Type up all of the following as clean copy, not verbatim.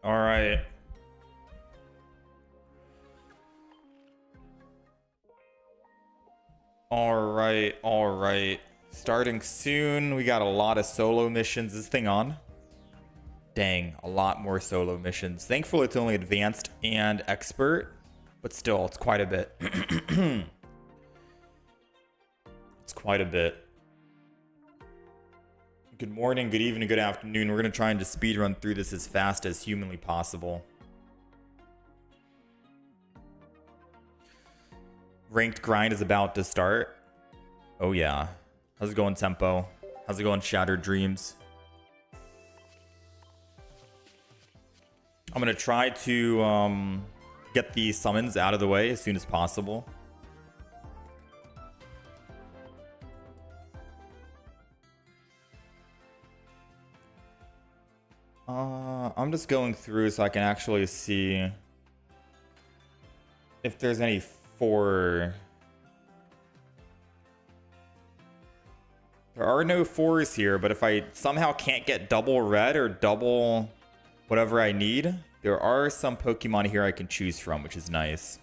All right. All right. Starting soon. We got a lot of solo missions. Is this thing on? Dang, a lot more solo missions. Thankfully, it's only advanced and expert, but still, it's quite a bit. It's quite a bit. Good morning, good evening, good afternoon. We're going to try and just speed run through this as fast as humanly possible. Ranked grind is about to start. Oh yeah. How's it going, Tempo? How's it going, Shattered Dreams? I'm going to try to get the summons out of the way as soon as possible. I'm just going through so I can actually see if there's any 4. There are no 4s here, but if I somehow can't get double red or double whatever I need, there are some Pokemon here I can choose from, which is nice.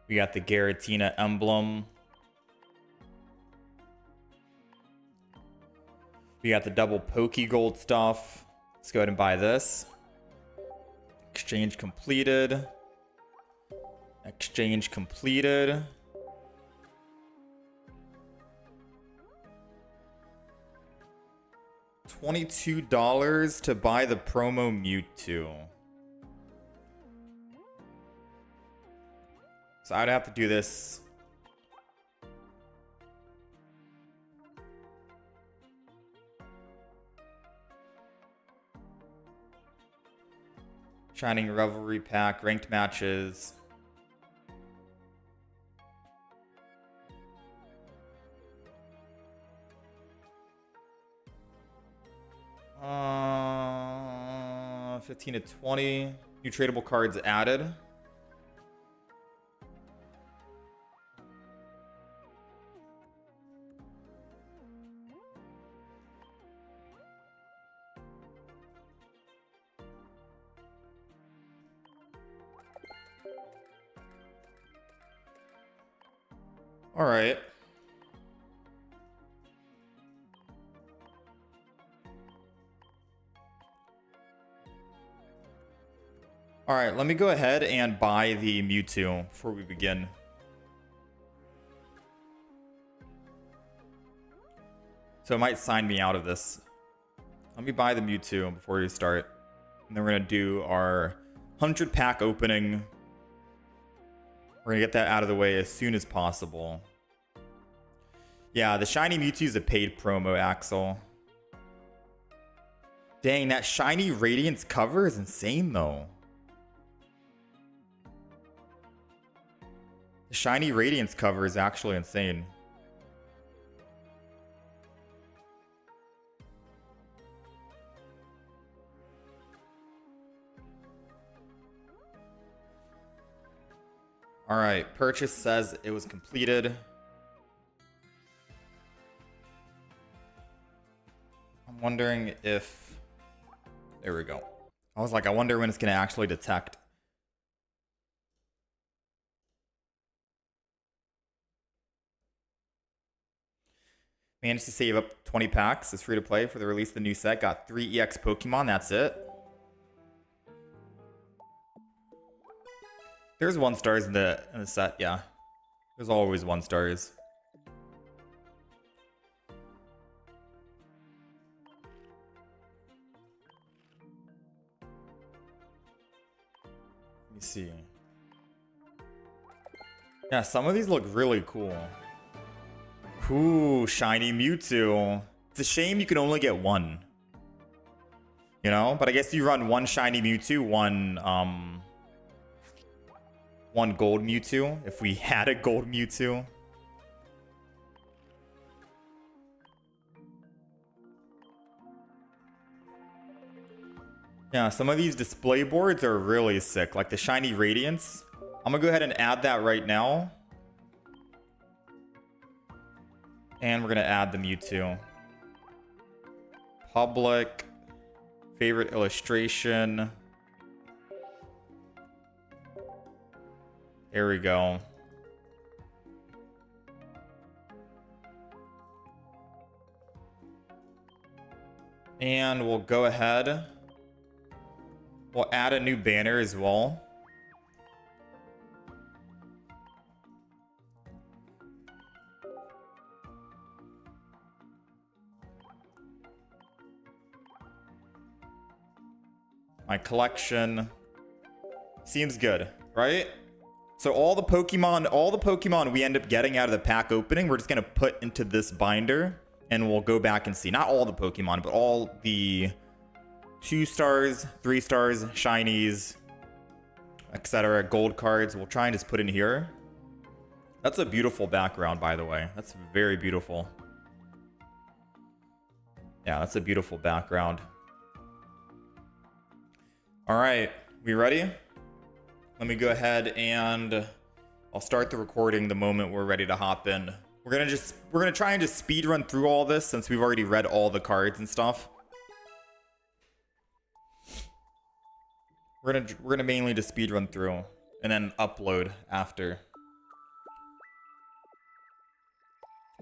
We got the Giratina emblem. We got the double Pokegold stuff. Let's go ahead and buy this. Exchange completed. Exchange completed. $22 to buy the promo Mewtwo. So I'd have to do this. Shining Revelry pack, ranked matches. Uh, 15 to 20. New tradable cards added. All right. All right, let me go ahead and buy the Mewtwo before we begin. So it might sign me out of this. Let me buy the Mewtwo before we start. And then we're going to do our 100 pack opening. We're going to get that out of the way as soon as possible. Yeah, the Shiny Mewtwo is a paid promo, Axel. Dang, that Shiny Radiance cover is insane, though. The Shiny Radiance cover is actually insane. All right, purchase says it was completed. I'm wondering if... There we go. I was like, I wonder when it's going to actually detect. Managed to save up 20 packs. It's free to play for the release of the new set. Got 3 EX Pokemon. That's it. There's 1-stars in the set, yeah. There's always 1-stars. Let me see. Yeah, some of these look really cool. Ooh, Shiny Mewtwo. It's a shame you can only get 1. You know? But I guess you run 1 Shiny Mewtwo, 1 gold Mewtwo, if we had a gold Mewtwo. Yeah, some of these display boards are really sick, like the Shiny Radiance. I'm gonna go ahead and add that right now. And we're going to add the Mewtwo. Public. Favorite illustration. There we go. And we'll go ahead. We'll add a new banner as well. My collection seems good, right? So all the Pokemon we end up getting out of the pack opening, we're just gonna put into this binder, and we'll go back and see. Not all the Pokemon, but all the 2 stars, 3 stars, shinies, etc. Gold cards. We'll try and just put in here. That's a beautiful background, by the way. That's very beautiful. Yeah, that's a beautiful background. All right, we ready? Let me go ahead and I'll start the recording the moment we're ready to hop in. We're gonna try and just speed run through all this since we've already read all the cards and stuff. We're gonna mainly just speed run through and then upload after.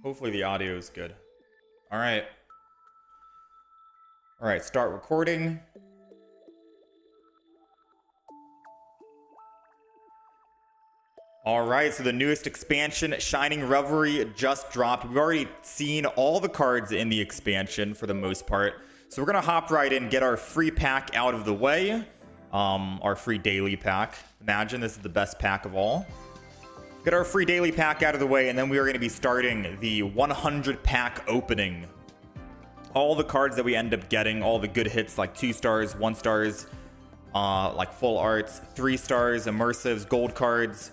Hopefully the audio is good. All right. All right, start recording. All right, so the newest expansion, Shining Revelry, just dropped. We've already seen all the cards in the expansion for the most part. So we're going to hop right in, get our free pack out of the way. Our free daily pack. Imagine this is the best pack of all. Get our free daily pack out of the way, and then we are going to be starting the 100 pack opening. All the cards that we end up getting, all the good hits like 2 stars, 1 stars, like full arts, 3 stars, immersives, gold cards,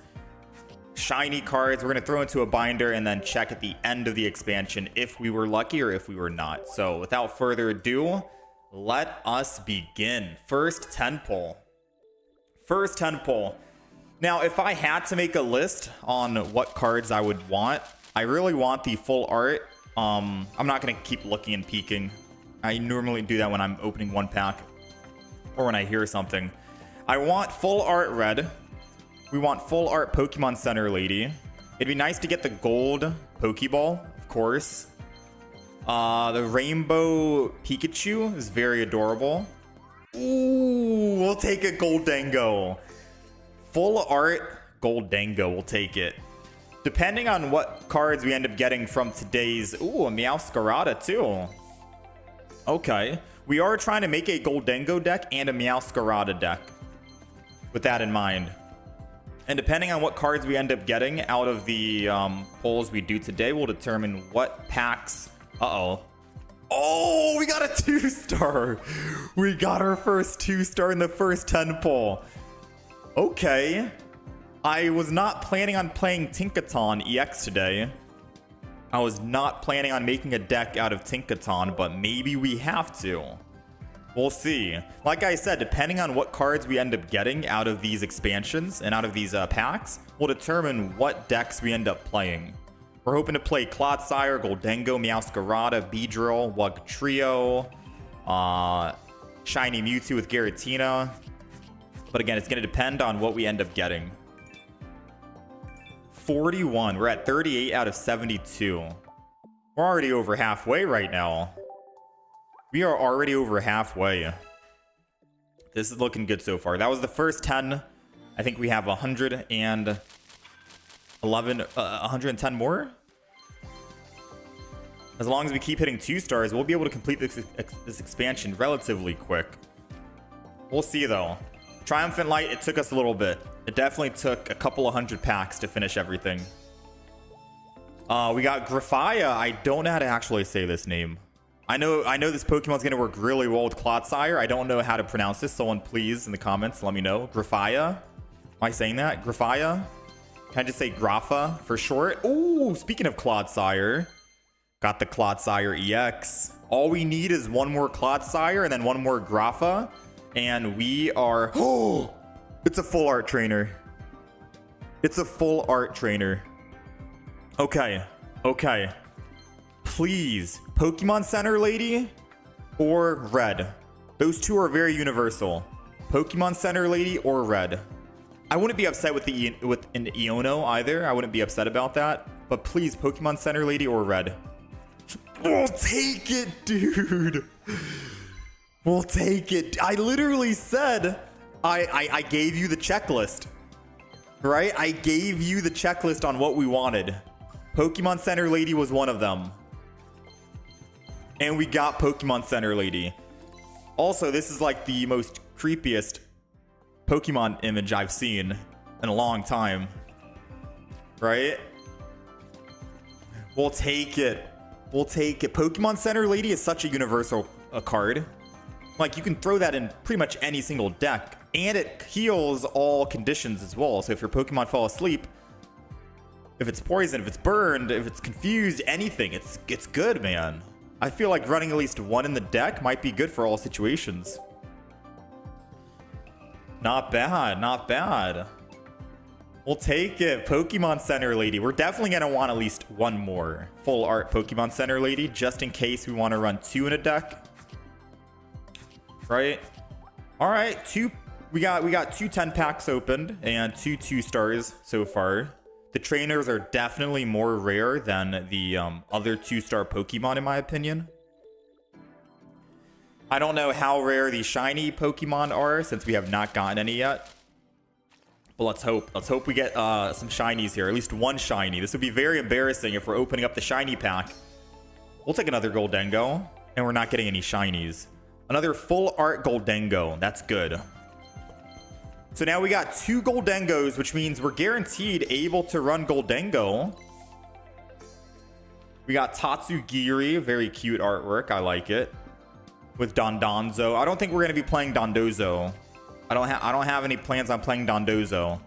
shiny cards, we're going to throw into a binder and then check at the end of the expansion if we were lucky or if we were not. So without further ado, let us begin. First 10 pull. First 10 pull. Now, if I had to make a list on what cards I would want, I really want the full art. I'm not going to keep looking and peeking. I normally do that when I'm opening one pack or when I hear something. I want full art red. We want full art Pokemon Center Lady. It'd be nice to get the gold Pokeball, of course. The rainbow Pikachu is very adorable. Ooh, we'll take a Gold Dango. Full art Gold Dango, we'll take it. Depending on what cards we end up getting from today's... Ooh, a Meowscarada too. Okay. We are trying to make a Gold Dango deck and a Meowscarada deck. With that in mind. And depending on what cards we end up getting out of the polls we do today, will determine what packs... Uh-oh. Oh, we got a 2-star. We got our first 2-star in the first 10 poll. Okay. I was not planning on playing Tinkaton EX today. I was not planning on making a deck out of Tinkaton, but maybe we have to. We'll see. Like I said, depending on what cards we end up getting out of these expansions and out of these packs, will determine what decks we end up playing. We're hoping to play Clodsire, Goldengo, Meowscarada, Beedrill, Wugtrio, Shiny Mewtwo with Giratina. But again, it's going to depend on what we end up getting. 41. We're at 38 out of 72. We're already over halfway right now. We are already over halfway. This is looking good so far. That was the first 10. I think we have 110 more. As long as we keep hitting 2 stars, we'll be able to complete this expansion relatively quick. We'll see though. Triumphant Light, it took us a little bit. It definitely took a couple of 100 packs to finish everything. We got Grafaya. I don't know how to actually say this name. I know this Pokemon's gonna work really well with Clodsire. I don't know how to pronounce this. Someone please in the comments let me know. Grafaya? Am I saying that? Grafaya? Can I just say Grafa for short? Ooh, speaking of Clodsire, got the Clodsire EX. All we need is one more Clodsire and then one more Grafa. And we are... Oh! It's a full art trainer. It's a full art trainer. Okay. Okay. please, Pokemon Center Lady or red. Those two are very universal. Pokemon Center Lady or red. I wouldn't be upset with an Iono either. I wouldn't be upset about that. But please, Pokemon Center Lady or red. We'll take it, dude. We'll take it. I literally said I gave you the checklist. Right? I gave you the checklist on what we wanted. Pokemon Center Lady was one of them. And we got Pokemon Center Lady. Also, this is like the most creepiest Pokemon image I've seen in a long time. Right? We'll take it. We'll take it. Pokemon Center Lady is such a universal card. Like, you can throw that in pretty much any single deck. And it heals all conditions as well. So if your Pokemon fall asleep, if it's poisoned, if it's burned, if it's confused, anything, it's good, man. I feel like running at least one in the deck might be good for all situations. Not bad, not bad. We'll take it. Pokemon Center Lady. We're definitely going to want at least one more full art Pokemon Center Lady, just in case we want to run two in a deck. Right? All right, we got two 10 packs opened and two 2-stars so far. The trainers are definitely more rare than the other 2-star Pokemon, in my opinion. I don't know how rare the shiny Pokemon are, since we have not gotten any yet. But let's hope. Let's hope we get some shinies here. At least one shiny. This would be very embarrassing if we're opening up the shiny pack. We'll take another Goldengo, and we're not getting any shinies. Another full art Goldengo. That's good. So now we got two Goldengos, which means we're guaranteed able to run Goldengo. We got Tatsugiri, very cute artwork. I like it. With Dondozo. I don't think we're going to be playing Dondozo. I don't have any plans on playing Dondozo.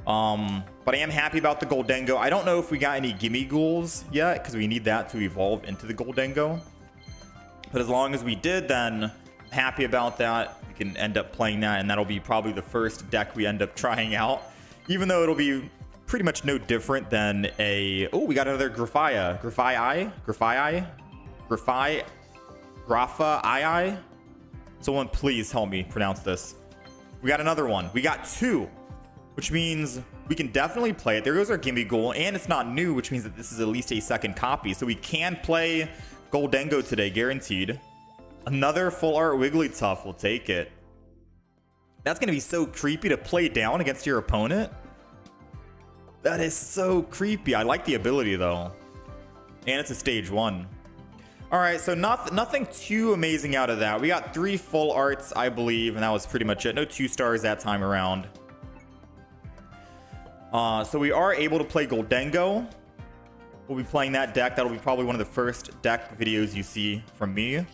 But I am happy about the Goldengo. I don't know if we got any Gimme Ghouls yet, because we need that to evolve into the Goldengo. But as long as we did, then I'm happy about that. We can end up playing that, and that'll be probably the first deck we end up trying out. Even though it'll be pretty much no different than a... Oh, we got another Graphia. Graphia. Someone please help me pronounce this. We got another one. We got two, which means we can definitely play it. There goes our Gimme Ghoul, and it's not new, which means that this is at least a second copy. So we can play Goldengo today, guaranteed. Another full art Wigglytuff. We'll take it. That's going to be so creepy to play down against your opponent. That is so creepy. I like the ability, though. And it's a stage 1. All right, so nothing too amazing out of that. We got 3 full arts, I believe, and that was pretty much it. No 2-stars that time around. So we are able to play Goldengo. We'll be playing that deck. That'll be probably one of the first deck videos you see from me.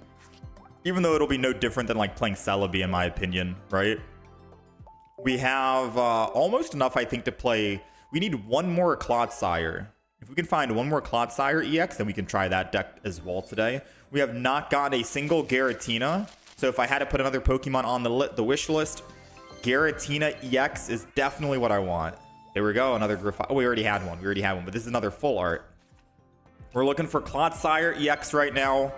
Even though it'll be no different than like playing Celebi, in my opinion, right? We have almost enough, I think, to play. We need one more Clodsire. If we can find one more Clodsire EX, then we can try that deck as well today. We have not got a single Giratina. So if I had to put another Pokemon on the wish list, Giratina EX is definitely what I want. There we go, another Graphite. Oh, we already had one. But this is another full art. We're looking for Clodsire EX right now.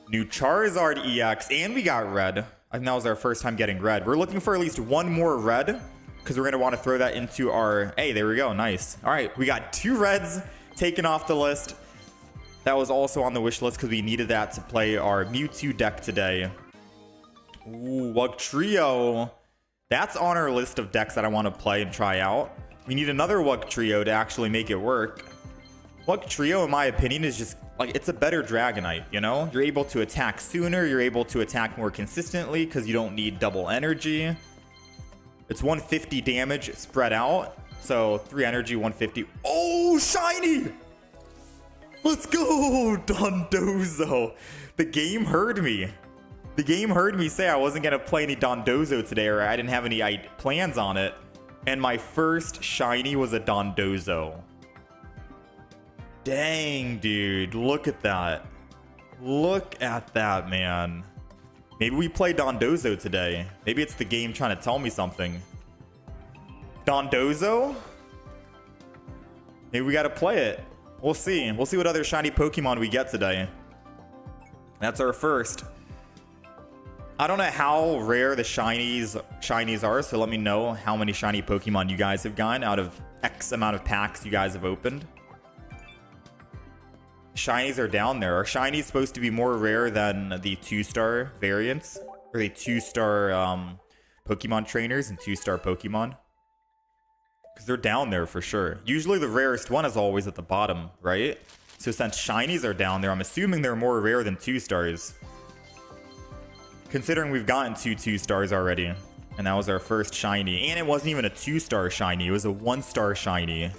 New Charizard EX, and we got red. I think that was our first time getting red. We're looking for at least one more red, because we're going to want to throw that into our... Hey, there we go. Nice. All right, we got 2 reds taken off the list. That was also on the wish list because we needed that to play our Mewtwo deck today. Ooh, Wugtrio. That's on our list of decks that I want to play and try out. We need another Wugtrio to actually make it work. Wugtrio, in my opinion, is just... like, it's a better Dragonite, you know? You're able to attack sooner. You're able to attack more consistently because you don't need double energy. It's 150 damage spread out. So 3 energy, 150. Oh, shiny! Let's go, Dondozo. The game heard me. The game heard me say I wasn't going to play any Dondozo today, or I didn't have any plans on it. And my first shiny was a Dondozo. Dang, dude. Look at that. Look at that, man. Maybe we play Dondozo today. Maybe it's the game trying to tell me something. Dondozo? Maybe we got to play it. We'll see. We'll see what other shiny Pokemon we get today. That's our first. I don't know how rare the shinies are, so let me know how many shiny Pokemon you guys have gotten out of X amount of packs you guys have opened. Shinies are down there. Are shinies supposed to be more rare than the 2-star variants? Or the 2-star Pokemon trainers and 2-star Pokemon? Because they're down there for sure. Usually the rarest one is always at the bottom, right? So since shinies are down there, I'm assuming they're more rare than 2-stars. Considering we've gotten 2-2-stars already. And that was our first shiny. And it wasn't even a 2-star shiny. It was a 1-star shiny.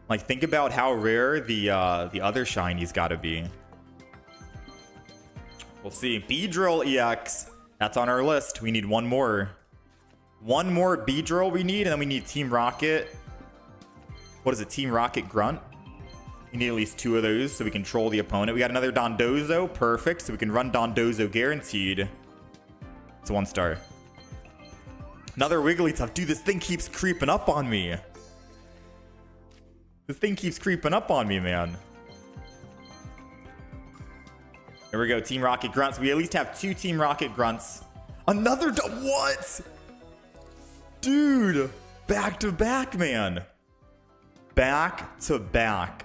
Like, think about how rare the other shinies gotta be. We'll see. Beedrill EX. That's on our list. We need one more. One more Beedrill we need, and then we need Team Rocket. What is it? Team Rocket Grunt? We need at least 2 of those so we control the opponent. We got another Dondozo. Perfect. So we can run Dondozo guaranteed. It's a 1-star. Another Wigglytuff. Dude, this thing keeps creeping up on me. This thing keeps creeping up on me, man. Here we go. Team Rocket Grunts. We at least have 2 Team Rocket Grunts. Another... What? Dude. Back to back, man. Back to back.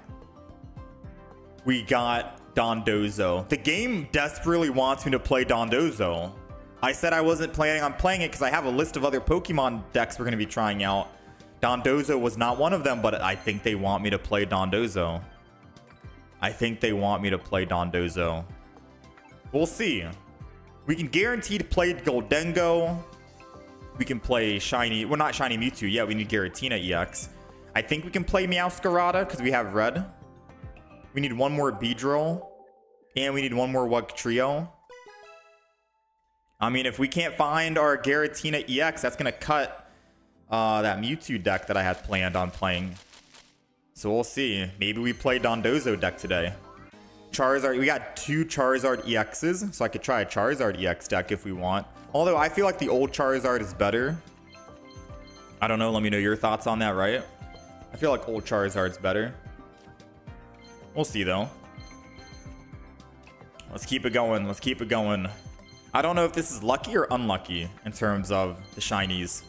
We got Dondozo. The game desperately wants me to play Dondozo. I said I wasn't planning on playing it because I have a list of other Pokemon decks we're going to be trying out. Dondozo was not one of them, but I think they want me to play Dondozo. I think they want me to play Dondozo. We'll see. We can guarantee to play Goldengo. We can play Shiny... Well, not Shiny Mewtwo. Yeah, we need Giratina EX. I think we can play Meowscarada because we have Red. We need one more Beedrill. And we need one more Wugtrio. I mean, if we can't find our Giratina EX, that's going to cut that Mewtwo deck that I had planned on playing. So we'll see. Maybe we play Dondozo deck today. Charizard. We got 2 Charizard EXs, so I could try a Charizard EX deck if we want. Although I feel like the old Charizard is better. I don't know. Let me know your thoughts on that, right? I feel like old Charizard's better. We'll see, though. Let's keep it going. Let's keep it going. I don't know if this is lucky or unlucky in terms of the shinies.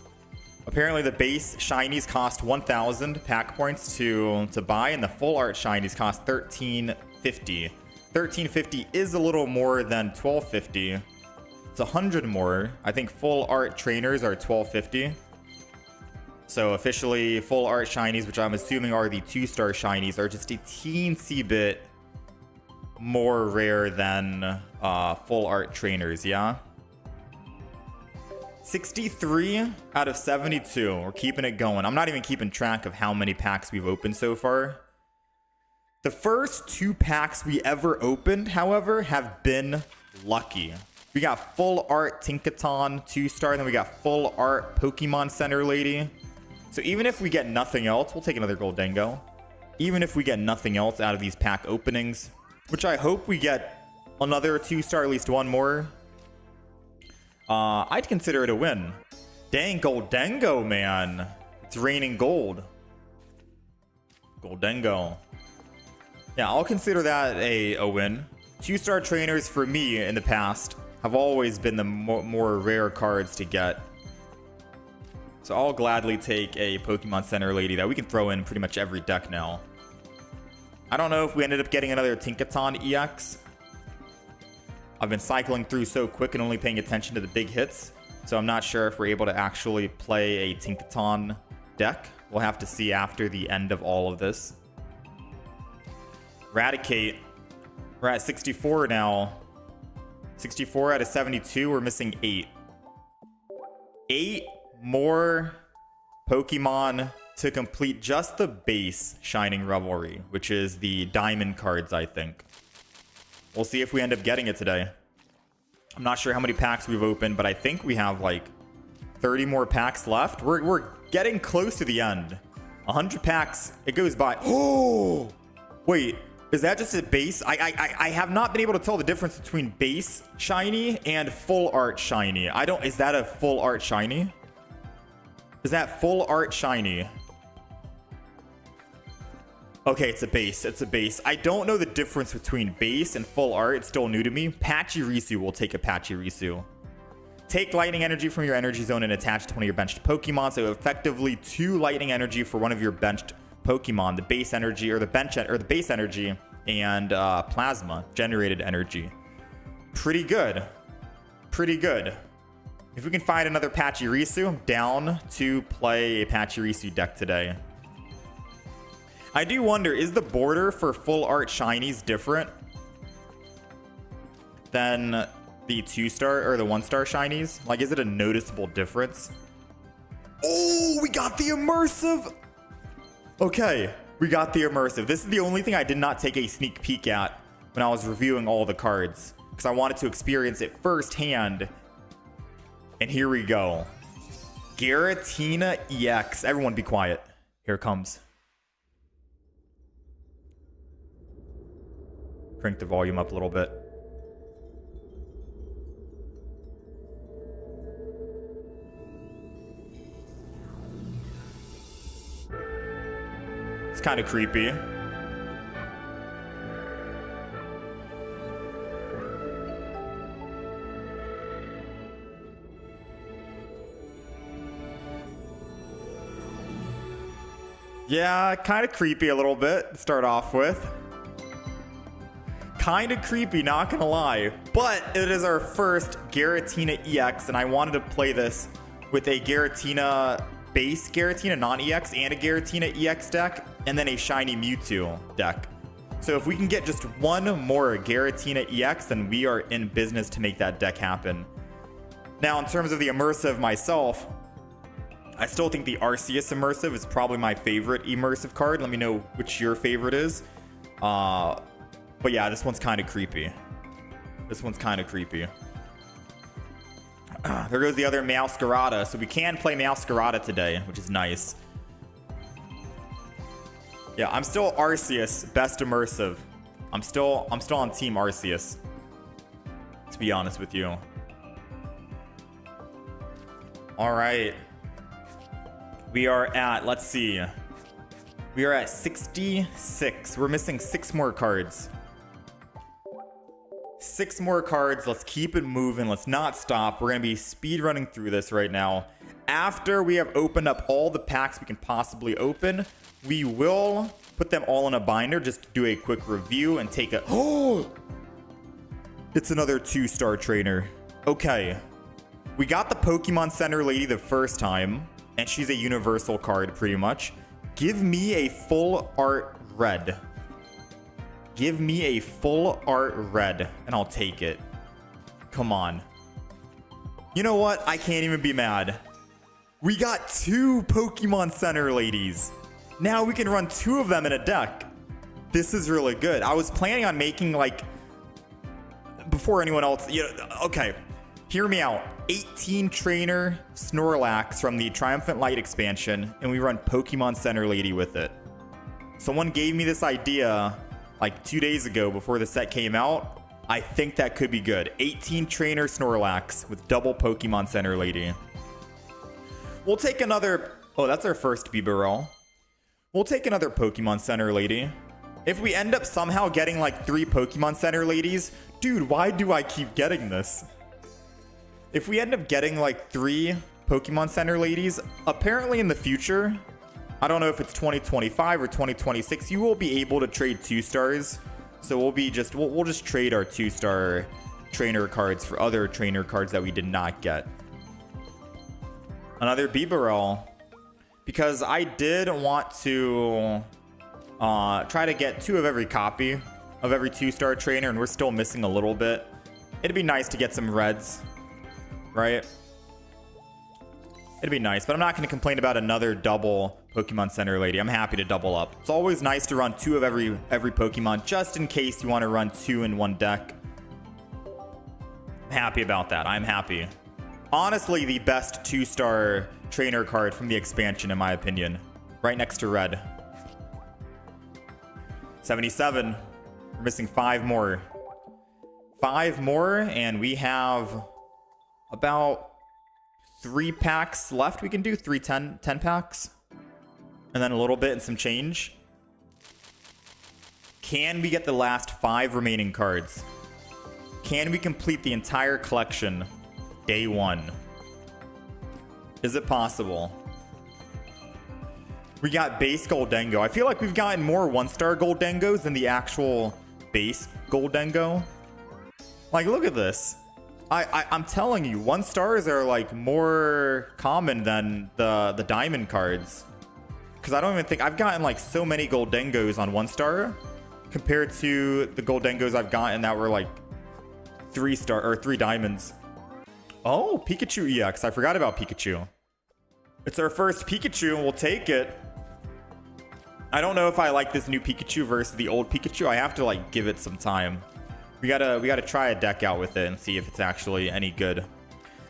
Apparently, the base shinies cost 1,000 pack points to buy, and the full art shinies cost 1,350. 1,350 is a little more than 1,250. It's 100 more. I think full art trainers are 1,250. So officially, full art shinies, which I'm assuming are the 2-star shinies, are just a teensy bit more rare than full art trainers, yeah? 63 out of 72. We're keeping it going. I'm not even keeping track of how many packs we've opened so far. The first 2 packs we ever opened, however, have been lucky. We got full art Tinkaton 2-star, then we got full art Pokemon Center Lady. So even if we get nothing else, we'll take another Goldengo. Even if we get nothing else out of these pack openings, which I hope we get another 2-star, at least one more, I'd consider it a win. Dang, Goldengo, man. It's raining gold. Goldengo. Yeah, I'll consider that a win. 2-star trainers for me in the past have always been the more rare cards to get. So I'll gladly take a Pokemon Center Lady that we can throw in pretty much every deck now. I don't know if we ended up getting another Tinkaton EX. I've been cycling through so quick and only paying attention to the big hits. So I'm not sure if we're able to actually play a Tinkaton deck. We'll have to see after the end of all of this. Eradicate. We're at 64 now. 64 out of 72. We're missing 8. 8 more Pokemon to complete just the base Shining Revelry, which is the diamond cards, I think. We'll see if we end up getting it today. I'm not sure how many packs we've opened, but I think we have like 30 more packs left. We're getting close to the end. 100 packs. It goes by. Oh, wait. Is that just a base? I have not been able to tell the difference between base shiny and full art shiny. Is that a full art shiny? Is that full art shiny? Okay, it's a base. It's a base. I don't know the difference between base and full art. It's still new to me. Pachirisu will take a Pachirisu. Take lightning energy from your energy zone and attach to one of your benched Pokemon. So effectively 2 lightning energy for one of your benched Pokemon. The base energy or the base energy and plasma generated energy. Pretty good. Pretty good. If we can find another Pachirisu, I'm down to play a Pachirisu deck today. I do wonder, is the border for full art shinies different than the 2-star or the 1-star shinies? Like, is it a noticeable difference? Oh, we got the immersive. Okay, we got the immersive. This is the only thing I did not take a sneak peek at when I was reviewing all the cards, because I wanted to experience it firsthand. And here we go. Giratina EX. Everyone be quiet. Here it comes. Crank the volume up a little bit. It's kind of creepy. Yeah, kind of creepy a little bit to start off with. Kind of creepy, not gonna lie. But it is our first Giratina EX, and I wanted to play this with a Giratina base Giratina non-EX and a Giratina EX deck, and then a shiny Mewtwo deck. So if we can get just one more Giratina EX, then we are in business to make that deck happen. Now, in terms of the immersive myself, I still think the Arceus immersive is probably my favorite immersive card. Let me know which your favorite is. But yeah, this one's kind of creepy. This one's kind of creepy. There goes the other Meowscarada. So we can play Meowscarada today, which is nice. Yeah, I'm still Arceus, best immersive. I'm still on Team Arceus, to be honest with you. All right. We are at, let's see. We are at 66. We're missing 6 more cards. 6 more cards. Let's keep it moving. Let's not stop. We're going to be speed running through this right now. After we have opened up all the packs we can possibly open, we will put them all in a binder. Just do a quick review and take a... Oh! It's another 2-star trainer. Okay. We got the Pokemon Center lady the first time, and she's a universal card pretty much. Give me a full art red. Give me a full art red, and I'll take it. Come on. You know what? I can't even be mad. We got 2 Pokemon Center ladies. Now we can run 2 of them in a deck. This is really good. I was planning on making, like, before anyone else... Okay, hear me out. 18 trainer Snorlax from the Triumphant Light expansion, and we run Pokemon Center lady with it. Someone gave me this idea like 2 days ago before the set came out. I think that could be good. 18 trainer Snorlax with double Pokemon Center lady. We'll take another... Oh, that's our first Bibarel. We'll take another Pokemon Center lady. If we end up somehow getting like 3 Pokemon Center ladies... Dude, why do I keep getting this? If we end up getting like 3 Pokemon Center ladies, apparently in the future... I don't know if it's 2025 or 2026. You will be able to trade 2-stars. So we'll just trade our 2-star trainer cards for other trainer cards that we did not get. Another Bibarel. Because I did want to try to get 2 of every copy of every 2-star trainer, and we're still missing a little bit. It'd be nice to get some reds, right? It'd be nice, but I'm not going to complain about another double Pokemon Center lady. I'm happy to double up. It's always nice to run 2 of every Pokemon, just in case you want to run 2 in one deck. I'm happy about that. I'm happy. Honestly, the best 2-star trainer card from the expansion, in my opinion. Right next to red. 77. We're missing 5 more. 5 more, and we have about 3 packs left. We can do 10 packs. And then a little bit and some change. Can we get the last 5 remaining cards? Can we complete the entire collection day 1? Is it possible? We got base Goldengo. I feel like we've gotten more 1-star Goldengos than the actual base Goldengo. Like, look at this. I'm telling you, 1-stars are like more common than the diamond cards. Because I don't even think I've gotten like so many Goldengos on 1-star compared to the Goldengos I've gotten that were like 3-star or 3 diamonds. Oh, Pikachu EX. I forgot about Pikachu. It's our first Pikachu and we'll take it. I don't know if I like this new Pikachu versus the old Pikachu. I have to like give it some time. We gotta try a deck out with it and see if it's actually any good.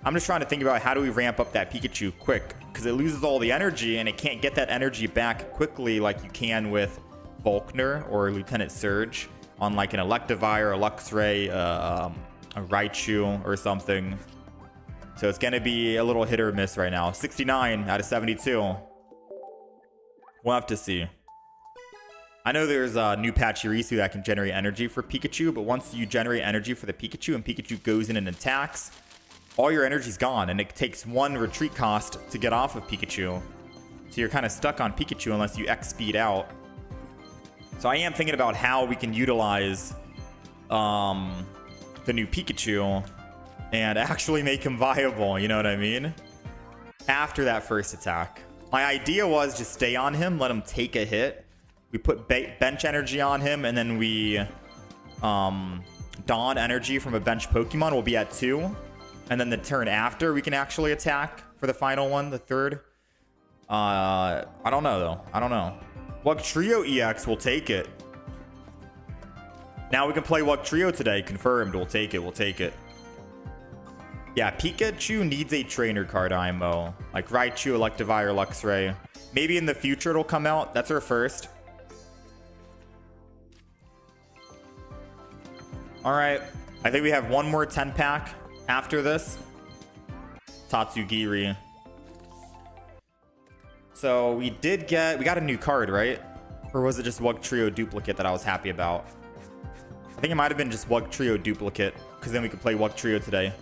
I'm just trying to think about how do we ramp up that Pikachu quick, because it loses all the energy and it can't get that energy back quickly like you can with Volkner or Lieutenant Surge on like an Electivire, a Luxray, a Raichu or something. So it's gonna be a little hit or miss right now. 69 out of 72. We'll have to see. I know there's a new Pachirisu that can generate energy for Pikachu, but once you generate energy for the Pikachu and Pikachu goes in and attacks, all your energy's gone, and it takes 1 retreat cost to get off of Pikachu. So you're kind of stuck on Pikachu unless you X speed out. So I am thinking about how we can utilize the new Pikachu and actually make him viable, you know what I mean? After that first attack. My idea was just stay on him, let him take a hit. We put bench energy on him, and then we Dawn energy from a bench Pokemon will be at 2. And then the turn after, we can actually attack for the final one, the third. I don't know, though. I don't know. Wugtrio EX will take it. Now we can play Wugtrio today. Confirmed. We'll take it. We'll take it. Yeah, Pikachu needs a trainer card IMO. Like Raichu, Electivire, Luxray. Maybe in the future it'll come out. That's our first. Alright. I think we have one more 10-pack after this. Tatsugiri. So we got a new card, right? Or was it just Wugtrio duplicate that I was happy about? I think it might have been just Wugtrio duplicate, because then we could play Wugtrio today.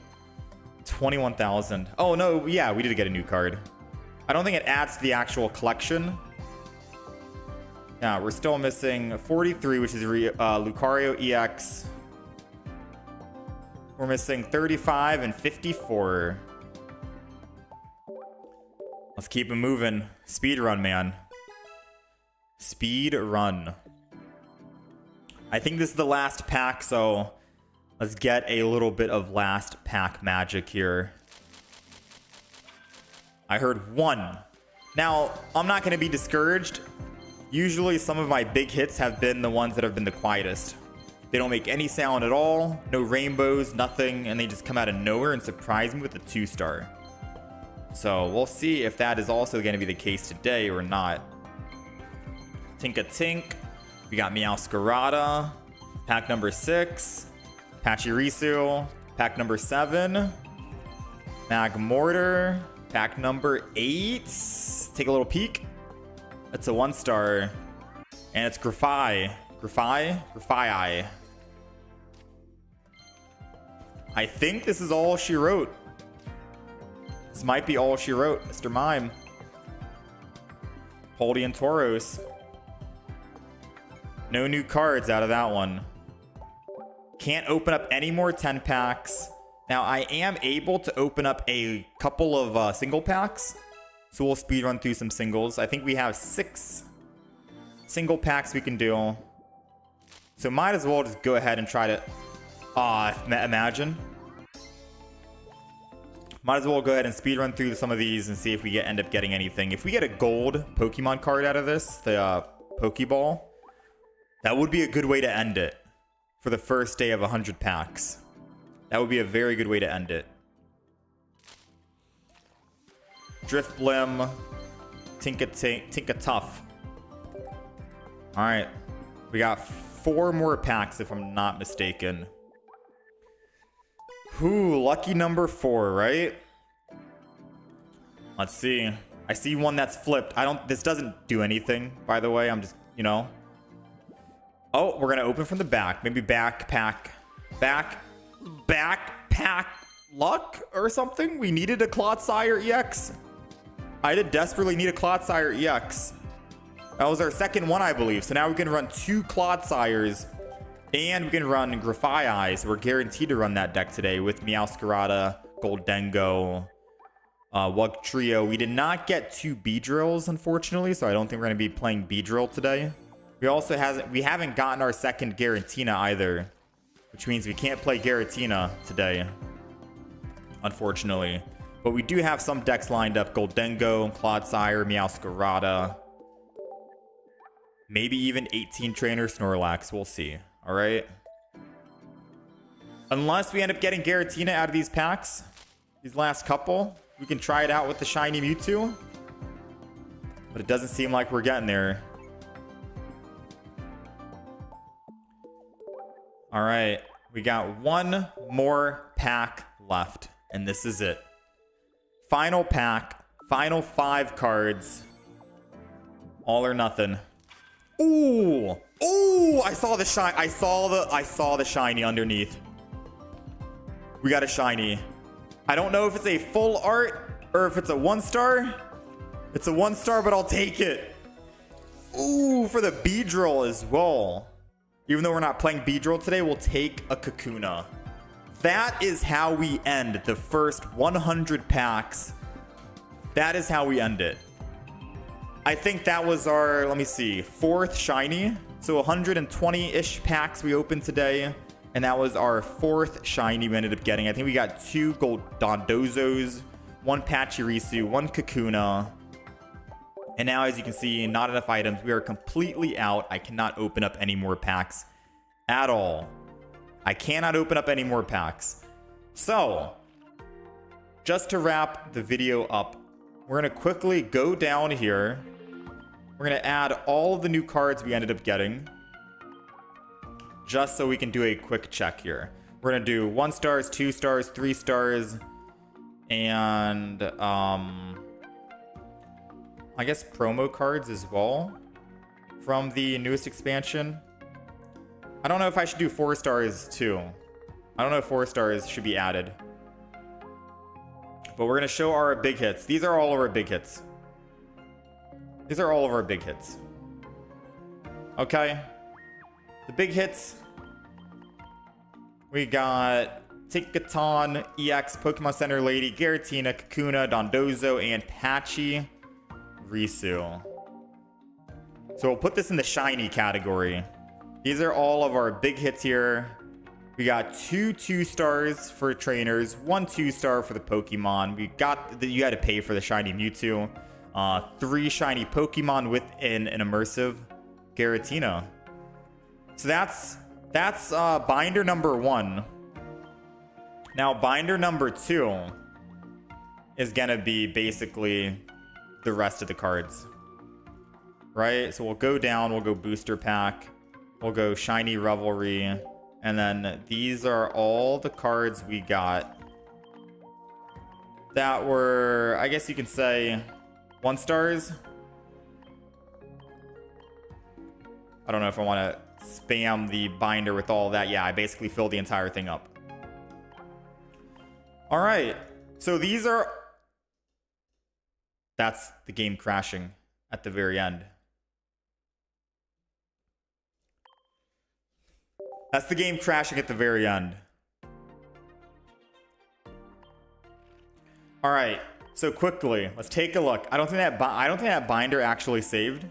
21,000. Oh, no, yeah, we did get a new card. I don't think it adds to the actual collection. Yeah, we're still missing 43, which is Lucario EX. We're missing 35 and 54. Let's keep it moving. Speed run, man. Speed run. I think this is the last pack, so let's get a little bit of last pack magic here. I heard 1. Now, I'm not going to be discouraged. Usually, some of my big hits have been the ones that have been the quietest. They don't make any sound at all, no rainbows, nothing, and they just come out of nowhere and surprise me with a 2-star. So we'll see if that is also going to be the case today or not. Tink-a-Tink. We got Meowscarada. Pack number 6. Pachirisu. Pack number 7. Magmortar. Pack number 8. Take a little peek. It's a 1-star. And it's Grafai. Grafai. I think this is all she wrote. This might be all she wrote, Mr. Mime. Poldian Tauros. No new cards out of that one. Can't open up any more 10 packs. Now, I am able to open up a couple of single packs. So we'll speed run through some singles. I think we have 6 single packs we can do. So might as well just go ahead and try to... imagine. Might as well go ahead and speed run through some of these and see if we end up getting anything. If we get a gold Pokemon card out of this, the Pokeball, that would be a good way to end it for the first day of 100 packs. That would be a very good way to end it. Drifblim, Tinka-Tuff. Alright. We got 4 more packs if I'm not mistaken. Ooh, lucky number 4, right? Let's see. I see one that's flipped. This doesn't do anything, by the way. I'm just, Oh, we're gonna open from the back. Maybe backpack luck or something. We needed a Clodsire EX. I did desperately need a Clodsire EX. That was our second one, I believe. So now we can run 2 Clodsires and we can run Grafai. So we're guaranteed to run that deck today with Meowscarada, Goldengo, Wug Trio. We did not get 2 Beedrills, unfortunately, so I don't think we're going to be playing Beedrill today. We haven't gotten our second Garatina either, which means we can't play Garatina today, unfortunately. But we do have some decks lined up: Goldengo, Clodsire, Meowscarada, maybe even 18 Trainer Snorlax. We'll see. All right. Unless we end up getting Garatina out of these packs, these last couple, we can try it out with the Shiny Mewtwo. But it doesn't seem like we're getting there. All right. We got one more pack left, and this is it. Final pack, final 5 cards. All or nothing. Ooh, ooh! I saw the shine. I saw the shiny underneath. We got a shiny. I don't know if it's a full art or if it's a 1-star. It's a 1-star, but I'll take it. Ooh, for the Beedrill as well. Even though we're not playing Beedrill today, we'll take a Kakuna. That is how we end the first 100 packs. That is how we end it. I think that was our, let me see, 4th shiny. So 120-ish packs we opened today. And that was our 4th shiny we ended up getting. I think we got 2 Gold Dondozos, 1 Pachirisu, 1 Kakuna. And now, as you can see, not enough items. We are completely out. I cannot open up any more packs at all. I cannot open up any more packs. So, just to wrap the video up, we're going to quickly go down here. We're going to add all of the new cards we ended up getting, just so we can do a quick check here. We're going to do 1 stars, 2 stars, 3 stars, and I guess promo cards as well from the newest expansion. I don't know if I should do 4 stars too. I don't know if 4 stars should be added. But we're going to show our big hits. These are all of our big hits. These are all of our big hits. Okay. The big hits. We got Tinkaton, EX, Pokemon Center Lady, Garatina, Kakuna, Dondozo, and Pachirisu. So we'll put this in the shiny category. These are all of our big hits here. We got 2 2-stars for trainers, 1 2-star for the Pokemon. We got you had to pay for the shiny Mewtwo. 3 shiny Pokemon with an immersive Garatina. So that's binder number 1. Now binder number 2 is gonna be basically the rest of the cards, right? So we'll go down, we'll go booster pack, we'll go Shiny Revelry, and then these are all the cards we got that were, I guess you can say, 1 stars. I don't know if I want to spam the binder with all that. Yeah, I basically filled the entire thing up. All right, so these are, that's the game crashing at the very end. That's the game crashing at the very end. All right, so quickly, let's take a look. I don't think that binder actually saved.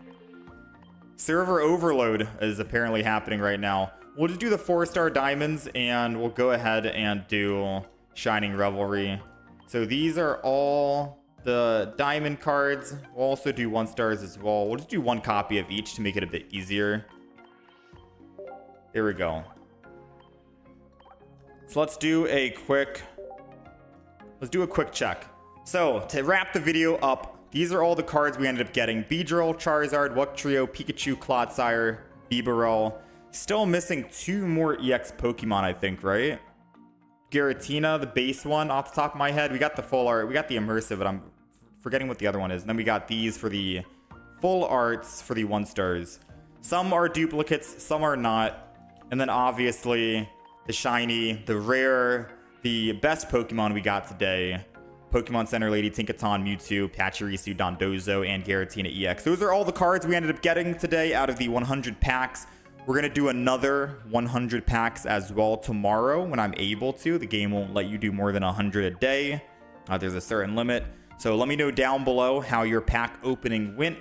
Server overload is apparently happening right now. We'll just do the 4-star diamonds, and we'll go ahead and do Shining Revelry. So these are all the diamond cards. We'll also do 1 stars as well. We'll just do 1 copy of each to make it a bit easier. There we go. So let's do a quick check. So to wrap the video up, these are all the cards we ended up getting: Beedrill, Charizard, Wug Trio, Pikachu, Clodsire, Bibarel. Still missing 2 more EX Pokemon, I think, right? Garatina, the base one off the top of my head. We got the full art, we got the immersive, but I'm forgetting what the other one is. And then we got these for the full arts for the 1 stars. Some are duplicates, some are not. And then obviously the shiny, the rare, the best Pokemon we got today. Pokemon Center Lady, Tinkaton, Mewtwo, Pachirisu, Dondozo, and Giratina EX. Those are all the cards we ended up getting today out of the 100 packs. We're going to do another 100 packs as well tomorrow when I'm able to. The game won't let you do more than 100 a day. There's a certain limit. So let me know down below how your pack opening went.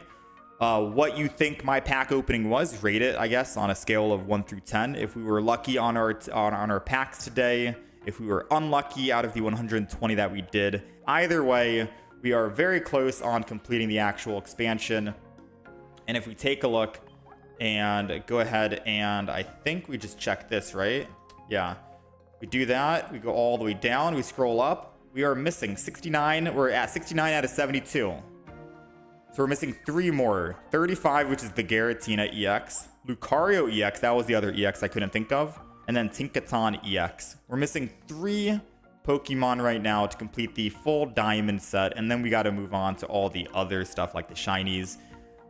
What you think my pack opening was. Rate it, I guess, on a scale of 1 through 10. If we were lucky on our packs today, if we were unlucky out of the 120 that we did. Either way, we are very close on completing the actual expansion. And if we take a look and go ahead and I think we just check this, right? Yeah. We do that. We go all the way down. We scroll up. We are missing 69. We're at 69 out of 72. So we're missing 3 more. 35, which is the Giratina EX. Lucario EX. That was the other EX I couldn't think of. And then Tinkaton EX. We're missing 3 Pokemon right now to complete the full diamond set. And then we got to move on to all the other stuff like the shinies,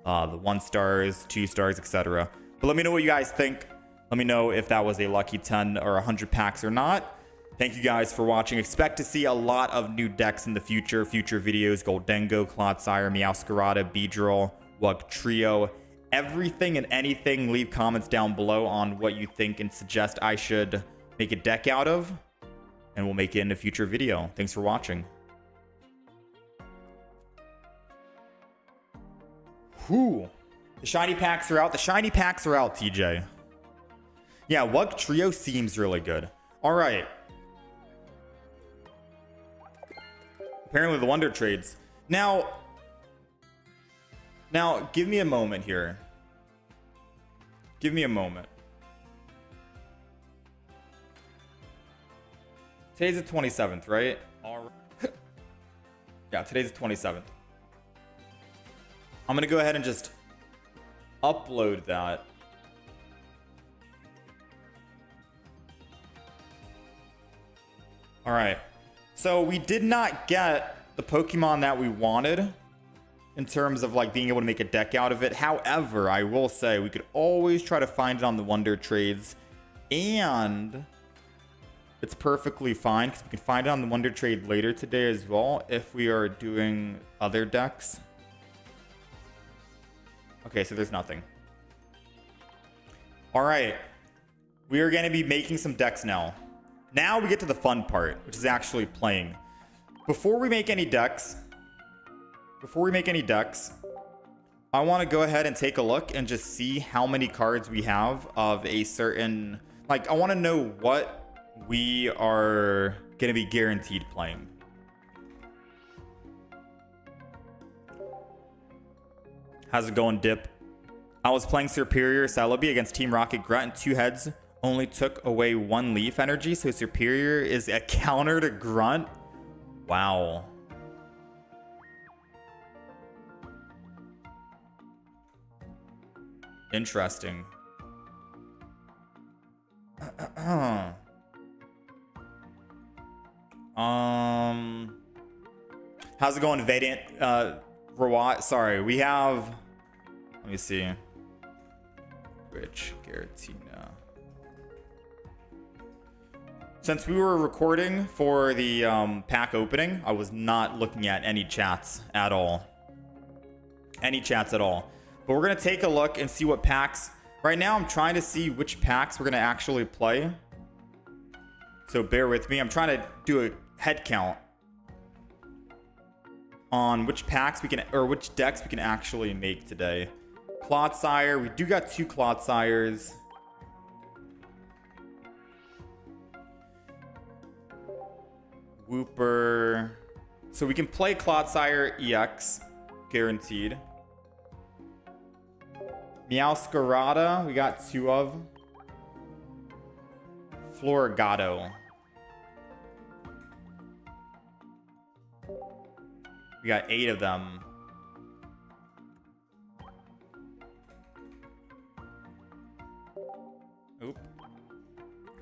the 1 stars, 2 stars, etc. But let me know what you guys think. Let me know if that was a lucky 10 or 100 packs or not. Thank you guys for watching. Expect to see a lot of new decks in the future. Future videos, Goldengo, Clodsire, Meowscarada, Beedrill, Wugtrio. Everything and anything, leave comments down below on what you think and suggest I should make a deck out of, and we'll make it in a future video. Thanks for watching. Whew. The shiny packs are out. The shiny packs are out, TJ. Yeah, Wugtrio seems really good. All right. Apparently the Wonder Trades. Now, give me a moment here. Give me a moment. Today's the 27th, right? All right. Yeah, today's the 27th. I'm going to go ahead and just upload that. All right. So we did not get the Pokemon that we wanted in terms of like being able to make a deck out of it. However, I will say we could always try to find it on the Wonder Trades, and it's perfectly fine because we can find it on the Wonder Trade later today as well if we are doing other decks. Okay, so there's nothing. All right, we are going to be making some decks now. Now we get to the fun part, which is actually playing. Before we make any decks, I want to go ahead and take a look and just see how many cards we have of a certain, like, I want to know what we are going to be guaranteed playing. How's it going, Dip? I was playing Superior Celebi against Team Rocket Grunt, and 2 heads only took away 1 leaf energy, so Superior is a counter to Grunt. Wow. Interesting. How's it going, Vadiant? Rawat? Sorry, we have. Let me see. Rich Giratina. Since we were recording for the pack opening, I was not looking at any chats at all. Any chats at all. But we're going to take a look and see what packs. Right now, I'm trying to see which packs we're going to actually play. So bear with me. I'm trying to do a head count on which packs we can, or which decks we can actually make today. Clodsire. We do got 2 Clodsires. Wooper. So we can play Clodsire EX. Guaranteed. Meowscarada, we got 2 of. Floragato. We got 8 of them. Oop.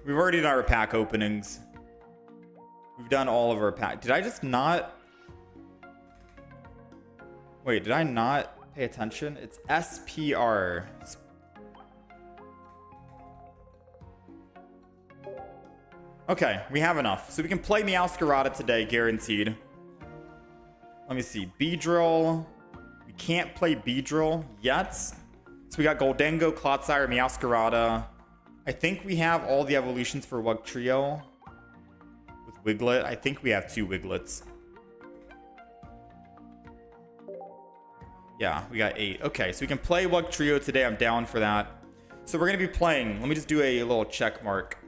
We've already done our pack openings. We've done all of our pack. Did I just not? Wait, did I not pay attention? It's SPR. Okay, we have enough. So we can play Meowscarada today, guaranteed. Let me see. Beedrill. We can't play Beedrill yet. So we got Goldengo, Clotsire, Meowscarada. I think we have all the evolutions for Wugtrio. With Wiglet. I think we have 2 Wiglets. Yeah, we got 8. Okay, so we can play Wugtrio today. I'm down for that. So we're going to be playing. Let me just do a little check mark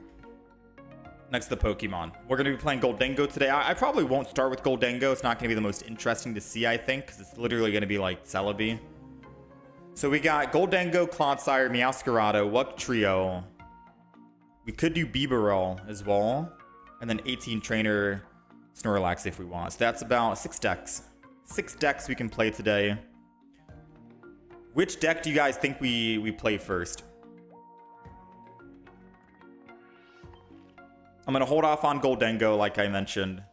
next to the Pokemon. We're going to be playing Goldengo today. I probably won't start with Goldengo. It's not going to be the most interesting to see, I think, because it's literally going to be like Celebi. So we got Goldengo, Clodsire, Meowscarada, Wugtrio. We could do Bibarel as well. And then 18 Trainer Snorlax if we want. So that's about 6 decks. 6 decks we can play today. Which deck do you guys think we play first? I'm going to hold off on Goldengo, like I mentioned.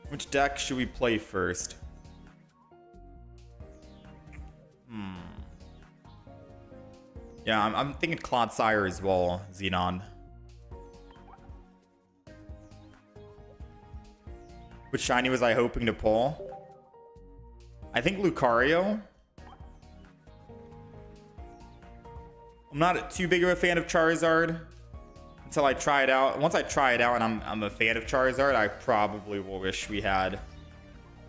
Which deck should we play first? Yeah, I'm thinking Clodsire as well, Xenon. Which shiny was I hoping to pull? I think Lucario. I'm not too big of a fan of Charizard. Until I try it out. Once I try it out and I'm a fan of Charizard, I probably will wish we had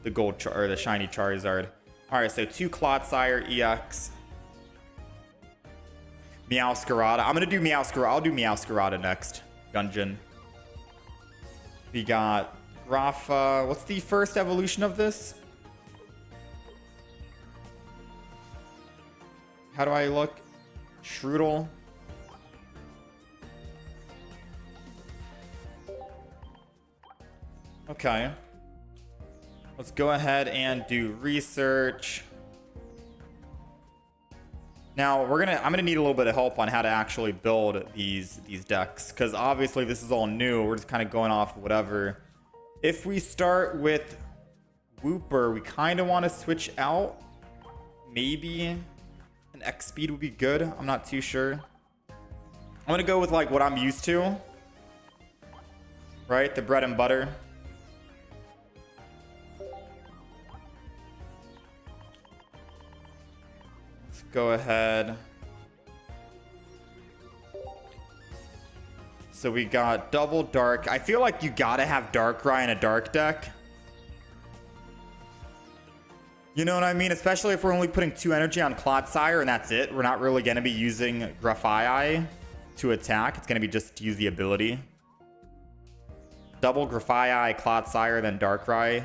the or the shiny Charizard. Alright, so 2 Clodsire EX. Meowscarada. I'm gonna do Meowscarada. I'll do Meowscarada next. Gungeon. We got Rafa. What's the first evolution of this? How do I look? Shroodle. Okay. Let's go ahead and do research. Now I'm gonna need a little bit of help on how to actually build these decks, because obviously this is all new. We're just kind of going off whatever. If we start with Wooper, we kind of want to switch out. Maybe an X speed would be good. I'm not too sure. I'm gonna go with like what I'm used to. Right, the bread and butter. Go ahead. So we got double dark. I feel like you gotta have Darkrai in a dark deck. You know what I mean? Especially if we're only putting 2 energy on Clodsire and that's it. We're not really gonna be using Grafaiai to attack. It's gonna be just to use the ability. Double Grafaiai, Clodsire, then Darkrai.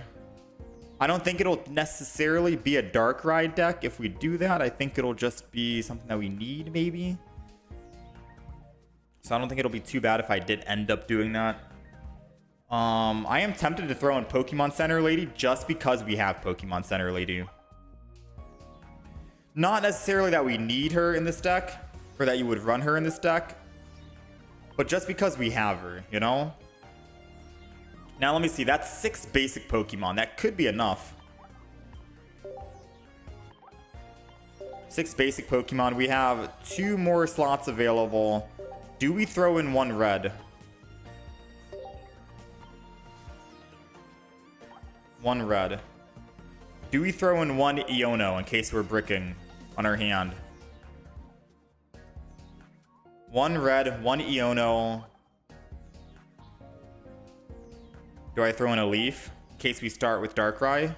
I don't think it'll necessarily be a Darkrai deck. If we do that, I think it'll just be something that we need, maybe. So I don't think it'll be too bad if I did end up doing that. I am tempted to throw in Pokemon Center Lady just because we have Pokemon Center Lady. Not necessarily that we need her in this deck, or that you would run her in this deck, but just because we have her, you know? Now let me see, that's 6 basic Pokemon. That could be enough. 6 basic Pokemon. We have 2 more slots available. Do we throw in 1 red? 1 red. Do we throw in 1 Iono in case we're bricking on our hand? 1 red, 1 Iono. Do I throw in a leaf in case we start with Darkrai?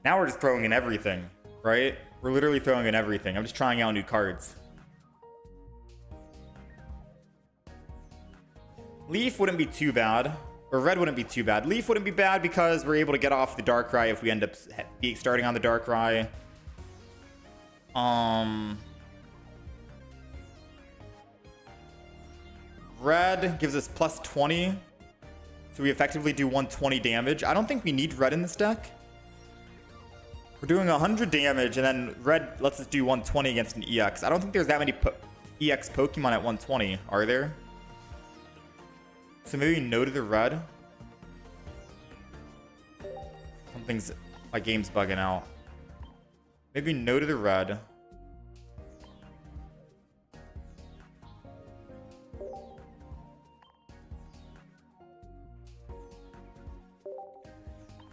Now we're just throwing in everything, right? We're literally throwing in everything. I'm just trying out new cards. Leaf wouldn't be too bad. Or red wouldn't be too bad. Leaf wouldn't be bad because we're able to get off the Darkrai if we end up starting on the Darkrai. Red gives us plus 20. So we effectively do 120 damage. I don't think we need red in this deck. We're doing 100 damage, and then red lets us do 120 against an EX. I don't think there's that many EX Pokemon at 120, are there? So maybe no to the red. Something's... my game's bugging out. Maybe no to the red.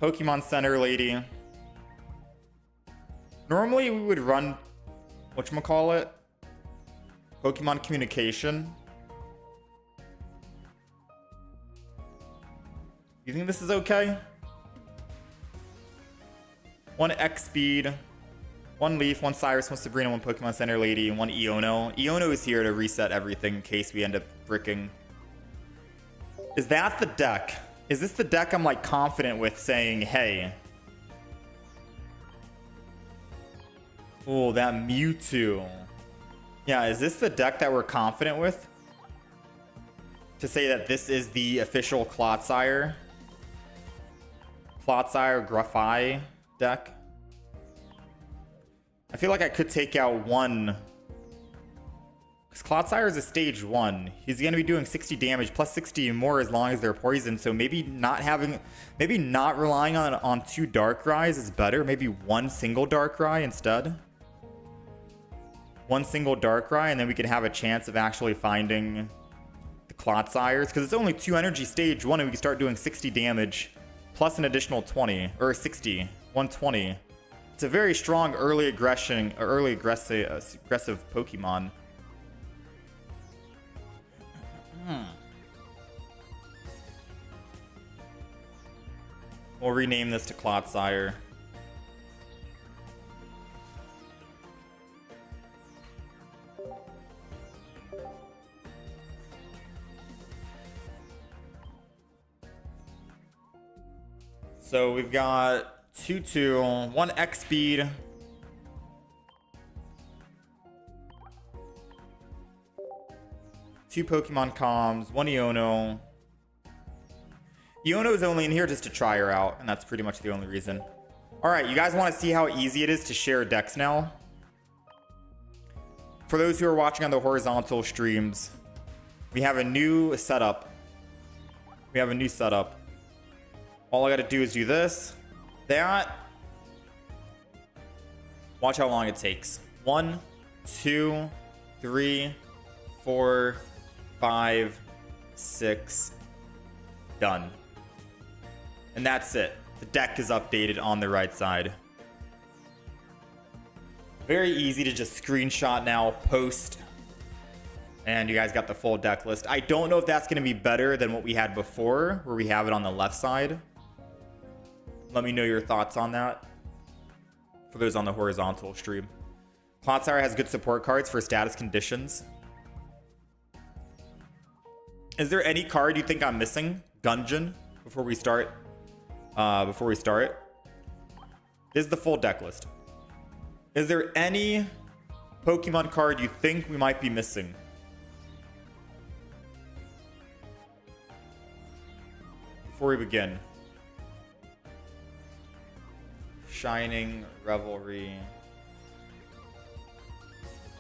Pokemon Center Lady. Normally we would run, whatchamacallit, Pokemon Communication. You think this is okay? 1 X Speed, 1 Leaf, 1 Cyrus, 1 Sabrina, 1 Pokemon Center Lady, and 1 Iono. Iono is here to reset everything in case we end up bricking. Is that the deck? Is this the deck I'm like confident with saying, hey? Oh, that Mewtwo. Yeah, is this the deck that we're confident with? To say that this is the official Clotsire Gruffi deck? I feel like I could take out one. Because Clotsire is a stage 1. He's going to be doing 60 damage plus 60 more as long as they're poisoned. So maybe not relying on 2 Darkrai's is better. Maybe 1 single Darkrai instead. 1 single Darkrai, and then we can have a chance of actually finding the Clotsires. Because it's only 2 energy stage 1, and we can start doing 60 damage plus an additional 20. Or 60. 120. It's a very strong early aggressive Pokemon. We'll rename this to Clotsire. So we've got 2-2, 1 X Speed. Two Pokemon Comms, 1 Iono. Iono is only in here just to try her out, and that's pretty much the only reason. Alright, you guys want to see how easy it is to share decks now? For those who are watching on the horizontal streams, we have a new setup. All I gotta do is do this, that. Watch how long it takes. 1, 2, 3, 4, 5, 6. Done. And that's it. The deck is updated on the right side. Very easy to just screenshot now, post, and you guys got the full deck list. I don't know if that's going to be better than what we had before, where we have it on the left side. Let me know your thoughts on that for those on the horizontal stream. Clotsire has good support cards for status conditions. Is there any card you think I'm missing? Gungeon, before we start. This is the full deck list. Is there any Pokemon card you think we might be missing? Before we begin. Shining Revelry.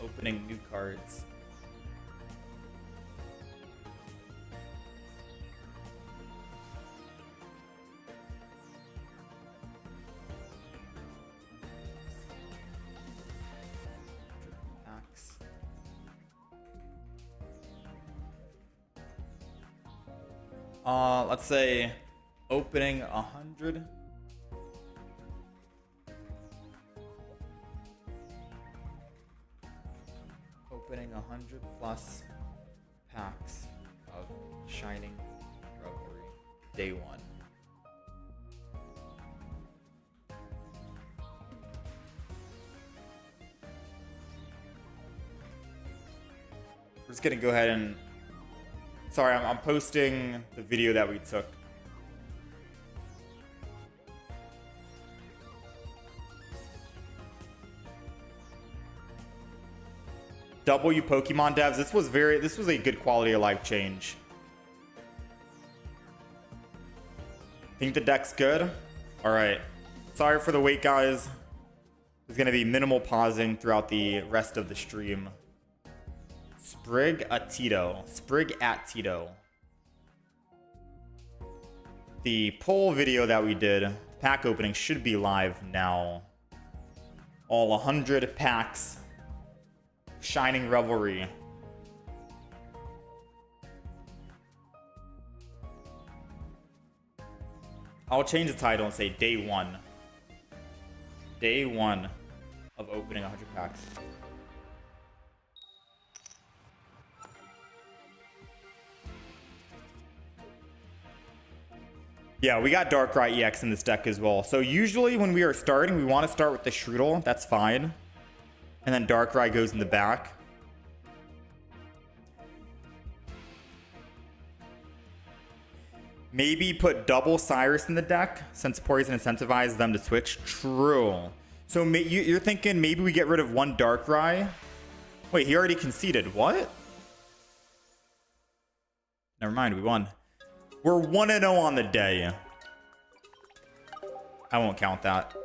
Opening new cards. Let's say opening 100. Opening 100 plus packs of Shining Revelry. Day 1. We're just gonna go ahead and... Sorry, I'm posting the video that we took. W Pokemon devs, this was a good quality of life change. Think the deck's good? Alright. Sorry for the wait, guys. There's gonna be minimal pausing throughout the rest of the stream. Sprig at Tito. The poll video that we did, pack opening, should be live now. All 100 packs. Shining Revelry. I'll change the title and say day one. Day one of opening 100 packs. Yeah, we got Darkrai EX in this deck as well. So usually when we are starting, we want to start with the Strudel. That's fine. And then Darkrai goes in the back. Maybe put double Cyrus in the deck since Poison incentivizes them to switch. True. So you're thinking maybe we get rid of one Darkrai? Wait, he already conceded. What? Never mind, we won. We're 1-0 on the day. I won't count that.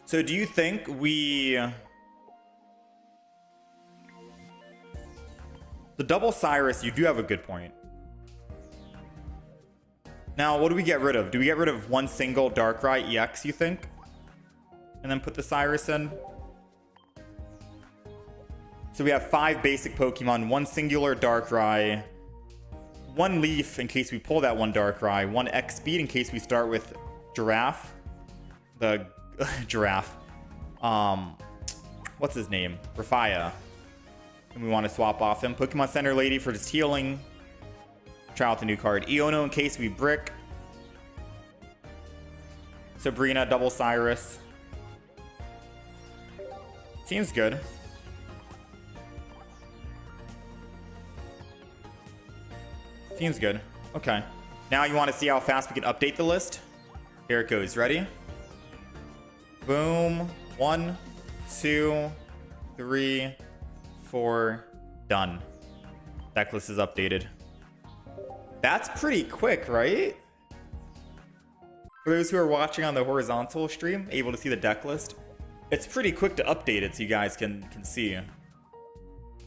So do you think we... The double Cyrus, you do have a good point. Now, what do we get rid of? Do we get rid of one single Darkrai EX, you think? And then put the Cyrus in? So we have 5 basic Pokemon, 1 singular Darkrai, 1 Leaf in case we pull that one Darkrai, 1 X Speed in case we start with Giraffe. The Giraffe. What's his name? Rafia. And we want to swap off him. Pokemon Center Lady for just healing. Try out the new card. Iono in case we brick. Sabrina, double Cyrus. Seems good. Seems good. Okay. Now you want to see how fast we can update the list? Here it goes. Ready? Boom. 1, 2, 3, 4. Done. Deck list is updated. That's pretty quick, right? For those who are watching on the horizontal stream, able to see the deck list, it's pretty quick to update it so you guys can see.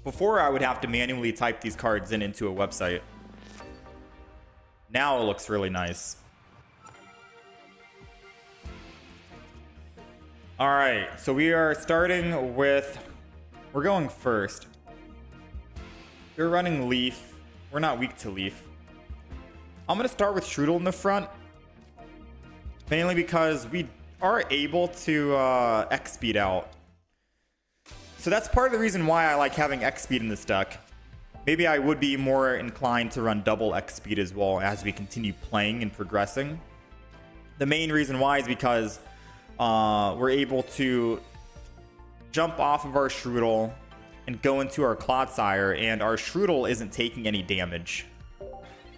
Before, I would have to manually type these cards into a website. Now it looks really nice. All right, so we are starting with... We're going first. We're running Leaf. We're not weak to Leaf. I'm going to start with Strudel in the front. Mainly because we are able to X-Speed out. So that's part of the reason why I like having X-Speed in this deck. Maybe I would be more inclined to run double X-Speed as well as we continue playing and progressing. The main reason why is because we're able to jump off of our Strudel and go into our Clodsire, and our Strudel isn't taking any damage.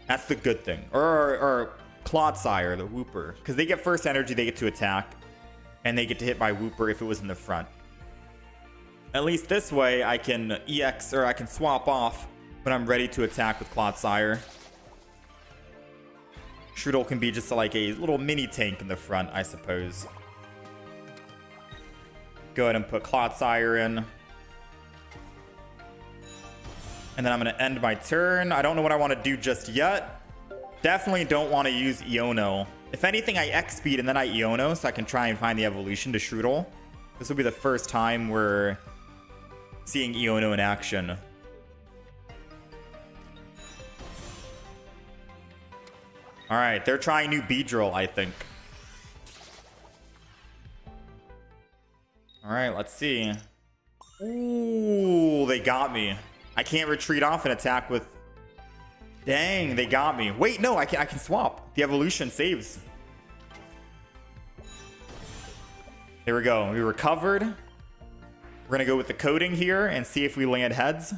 That's the good thing. Or Clodsire, the Wooper. Because they get first energy, they get to attack. And they get to hit by Wooper if it was in the front. At least this way, I can EX, or I can swap off when I'm ready to attack with Clodsire. Strudel can be just like a little mini tank in the front, I suppose. Go ahead and put Clodsire in. And then I'm going to end my turn. I don't know what I want to do just yet. Definitely don't want to use Iono. If anything, I X-Speed and then I Iono so I can try and find the evolution to Strudel. This will be the first time we're seeing Iono in action. All right, they're trying new Beedrill, I think. All right, let's see. Ooh, they got me. I can't retreat off and attack with... Dang, they got me. Wait, no, I can swap. The evolution saves. There we go. We recovered. We're going to go with the coding here and see if we land heads.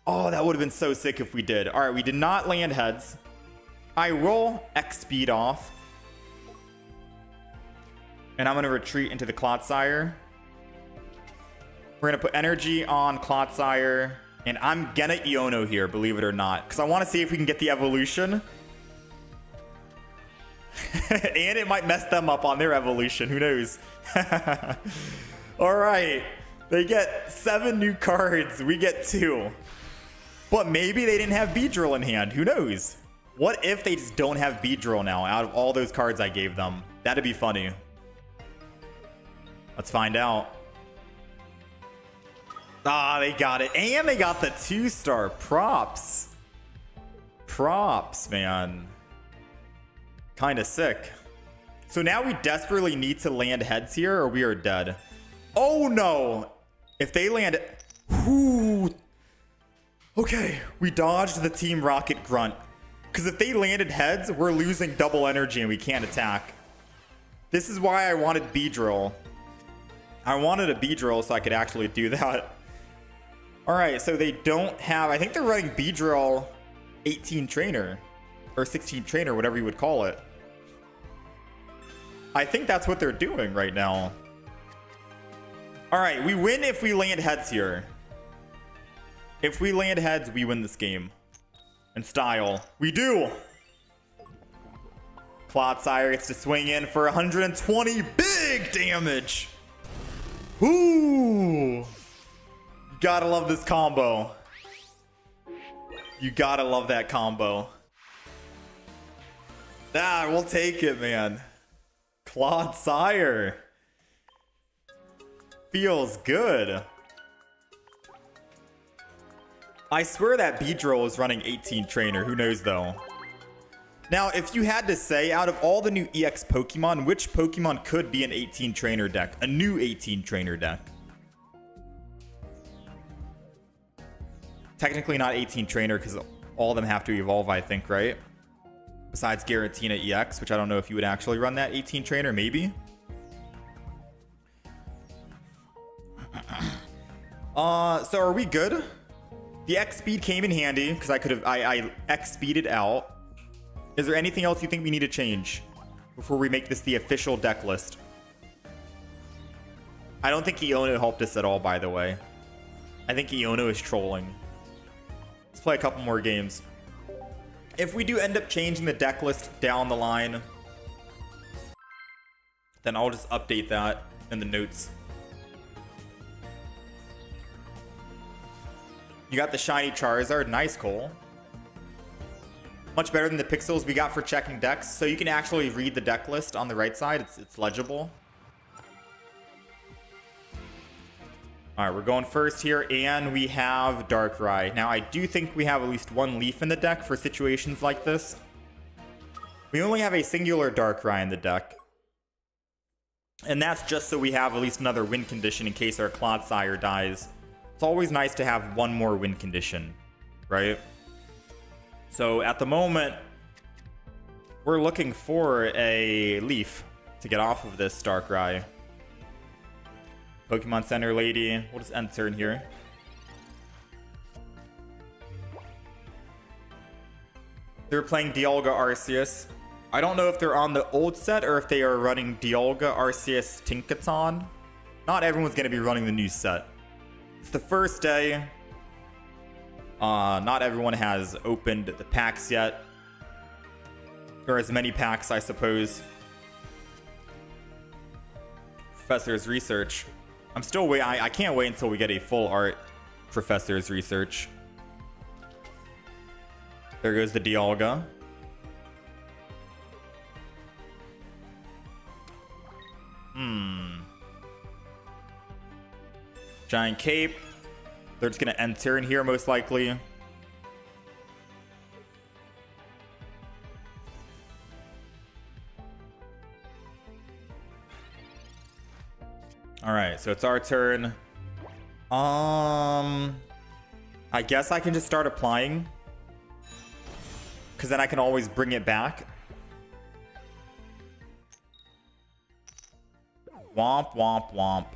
Oh, that would have been so sick if we did. All right, we did not land heads. I roll X-Speed off. And I'm going to retreat into the Clodsire. We're going to put energy on Clodsire. And I'm going to Iono here, believe it or not. Because I want to see if we can get the evolution. And it might mess them up on their evolution. Who knows? Alright. They get 7 new cards. We get 2. But maybe they didn't have Beedrill in hand. Who knows? What if they just don't have Beedrill now out of all those cards I gave them? That'd be funny. Let's find out. Ah, they got it. And they got the 2-star. Props. Props, man. Kind of sick. So now we desperately need to land heads here or we are dead. Oh no. If they land... Whoo. Okay, we dodged the Team Rocket grunt. Because if they landed heads, we're losing double energy and we can't attack. This is why I wanted B-Drill. I wanted a B-Drill so I could actually do that. Alright, so they don't have... I think they're running B-Drill 18 trainer. Or 16 trainer, whatever you would call it. I think that's what they're doing right now. Alright, we win if we land heads here. If we land heads, we win this game. In style. We do! Clodsire gets to swing in for 120 big damage! Ooh! You gotta love this combo. You gotta love that combo. Ah, we'll take it, man. Clodsire. Feels good. I swear that Beedrill is running 18 trainer. Who knows though? Now, if you had to say, out of all the new EX Pokemon, which Pokemon could be an 18 trainer deck? A new 18 trainer deck. Technically not 18 trainer because all of them have to evolve, I think, right? Besides Giratina EX, which I don't know if you would actually run that 18 trainer, maybe. So are we good? The X speed came in handy because I X speeded out. Is there anything else you think we need to change before we make this the official deck list? I don't think Iono helped us at all, by the way. I think Iono is trolling. Let's play a couple more games. If we do end up changing the deck list down the line, then I'll just update that in the notes. You got the shiny Charizard. Nice, Cole. Much better than the pixels we got for checking decks. So you can actually read the deck list on the right side. It's legible. All right, we're going first here, and we have Darkrai. Now, I do think we have at least one Leaf in the deck for situations like this. We only have a singular Darkrai in the deck. And that's just so we have at least another win condition in case our Clodsire dies. It's always nice to have one more win condition, right? So at the moment, we're looking for a Leaf to get off of this Darkrai. Pokemon Center lady. We'll just end turn here. They're playing Dialga Arceus. I don't know if they're on the old set or if they are running Dialga Arceus Tinkaton. Not everyone's going to be running the new set. It's the first day. Not everyone has opened the packs yet. Or as many packs, I suppose. Professor's Research. I'm still waiting. I can't wait until we get a full art Professor's Research. There goes the Dialga. Giant Cape. They're just going to enter in here most likely. All right, so it's our turn. I guess I can just start applying. Because then I can always bring it back. Womp, womp, womp.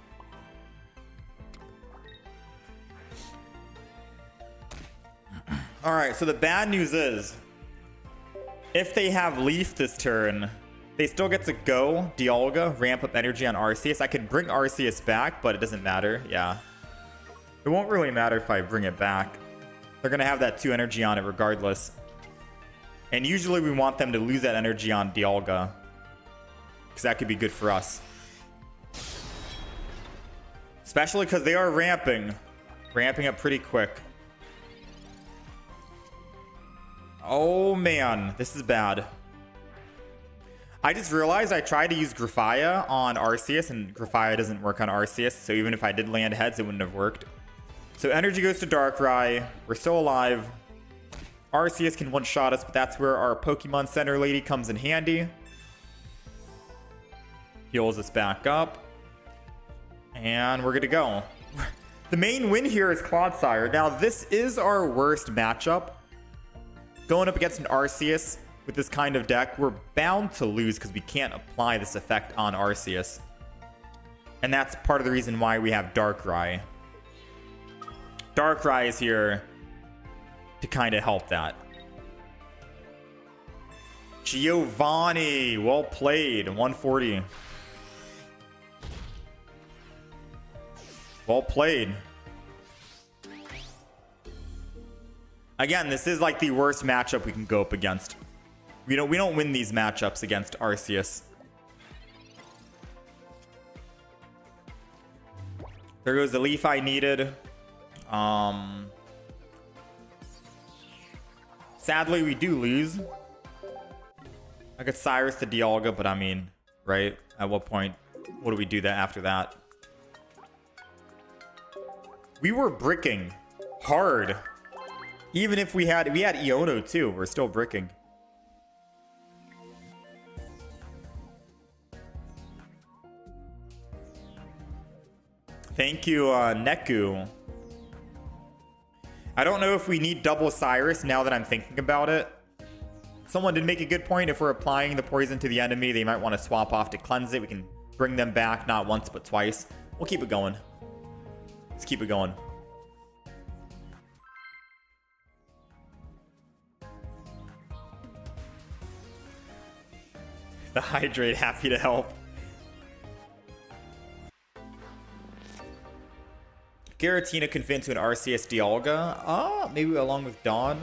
All right, so the bad news is, if they have Leaf this turn, they still get to go Dialga, ramp up energy on Arceus. I could bring Arceus back, but it doesn't matter. Yeah. It won't really matter if I bring it back. They're going to have that 2 energy on it regardless. And usually we want them to lose that energy on Dialga, because that could be good for us. Especially because they are ramping. Ramping up pretty quick. Oh man, this is bad. I just realized I tried to use Grafia on Arceus, and Grafia doesn't work on Arceus, so even if I did land heads, it wouldn't have worked. So energy goes to Darkrai. We're still alive. Arceus can one-shot us, but that's where our Pokemon Center lady comes in handy. Heals us back up. And we're good to go. The main win here is Clodsire. Now, this is our worst matchup. Going up against an Arceus with this kind of deck, we're bound to lose because we can't apply this effect on Arceus. And that's part of the reason why we have Darkrai. Darkrai is here to kind of help that. Giovanni, well played, 140. Well played. Again, this is like the worst matchup we can go up against. We don't win these matchups against Arceus. There goes the leaf I needed. Sadly, we do lose. I could Cyrus to Dialga, but I mean, right? At what point? What do we do that after that? We were bricking hard. Even if we had Iono too, we're still bricking. Thank you, Neku. I don't know if we need double Cyrus now that I'm thinking about it. Someone did make a good point. If we're applying the poison to the enemy, they might want to swap off to cleanse it. We can bring them back, not once, but twice. We'll keep it going. Let's keep it going. The Hydrate, happy to help. Giratina can fit into an RCS Dialga. Maybe along with Dawn.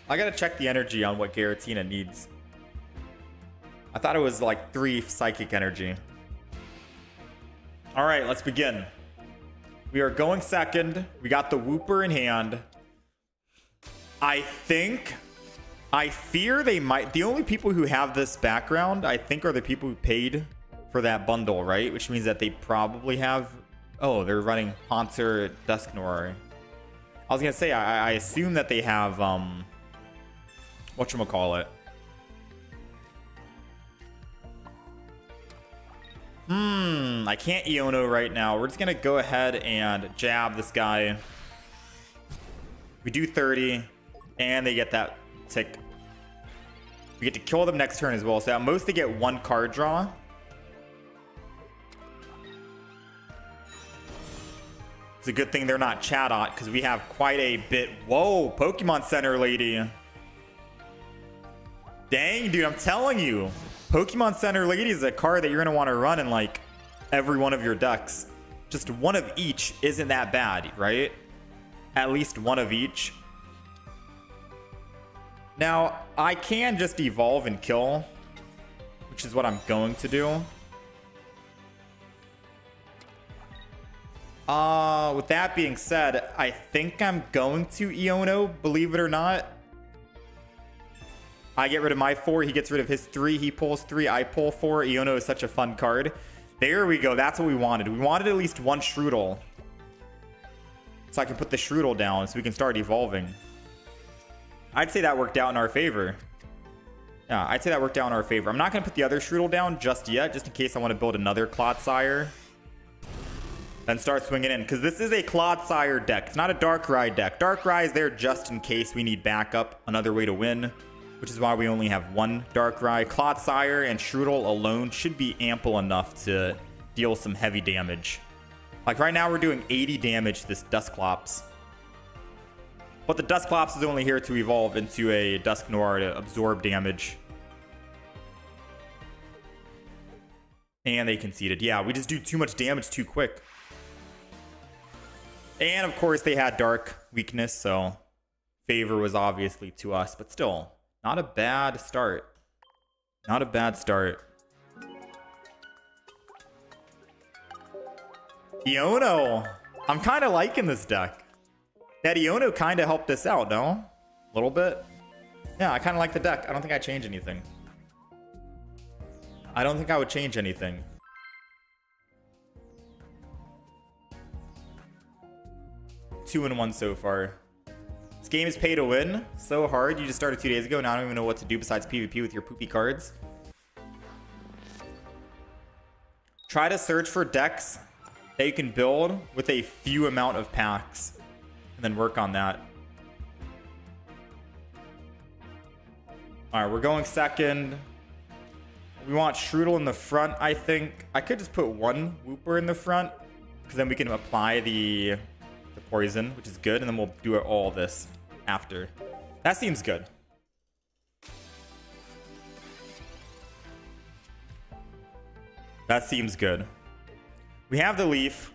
I gotta check the energy on what Giratina needs. I thought it was like 3 psychic energy. Alright, let's begin. We are going second. We got the Wooper in hand. I fear they might... The only people who have this background, I think, are the people who paid for that bundle, right? Which means that they probably have... Oh, they're running Haunter Dusknoir. I was gonna say, I assume that they have, whatchamacallit? I can't Iono right now. We're just gonna go ahead and jab this guy. We do 30, and they get that tick. We get to kill them next turn as well. So at most they get 1 card draw. It's a good thing they're not Chatot, because we have quite a bit. Whoa, Pokemon Center lady. Dang, dude, I'm telling you. Pokemon Center lady is a card that you're going to want to run in like every one of your decks. Just one of each isn't that bad, right? At least one of each. Now, I can just evolve and kill, which is what I'm going to do. With that being said, I think I'm going to Iono, believe it or not. I get rid of my 4, he gets rid of his 3, he pulls 3, I pull 4. Iono is such a fun card. There we go, that's what we wanted. We wanted at least 1 Shroodle. So I can put the Shroodle down so we can start evolving. I'd say that worked out in our favor. Yeah, I'd say that worked out in our favor. I'm not going to put the other Shroodle down just yet, just in case I want to build another Clodsire. Then start swinging in, because this is a Clodsire deck. It's not a Darkrai deck. Darkrai is there just in case we need backup, another way to win, which is why we only have 1 Darkrai. Clodsire and Shroodle alone should be ample enough to deal some heavy damage. Like right now we're doing 80 damage to this Dusclops. But the Dusclops is only here to evolve into a Dusknoir to absorb damage. And they conceded. Yeah, we just do too much damage too quick. And of course they had Dark weakness, so favor was obviously to us. But still, not a bad start. Not a bad start. Iono! I'm kind of liking this deck. That Iono kind of helped us out, no? A little bit? Yeah, I kind of like the deck. I don't think I'd change anything. I don't think I would change anything. Two and 1 so far. Let's game is pay to win. So hard. You just started 2 days ago, and I don't even know what to do besides PvP with your poopy cards. Try to search for decks that you can build with a few amount of packs, and then work on that. All right, we're going second. We want Strudel in the front, I think. I could just put one Wooper in the front, because then we can apply the poison, which is good, and then we'll do all this after. That seems good. That seems good. We have the Leaf.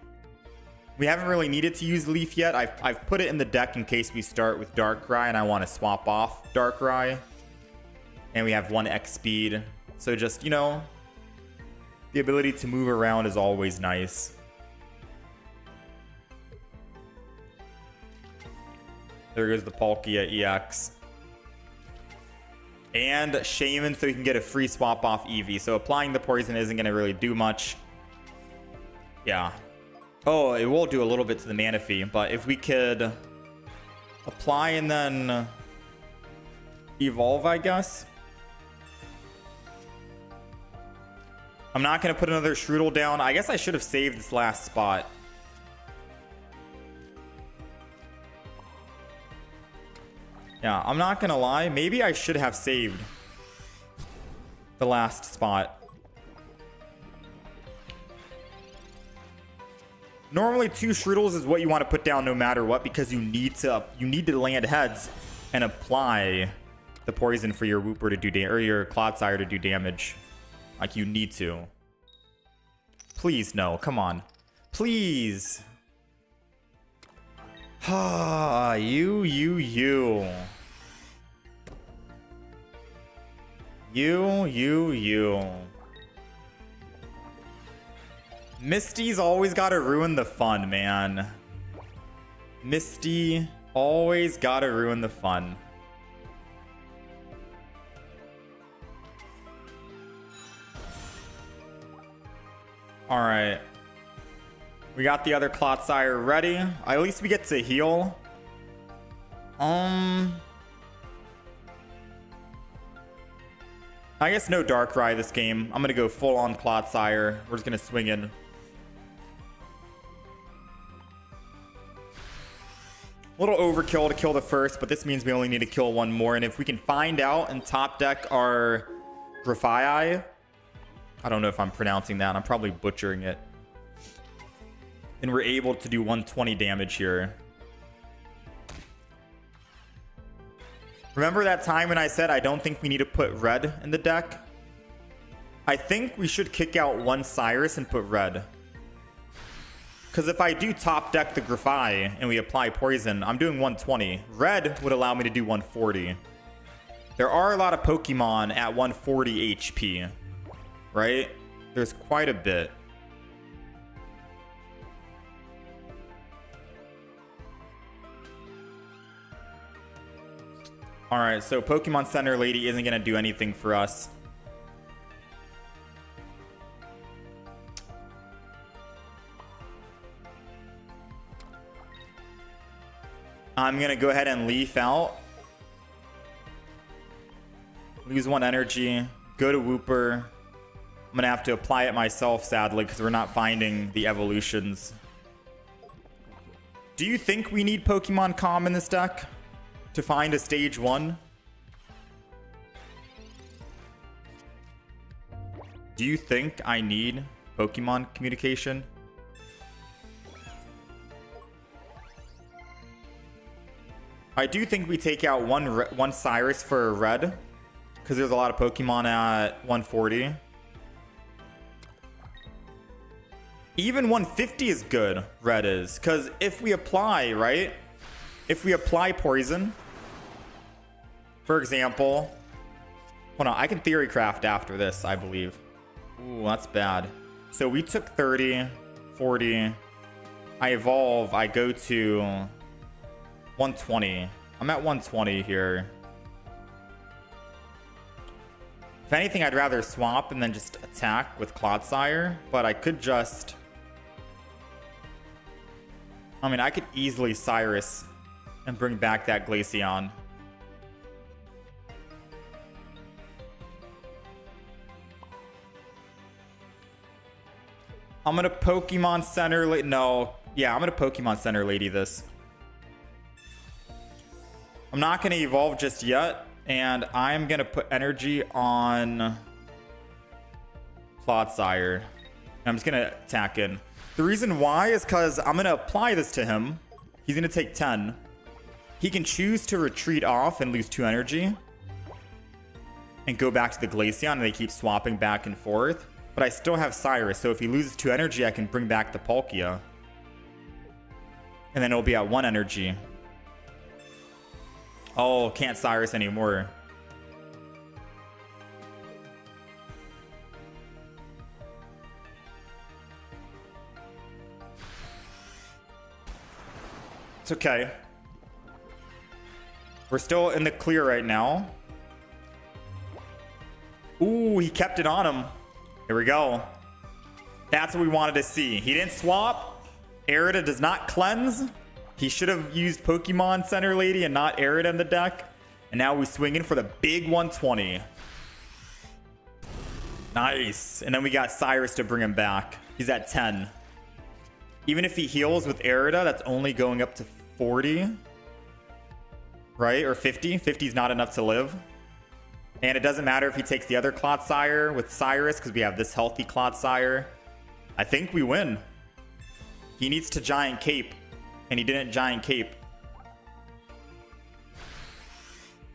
We haven't really needed to use the Leaf yet. I've put it in the deck in case we start with Darkrai and I want to swap off Darkrai. And we have 1x speed. So just, you know, the ability to move around is always nice. There goes the Palkia EX. And Shaman, so he can get a free swap off Eevee. So applying the poison isn't going to really do much. Yeah. Oh, it will do a little bit to the Manaphy. But if we could apply and then evolve, I guess. I'm not going to put another Strudel down. I guess I should have saved this last spot. Yeah, I'm not gonna lie. Maybe I should have saved the last spot. Normally 2 Strudels is what you want to put down no matter what, because you need to land heads and apply the poison for your Wooper to do damage, or your Clodsire to do damage. Like, you need to. Please, no. Come on. Please. Ah, you. You. Misty's always gotta ruin the fun, man. Misty always gotta ruin the fun. Alright. We got the other Clodsire ready. At least we get to heal. I guess no Darkrai this game. I'm gonna go full on Clodsire. We're just gonna swing in. A little overkill to kill the first, but this means we only need to kill one more. And if we can find out and top deck our Grafaiai, I don't know if I'm pronouncing that. I'm probably butchering it. And we're able to do 120 damage here. Remember that time when I said I don't think we need to put red in the deck? I think we should kick out one Cyrus and put red. Because if I do top deck the Grafaiai and we apply poison, I'm doing 120. Red would allow me to do 140. There are a lot of Pokemon at 140 HP, right? There's quite a bit. Alright, so Pokemon Center Lady isn't going to do anything for us. I'm going to go ahead and leaf out. Lose 1 energy. Go to Wooper. I'm going to have to apply it myself, sadly, because we're not finding the evolutions. Do you think we need Pokemon Comm in this deck to find a stage 1? Do you think I need Pokemon communication? I do think we take out one Cyrus for red, because there's a lot of Pokemon at 140. Even 150 is good, red is, because if we apply, right? If we apply poison, for example, hold on, I can theory craft after this, I believe. Ooh, that's bad. So we took 30, 40. I evolve, I go to 120. I'm at 120 here. If anything, I'd rather swap and then just attack with Clodsire, but I could just... I mean, I could easily Cyrus and bring back that Glaceon. I'm gonna Pokemon Center. No, yeah, I'm gonna Pokemon Center Lady this. I'm not gonna evolve just yet, and I'm gonna put energy on Clodsire. I'm just gonna attack in. The reason why is because I'm gonna apply this to him. He's gonna take 10. He can choose to retreat off and lose 2 energy and go back to the Glaceon, and they keep swapping back and forth. But I still have Cyrus, so if he loses 2 energy, I can bring back the Palkia. And then it'll be at 1 energy. Oh, can't Cyrus anymore. It's okay. We're still in the clear right now. Ooh, he kept it on him. Here we go. That's what we wanted to see. He didn't swap. Arida does not cleanse. He should have used Pokemon Center Lady and not Arida in the deck. And now we swing in for the big 120. Nice. And then we got Cyrus to bring him back. He's at 10. Even if he heals with Arida, that's only going up to 40. Right? Or 50. 50 is not enough to live. And it doesn't matter if he takes the other Clodsire with Cyrus, because we have this healthy Clodsire. I think we win. He needs to Giant Cape, and he didn't Giant Cape.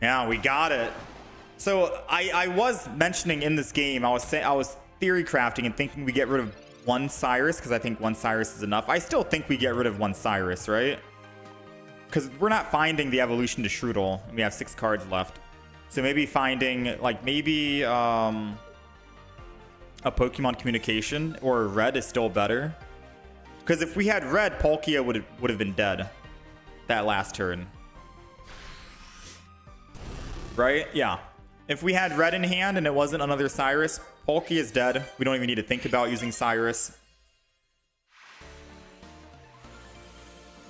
Yeah, we got it. So I was mentioning in this game, I was theory crafting and thinking we get rid of 1 Cyrus, because I think 1 Cyrus is enough. I still think we get rid of 1 Cyrus, right? Because we're not finding the evolution to Shroodle, and we have 6 cards left. So maybe finding, like, maybe a Pokemon Communication or Red is still better. Because if we had Red, Palkia would have been dead that last turn. Right? Yeah. If we had Red in hand and it wasn't another Cyrus, Palkia is dead. We don't even need to think about using Cyrus.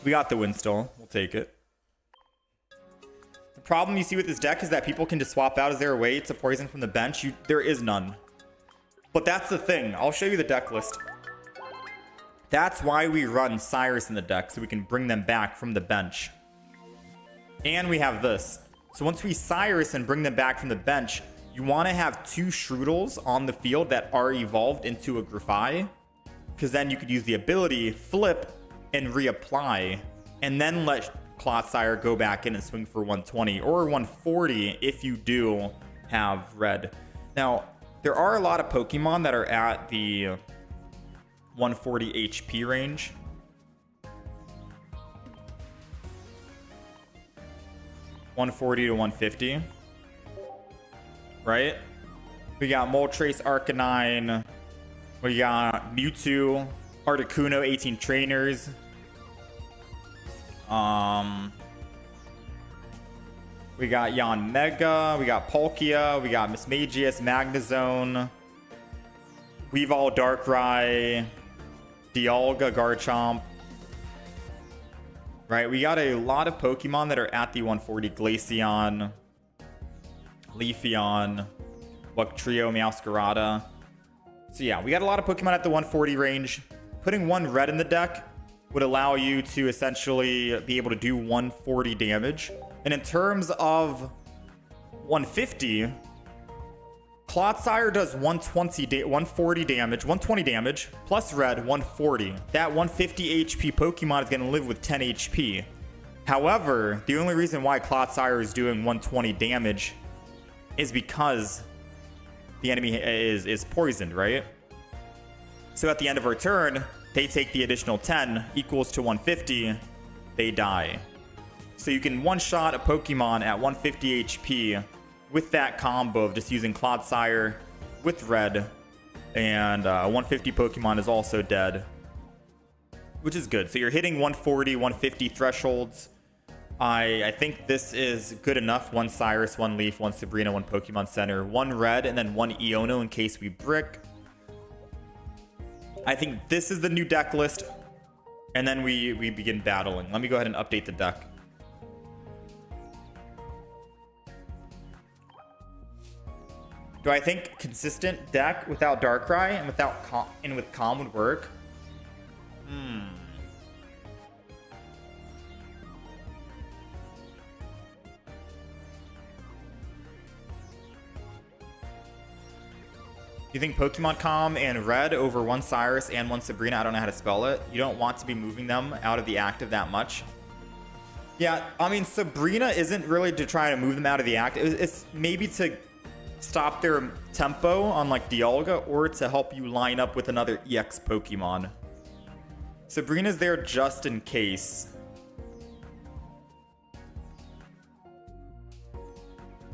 We got the win still. We'll take it. The problem you see with this deck is that people can just swap out as their way to poison from the bench. There is none. But that's the thing. I'll show you the deck list. That's why we run Cyrus in the deck, so we can bring them back from the bench. And we have this. So once we Cyrus and bring them back from the bench, you want to have 2 Shroodles on the field that are evolved into a Grafai. Because then you could use the ability, flip, and reapply. And then let Clodsire go back in and swing for 120 or 140 if you do have Red. Now, there are a lot of Pokemon that are at the 140 HP range. $140 to $150. Right? We got Moltres, Arcanine. We got Mewtwo, Articuno, 18 trainers. We got Yanmega, we got Palkia, we got Mismagius, Magnezone, Weavile, Darkrai, Dialga, Garchomp. Right, we got a lot of Pokemon that are at the 140. Glaceon, Leafeon, Wugtrio, Meowscarada. So yeah, we got a lot of Pokemon at the 140 range. Putting 1 Red in the deck would allow you to essentially be able to do 140 damage. And in terms of 150, Clodsire does 140 damage, 120 damage, plus Red, 140. That 150 HP Pokemon is going to live with 10 HP. However, the only reason why Clodsire is doing 120 damage is because the enemy is poisoned, right? So at the end of our turn, they take the additional 10 equals to 150. They die. So you can one-shot a Pokemon at 150 HP with that combo of just using Clodsire with Red. And 150 Pokemon is also dead, which is good. So you're hitting 140, 150 thresholds. I think this is good enough. 1 Cyrus, 1 Leaf, 1 Sabrina, 1 Pokemon Center, 1 Red, and then 1 Iono in case we brick. I think this is the new deck list. And then we begin battling. Let me go ahead and update the deck. Do I think consistent deck without Darkrai and with Calm would work? You think Pokemon Calm and Red over one Cyrus and one Sabrina? I don't know how to spell it. You don't want to be moving them out of the active that much. Yeah, I mean, Sabrina isn't really to try to move them out of the active. It's maybe to stop their tempo on like Dialga or to help you line up with another EX Pokemon. Sabrina's there just in case.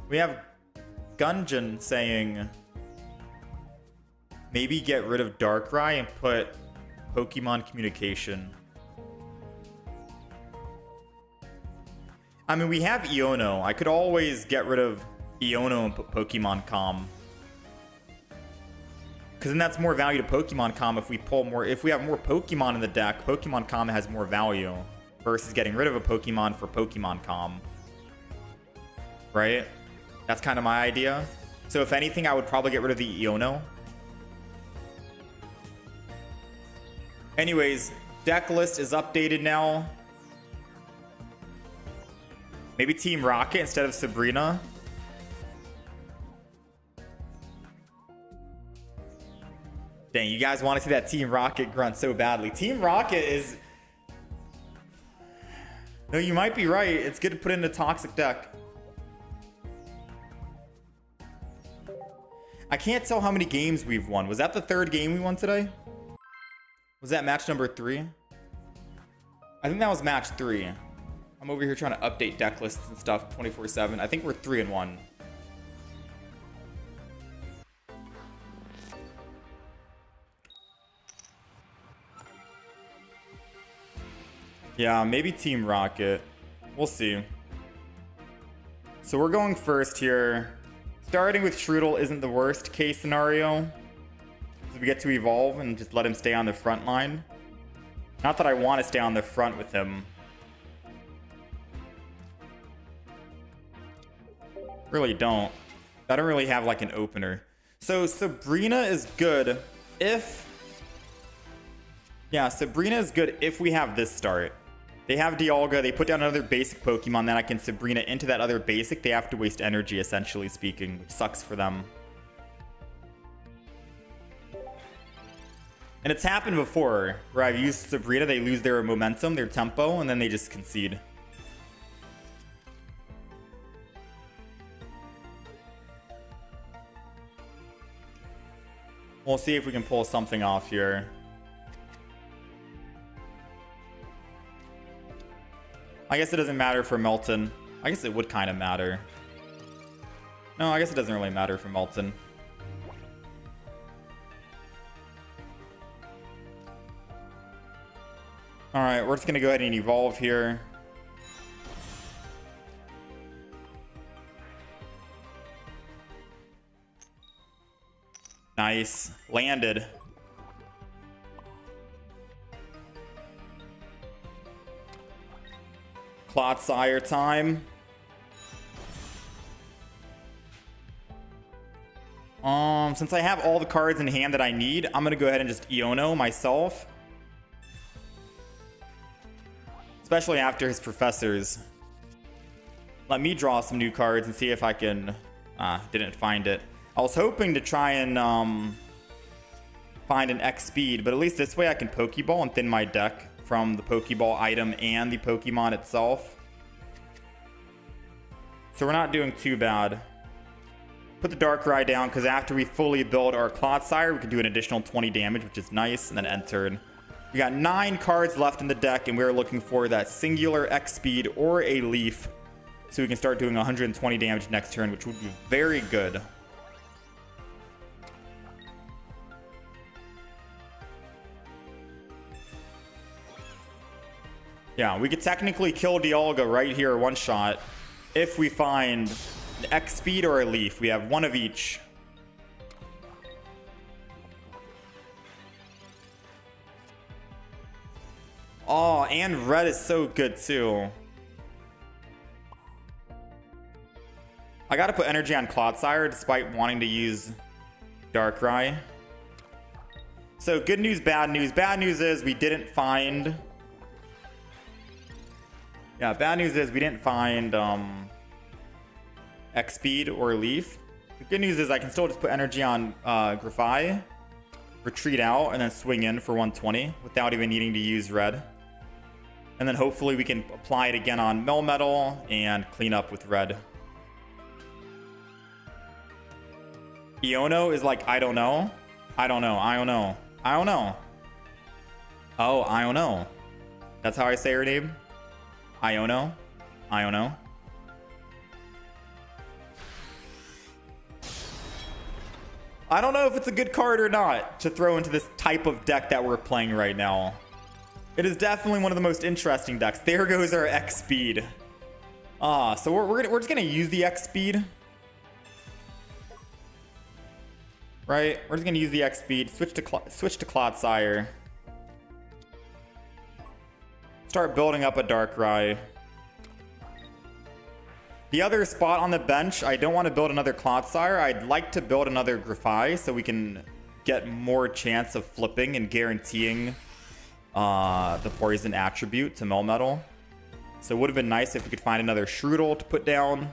We have Gunjan saying maybe get rid of Darkrai and put Pokemon Communication. I mean, we have Iono. I could always get rid of Iono and put Pokemon Calm. Because then that's more value to Pokemon Calm if we pull more. If we have more Pokemon in the deck, Pokemon Calm has more value versus getting rid of a Pokemon for Pokemon Calm. Right? That's kind of my idea. So if anything, I would probably get rid of the Iono. Anyways, deck list is updated now. Maybe Team Rocket instead of Sabrina. Dang, you guys want to see that Team Rocket grunt so badly. Team Rocket is... No, you might be right. It's good to put in a toxic deck. I can't tell how many games we've won. Was that the third game we won today? Was that match number 3? I think that was match 3. I'm over here trying to update deck lists and stuff 24/7. I think we're 3-1. Yeah, maybe Team Rocket. We'll see. So we're going first here. Starting with Strudel isn't the worst case scenario. We get to evolve and just let him stay on the front line. Not that I want to stay on the front with him. Really don't. I don't really have like an opener. So Sabrina is good if... Yeah, Sabrina is good if we have this start. They have Dialga, they put down another basic Pokemon, then I can Sabrina into that other basic. They have to waste energy, essentially speaking, which sucks for them. And it's happened before, where I've used Sabrina, they lose their momentum, their tempo, and then they just concede. We'll see if we can pull something off here. I guess it doesn't matter for Melton. I guess it would kind of matter. No, I guess it doesn't really matter for Melton. Alright, we're just going to go ahead and evolve here. Nice. Landed. Clotsire time. Since I have all the cards in hand that I need, I'm going to go ahead and just Iono myself. Especially after his professors. Let me draw some new cards and see if I can... didn't find it. I was hoping to try and find an X speed, but at least this way I can Pokeball and thin my deck from the Pokeball item and the Pokemon itself. So we're not doing too bad. Put the Darkrai down, because after we fully build our Clotsire, we can do an additional 20 damage, which is nice, and then end turn. We got 9 cards left in the deck, and we're looking for that singular X speed or a Leaf, so we can start doing 120 damage next turn, which would be very good. Yeah, we could technically kill Dialga right here one shot if we find an X speed or a Leaf. We have one of each. Oh, and red is so good too. I gotta put energy on Clodsire despite wanting to use Darkrai. So good news, bad news. Bad news is we didn't find... Yeah, bad news is we didn't find X-Speed or Leaf. The good news is I can still just put energy on Grafai, retreat out, and then swing in for 120 without even needing to use red. And then hopefully we can apply it again on Melmetal and clean up with red. Iono is like, I don't know. I don't know. I don't know. I don't know. Oh, I don't know. That's how I say her name? Iono. Iono. I don't know if it's a good card or not to throw into this type of deck that we're playing right now. It is definitely one of the most interesting decks. There goes our X-Speed. So we're just going to use the X-Speed. Right? We're just going to use the X-Speed. Switch to Clodsire. Start building up a Darkrai. The other spot on the bench, I don't want to build another Clodsire. I'd like to build another Grafai so we can get more chance of flipping and guaranteeing the poison attribute to Melmetal. So it would have been nice if we could find another Shroodle to put down.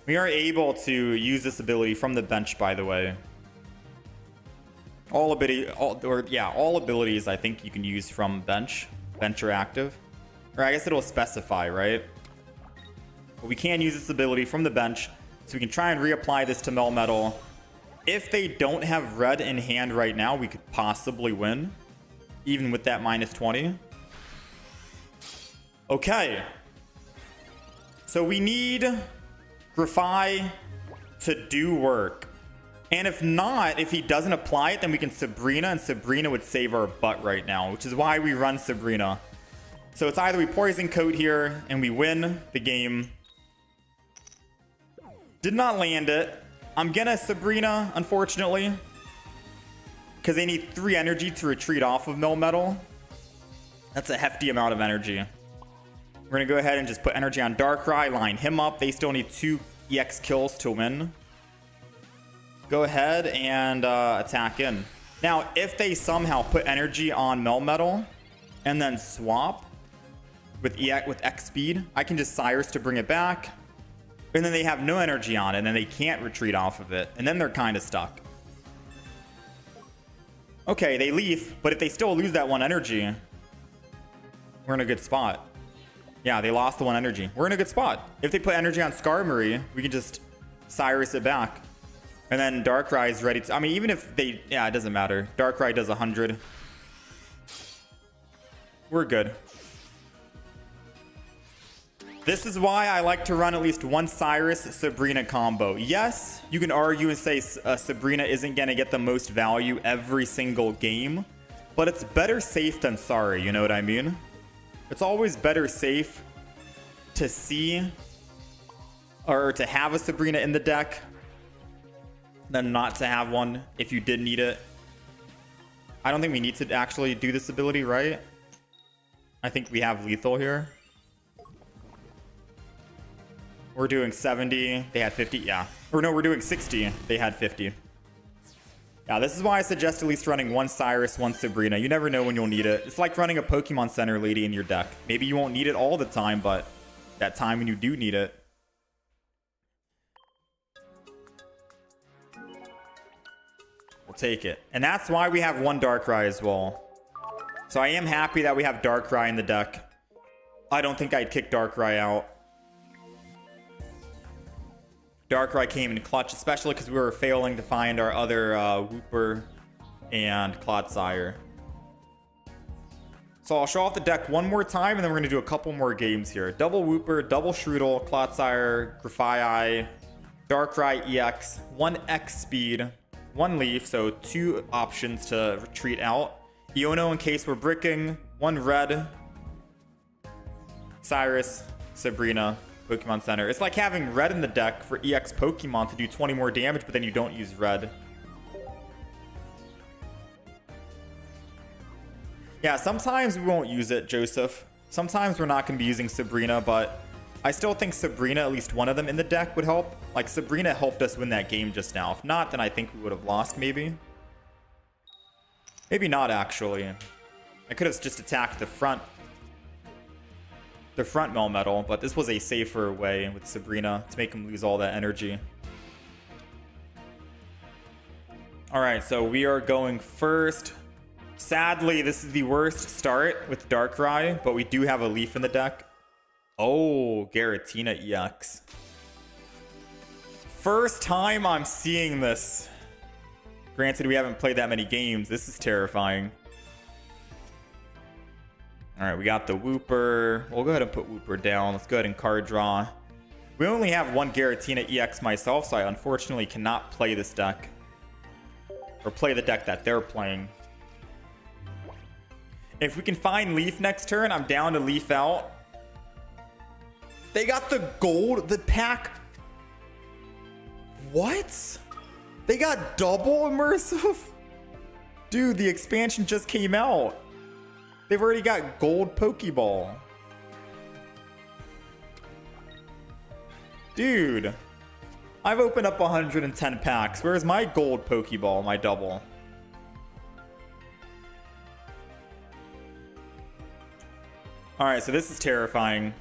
We are able to use this ability from the bench, by the way. All abilities I think you can use from bench. Bench or active. Or I guess it'll specify, right? But we can use this ability from the bench, so we can try and reapply this to Melmetal. If they don't have red in hand right now, we could possibly win. Even with that minus 20. Okay. So we need Grafai to do work. And if not, if he doesn't apply it, then we can Sabrina, and Sabrina would save our butt right now, which is why we run Sabrina. So it's either we Poison Coat here and we win the game. Did not land it. I'm gonna Sabrina, unfortunately, because they need 3 energy to retreat off of Melmetal. That's a hefty amount of energy. We're gonna go ahead and just put energy on Darkrai, line him up. They still need 2 EX kills to win. Go ahead and attack in. Now, if they somehow put energy on Melmetal and then swap with X speed, I can just Cyrus to bring it back. And then they have no energy on it, and then they can't retreat off of it. And then they're kind of stuck. Okay, they leave, but if they still lose that 1 energy, we're in a good spot. Yeah, they lost the 1 energy. We're in a good spot. If they put energy on Skarmory, we can just Cyrus it back. And then Darkrai is ready to... I mean, even if they... Yeah, it doesn't matter. Darkrai does 100. We're good. This is why I like to run at least 1 Cyrus-Sabrina combo. Yes, you can argue and say Sabrina isn't going to get the most value every single game. But it's better safe than sorry, you know what I mean? It's always better safe to see... or to have a Sabrina in the deck than not to have one if you did need it. I don't think we need to actually do this ability, right? I think we have lethal here. We're doing 70. They had 50. Yeah. Or no, we're doing 60. They had 50. Yeah, this is why I suggest at least running 1 Cyrus, 1 Sabrina. You never know when you'll need it. It's like running a Pokemon Center lady in your deck. Maybe you won't need it all the time, but that time when you do need it, we'll take it. And that's why we have 1 Darkrai as well. So I am happy that we have Darkrai in the deck. I don't think I'd kick Darkrai out. Darkrai came in clutch, especially because we were failing to find our other Wooper and Clodsire. So I'll show off the deck one more time, and then we're going to do a couple more games here. Double Wooper, double Shroodle, Clodsire, Grafai, Darkrai EX, 1 X speed, 1 Leaf, so 2 options to retreat out. Iono in case we're bricking, 1 red, Cyrus, Sabrina, Pokemon Center. It's like having red in the deck for EX Pokemon to do 20 more damage, but then you don't use red. Yeah, sometimes we won't use it, Joseph. Sometimes we're not going to be using Sabrina, but I still think Sabrina, at least one of them in the deck, would help. Like, Sabrina helped us win that game just now. If not, then I think we would have lost, maybe. Maybe not, actually. I could have just attacked the front Melmetal, but this was a safer way with Sabrina to make him lose all that energy. Alright, so we are going first. Sadly, this is the worst start with Darkrai, but we do have a Leaf in the deck. Oh, Giratina EX. First time I'm seeing this. Granted, we haven't played that many games. This is terrifying. Alright, we got the Wooper. We'll go ahead and put Wooper down. Let's go ahead and card draw. We only have one Giratina EX myself, so I unfortunately cannot play this deck. Or play the deck that they're playing. If we can find Leaf next turn, I'm down to Leaf out. They got the gold, the pack. What? They got double immersive? Dude, the expansion just came out. They've already got gold Pokeball. Dude, I've opened up 110 packs. Where's my gold Pokeball, my double? Alright, so this is terrifying.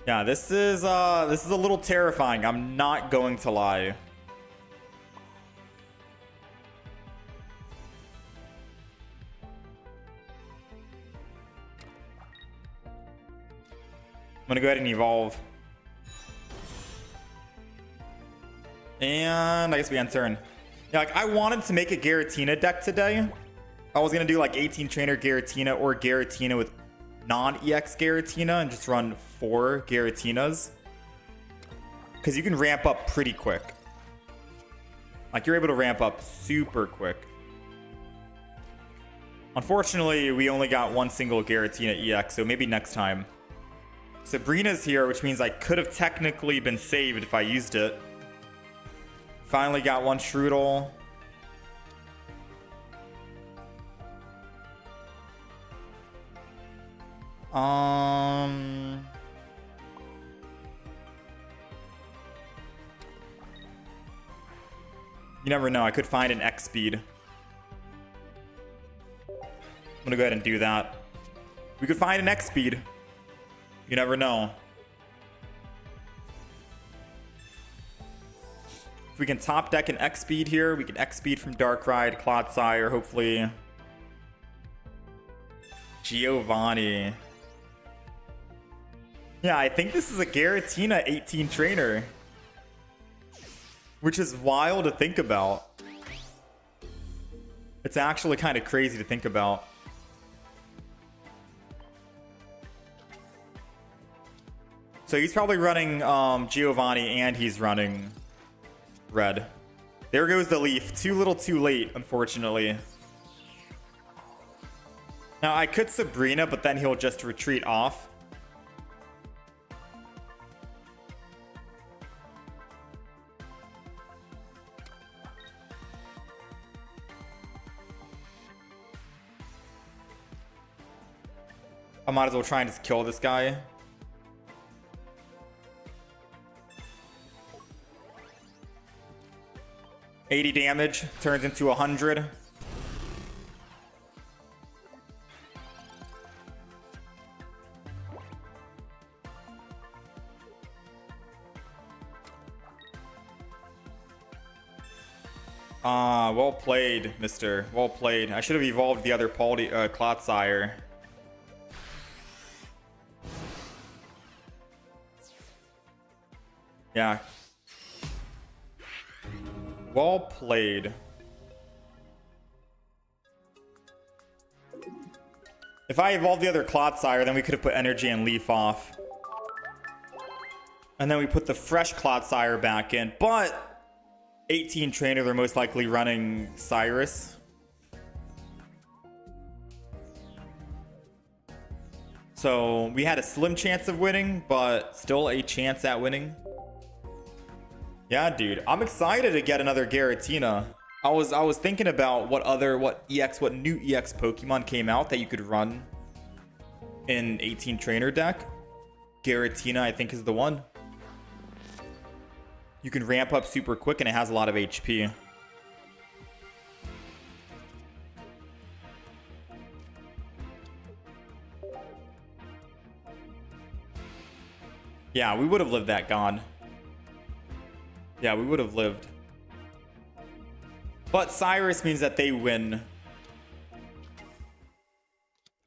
Yeah, this is a little terrifying. I'm not going to lie. I'm gonna go ahead and evolve. And I guess we end turn. Yeah, like I wanted to make a Giratina deck today. I was gonna do like 18 trainer Giratina or Giratina with non-EX Giratina and just run 4 Giratinas. Because you can ramp up pretty quick. Like you're able to ramp up super quick. Unfortunately, we only got one single Giratina EX, so maybe next time. Sabrina's here, which means I could have technically been saved if I used it. Finally got one Strudel. You never know. I could find an X speed. I'm gonna go ahead and do that. We could find an X speed. You never know. If we can top deck an X speed here, we can X speed from Darkrai, Clodsire, hopefully. Giovanni. Yeah, I think this is a Giratina 18 trainer. Which is wild to think about. It's actually kind of crazy to think about. So he's probably running Giovanni and he's running red. There goes the Leaf. Too little too late, unfortunately. Now I could Sabrina, but then he'll just retreat off. I might as well try and just kill this guy. $80 damage turns into 100. Well played, mister. Well played. I should have evolved the other Clodsire. Yeah. Well played. If I evolved the other Clodsire, then we could have put Energy and Leaf off. And then we put the fresh Clodsire back in. But 18 trainer, they're most likely running Cyrus. So we had a slim chance of winning, but still a chance at winning. Yeah, dude. I'm excited to get another Giratina. I was thinking about what new EX Pokemon came out that you could run in 18 trainer deck. Giratina, I think, is the one. You can ramp up super quick and it has a lot of HP. Yeah, we would have lived that gone. Yeah, we would have lived. But Cyrus means that they win.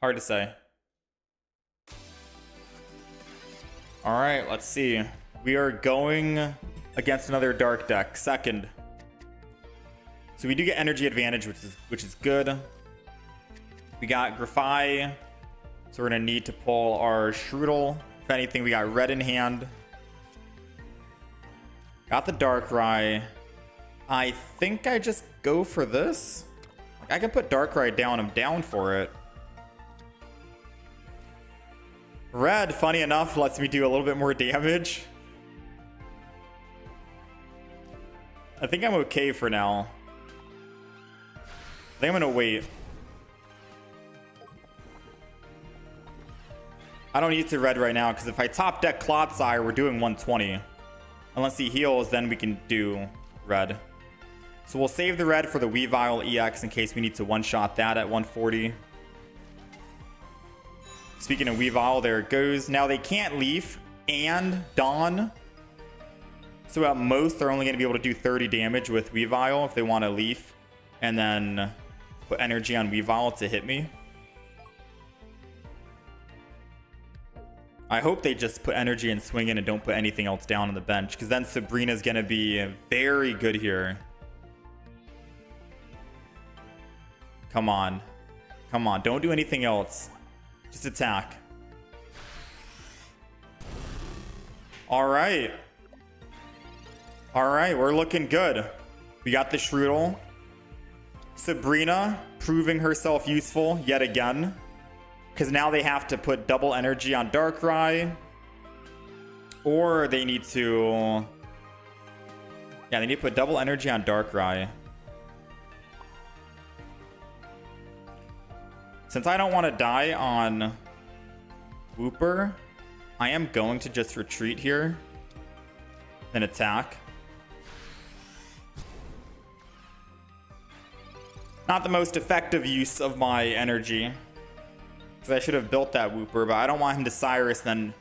Hard to say. All right, let's see. We are going against another dark deck, second. So we do get energy advantage, which is good. We got Grafai, so we're gonna need to pull our Shroodle. If anything, we got red in hand. Got the Darkrai. I think I just go for this. Like, I can put Darkrai down. I'm down for it. Red, funny enough, lets me do a little bit more damage. I think I'm okay for now. I think I'm gonna wait. I don't need to red right now, because if I top deck Clodsire, we're doing 120. Unless he heals, then we can do red. So we'll save the red for the Weavile EX in case we need to one-shot that at 140. Speaking of Weavile, there it goes. Now they can't Leaf and Dawn. So at most, they're only going to be able to do 30 damage with Weavile if they want to Leaf. And then put energy on Weavile to hit me. I hope they just put energy and swing in and don't put anything else down on the bench. Because then Sabrina's going to be very good here. Come on. Come on. Don't do anything else. Just attack. All right. All right. We're looking good. We got the Shroodle. Sabrina proving herself useful yet again. Because now they have to put double energy on Darkrai. Or they need to... Yeah, they need to put double energy on Darkrai. Since I don't want to die on Wooper, I am going to just retreat here. Then attack. Not the most effective use of my energy. Because I should have built that Wooper, but I don't want him to Cyrus then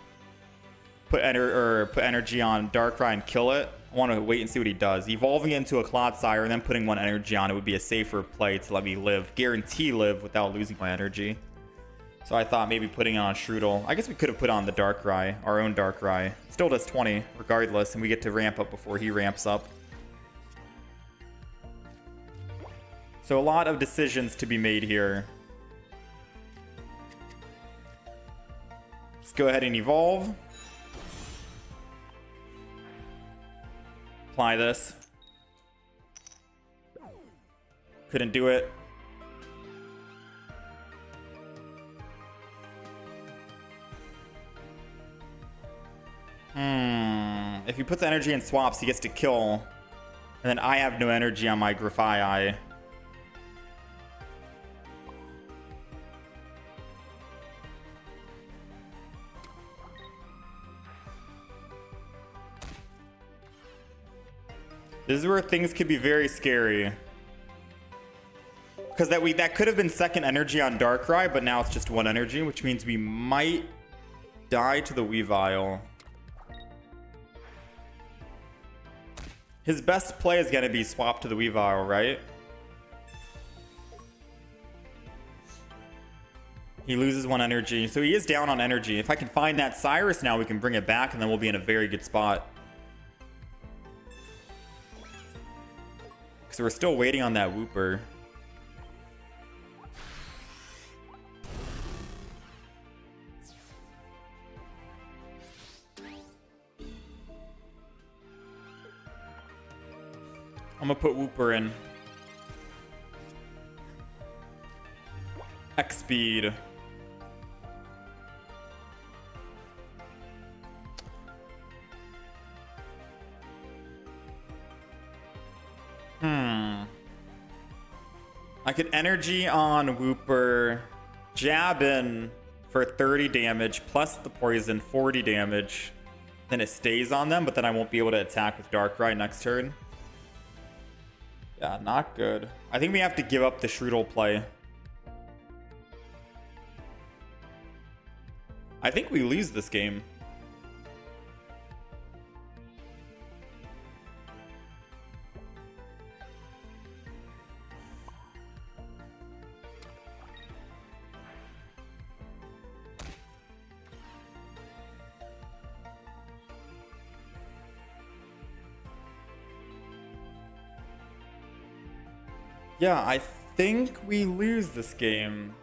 put energy on Darkrai and kill it. I want to wait and see what he does. Evolving it into a Clodsire and then putting one energy on it would be a safer play to let me live. Guarantee live without losing my energy. So I thought maybe putting it on Shroodle. I guess we could have put on the Darkrai, our own Darkrai. Still does 20 regardless, and we get to ramp up before he ramps up. So a lot of decisions to be made here. Let's go ahead and evolve. Apply this. Couldn't do it. If he puts energy in swaps, he gets to kill. And then I have no energy on my Grafai. This is where things could be very scary. Because that could have been second energy on Darkrai, but now it's just one energy, which means we might die to the Weavile. His best play is going to be swap to the Weavile, right? He loses one energy, so he is down on energy. If I can find that Cyrus now, we can bring it back, and then we'll be in a very good spot. Because we're still waiting on that Wooper. I'm gonna put Wooper in. X speed. I could energy on Wooper, jab in for 30 damage, plus the poison, 40 damage. Then it stays on them, but then I won't be able to attack with Darkrai next turn. Yeah, not good. I think we have to give up the Shroodle play. I think we lose this game. Yeah, I think we lose this game.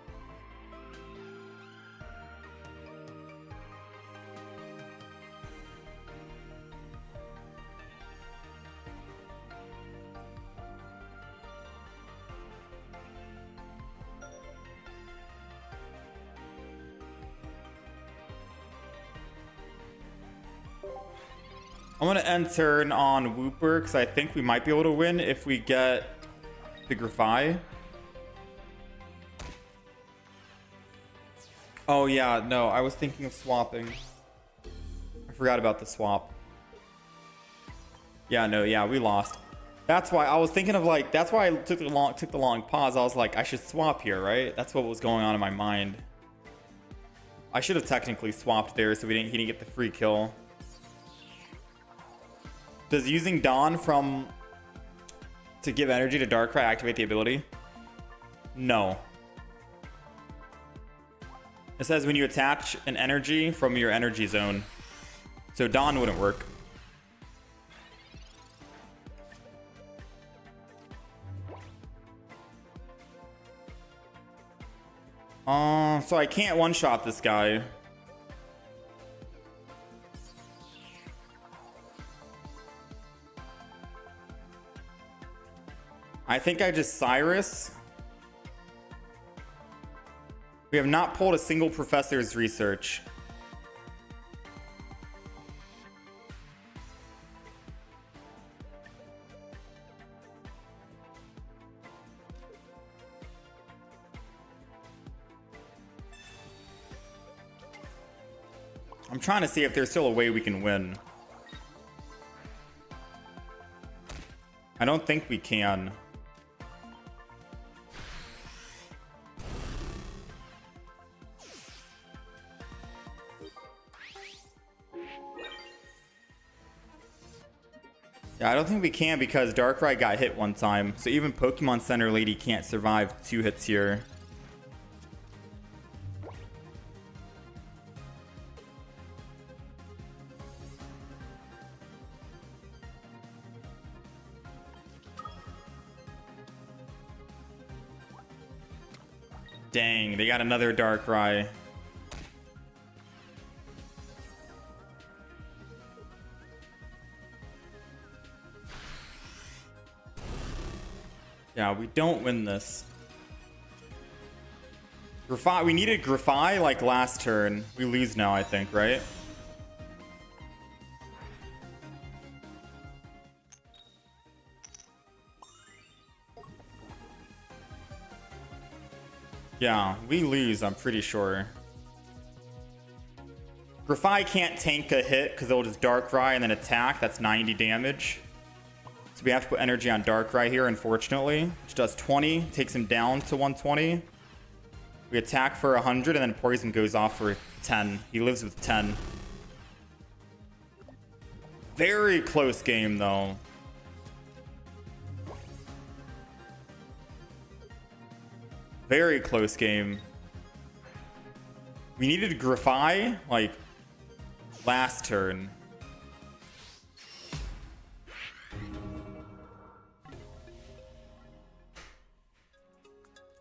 I'm gonna end turn on Wooper because I think we might be able to win if we get the Grafai. Oh yeah, no, I was thinking of swapping. I forgot about the swap. Yeah, no, yeah, we lost. That's why I was thinking of like, that's why I took the long pause. I was like, I should swap here, right? That's what was going on in my mind. I should have technically swapped there so he didn't get the free kill. Does using Dawn to give energy to Darkrai activate the ability? No. It says when you attach an energy from your energy zone. So Dawn wouldn't work. So I can't one-shot this guy. I think I just Cyrus. We have not pulled a single professor's research. I'm trying to see if there's still a way we can win. I don't think we can. Yeah, I don't think we can because Darkrai got hit one time. So even Pokemon Center Lady can't survive 2 hits here. Dang, they got another Darkrai. Yeah, we don't win this. Grafai, we needed Grafai like last turn. We lose now, I think, right? Yeah, we lose, I'm pretty sure. Grafai can't tank a hit because it'll just Darkrai and then attack. That's 90 damage. So we have to put energy on Darkrai here, unfortunately. Which does 20, takes him down to 120. We attack for 100 and then poison goes off for 10. He lives with 10. Very close game, though. Very close game. We needed Grafai, like, last turn.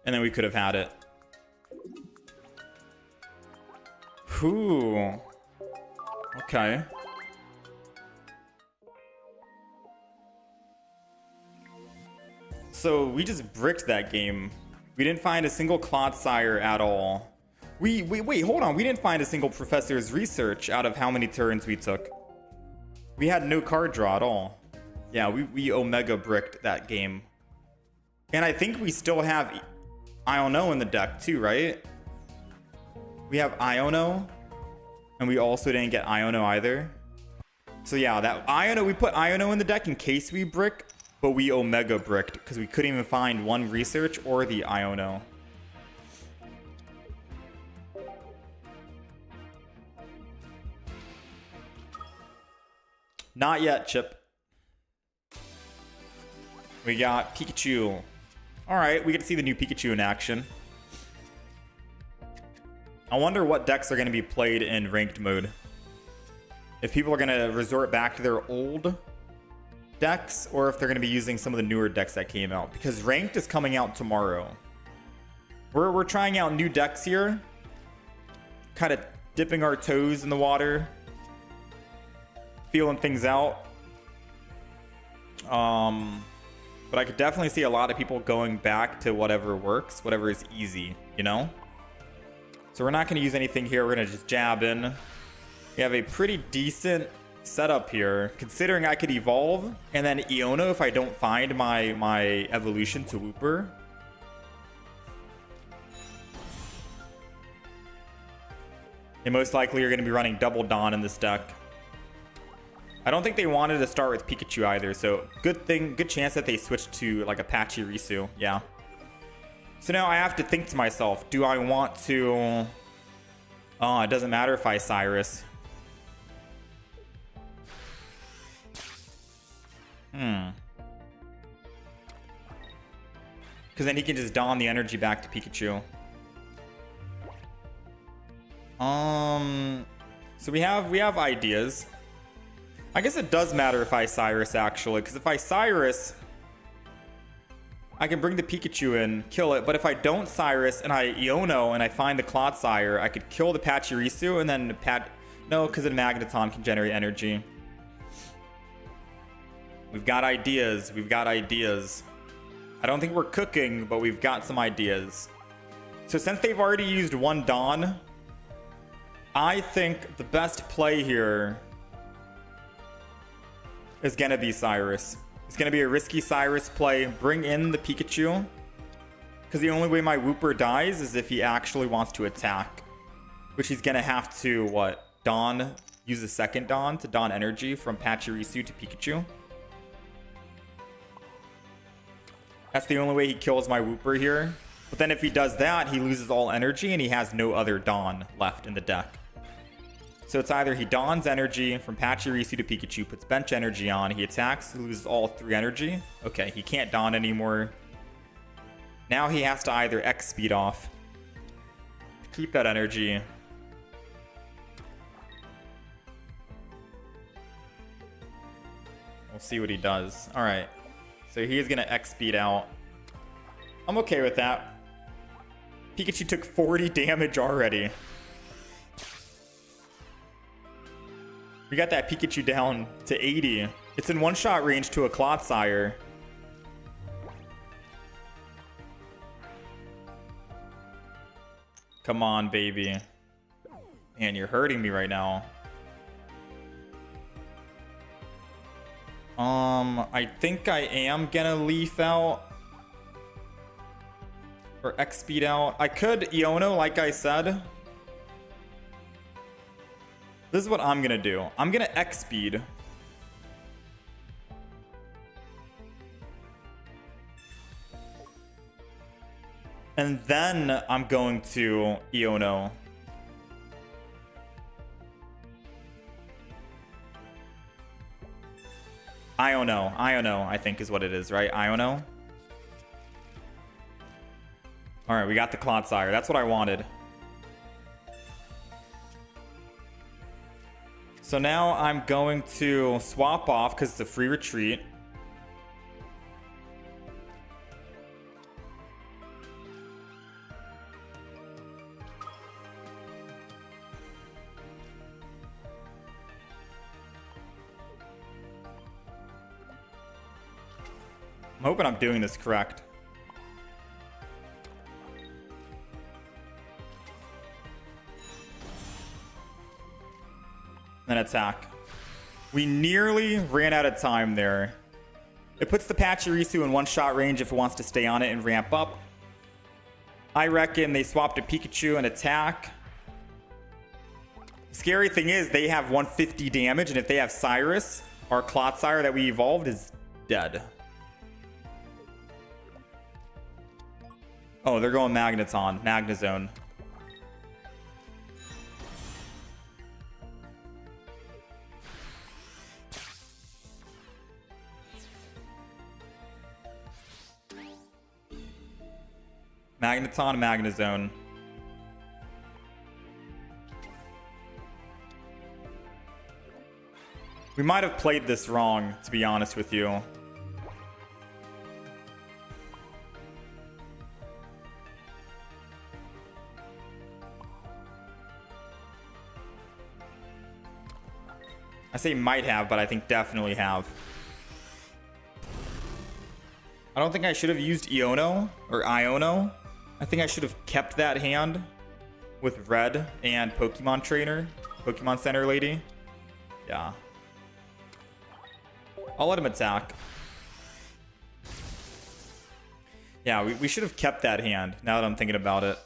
And then we could have had it. Whew. Okay. So we just bricked that game. We didn't find a single Clodsire at all. Wait, hold on. We didn't find a single Professor's Research out of how many turns we took. We had no card draw at all. Yeah, we Omega bricked that game. And I think we still have Iono in the deck too, right? We have Iono. And we also didn't get Iono either. So yeah, that Iono, we put Iono in the deck in case we brick, but we Omega bricked because we couldn't even find one research or the Iono. Not yet, Chip. We got Pikachu. All right, we get to see the new Pikachu in action. I wonder what decks are going to be played in ranked mode. If people are going to resort back to their old decks, or if they're going to be using some of the newer decks that came out. Because ranked is coming out tomorrow. We're trying out new decks here. Kind of dipping our toes in the water. Feeling things out. But I could definitely see a lot of people going back to whatever works, whatever is easy, you know? So we're not going to use anything here. We're going to just jab in. We have a pretty decent setup here, considering I could evolve and then Iono if I don't find my evolution to Wooper. They most likely are going to be running double Dawn in this deck. I don't think they wanted to start with Pikachu either, so good chance that they switched to like a Pachirisu. Yeah. So now I have to think to myself, do I want to... Oh, it doesn't matter if I Cyrus. Because then he can just don the energy back to Pikachu. So we have ideas. I guess it does matter if I Cyrus, actually, because if I Cyrus, I can bring the Pikachu in, kill it, but if I don't Cyrus and I Iono and I find the Clodsire, I could kill the Pachirisu and then no, because the Magneton can generate energy. We've got ideas. We've got ideas. I don't think we're cooking, but we've got some ideas. So since they've already used one Dawn, I think the best play here is going to be Cyrus. It's going to be a risky Cyrus play. Bring in the Pikachu. Because the only way my Wooper dies is if he actually wants to attack. Which he's going to have to, what? Dawn? Use a second Dawn to Dawn energy from Pachirisu to Pikachu. That's the only way he kills my Wooper here. But then if he does that, he loses all energy and he has no other Dawn left in the deck. So it's either he Dawns energy from Pachirisu to Pikachu, puts bench energy on, he attacks, loses all 3 energy. Okay, he can't Dawn anymore. Now he has to either X speed off, keep that energy. We'll see what he does. All right, so he's gonna X speed out. I'm okay with that. Pikachu took 40 damage already. We got that Pikachu down to 80. It's in one-shot range to a Clodsire. Come on, baby. Man, you're hurting me right now. I think I am gonna Leaf out. Or X-Speed out. I could Iono, like I said. This is what I'm gonna do. I'm gonna X-Speed. And then I'm going to Iono. Iono, I think is what it is, right? Iono. All right, we got the Clodsire. That's what I wanted. So now I'm going to swap off because it's a free retreat. I'm hoping I'm doing this correct. Then attack. We nearly ran out of time there. It puts the Pachirisu in one-shot range if it wants to stay on it and ramp up. I reckon they swap to Pikachu and attack. Scary thing is they have 150 damage, and if they have Cyrus, our Clotsire that we evolved is dead. Oh, they're going Magneton, Magnezone. Magneton, Magnezone. We might have played this wrong, to be honest with you. I say might have, but I think definitely have. I don't think I should have used Iono or Iono. I think I should have kept that hand with Red and Pokemon Trainer, Pokemon Center Lady. Yeah. I'll let him attack. Yeah, we should have kept that hand, now that I'm thinking about it.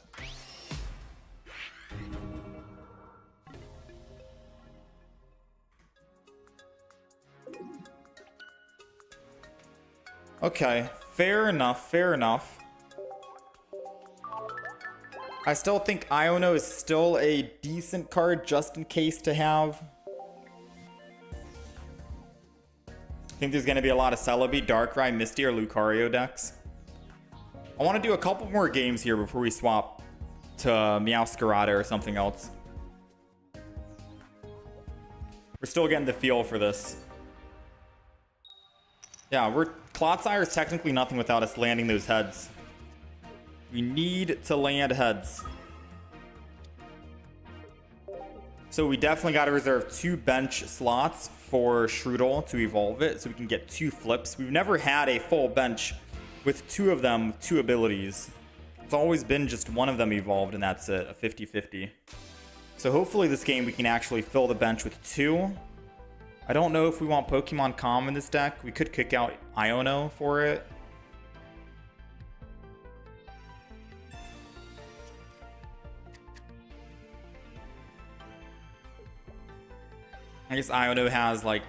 Okay, fair enough, fair enough. I still think Iono is still a decent card just in case to have. I think there's going to be a lot of Celebi, Darkrai, Misty, or Lucario decks. I want to do a couple more games here before we swap to Meowscarada or something else. We're still getting the feel for this. Yeah, Clotsire is technically nothing without us landing those heads. We need to land heads. So we definitely got to reserve 2 bench slots for Shroodle to evolve it so we can get 2 flips. We've never had a full bench with 2 of them, 2 abilities. It's always been just one of them evolved, and that's it, a 50-50. So hopefully this game we can actually fill the bench with 2. I don't know if we want Pokemon Com in this deck. We could kick out Iono for it. I guess Iono has like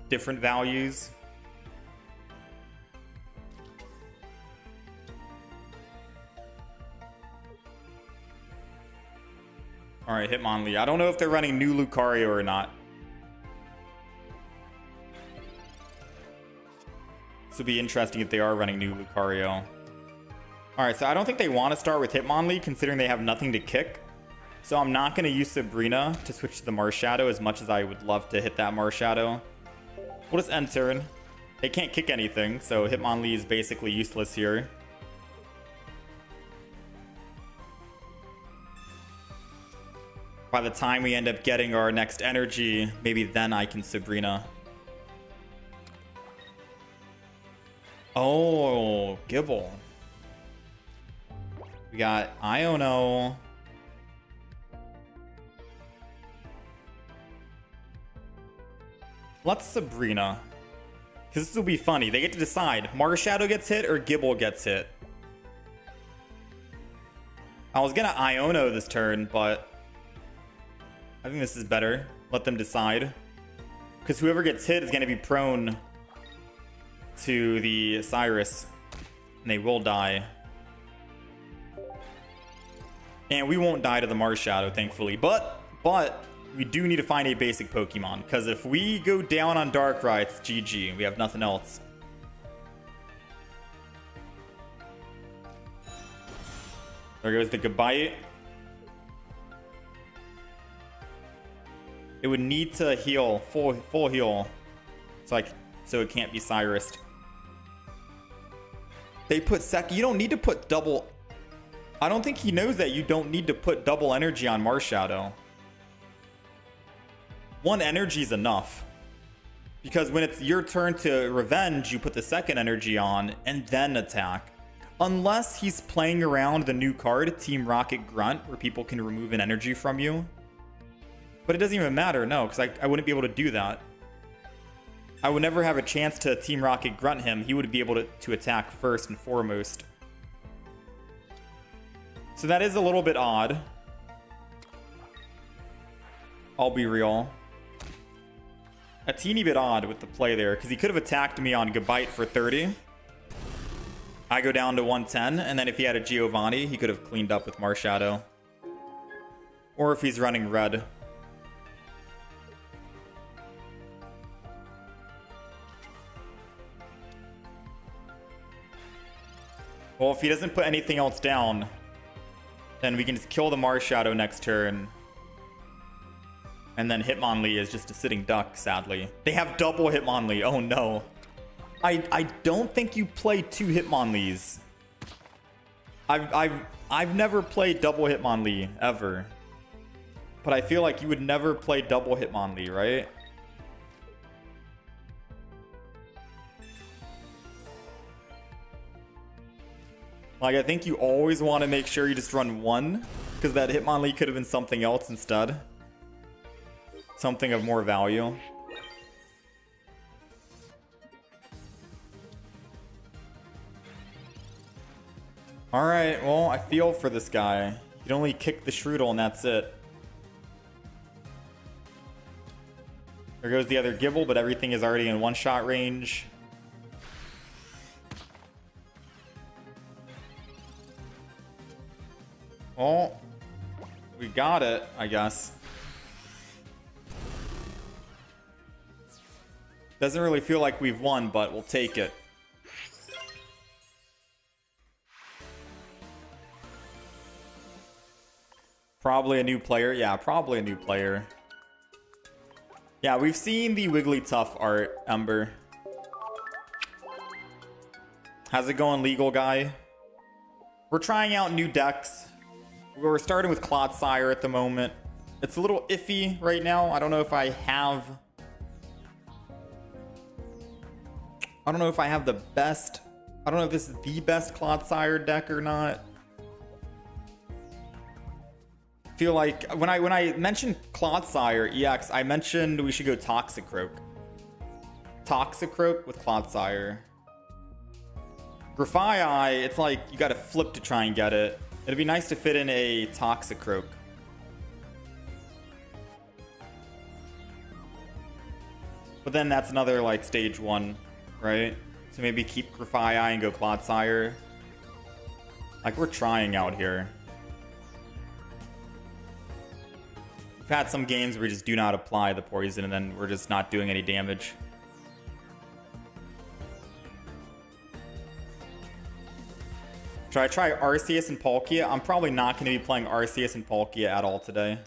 different values. All right, Hitmonlee. I don't know if they're running new Lucario or not. This would be interesting if they are running new Lucario. All right, so I don't think they want to start with Hitmonlee considering they have nothing to kick. So I'm not going to use Sabrina to switch to the Marshadow as much as I would love to hit that Marshadow. We'll just end turn. They can't kick anything, so Hitmonlee is basically useless here. By the time we end up getting our next energy, maybe then I can Sabrina. Oh, Gibble. We got Iono. Let's Sabrina. Because this will be funny. They get to decide. Marshadow gets hit or Gibble gets hit. I was going to Iono this turn, but I think this is better. Let them decide. Because whoever gets hit is going to be prone to the Cyrus. And they will die. And we won't die to the Marshadow, thankfully. But we do need to find a basic Pokemon. Because if we go down on Darkrai, it's GG. We have nothing else. There goes the Gabite. It would need to heal, full heal. So it can't be Cyrus. They put you don't need to put double. I don't think he knows that you don't need to put double energy on Marshadow. 1 energy is enough. Because when it's your turn to revenge, you put the 2nd energy on and then attack. Unless he's playing around the new card, Team Rocket Grunt, where people can remove an energy from you. But it doesn't even matter, no, because I wouldn't be able to do that. I would never have a chance to Team Rocket grunt him. He would be able to attack first and foremost. So that is a little bit odd. I'll be real. A teeny bit odd with the play there, because he could have attacked me on Gabite for 30. I go down to 110, and then if he had a Giovanni, he could have cleaned up with Marshadow. Or if he's running red. Well, if he doesn't put anything else down, then we can just kill the Marshadow next turn. And then Hitmonlee is just a sitting duck, sadly. They have double Hitmonlee. Oh no. I don't think you play 2 Hitmonlees. I've never played double Hitmonlee ever. But I feel like you would never play double Hitmonlee, right? Like, I think you always want to make sure you just run 1, because that Hitmonlee could have been something else instead. Something of more value. Alright, well, I feel for this guy. You can only kick the Shroodle and that's it. There goes the other Gibble, but everything is already in one-shot range. Well, we got it, I guess. Doesn't really feel like we've won, but we'll take it. Probably a new player. Yeah, probably a new player. Yeah, we've seen the Wigglytuff art, Ember. How's it going, legal guy? We're trying out new decks. We're starting with Clotsire at the moment. It's a little iffy right now. I don't know if I have the best. I don't know if this is the best Clotsire deck or not. I feel like when I mentioned Clotsire EX, I mentioned we should go Toxicroak. Toxicroak with Clotsire. Grafaiai, it's like you gotta flip to try and get it. It'd be nice to fit in a Toxicroak. But then that's another like stage 1, right? So maybe keep Grafaiai and go Clotsire. Like, we're trying out here. We've had some games where we just do not apply the poison and then we're just not doing any damage. Should I try Arceus and Palkia? I'm probably not going to be playing Arceus and Palkia at all today.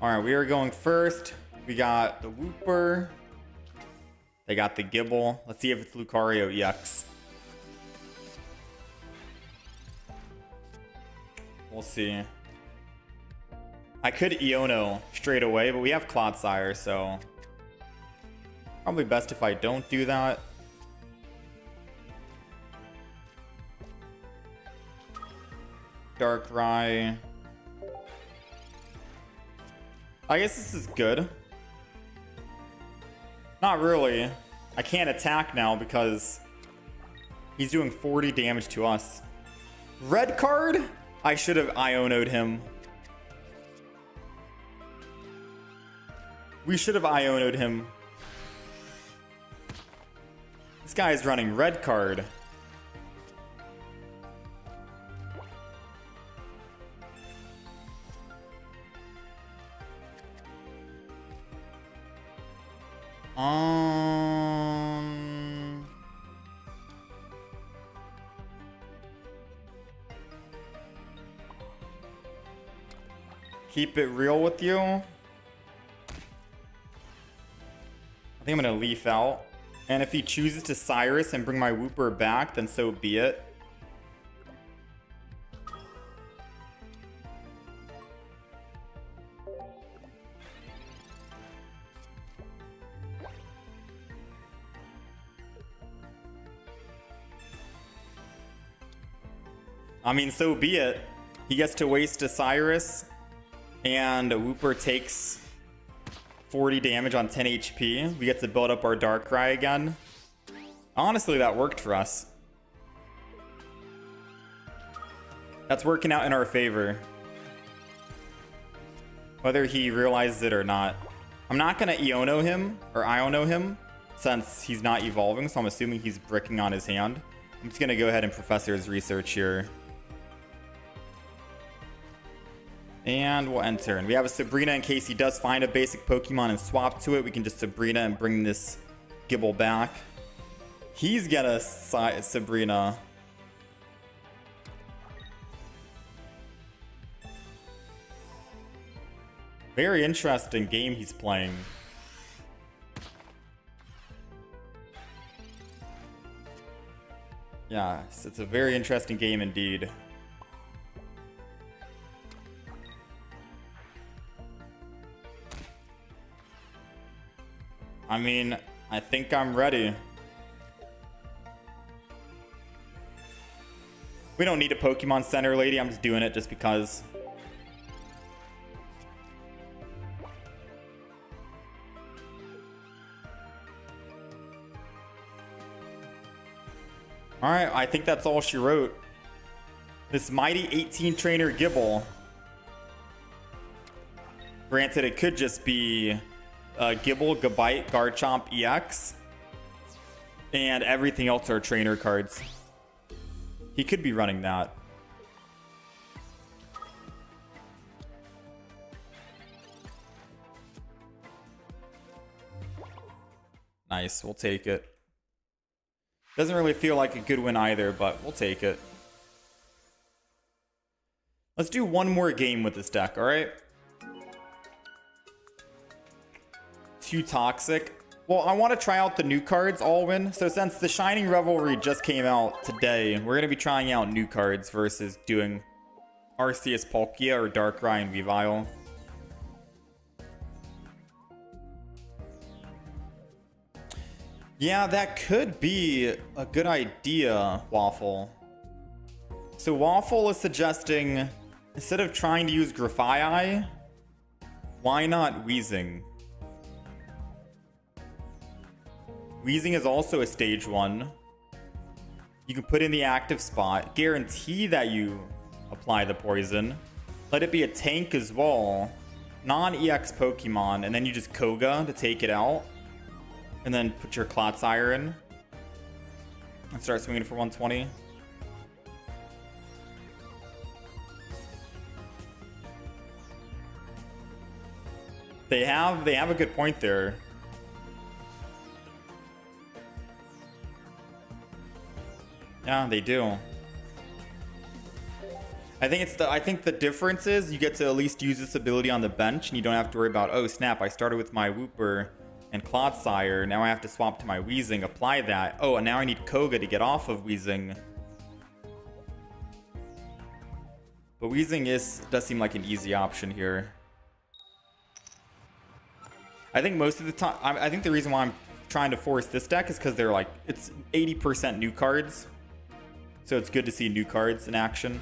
Alright, we are going first. We got the Wooper. They got the Gibble. Let's see if it's Lucario EX. We'll see. I could Iono straight away, but we have Clotsire, so probably best if I don't do that. Darkrai. I guess this is good. Not really. I can't attack now because he's doing 40 damage to us. Red card? I should have Iono'd him. We should have Iono'd him. This guy is running red card. Keep it real with you. I think I'm gonna leaf out. And if he chooses to Cyrus and bring my Wooper back, then so be it. I mean, so be it. He gets to waste a Cyrus, and Wooper takes 40 damage on 10 HP. We get to build up our Darkrai again. Honestly, that worked for us. That's working out in our favor. Whether he realizes it or not. I'm not going to Iono him, or Iono him, since he's not evolving, so I'm assuming he's bricking on his hand. I'm just going to go ahead and Professor's Research here. And we'll end turn. We have a Sabrina in case he does find a basic Pokemon and swap to it. We can just Sabrina and bring this Gibble back. He's got a Sabrina. Very interesting game he's playing. Yeah, it's a very interesting game indeed. I mean, I think I'm ready. We don't need a Pokemon Center lady. I'm just doing it just because. Alright, I think that's all she wrote. This mighty 18 trainer Gibble. Granted, it could just be Gibble, Gabite, Garchomp, EX. And everything else are trainer cards. He could be running that. Nice, we'll take it. Doesn't really feel like a good win either, but we'll take it. Let's do one more game with this deck, alright? Too toxic. Well, I want to try out the new cards all win. So since the Shining Revelry just came out today, we're going to be trying out new cards versus doing Arceus Palkia or Darkrai and Weavile. Yeah, that could be a good idea, Waffle. So Waffle is suggesting, instead of trying to use Grafaiai, why not Weezing? Weezing is also a stage 1. You can put in the active spot, guarantee that you apply the poison, let it be a tank as well, non-EX Pokemon, and then you just Koga to take it out, and then put your Clotsire in, and start swinging for 120. They have a good point there. Yeah, they do. I think the difference is you get to at least use this ability on the bench and you don't have to worry about, oh snap, I started with my Wooper and Clotsire, now I have to swap to my Weezing, apply that. Oh, and now I need Koga to get off of Weezing. But Weezing does seem like an easy option here. I think most of the time, I think the reason why I'm trying to force this deck is because they're like, it's 80% new cards. So it's good to see new cards in action.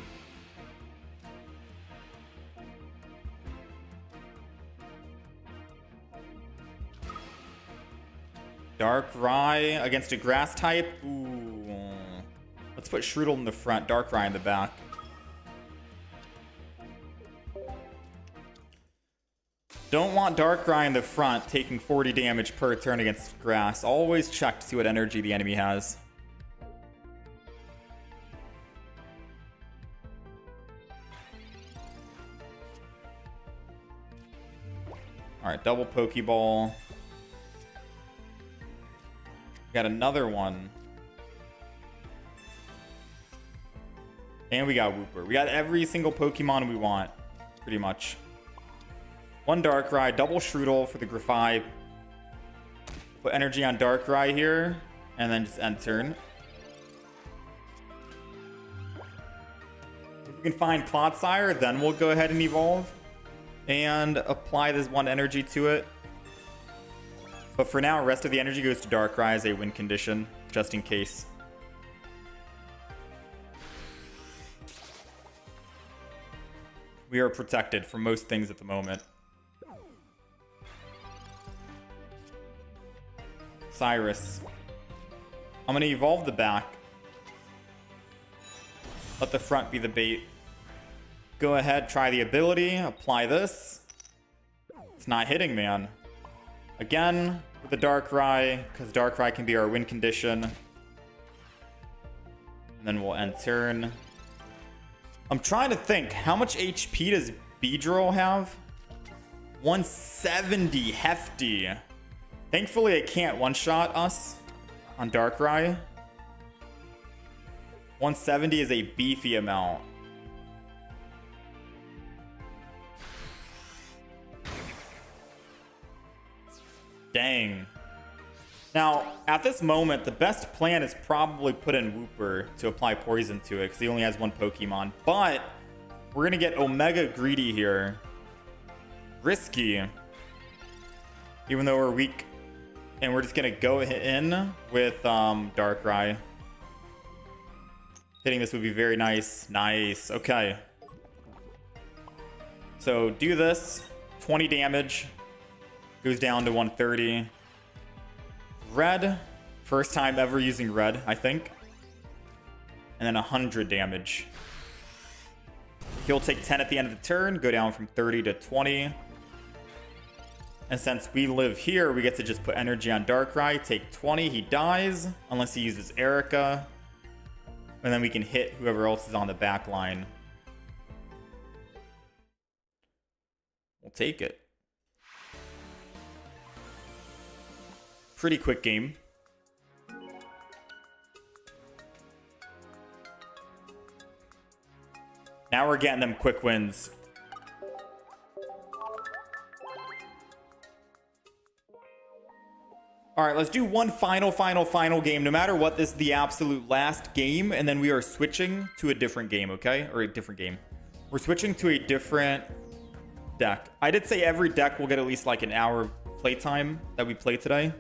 Darkrai against a grass type. Ooh. Let's put Shroodle in the front, Darkrai in the back. Don't want Darkrai in the front, taking 40 damage per turn against grass. Always check to see what energy the enemy has. Alright, double Pokeball. We got another one. And we got Wooper. We got every single Pokemon we want, pretty much. One Darkrai, double Shroodle for the Grafai. Put energy on Darkrai here, and then just end turn. If we can find Clotsire, then we'll go ahead and evolve and apply this one energy to it. But for now, the rest of the energy goes to Darkrai as a win condition, just in case. We are protected from most things at the moment. Cyrus. I'm going to evolve the back. Let the front be the bait. Go ahead, try the ability. Apply this. It's not hitting, man. Again, with the Darkrai, because Darkrai can be our win condition. And then we'll end turn. I'm trying to think, how much HP does Beedrill have? 170, hefty. Thankfully, it can't one-shot us on Darkrai. 170 is a beefy amount. Dang. Now, at this moment, the best plan is probably put in Wooper to apply poison to it, because he only has one Pokemon. But we're going to get Omega Greedy here. Risky. Even though we're weak. And we're just going to go in with Darkrai. Hitting this would be very nice. Nice. Okay. So do this. 20 damage. Goes down to 130. Red. First time ever using red, I think. And then 100 damage. He'll take 10 at the end of the turn. Go down from 30 to 20. And since we live here, we get to just put energy on Darkrai. Take 20. He dies. Unless he uses Erica. And then we can hit whoever else is on the back line. We'll take it. Pretty quick game. Now we're getting them quick wins. All right, let's do one final game. No matter what, this is the absolute last game, and then we are switching to a different game, okay? Or a different game. We're switching to a different deck. I did say every deck will get at least like an hour playtime that we play today.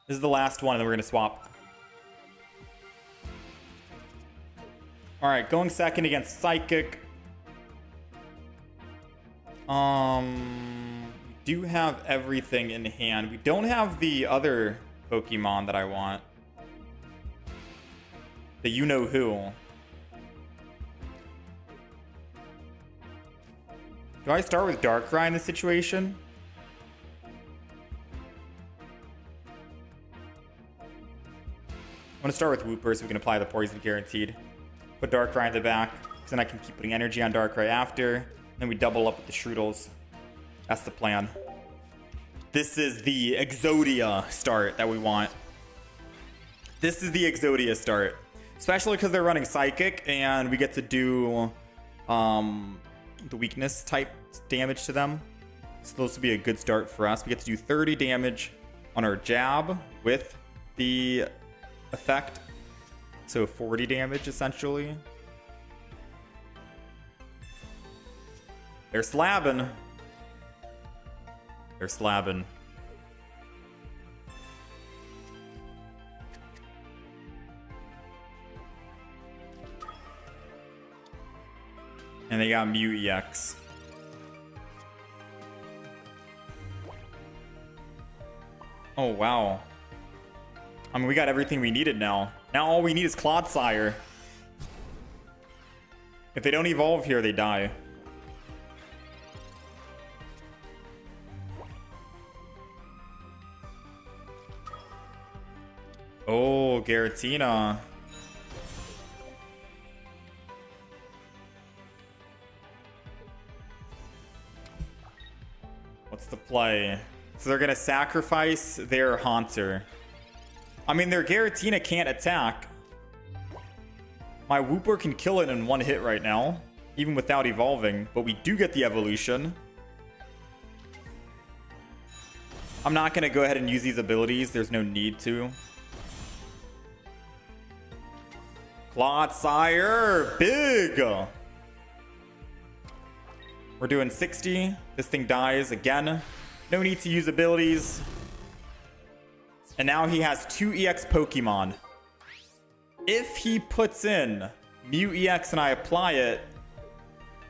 This is the last one, and then we're gonna swap. All right, going second against Psychic. We do have everything in hand. We don't have the other Pokemon that I want. The you-know-who. Do I start with Darkrai in this situation? I'm going to start with Wooper so we can apply the poison guaranteed. Put Darkrai in the back, because then I can keep putting energy on Darkrai after. Then we double up with the Shroodles. That's the plan. This is the Exodia start that we want. This is the Exodia start. Especially because they're running Psychic, and we get to do the weakness type damage to them. So this will be a good start for us. We get to do 30 damage on our jab with the effect. So 40 damage, essentially. They're slabbing. They're slabbing. And they got Mew EX. Oh, wow. I mean, we got everything we needed now. Now all we need is Clodsire. If they don't evolve here, they die. Oh, Giratina. What's the play? So they're going to sacrifice their Haunter. I mean, their Giratina can't attack. My Wooper can kill it in one hit right now, even without evolving, but we do get the evolution. I'm not going to go ahead and use these abilities. There's no need to. Clodsire, big! We're doing 60. This thing dies again. No need to use abilities. And now he has 2 EX Pokemon. If he puts in Mute EX and I apply it,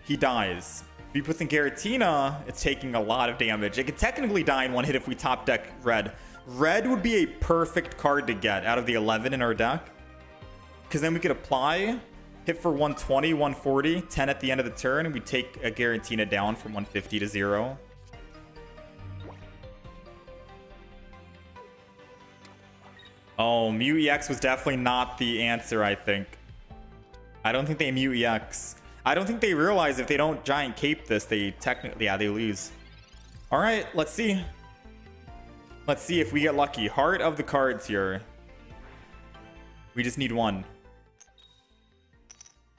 he dies. If he puts in Giratina, it's taking a lot of damage. It could technically die in one hit if we top deck red. Red would be a perfect card to get out of the 11 in our deck. Because then we could apply, hit for 120, 140, 10 at the end of the turn, and we take a Giratina down from 150 to 0. Oh, Mute EX was definitely not the answer, I think. I don't think they Mute EX. I don't think they realize if they don't Giant Cape this, they technically, yeah, they lose. All right, let's see. Let's see if we get lucky. Heart of the cards here. We just need one.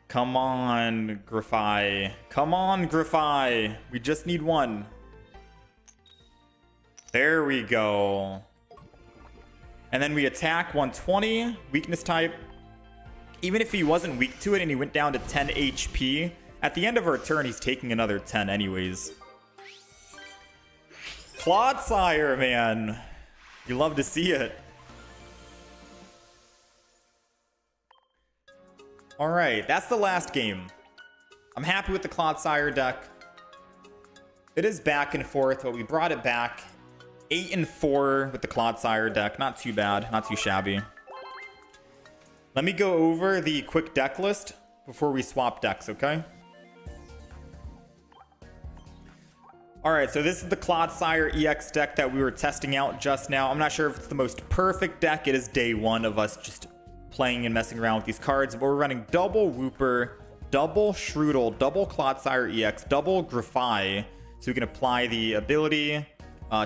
Come on, Grafai. Come on, Grafai. We just need one. There we go. And then we attack 120, weakness type. Even if he wasn't weak to it and he went down to 10 HP, at the end of our turn, he's taking another 10 anyways. Clodsire, man. You love to see it. All right, that's the last game. I'm happy with the Clodsire deck. It is back and forth, but we brought it back. 8-4 with the Clodsire deck. Not too bad, not too shabby. Let me go over the quick deck list before we swap decks, okay? All right, so this is the Clodsire EX deck that we were testing out just now. I'm not sure if it's the most perfect deck. It is day one of us just playing and messing around with these cards, but we're running double Wooper, double Shroodle, double Clodsire EX, double Grafai, so we can apply the ability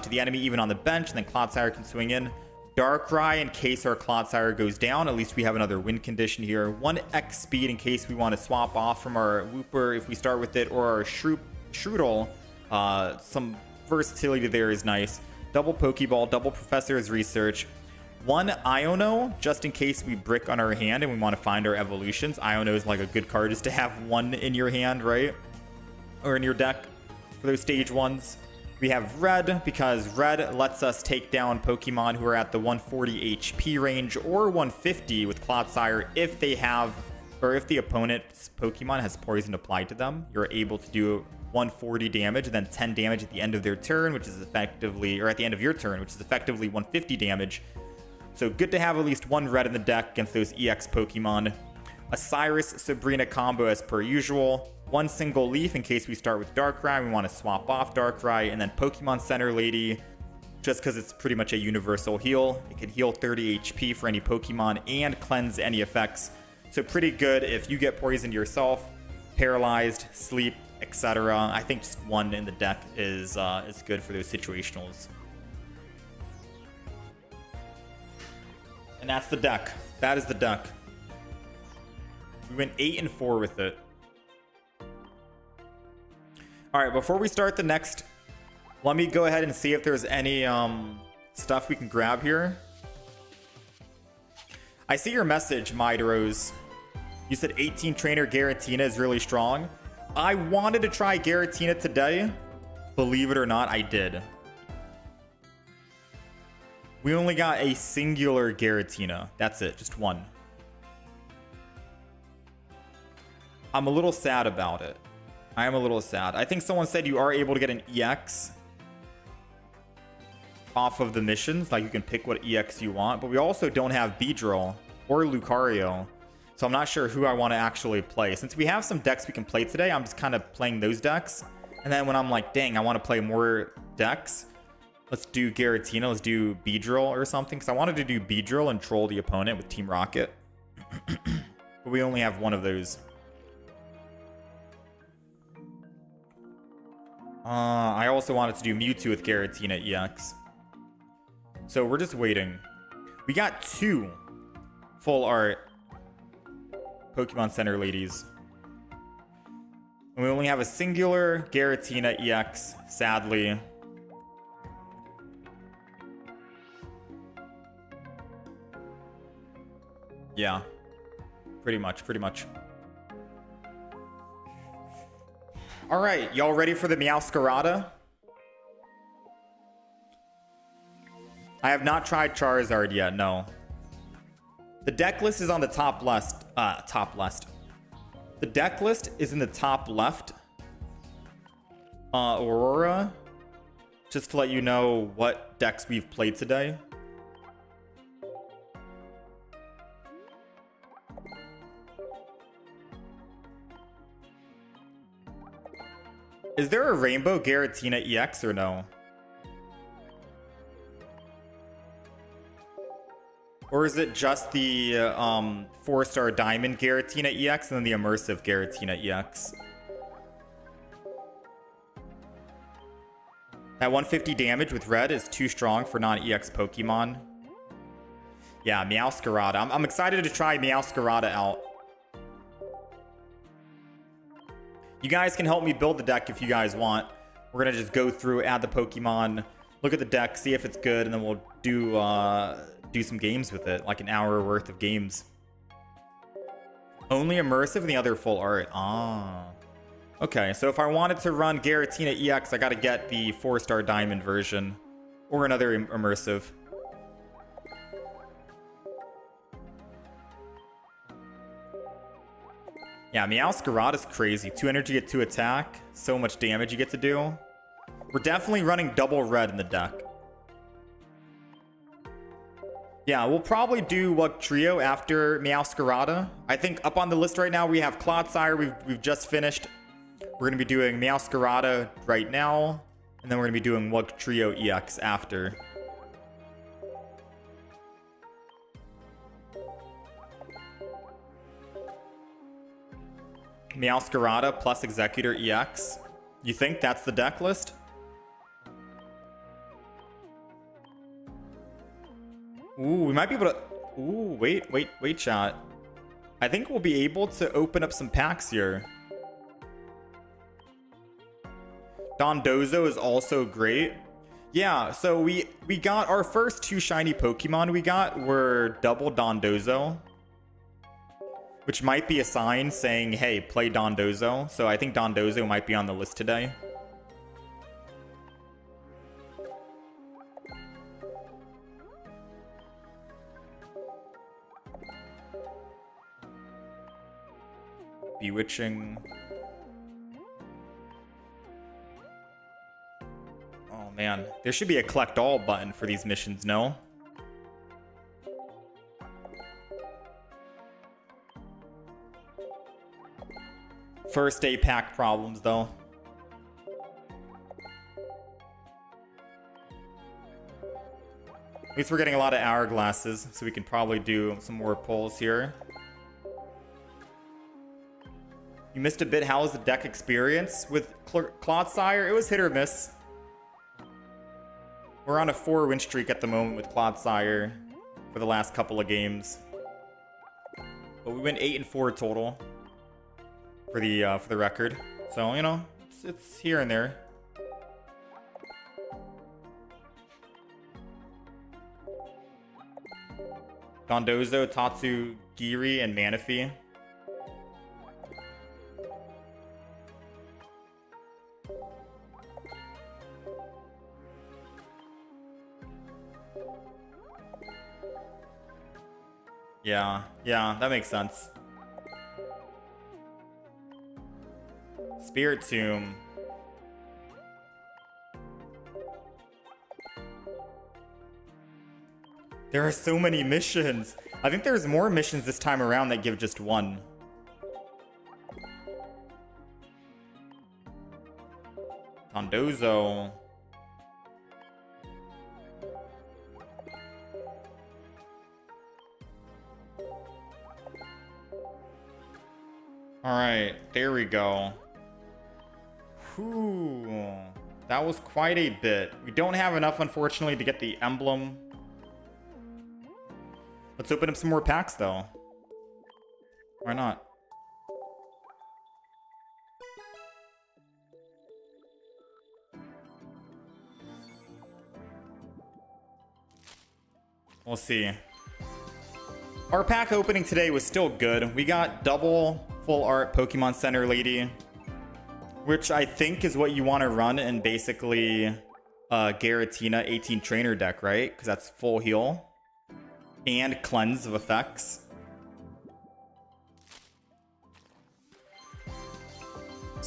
to the enemy even on the bench, and then Clodsire can swing in. Darkrai in case our Clodsire goes down. At least we have another win condition here. 1x speed in case we want to swap off from our Wooper if we start with it, or our Shroodle. Some versatility there is nice. Double Pokeball, double Professor's Research. 1 Iono, just in case we brick on our hand and we want to find our evolutions. Iono is like a good card just to have one in your hand, right? Or in your deck for those stage ones. We have red because red lets us take down Pokemon who are at the 140 HP range or 150 with Clodsire if they have, or if the opponent's Pokemon has poison applied to them. You're able to do 140 damage and then 10 damage at the end of their turn, which is effectively, or at the end of your turn, which is effectively 150 damage. So good to have at least one red in the deck against those EX Pokemon. A Cyrus Sabrina combo as per usual. One single leaf in case we start with Darkrai. We want to swap off Darkrai, and then Pokemon Center Lady, just because it's pretty much a universal heal. It can heal 30 HP for any Pokemon and cleanse any effects. So pretty good if you get poisoned yourself, paralyzed, sleep, etc. I think just one in the deck is good for those situationals. And that's the deck. That is the deck. We went 8-4 with it. All right, before we start the next, let me go ahead and see if there's any stuff we can grab here. I see your message, Midrose. You said 18 trainer Giratina is really strong. I wanted to try Giratina today. Believe it or not, I did. We only got a singular Giratina. That's it, just one. I'm a little sad about it. I am a little sad. I think someone said you are able to get an EX off of the missions. Like you can pick what EX you want, but we also don't have Beedrill or Lucario. So I'm not sure who I want to actually play. Since we have some decks we can play today, I'm just kind of playing those decks. And then when I'm like, dang, I want to play more decks, let's do Giratina, let's do Beedrill or something. Because I wanted to do Beedrill and troll the opponent with Team Rocket. But we only have one of those. I also wanted to do Mewtwo with Giratina EX. So we're just waiting. We got 2 full art Pokemon Center ladies. And we only have a singular Giratina EX, sadly. Yeah. Pretty much. All right, y'all ready for the Meowscarada? I have not tried Charizard yet, no. The deck list is on the top left. The deck list is in the top left. Aurora, just to let you know what decks we've played today. Is there a Rainbow Giratina EX or no? Or is it just the 4-star Diamond Giratina EX and then the Immersive Giratina EX? That 150 damage with red is too strong for non-EX Pokemon. Yeah, Meowscarada. I'm excited to try Meowscarada out. You guys can help me build the deck if you guys want. We're going to just go through, add the Pokemon, look at the deck, see if it's good, and then we'll do some games with it, like an hour worth of games. Only Immersive and the other full art. Ah. Okay, so if I wanted to run Giratina EX, I got to get the 4-star Diamond version or another Immersive. Yeah, Meowscarada is crazy. 2 energy, get 2 attack. So much damage you get to do. We're definitely running double red in the deck. Yeah, we'll probably do what trio after Meowscarada. I think up on the list right now we have Clodsire. We've just finished. We're going to be doing Meowscarada right now, and then we're going to be doing Wug Trio EX after. Meowscarada plus Executor EX. You think that's the deck list? Ooh, we might be able to... Ooh, wait, chat. I think we'll be able to open up some packs here. Dondozo is also great. Yeah, so we got our first 2 shiny Pokemon we got were double Dondozo, which might be a sign saying, hey, play Dondozo. So I think Dondozo might be on the list today. Bewitching. Oh man, there should be a collect all button for these missions, no? First day pack problems though. At least we're getting a lot of hourglasses, so we can probably do some more pulls here. You missed a bit. How was the deck experience with Clodsire? It was hit or miss. We're on a 4-win streak at the moment with Clodsire for the last couple of games. But we went 8-4 total for the record. So, you know, it's here and there. Dondozo, Tatsu, Giri, and Manaphy. Yeah, that makes sense. Spirit Tomb. There are so many missions. I think there's more missions this time around that give just one. Dondozo. Alright, there we go. Whew. That was quite a bit. We don't have enough, unfortunately, to get the emblem. Let's open up some more packs, though. Why not? We'll see. Our pack opening today was still good. We got double full art Pokemon Center Lady, which I think is what you want to run in basically Giratina 18 trainer deck, right? Because that's full heal and cleanse of effects.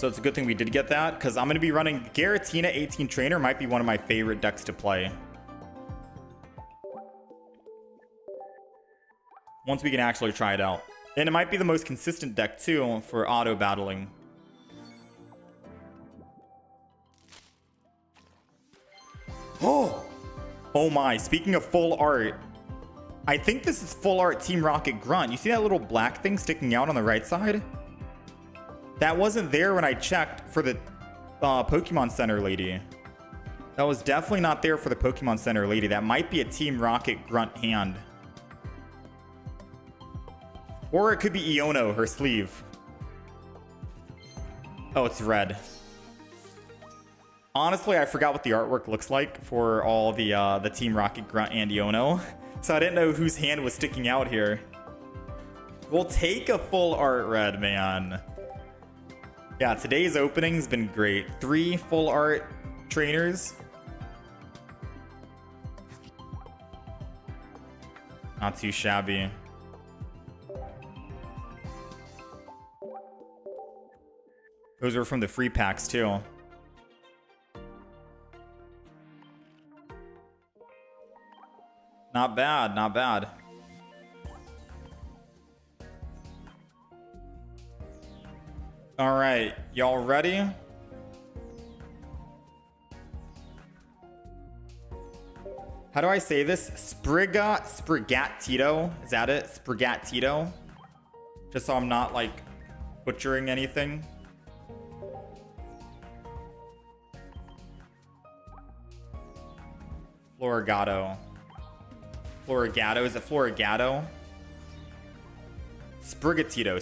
So it's a good thing we did get that, because I'm going to be running Giratina 18 Trainer. Might be one of my favorite decks to play. Once we can actually try it out. And it might be the most consistent deck, too, for auto battling. Oh! Oh my, speaking of full art, I think this is full art Team Rocket Grunt. You see that little black thing sticking out on the right side? That wasn't there when I checked for the Pokemon Center lady. That was definitely not there for the Pokemon Center lady. That might be a Team Rocket Grunt hand. Or it could be Iono, her sleeve. Oh, it's red. Honestly, I forgot what the artwork looks like for all the Team Rocket Grunt and Iono. So I didn't know whose hand was sticking out here. We'll take a full art red, man. Yeah, today's opening's been great. 3 full art trainers. Not too shabby. Those are from the free packs too. Not bad, not bad. All right, y'all ready? How do I say this? Sprigatito? Is that it? Sprigatito? Just so I'm not like butchering anything. Florigato. Florigato, is it Florigato? Sprigatito,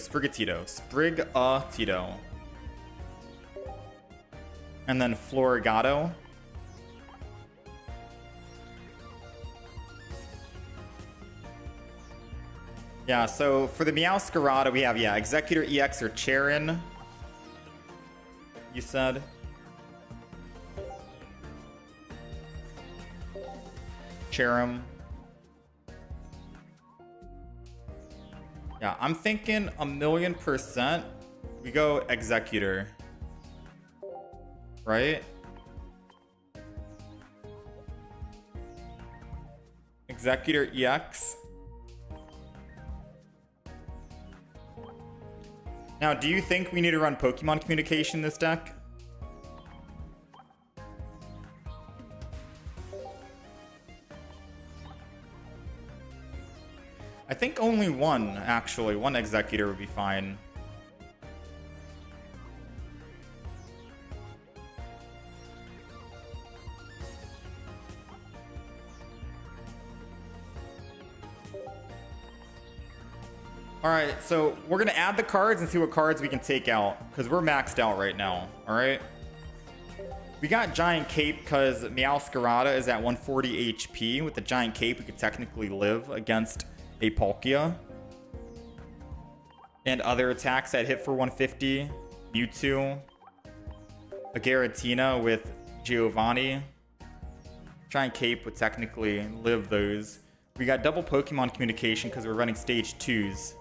Sprigatito. And then Florigato. Yeah, so for the Meowscarada, we have, yeah, Executor EX or Charin. You said? Cherim. Yeah, I'm thinking 1,000,000% we go Executor. Right? Executor EX. Now, do you think we need to run Pokemon Communication this deck? I think only one, actually. One Executor would be fine. Alright, so we're going to add the cards and see what cards we can take out, because we're maxed out right now, alright? We got Giant Cape because Meowscarada is at 140 HP. With the Giant Cape, we could technically live against a Palkia. And other attacks that hit for 150. Mewtwo. A Giratina with Giovanni. Giant Cape would technically live those. We got double Pokemon Communication because we're running stage 2s.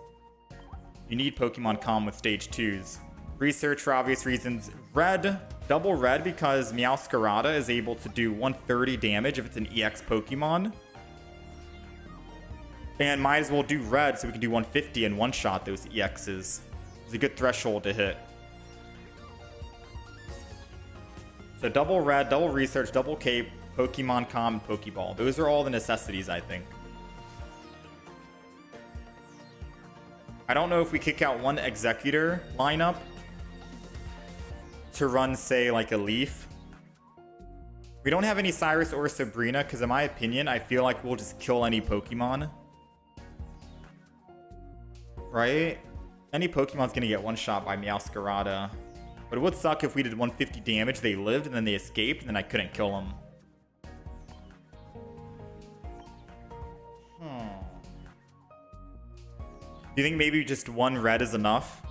You need Pokemon Comm with stage 2s. Research for obvious reasons. Red, double red because Meowscarada is able to do 130 damage if it's an EX Pokemon. And might as well do red so we can do 150 and one-shot those EXs. It's a good threshold to hit. So double red, double research, double cape, Pokemon Comm, and Pokeball. Those are all the necessities, I think. I don't know if we kick out one Executor lineup to run, say, like a Leaf. We don't have any Cyrus or Sabrina because, in my opinion, I feel like we'll just kill any Pokemon. Right? Any Pokemon's gonna get one shot by Meowscarada. But it would suck if we did 150 damage, they lived, and then they escaped, and then I couldn't kill them. Do you think maybe just one red is enough?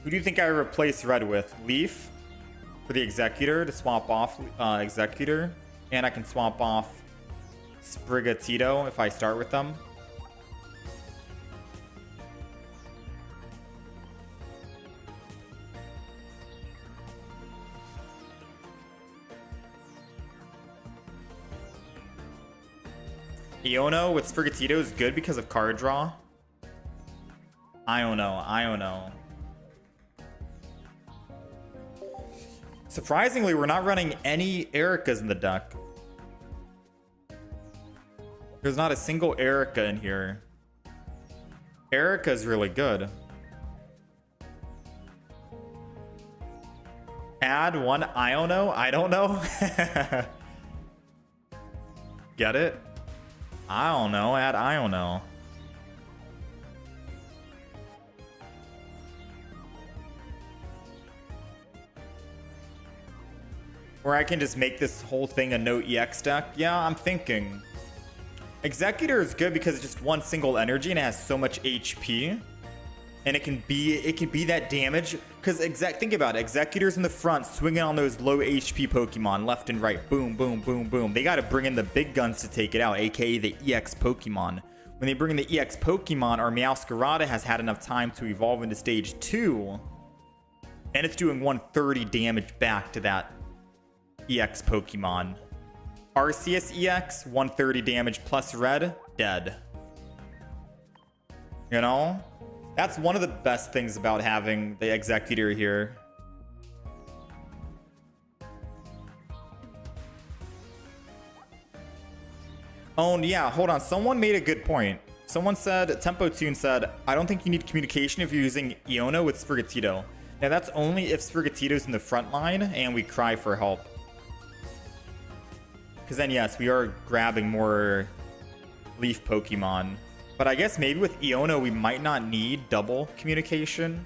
Who do you think I replace red with? Leaf for the Executor to swap off Executor. And I can swap off Sprigatito if I start with them. Iono with Sprigatito is good because of card draw. I don't know. Surprisingly, we're not running any Ericas in the deck. There's not a single Erica in here. Erica is really good. Add one Iono? I don't know. Get it? I don't know. Add Iono. Or I can just make this whole thing a no EX deck. Yeah, I'm thinking. Executor is good because it's just one single energy and it has so much HP. And it can be that damage. Because think about it. Executor's in the front swinging on those low HP Pokemon left and right. Boom, boom, boom, boom. They got to bring in the big guns to take it out, aka the EX Pokemon. When they bring in the EX Pokemon, our Meowscarada has had enough time to evolve into stage 2. And it's doing 130 damage back to that EX Pokemon. Arceus EX, 130 damage plus red, dead. You know? That's one of the best things about having the Executor here. Oh, and yeah, hold on. Someone made a good point. Someone said, Tempo Tune said, I don't think you need communication if you're using Iono with Sprigatito. Now, that's only if Sprigatito's in the front line and we cry for help. Because then, yes, we are grabbing more Leaf Pokemon. But I guess maybe with Iono, we might not need double communication.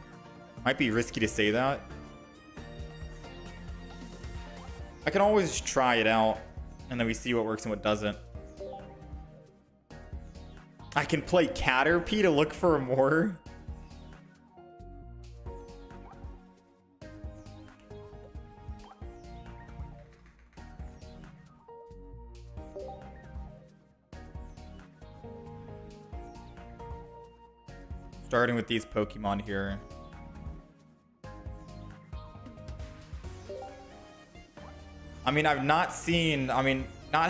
Might be risky to say that. I can always try it out, and then we see what works and what doesn't. I can play Caterpie to look for more. Starting with these Pokemon here. I mean, I've not seen... I mean, not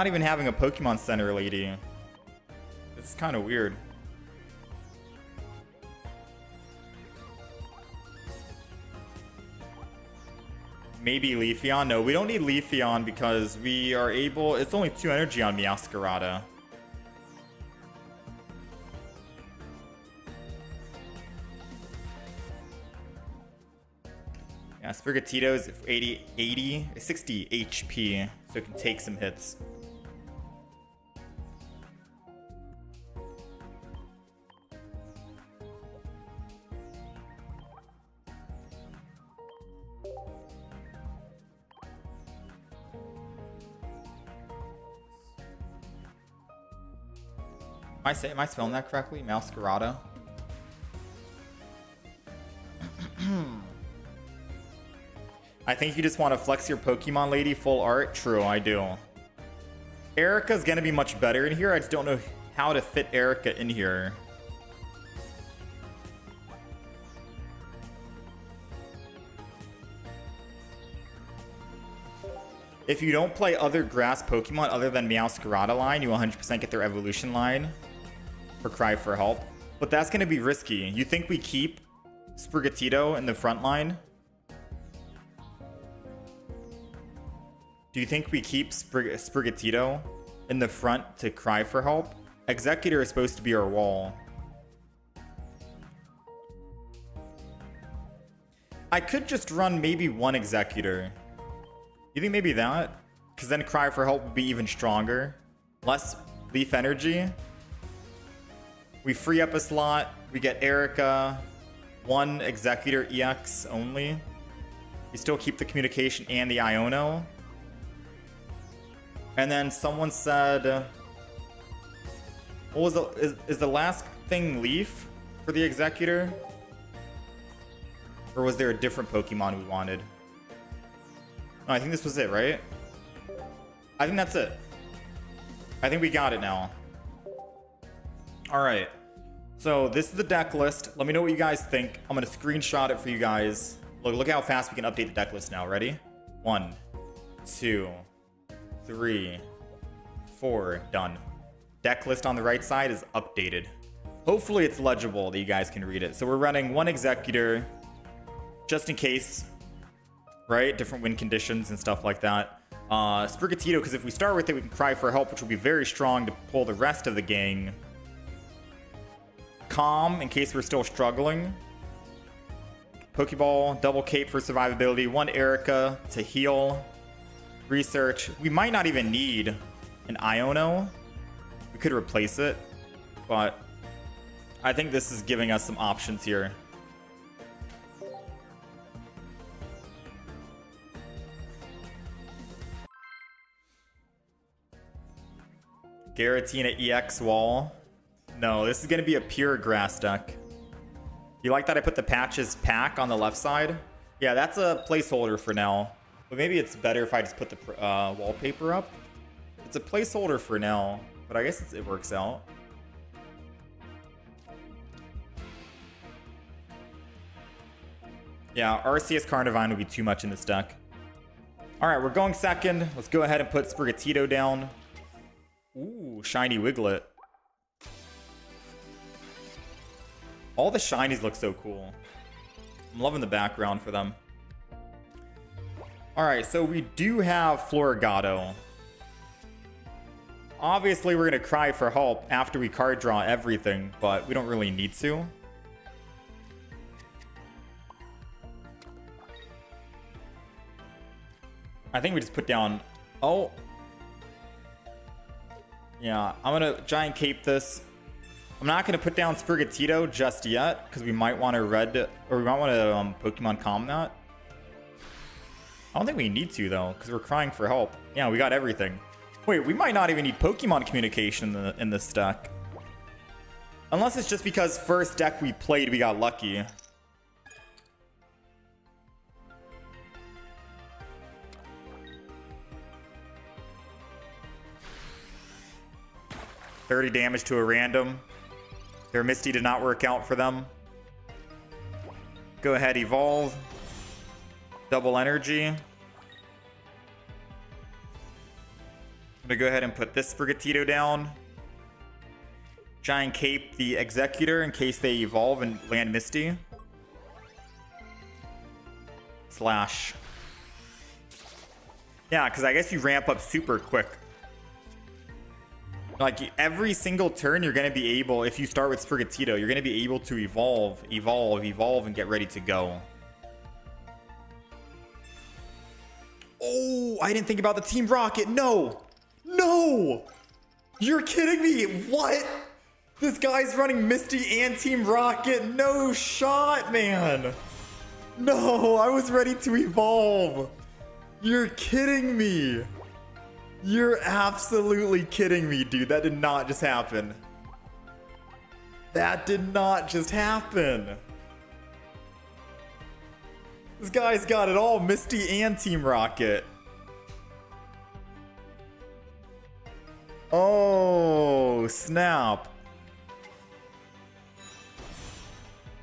even having a Pokemon Center lady. It's kind of weird. Maybe Leafeon? No, we don't need Leafeon because we are able... It's only 2 energy on Meowscarada. Yeah, Sprigatito is 60 HP, so it can take some hits. Am I spelling that correctly? Meowscarada? I think you just want to flex your Pokemon lady full art. True, I do. Erica's gonna be much better in here. I just don't know how to fit Erica in here. If you don't play other grass Pokemon other than Meowscarada line, you 100% get their evolution line for Cry for Help. But that's gonna be risky. You think we keep Sprigatito in the front line? Do you think we keep Sprigatito in the front to cry for help? Executor is supposed to be our wall. I could just run maybe one Executor. You think maybe that? Because then cry for help would be even stronger. Less Leaf Energy. We free up a slot. We get Erica. One Executor EX only. We still keep the communication and the Iono. And then someone said, what was is the last thing Leaf for the Executor? Or was there a different Pokemon we wanted? No, I think this was it, right? I think that's it. I think we got it now. All right. So this is the deck list. Let me know what you guys think. I'm going to screenshot it for you guys. Look how fast we can update the deck list now. Ready? 1, 2, 3, 4. Done. Deck list on the right side is updated. Hopefully it's legible that you guys can read it. So we're running 1 Executor, just in case, right? Different win conditions and stuff like that. Sprigatito, because if we start with it, we can cry for help, which will be very strong to pull the rest of the gang. Calm, in case we're still struggling. Pokeball, double cape for survivability. 1 Erica to heal. Research. We might not even need an Iono. We could replace it, but I think this is giving us some options here. Giratina EX wall. No, this is going to be a pure grass deck. You like that I put the Patches pack on the left side? Yeah, that's a placeholder for now. But maybe it's better if I just put the wallpaper up. It's a placeholder for now, but I guess it works out. Yeah, Arceus Carnivine would be too much in this deck. Alright, we're going second. Let's go ahead and put Sprigatito down. Ooh, shiny Wiglet. All the shinies look so cool. I'm loving the background for them. Alright, so we do have Floragato. Obviously, we're going to cry for help after we card draw everything, but we don't really need to. I think we just put down... Oh. Yeah, I'm going to Giant Cape this. I'm not going to put down Sprigatito just yet, because we might want to we might want to Pokemon Calm that. I don't think we need to, though, because we're crying for help. Yeah, we got everything. Wait, we might not even need Pokemon Communication in this deck. Unless it's just because first deck we played, we got lucky. $30 damage to a random. Their Misty did not work out for them. Go ahead, evolve. Double energy. I'm gonna go ahead and put this Sprigatito down. Giant Cape the Executor in case they evolve and land Misty. Slash. Yeah, because I guess you ramp up super quick. Like, every single turn, you're going to be able, if you start with Sprigatito, you're going to be able to evolve, and get ready to go. Oh, I didn't think about the Team Rocket. No! No! You're kidding me! What? This guy's running Misty and Team Rocket. No shot, man! No, I was ready to evolve. You're kidding me. You're absolutely kidding me, dude. That did not just happen. That did not just happen. This guy's got it all, Misty and Team Rocket. Oh, snap.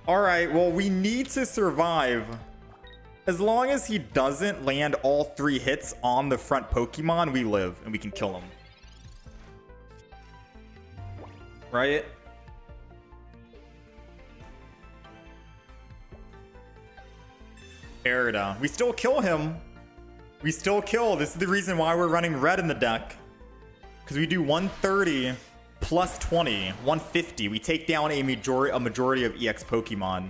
Alright, well, we need to survive. As long as he doesn't land all 3 hits on the front Pokemon, we live and we can kill him. Right? Erida. We still kill him. We still kill. This is the reason why we're running red in the deck. Because we do 130 plus 20. 150. We take down a majority of EX Pokemon.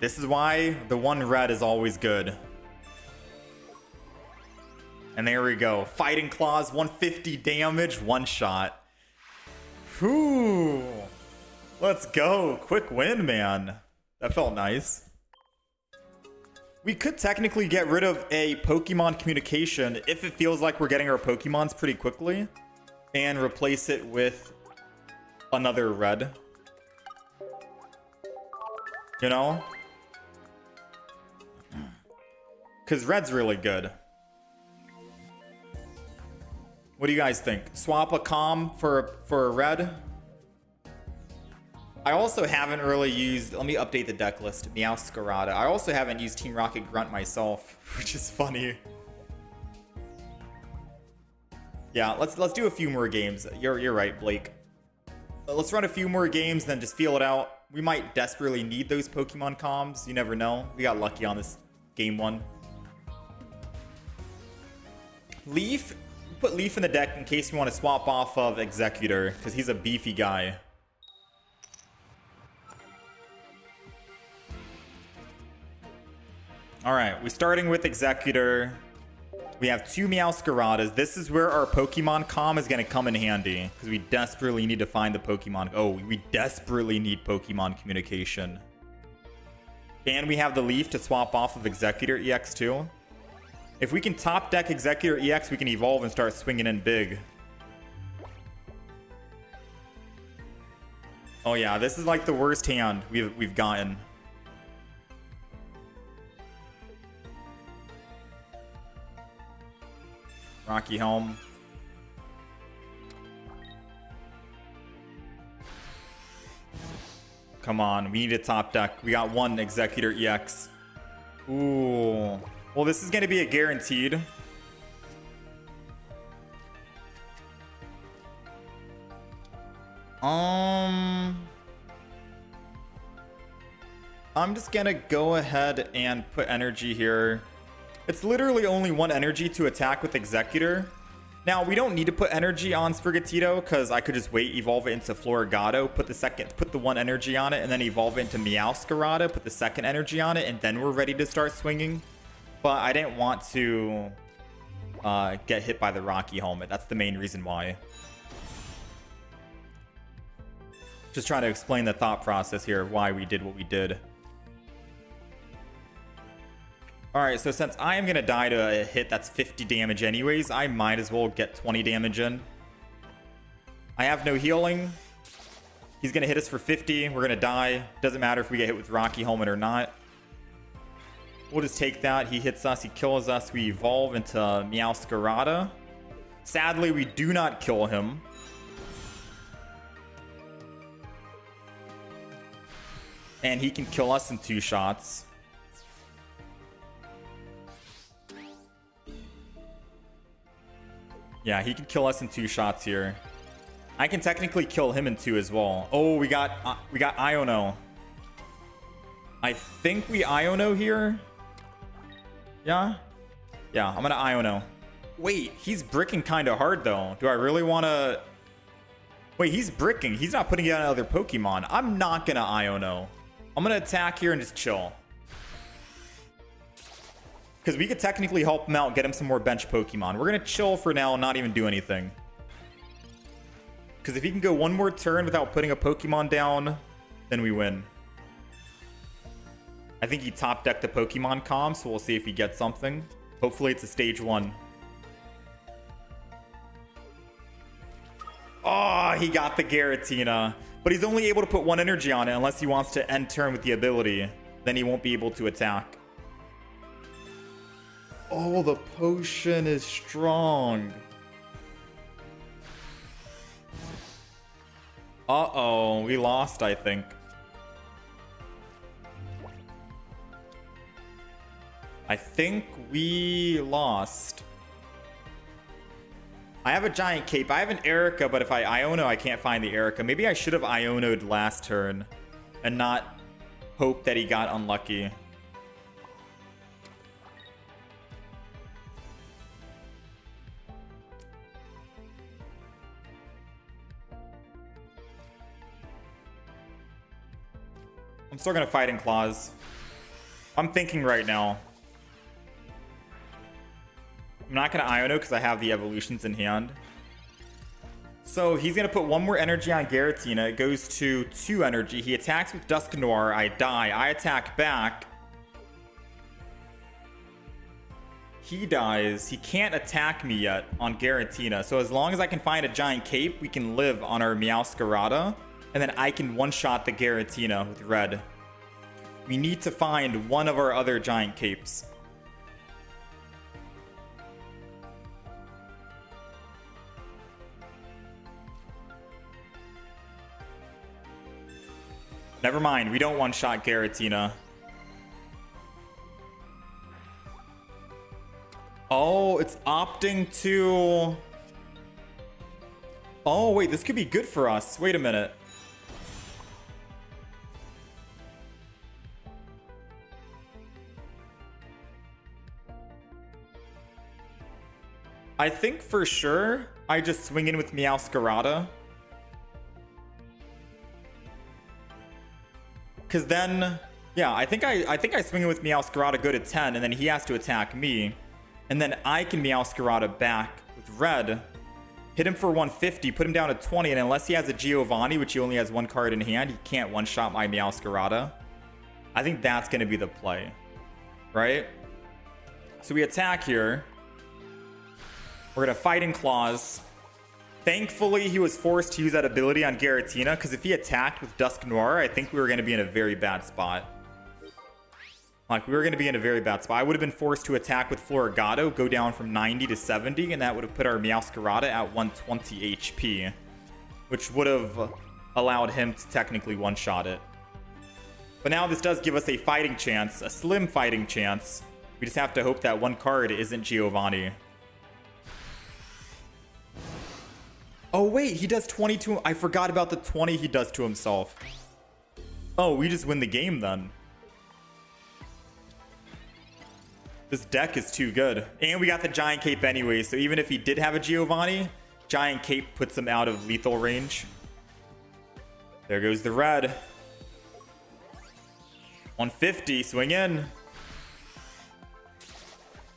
This is why the 1 red is always good. And there we go. Fighting Claws, 150 damage, 1 shot. Whew. Let's go. Quick win, man. That felt nice. We could technically get rid of a Pokemon Communication if it feels like we're getting our Pokemons pretty quickly. And replace it with another red. You know? Because red's really good. What do you guys think? Swap a Calm for a red? I also haven't really used... Let me update the deck list. Meowscarada. I also haven't used Team Rocket Grunt myself, which is funny. Yeah, let's do a few more games. You're right, Blake. Let's run a few more games, then just feel it out. We might desperately need those Pokemon comms. You never know. We got lucky on this game one. Leaf. Put Leaf in the deck in case we want to swap off of Executor, because he's a beefy guy. Alright, we're starting with Executor. We have 2 Meowscaradas. This is where our Pokemon comm is going to come in handy, because we desperately need to find the Pokemon. Oh, we desperately need Pokemon communication. And we have the Leaf to swap off of Executor EX too. If we can top deck Executor EX, we can evolve and start swinging in big. Oh yeah, this is like the worst hand we've gotten. Rocky Helm. Come on, we need a top deck. We got 1 Executor EX. Ooh. Well, this is going to be a guaranteed. I'm just going to go ahead and put energy here. It's literally only 1 energy to attack with Executor. Now, we don't need to put energy on Sprigatito because I could just wait, evolve it into Floragato, put the 1 energy on it, and then evolve it into Meowscarada, put the 2nd energy on it, and then we're ready to start swinging. But I didn't want to get hit by the Rocky Helmet. That's the main reason why. Just trying to explain the thought process here of why we did what we did. Alright, so since I am going to die to a hit that's 50 damage anyways, I might as well get 20 damage in. I have no healing. He's going to hit us for 50. We're going to die. Doesn't matter if we get hit with Rocky Helmet or not. We'll just take that. He hits us. He kills us. We evolve into Meowscarada. Sadly, we do not kill him. And he can kill us in 2 shots. Yeah, he can kill us in 2 shots here. I can technically kill him in 2 as well. Oh, we got Iono. I think we Iono here. Yeah? Yeah, I'm gonna Iono. Wait, he's bricking kind of hard though. Do I really want to... Wait, he's bricking. He's not putting out another Pokemon. I'm not gonna Iono. I'm gonna attack here and just chill. Because we could technically help him out, get him some more bench Pokemon. We're gonna chill for now and not even do anything. Because if he can go 1 more turn without putting a Pokemon down, then we win. I think he top decked the Pokemon comm, so we'll see if he gets something. Hopefully it's a stage 1. Oh, he got the Giratina. But he's only able to put 1 energy on it unless he wants to end turn with the ability. Then he won't be able to attack. Oh, the potion is strong. Uh-oh, we lost, I think. I think we lost. I have a giant cape. I have an Erica, but if I Iono, I can't find the Erica. Maybe I should have Iono'd last turn and not hope that he got unlucky. I'm still gonna Fighting Claws. I'm thinking right now. I'm not gonna Iono because I have the evolutions in hand. So he's gonna put 1 more energy on Giratina. It goes to 2 energy. He attacks with Dusknoir. I die. I attack back. He dies. He can't attack me yet on Giratina. So as long as I can find a giant cape, we can live on our Meowscarada. And then I can one-shot the Giratina with red. We need to find 1 of our other giant capes. Never mind, we don't one-shot Giratina. Oh, it's opting to... Oh, wait, this could be good for us. Wait a minute. I think for sure I just swing in with Meowscarada. Because then, yeah, I think I swing in with Meowscarada, go to 10, and then he has to attack me. And then I can Meowscarada back with red. Hit him for 150, put him down to 20, and unless he has a Giovanni, which he only has one card in hand, he can't one-shot my Meowscarada. I think that's going to be the play, right? So we attack here. We're going to Fighting Claws. Thankfully, he was forced to use that ability on Giratina, because if he attacked with Dusk Noir, I think we were going to be in a very bad spot. Like, we were going to be in a very bad spot. I would have been forced to attack with Florigato, go down from 90 to 70, and that would have put our Meowscarada at 120 HP, which would have allowed him to technically one-shot it. But now this does give us a fighting chance, a slim fighting chance. We just have to hope that one card isn't Giovanni. Oh, wait, he does 20 to him. I forgot about the 20 he does to himself. Oh, we just win the game then. This deck is too good. And we got the Giant Cape anyway, so even if he did have a Giovanni, Giant Cape puts him out of lethal range. There goes the red. 150, swing in.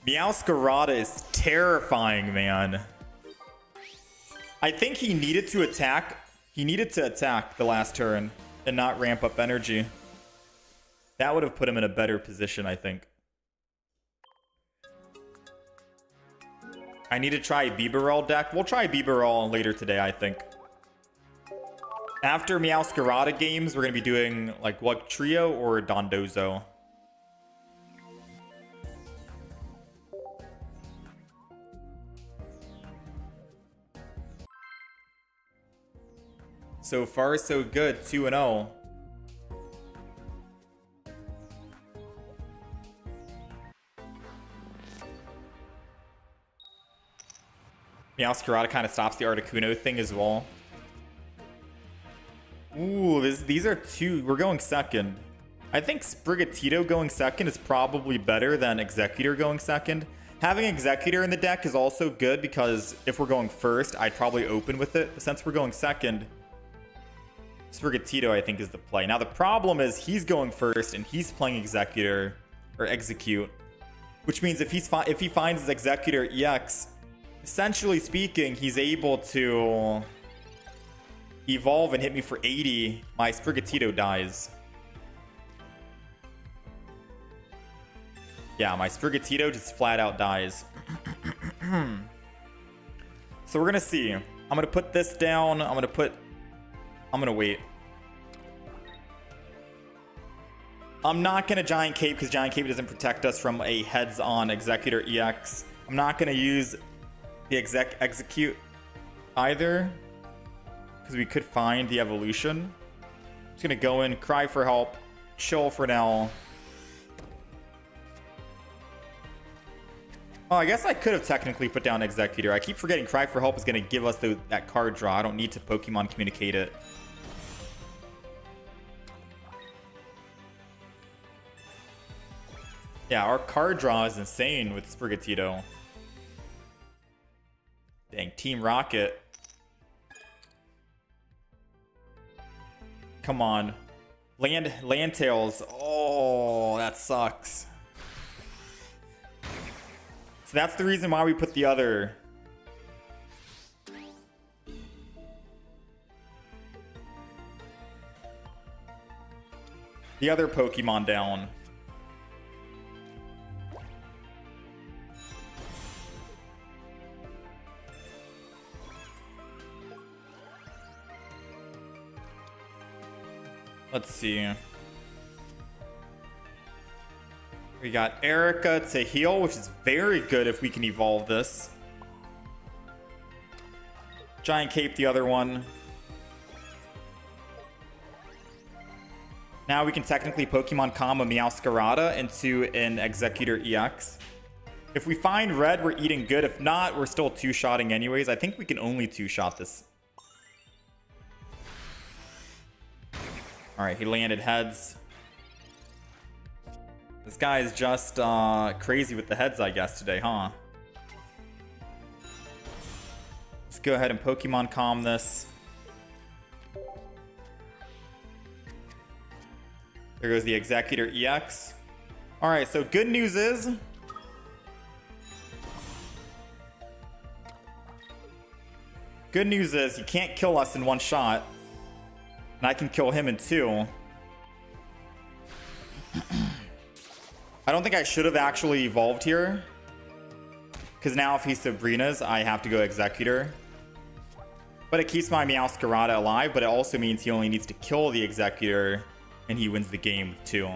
Meowscarada is terrifying, man. I think he needed to attack. He needed to attack the last turn and not ramp up energy. That would have put him in a better position, I think. I need to try Bibarel deck. We'll try Bibarel later today, I think. After Meowscarada games, we're going to be doing like what, Trio or Dondozo. So far, so good. 2-0. Meowscarada kind of stops the Articuno thing as well. Ooh, these are two. We're going second. I think Sprigatito going second is probably better than Executor going second. Having Executor in the deck is also good because if we're going first, I'd probably open with it. But since we're going second, Sprigatito, I think, is the play. Now, the problem is he's going first and he's playing Executor or Execute, which means if he finds his Executor EX, essentially speaking, he's able to evolve and hit me for 80. My Sprigatito dies. Yeah, my Sprigatito just flat out dies. So we're gonna see. I'm gonna put this down. I'm gonna wait. I'm not gonna Giant Cape because Giant Cape doesn't protect us from a heads-on Executor EX. I'm not gonna use the Execute either because we could find the evolution. I'm just gonna go in, cry for help, chill for now. Oh, I guess I could have technically put down Executor. I keep forgetting Cry for Help is going to give us that card draw. I don't need to Pokemon Communicate it. Yeah, our card draw is insane with Sprigatito. Dang, Team Rocket. Come on. Landtails. Oh, that sucks. So that's the reason why we put the other Pokemon down. Let's see. We got Erica to heal, which is very good if we can evolve this. Giant Cape, the other one. Now we can technically Pokemon combo Meowscarada into an Executor EX. If we find red, we're eating good. If not, we're still two-shotting anyways. I think we can only two-shot this. All right, he landed heads. This guy is just crazy with the heads, I guess, today, huh? Let's go ahead and Pokemon calm this. There goes the Executor EX. All right, so good news is he can't kill us in one shot. And I can kill him in two. I don't think I should have actually evolved here. Because now if he's Sabrina's, I have to go Executor. But it keeps my Meowscarada alive, but it also means he only needs to kill the Executor and he wins the game too.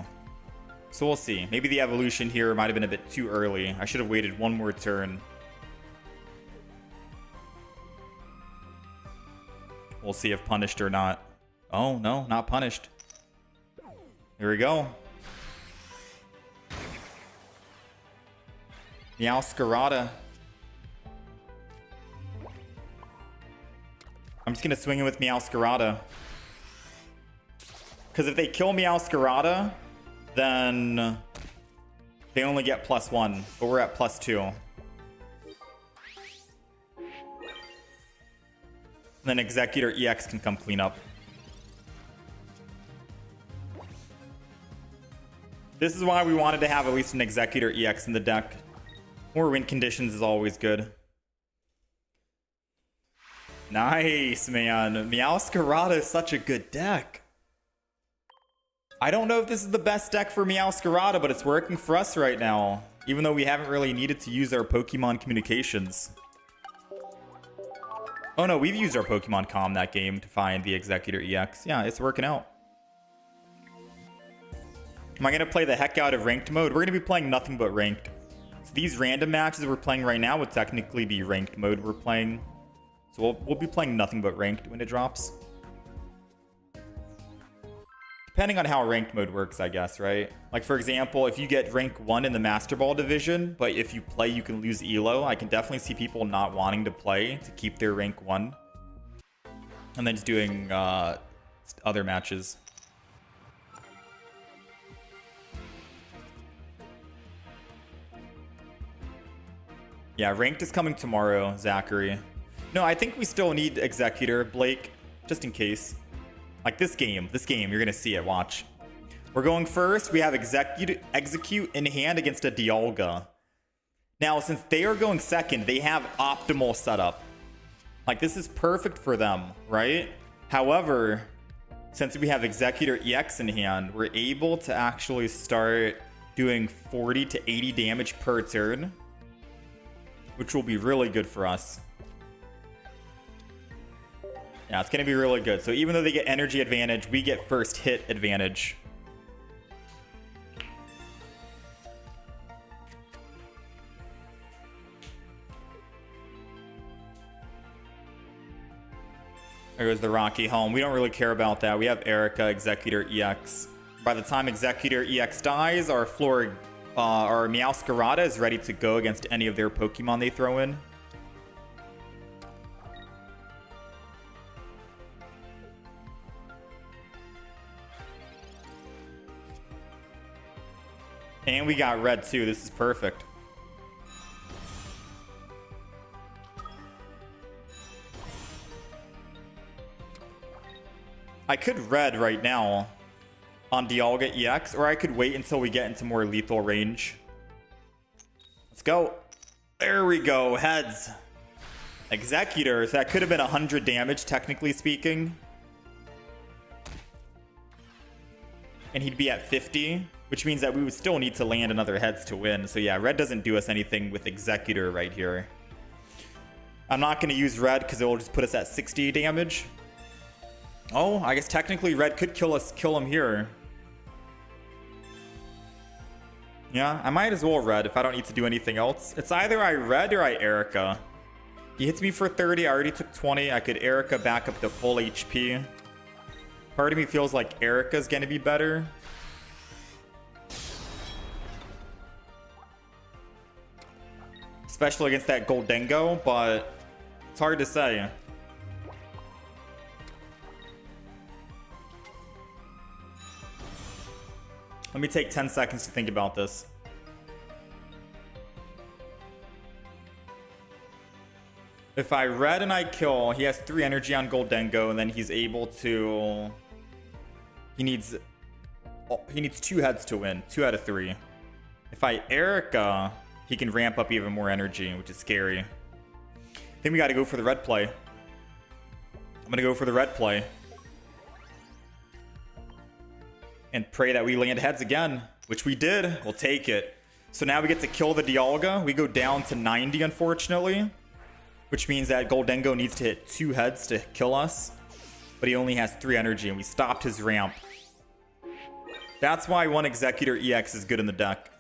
So we'll see. Maybe the evolution here might have been a bit too early. I should have waited one more turn. We'll see if punished or not. Oh, no, not punished. Here we go. Meowscarada. I'm just going to swing in with Meowscarada. Because if they kill Meowscarada, then they only get +1. But we're at +2. And then Executor EX can come clean up. This is why we wanted to have at least an Executor EX in the deck. More win conditions is always good. Nice, man. Meowscarada is such a good deck. I don't know if this is the best deck for Meowscarada, but it's working for us right now. Even though we haven't really needed to use our Pokemon communications. Oh no, we've used our Pokemon Calm that game to find the Executor EX. Yeah, it's working out. Am I going to play the heck out of ranked mode? We're going to be playing nothing but ranked. So these random matches we're playing right now would technically be ranked mode we're playing. So we'll be playing nothing but ranked when it drops. Depending on how ranked mode works, I guess, right? Like, for example, if you get rank 1 in the Master Ball division, but if you play, you can lose ELO, I can definitely see people not wanting to play to keep their rank 1. And then just doing other matches. Yeah, ranked is coming tomorrow, Zachary. No, I think we still need Executor, Blake, just in case. Like this game, you're going to see it, watch. We're going first. We have Execute in hand against a Dialga. Now, since they are going second, they have optimal setup. Like, this is perfect for them, right? However, since we have Executor EX in hand, we're able to actually start doing 40 to 80 damage per turn, which will be really good for us. Yeah, it's going to be really good. So even though they get energy advantage, we get first hit advantage. There goes the Rocky Helm. We don't really care about that. We have Erica, Executor EX. By the time Executor EX dies, our Meowscarada is ready to go against any of their Pokemon they throw in. And we got red too. This is perfect. I could red right now on Dialga EX, or I could wait until we get into more lethal range. Let's go. There we go. Heads. Executors. That could have been 100 damage, technically speaking. And he'd be at 50. Which means that we would still need to land another heads to win. So yeah, red doesn't do us anything with Executor right here. I'm not going to use red because it will just put us at 60 damage. Oh, I guess technically red could kill him here. Yeah, I might as well red if I don't need to do anything else. It's either I red or I Erica. He hits me for 30. I already took 20. I could Erica back up to full HP. Part of me feels like Erica's going to be better. Especially against that Goldengo, but it's hard to say. Let me take 10 seconds to think about this. If I red and I kill, he has 3 energy on Goldengo, and then he's able to... He needs 2 heads to win. 2 out of 3. If I Erica, he can ramp up even more energy, which is scary. I think we gotta go for the red play. I'm gonna go for the red play. And pray that we land heads again, which we did. We'll take it. So now we get to kill the Dialga. We go down to 90, unfortunately. Which means that Goldengo needs to hit 2 heads to kill us. But he only has 3 energy, and we stopped his ramp. That's why 1 Executor EX is good in the deck.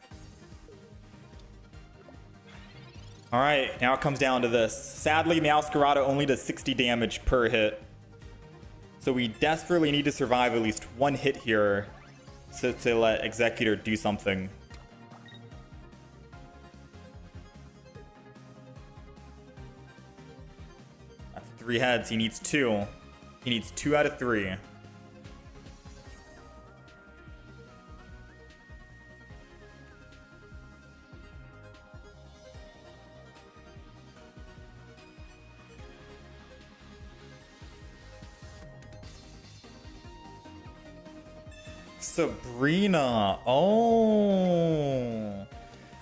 Alright, now it comes down to this. Sadly, Meowscarada only does 60 damage per hit. So we desperately need to survive at least 1 hit here to let Executor do something. That's 3 heads. He needs 2. He needs 2 out of 3. Sabrina. Oh.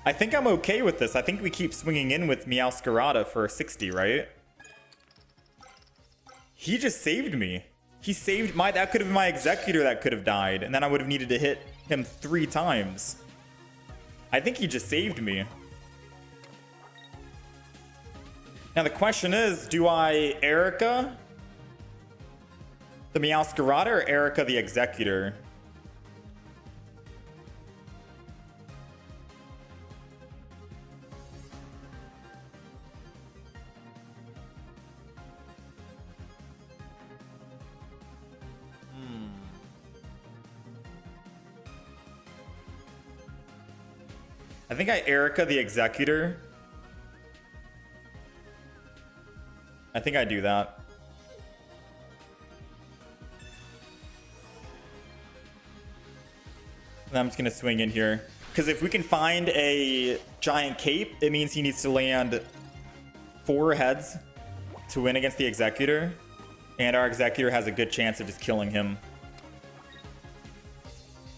I think I'm okay with this. I think we keep swinging in with Meowscarada for 60, right? He just saved me. He saved my... That could have been my Executor that could have died. And then I would have needed to hit him 3 times. I think he just saved me. Now the question is, do I Erica the Meowscarada or Erica the Executor? I think I Erica the Executor. I think I do that. And I'm just going to swing in here. Because if we can find a giant cape, it means he needs to land 4 heads to win against the Executor. And our Executor has a good chance of just killing him.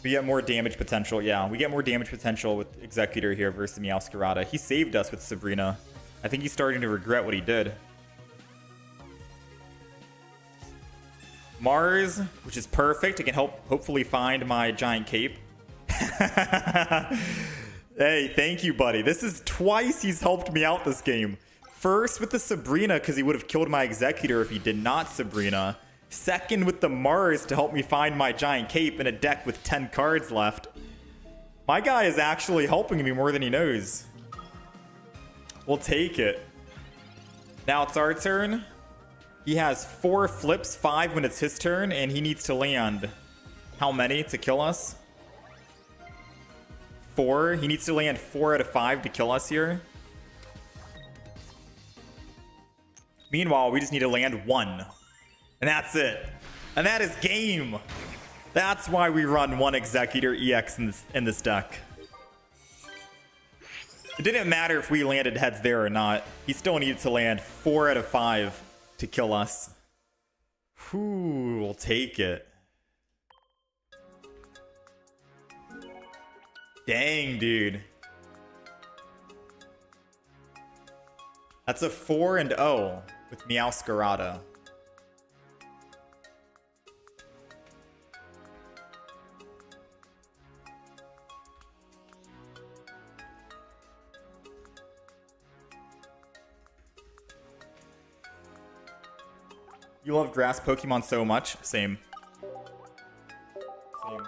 We get more damage potential. Yeah, we get more damage potential with Executor here versus Meowscarada. He saved us with Sabrina. I think he's starting to regret what he did. Mars, which is perfect. It can hopefully find my giant cape. Hey, thank you, buddy. This is twice he's helped me out this game. First with the Sabrina, because he would have killed my Executor if he did not Sabrina. Second with the Mars to help me find my giant cape in a deck with 10 cards left. My guy is actually helping me more than he knows. We'll take it. Now it's our turn. He has 4 flips, 5 when it's his turn, and he needs to land how many to kill us? 4. He needs to land 4 out of 5 to kill us here. Meanwhile, we just need to land 1. And that's it. And that is game. That's why we run 1 Executor EX in this deck. It didn't matter if we landed heads there or not. He still needed to land 4 out of 5 to kill us. Whew, we'll take it. Dang, dude. That's a 4-0 with Meowscarada. You love grass Pokemon so much. Same. Same.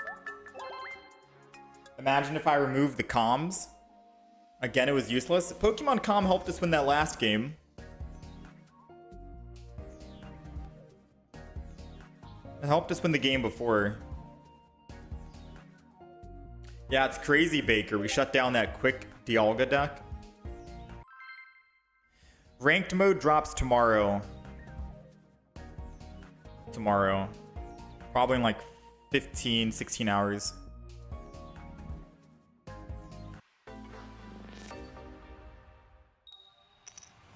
Imagine if I removed the comms. Again, it was useless. Pokemon Comm helped us win that last game. It helped us win the game before. Yeah, it's crazy, Baker. We shut down that quick Dialga deck. Ranked mode drops tomorrow. Probably in like 15, 16 hours.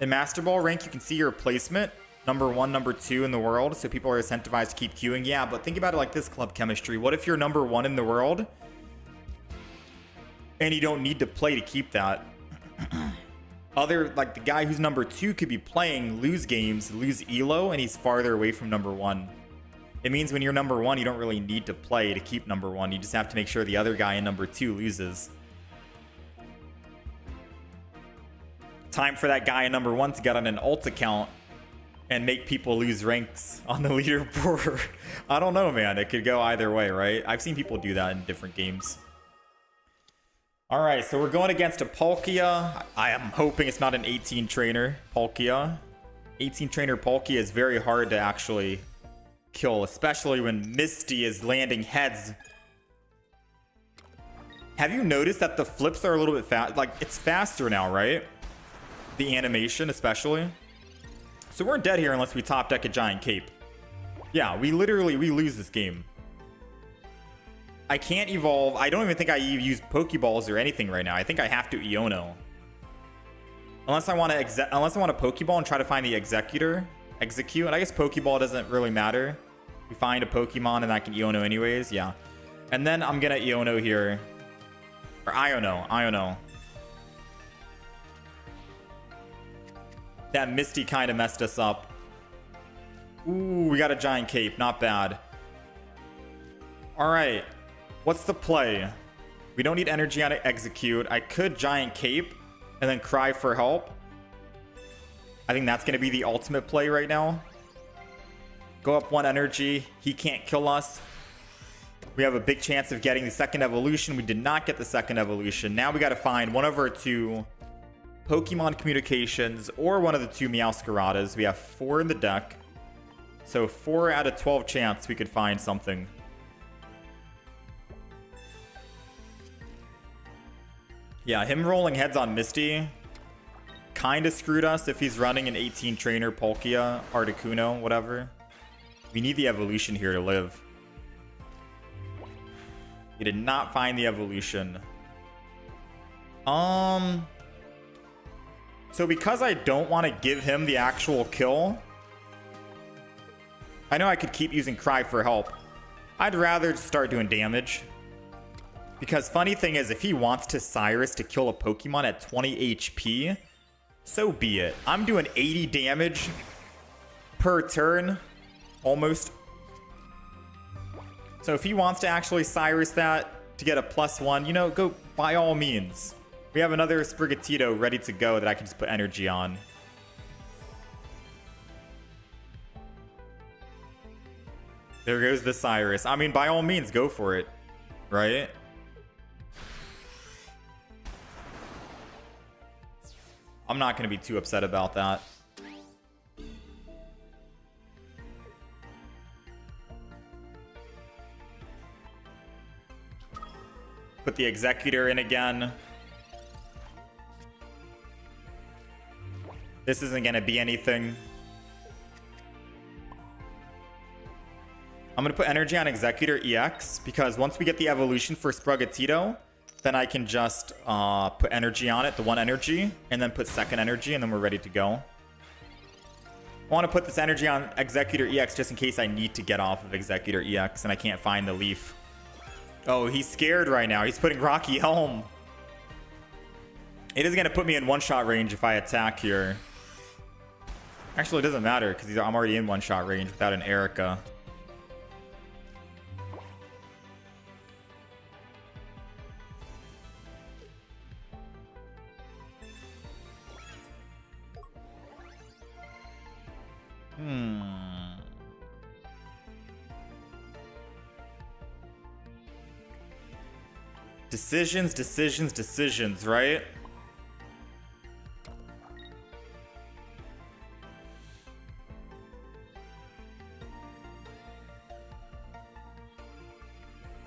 In Master Ball rank, you can see your placement. Number 1, number 2 in the world. So people are incentivized to keep queuing. Yeah, but think about it like this, Club Chemistry. What if you're number 1 in the world? And you don't need to play to keep that. Like the guy who's number 2 could be playing, lose games, lose elo, and he's farther away from number 1. It means when you're number 1, you don't really need to play to keep number 1. You just have to make sure the other guy in number 2 loses. Time for that guy in number 1 to get on an alt account and make people lose ranks on the leaderboard. I don't know, man. It could go either way, right? I've seen people do that in different games. All right, so we're going against a Palkia. I am hoping it's not an 18 trainer Palkia. 18 trainer Palkia is very hard to actually kill, especially when Misty is landing heads. Have you noticed that the flips are a little bit fast? Like, it's faster now, right? The animation, especially. So we're dead here unless we top deck a Giant Cape. Yeah, we lose this game. I can't evolve. I don't even think I use Pokeballs or anything right now. I think I have to Iono. Unless I want to Pokeball and try to find the Execute. And I guess Pokeball doesn't really matter. We find a Pokemon and I can Iono anyways. Yeah. And then I'm going to Iono here. Or Iono. That Misty kind of messed us up. Ooh, we got a Giant Cape. Not bad. All right. What's the play? We don't need energy on Execute. I could Giant Cape and then cry for help. I think that's going to be the ultimate play right now. Go up 1 energy. He can't kill us. We have a big chance of getting the second evolution. We did not get the second evolution. Now we got to find one of our 2 Pokemon Communications or one of the 2 Meowscaradas. We have 4 in the deck. So 4 out of 12 chance we could find something. Yeah, him rolling heads on Misty kind of screwed us if he's running an 18 trainer Palkia, Articuno, whatever. We need the evolution here to live. He did not find the evolution. So because I don't want to give him the actual kill, I know I could keep using Cry for help. I'd rather just start doing damage. Because funny thing is, if he wants to Cyrus to kill a Pokemon at 20 HP, so be it. I'm doing 80 damage per turn, almost. So if he wants to actually Cyrus that to get a +1, you know, go by all means. We have another Sprigatito ready to go that I can just put energy on. There goes the Cyrus. I mean, by all means, go for it, right? I'm not going to be too upset about that. Put the Executor in again. This isn't going to be anything. I'm going to put energy on Executor EX because once we get the evolution for Sprigatito, then I can just put energy on it, the 1 energy, and then put second energy, and then we're ready to go. I want to put this energy on Executor EX just in case I need to get off of Executor EX and I can't find the leaf. Oh, he's scared right now. He's putting Rocky Helm. It is going to put me in one-shot range if I attack here. Actually, it doesn't matter because I'm already in one-shot range without an Erica. Decisions, right?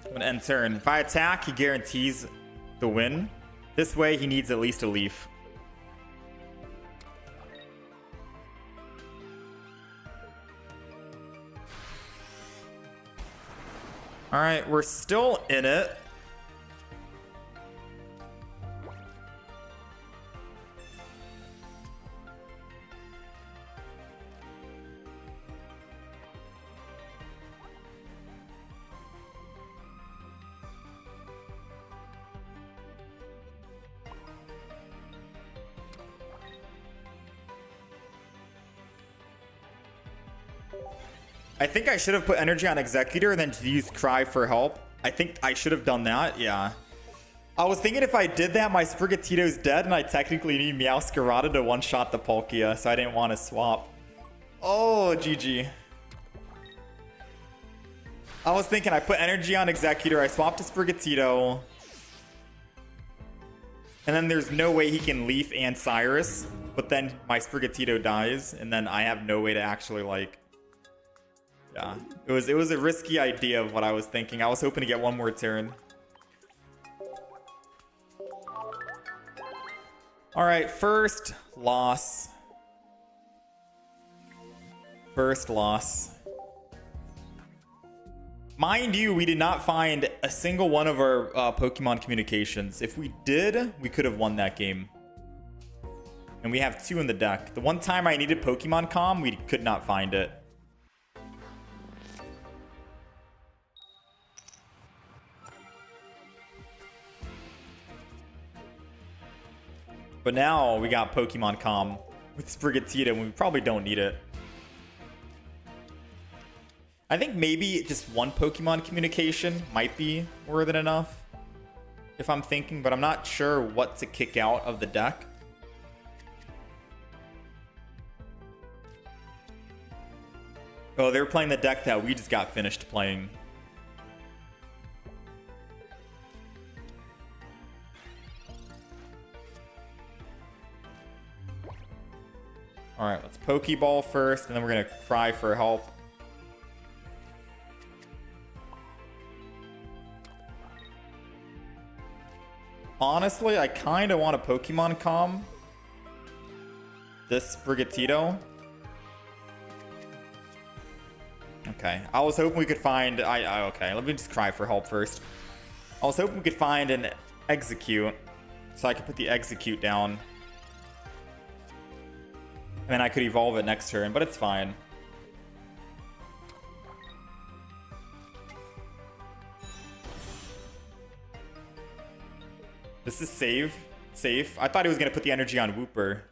I'm gonna end turn. If I attack, he guarantees the win. This way, he needs at least a leaf. All right, we're still in it. I think I should have put energy on Executor and then used Cry for help. I think I should have done that, yeah. I was thinking if I did that, my Sprigatito's dead, and I technically need Meowscarada to one-shot the Palkia, so I didn't want to swap. Oh, GG. I was thinking I put energy on Executor, I swapped to Sprigatito, and then there's no way he can Leaf and Cyrus, but then my Sprigatito dies, and then I have no way to actually, like... Yeah, it was a risky idea of what I was thinking. I was hoping to get one more turn. Alright, first loss. First loss. Mind you, we did not find a single one of our Pokemon communications. If we did, we could have won that game. And we have 2 in the deck. The one time I needed Pokemon Comm, we could not find it. But now we got Pokemon Comm with Sprigatito, and we probably don't need it. I think maybe just one Pokemon communication might be more than enough, if I'm thinking, but I'm not sure what to kick out of the deck. Oh, they were playing the deck that we just got finished playing. Alright, let's Pokeball first, and then we're going to cry for help. Honestly, I kind of want a Pokemon Comm this Sprigatito. Okay, I was hoping we could find... okay, let me just cry for help first. I was hoping we could find an Execute, so I could put the Execute down. And then I could evolve it next turn, but it's fine. This is safe. I thought he was going to put the energy on Wooper.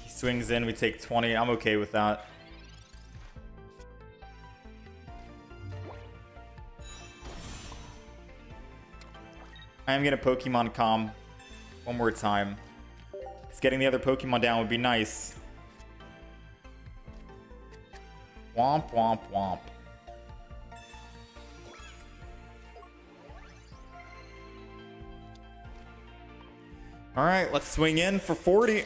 He swings in, we take 20. I'm okay with that. I am going to Pokemon Comm one more time. Because getting the other Pokemon down would be nice. Womp, womp, womp. Alright, let's swing in for 40.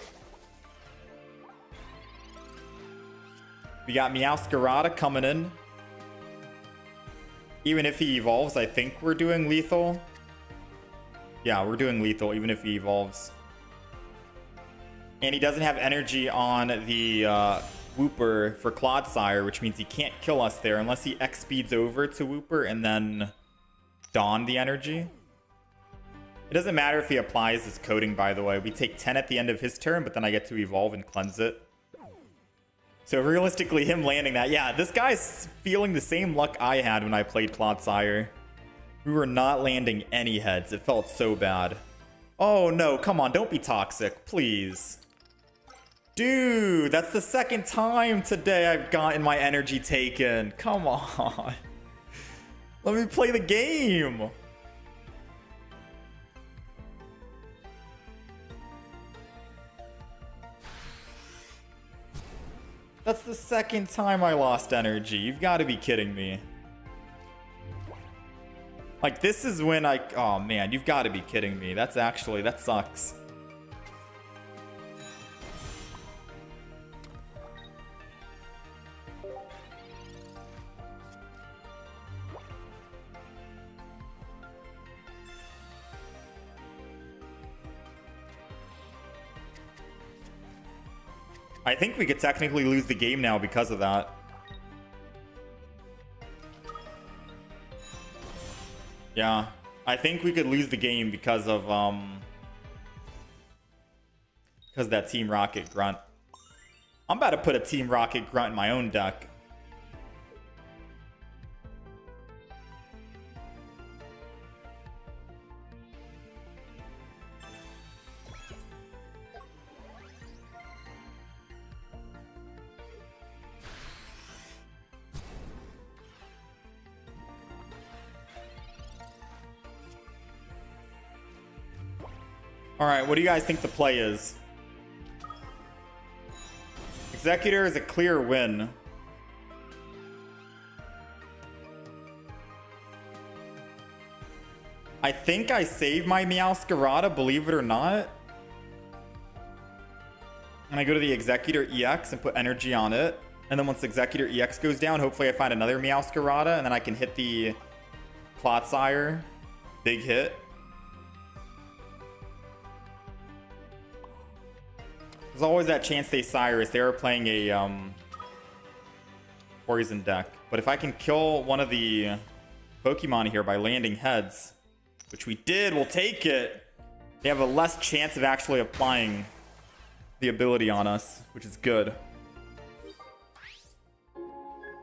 We got Meowscarada coming in. Even if he evolves, I think we're doing lethal. Yeah, we're doing lethal, even if he evolves. And he doesn't have energy on the Wooper for Clodsire, which means he can't kill us there unless he X-speeds over to Wooper and then Dawn the energy. It doesn't matter if he applies his coating, by the way. We take 10 at the end of his turn, but then I get to evolve and cleanse it. So realistically, him landing that... Yeah, this guy's feeling the same luck I had when I played Clodsire. We were not landing any heads. It felt so bad. Oh no, come on, don't be toxic, please. Dude, that's the second time today I've gotten my energy taken. Come on. Let me play the game. That's the second time I lost energy. You've got to be kidding me. Like, this is when I... Oh, man, you've got to be kidding me. That's actually... That sucks. I think we could technically lose the game now because of that. Yeah, I think we could lose the game because of that Team Rocket Grunt. I'm about to put a Team Rocket Grunt in my own deck. All right, what do you guys think the play is? Executor is a clear win. I think I saved my Meowscarada, believe it or not. And I go to the Executor EX and put energy on it. And then once Executor EX goes down, hopefully I find another Meowscarada, and then I can hit the Clotsire. Big hit. There's always that chance they Cyrus. They are playing a poison deck. But if I can kill one of the Pokemon here by landing heads, which we did, we'll take it. They have a less chance of actually applying the ability on us, which is good.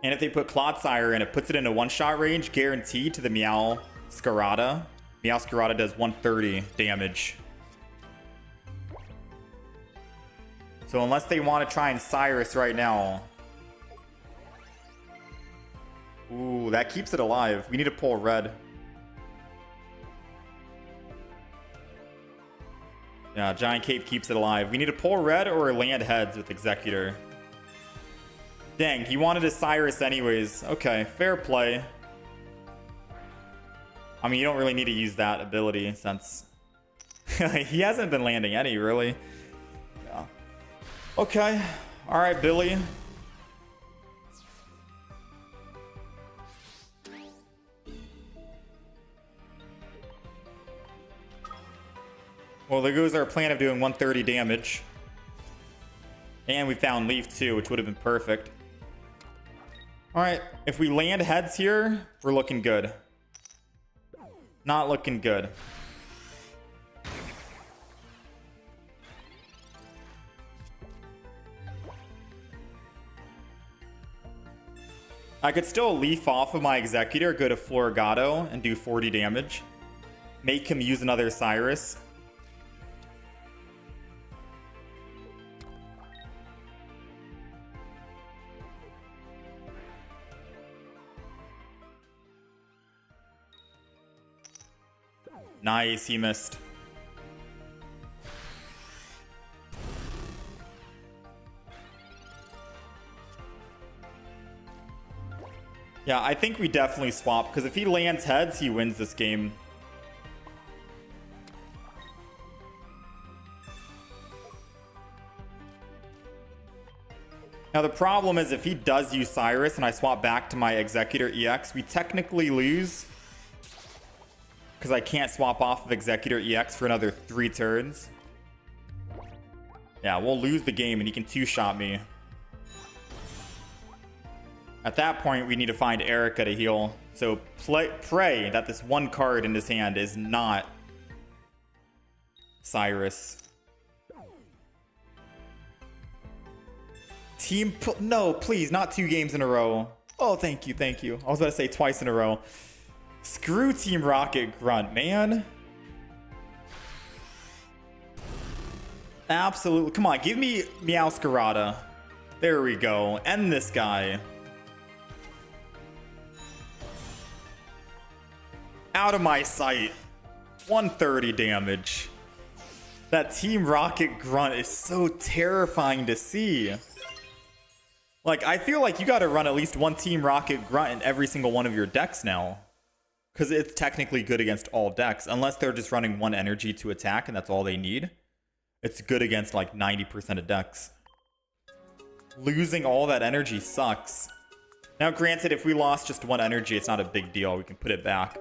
And if they put Clotsire in, it puts it into one-shot range, guaranteed to the Meowscarada. Meowscarada does 130 damage. So unless they want to try and Cyrus right now. Ooh, that keeps it alive. We need to pull red. Yeah, Giant Cape keeps it alive. We need to pull red or land heads with Executor. Dang, he wanted a Cyrus anyways. Okay, fair play. I mean, you don't really need to use that ability since he hasn't been landing any, really. Yeah. Okay. All right, Billy. Well, there goes our plan of doing 130 damage. And we found Leaf too, which would have been perfect. Alright, if we land heads here, we're looking good. Not looking good. I could still leaf off of my Executor, go to Floragato, and do 40 damage. Make him use another Cyrus. Nice, he missed. Yeah, I think we definitely swap, because if he lands heads, he wins this game. Now the problem is if he does use Cyrus and I swap back to my Executor EX, we technically lose. Because I can't swap off of Executor EX for another 3 turns. Yeah, we'll lose the game and he can 2-shot me. At that point, we need to find Erica to heal. So pray that this one card in his hand is not Cyrus. No, please, not 2 games in a row. Oh, thank you, thank you. I was about to say twice in a row. Screw Team Rocket Grunt, man. Absolutely. Come on, give me Meowscarada. There we go. End this guy. Out of my sight. 130 damage. That Team Rocket Grunt is so terrifying to see. Like, I feel like you gotta run at least one Team Rocket Grunt in every single one of your decks now. Because it's technically good against all decks. Unless they're just running 1 energy to attack and that's all they need. It's good against like 90% of decks. Losing all that energy sucks. Now granted, if we lost just 1 energy, it's not a big deal. We can put it back.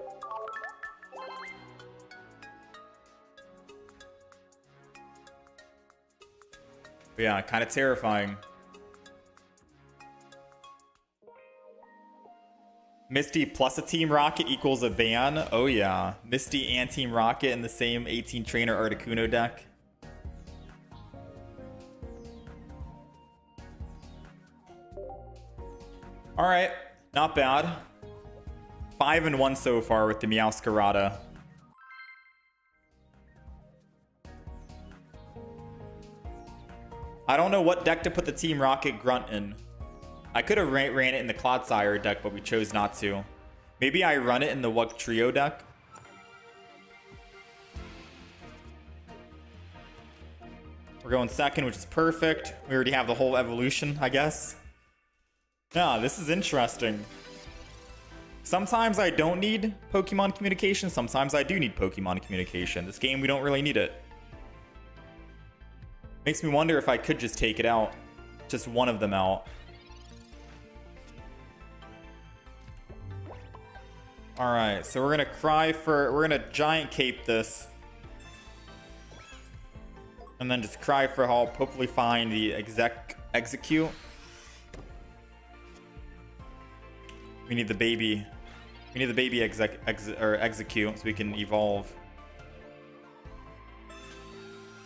But yeah, kind of terrifying. Misty plus a Team Rocket equals a ban. Oh yeah. Misty and Team Rocket in the same 18 trainer Articuno deck. Alright. Not bad. 5-1 so far with the Meowscarada. I don't know what deck to put the Team Rocket Grunt in. I could have ran it in the Clodsire deck, but we chose not to. Maybe I run it in the Wug Trio deck. We're going second, which is perfect. We already have the whole evolution, I guess. Yeah, this is interesting. Sometimes I don't need Pokemon communication. Sometimes I do need Pokemon communication. This game, we don't really need it. Makes me wonder if I could just take it out. Just one of them out. Alright, so we're gonna giant cape this. And then just cry for help. Hopefully find the execute. We need the baby. We need the baby execute so we can evolve.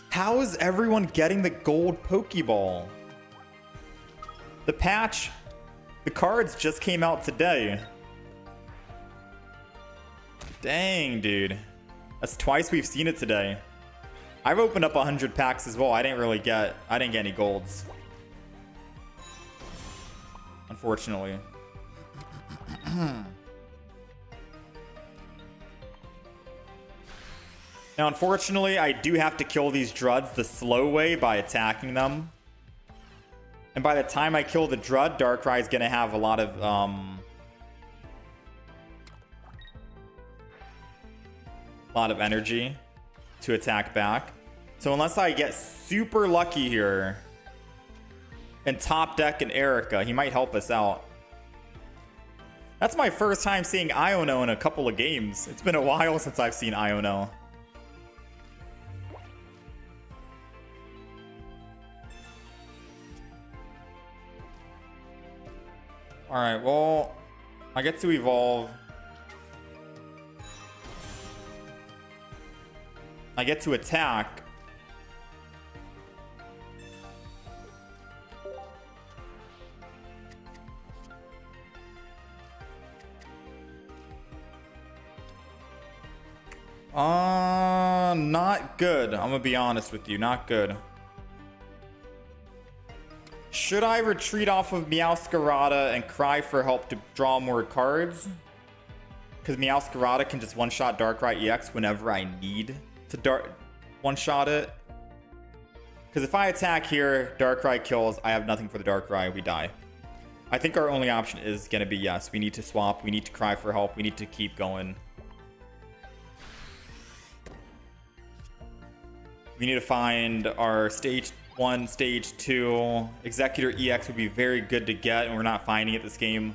How is everyone getting the gold Pokeball? The patch, the cards just came out today. Dang, dude. That's twice we've seen it today. I've opened up 100 packs as well. I didn't get any golds. Unfortunately. Now, unfortunately, I do have to kill these Druds the slow way by attacking them. And by the time I kill the Drud, Darkrai is going to have a lot of energy to attack back. So unless I get super lucky here and top deck an Erica, he might help us out. That's my first time seeing Iono in a couple of games. It's been a while since I've seen Iono. Alright, well, I get to evolve. I get to attack. Not good. I'm gonna be honest with you, not good. Should I retreat off of Meowscarada and cry for help to draw more cards? Because Meowscarada can just one-shot Darkrai EX whenever I need to one-shot it. Because if I attack here, Darkrai kills, I have nothing for the Darkrai, we die. I think our only option is going to be yes. We need to swap, we need to cry for help, we need to keep going. We need to find our stage 1, stage 2. Executor EX would be very good to get, and we're not finding it this game.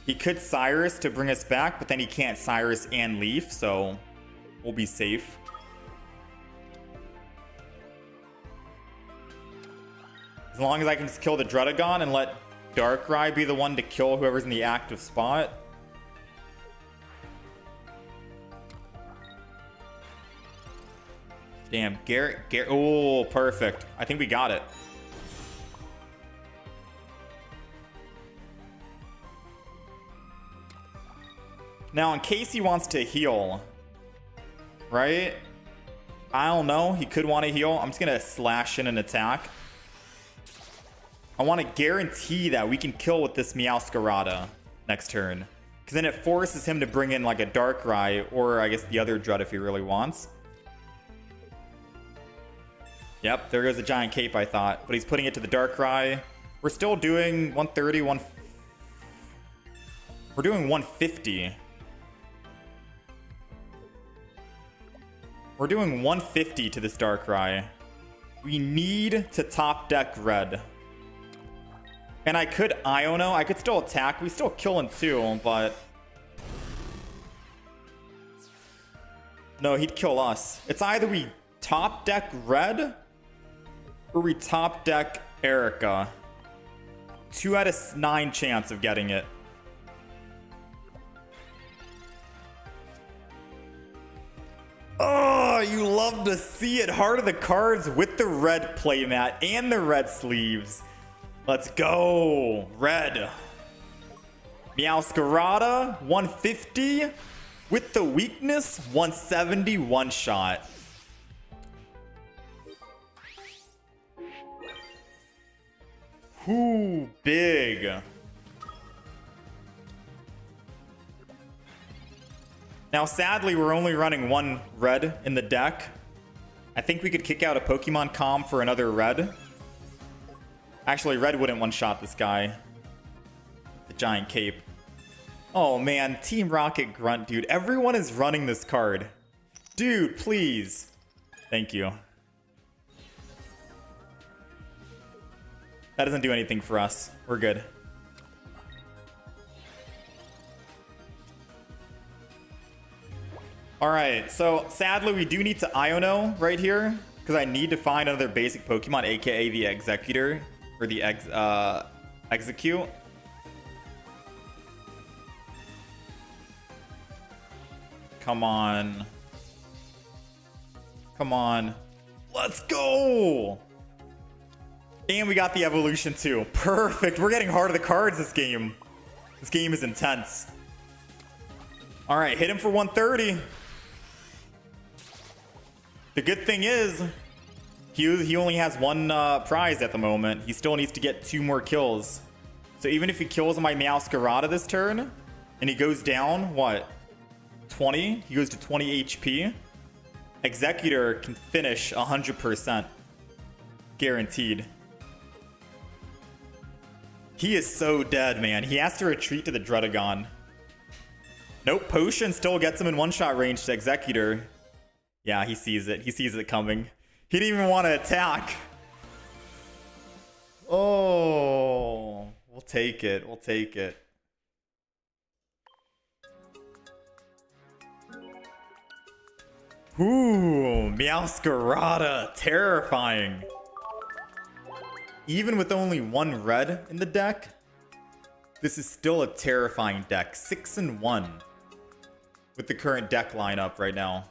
He could Cyrus to bring us back, but then he can't Cyrus and Leaf, so we'll be safe. As long as I can just kill the Druddigon and let Darkrai be the one to kill whoever's in the active spot. Damn, Garrett. Oh, perfect. I think we got it. Now, in case he wants to heal, right? I don't know. He could want to heal. I'm just going to slash in an attack. I want to guarantee that we can kill with this Meowscarada next turn. Because then it forces him to bring in like a Darkrai, or I guess the other Drud if he really wants. Yep, there goes the giant cape I thought. But he's putting it to the Darkrai. We're still doing 130, we're doing 150. We're doing 150 to this Darkrai. We need to top deck red. And I could Iono. I could still attack. We still kill him too, but... No, he'd kill us. It's either we top deck red or we top deck Erica. 2 out of 9 chance of getting it. Oh, you love to see it. Heart of the Cards with the red playmat and the red sleeves. Let's go. Red. Meowscarada, 150. With the weakness, 170 one shot. Ooh, big. Now, sadly, we're only running one red in the deck. I think we could kick out a Pokemon Com for another red. Actually, red wouldn't one-shot this guy. The giant cape. Oh man, Team Rocket Grunt, dude. Everyone is running this card. Dude, please. Thank you. That doesn't do anything for us. We're good. Alright, so sadly we do need to Iono right here, because I need to find another basic Pokemon, aka the Executor, or the Execute. Come on. Come on. Let's go! And we got the evolution too. Perfect. We're getting hard of the cards this game. This game is intense. All right, hit him for 130. The good thing is, he only has one prize at the moment. He still needs to get 2 more kills. So even if he kills my Meowscarada this turn, and he goes down, what? 20? He goes to 20 HP. Executor can finish 100%. Guaranteed. He is so dead, man. He has to retreat to the Dredagon. Nope, Potion still gets him in one-shot range to Executor. Yeah, he sees it. He sees it coming. He didn't even want to attack. Oh, we'll take it. We'll take it. Ooh, Meowscarada. Terrifying. Even with only 1 red in the deck, this is still a terrifying deck. 6-1 with the current deck lineup right now.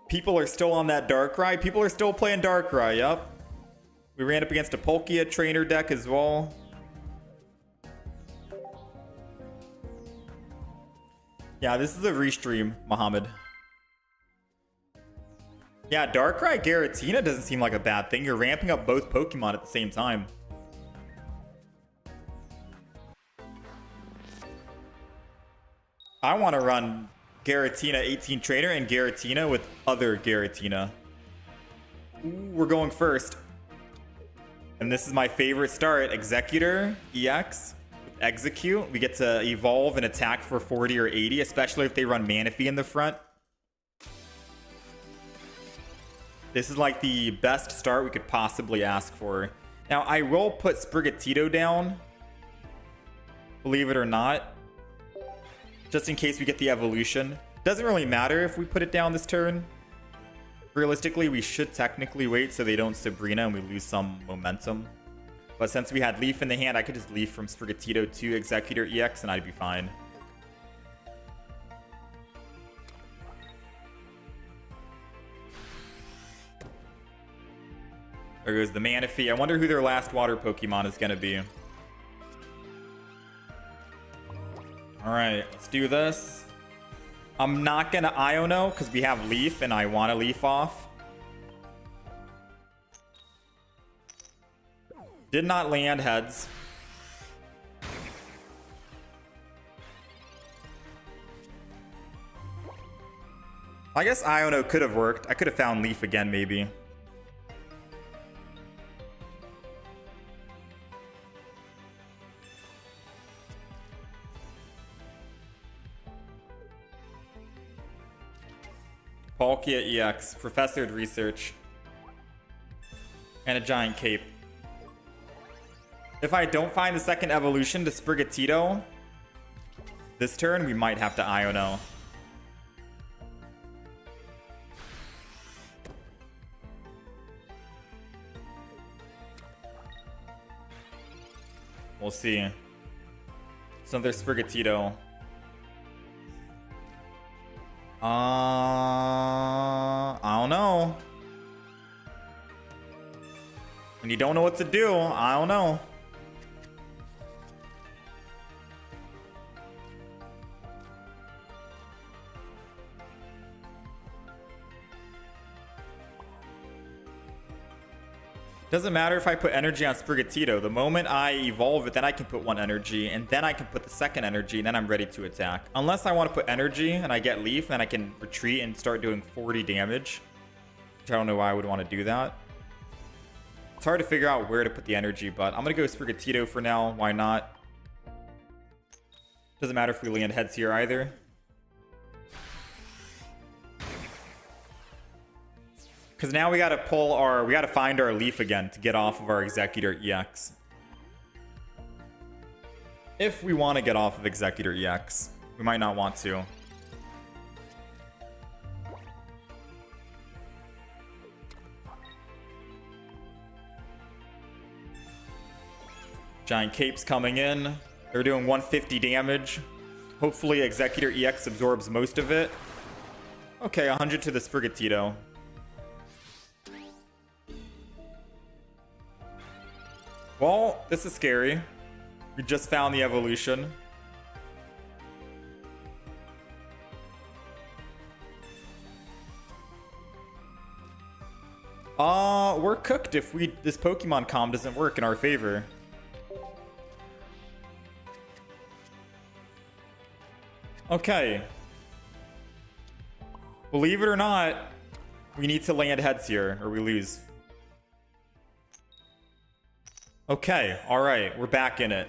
People are still on that Darkrai. People are still playing Darkrai, yup. We ran up against a Palkia trainer deck as well. Yeah, this is a restream, Muhammad. Yeah, Darkrai Giratina doesn't seem like a bad thing. You're ramping up both Pokemon at the same time. I want to run Giratina 18 Trainer and Giratina with other Giratina. Ooh, we're going first. And this is my favorite start. Executor, EX, Execute. We get to evolve and attack for 40 or 80, especially if they run Manaphy in the front. This is like the best start we could possibly ask for. Now, I will put Sprigatito down, believe it or not, just in case we get the evolution. Doesn't really matter if we put it down this turn. Realistically, we should technically wait so they don't Sabrina and we lose some momentum. But since we had Leaf in the hand, I could just Leaf from Sprigatito to Executor EX and I'd be fine. There goes the Manaphy. I wonder who their last water Pokemon is going to be. Alright, let's do this. I'm not going to Iono because we have Leaf and I want to Leaf off. Did not land heads. I guess Iono could have worked. I could have found Leaf again, maybe. Palkia EX, Professored Research, and a giant cape. If I don't find the second evolution to Sprigatito this turn, we might have to Iono. We'll see. It's another Sprigatito. I don't know. When you don't know what to do, I don't know. Doesn't matter if I put energy on Sprigatito. The moment I evolve it, then I can put one energy, and then I can put the second energy, and then I'm ready to attack. Unless I want to put energy, and I get Leaf, then I can retreat and start doing 40 damage. Which I don't know why I would want to do that. It's hard to figure out where to put the energy, but I'm going to go Sprigatito for now. Why not? Doesn't matter if we land heads here either. Because now we got to find our Leaf again to get off of our Executor EX. If we want to get off of Executor EX. We might not want to. Giant Cape's coming in. They're doing 150 damage. Hopefully Executor EX absorbs most of it. Okay, 100 to the Sprigatito. Well, this is scary. We just found the evolution. We're cooked if this Pokemon comm doesn't work in our favor. Okay. Believe it or not, we need to land heads here or we lose. Okay, alright, we're back in it.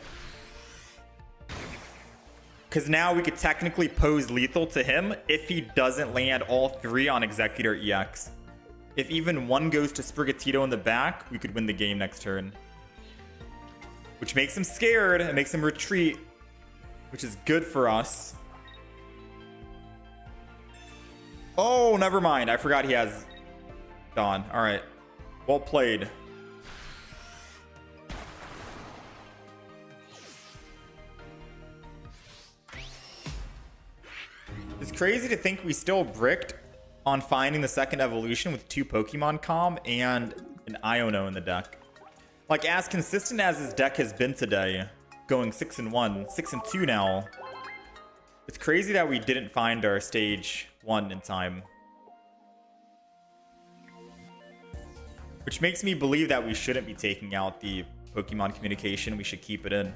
Because now we could technically pose lethal to him if he doesn't land all three on Executor EX. If even one goes to Sprigatito in the back, we could win the game next turn. Which makes him scared, it makes him retreat, which is good for us. Oh, never mind, I forgot he has Dawn. Alright, well played. It's crazy to think we still bricked on finding the second evolution with 2 Pokemon Comm and an Iono in the deck. Like, as consistent as his deck has been today, going 6-1, 6-2 now, it's crazy that we didn't find our stage 1 in time. Which makes me believe that we shouldn't be taking out the Pokemon communication. We should keep it in.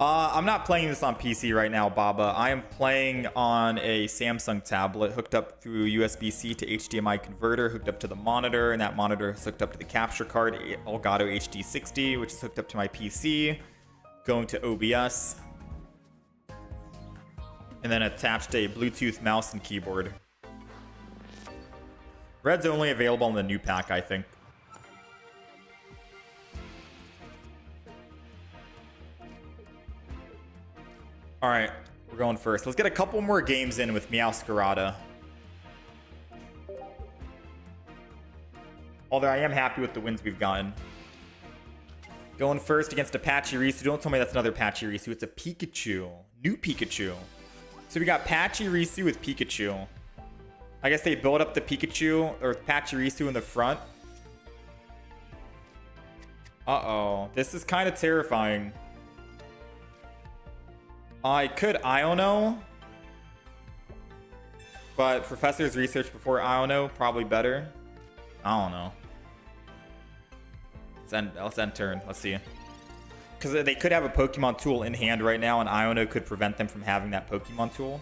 I'm not playing this on PC right now, Baba. I am playing on a Samsung tablet hooked up through USB-C to HDMI converter, hooked up to the monitor, and that monitor is hooked up to the capture card, Elgato HD60, which is hooked up to my PC, going to OBS, and then attached a Bluetooth mouse and keyboard. Red's only available in the new pack, I think. Alright, we're going first. Let's get a couple more games in with Meowscarada. Although I am happy with the wins we've gotten. Going first against a Pachirisu. Don't tell me that's another Pachirisu. It's a Pikachu. New Pikachu. So we got Pachirisu with Pikachu. I guess they build up the Pikachu or Pachirisu in the front. Uh-oh. This is kind of terrifying. I could Iono, but Professor's research before Iono, probably better. I don't know. Let's end turn. Let's see. Because they could have a Pokemon tool in hand right now, and Iono could prevent them from having that Pokemon tool.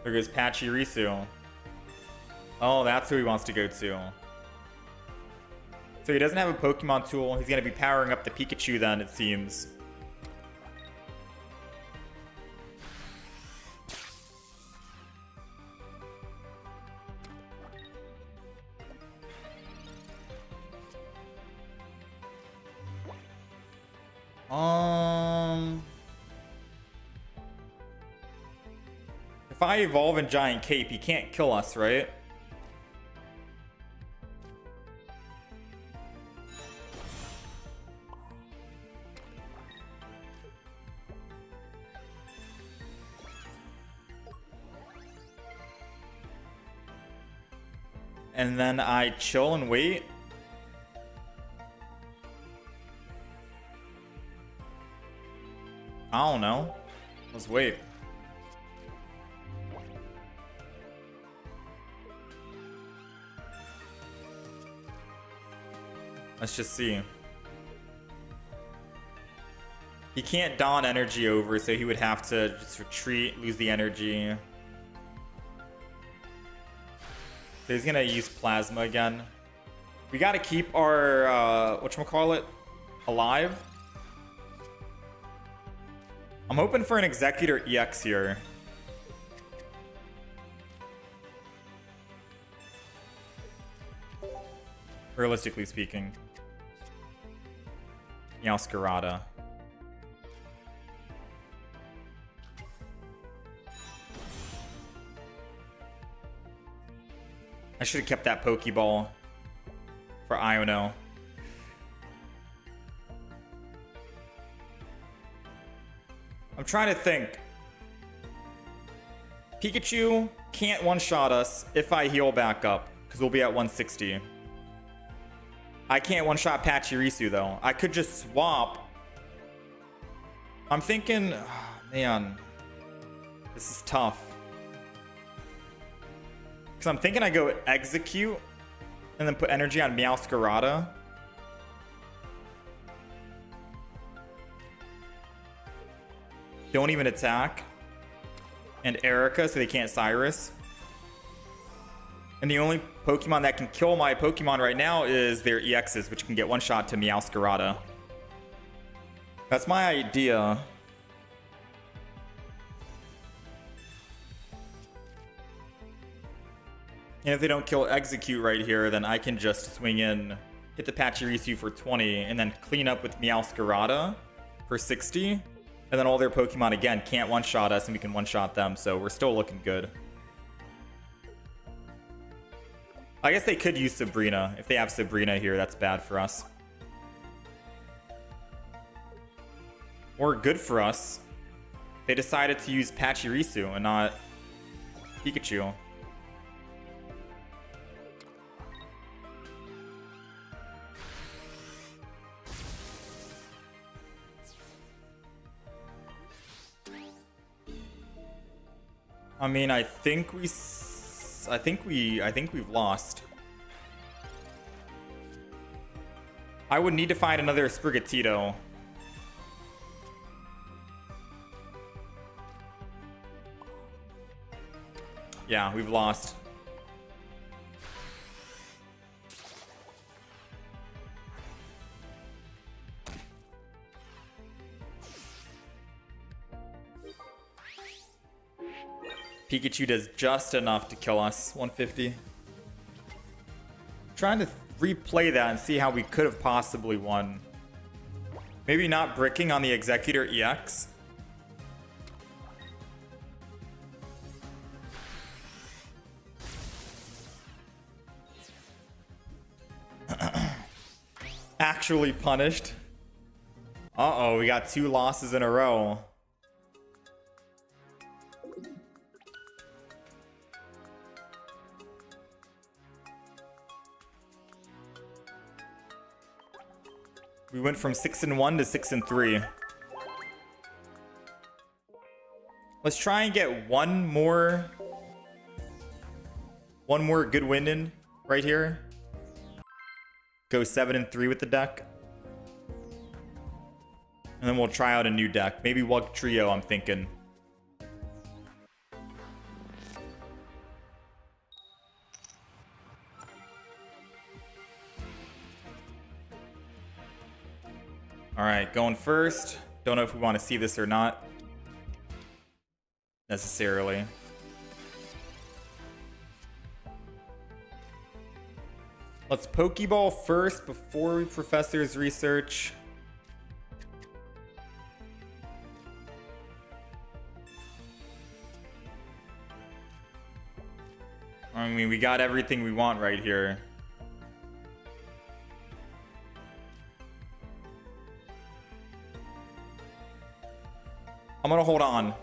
There goes Pachirisu. Oh, that's who he wants to go to. So he doesn't have a Pokemon tool. He's going to be powering up the Pikachu then, it seems. If I evolve in Giant Cape, he can't kill us, right? And then I chill and wait. don't know. Let's wait. Let's just see. He can't don energy over, so he would have to just retreat, lose the energy. So he's gonna use plasma again. We gotta keep our whatchamacallit alive. I'm hoping for an Executor EX here. Realistically speaking. Meowscarada. I should have kept that Pokeball for Iono. I'm trying to think. Pikachu can't one-shot us if I heal back up, because we'll be at 160. I can't one-shot Pachirisu, though. I could just swap. I'm thinking... Oh, man. This is tough. Because I'm thinking I go Execute and then put energy on Meowscarada. Don't even attack. And Erica, so they can't Cyrus. And the only Pokemon that can kill my Pokemon right now is their EXs, which can get one shot to Meowscarada. That's my idea. And if they don't kill Execute right here, then I can just swing in, hit the Pachirisu for 20, and then clean up with Meowscarada for 60. And then all their Pokemon, again, can't one-shot us, and we can one-shot them, so we're still looking good. I guess they could use Sabrina. If they have Sabrina here, that's bad for us. Or good for us. They decided to use Pachirisu and not Pikachu. I mean, I think we've lost. I would need to find another Sprigatito. Yeah, we've lost. Pikachu does just enough to kill us. 150. Trying to replay that and see how we could have possibly won. Maybe not bricking on the Executor EX. Actually punished. Uh-oh, we got 2 losses in a row. We went from 6-1 to 6-3. Let's try and get one more good win in right here. Go 7-3 with the deck. And then we'll try out a new deck. Maybe Wug Trio, I'm thinking. Alright, going first. Don't know if we want to see this or not. Necessarily. Let's Pokeball first before we Professor's Research. I mean, we got everything we want right here. I'm gonna hold on.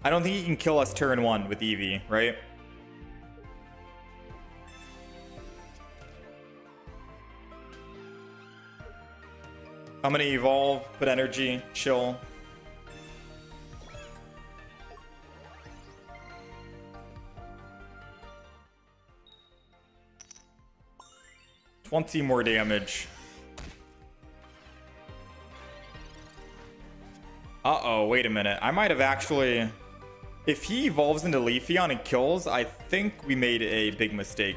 I don't think he can kill us turn 1 with Eevee, right? I'm gonna evolve, put energy, chill. $20 more damage. Uh-oh, wait a minute. I might have actually... If he evolves into Leafeon and kills, I think we made a big mistake.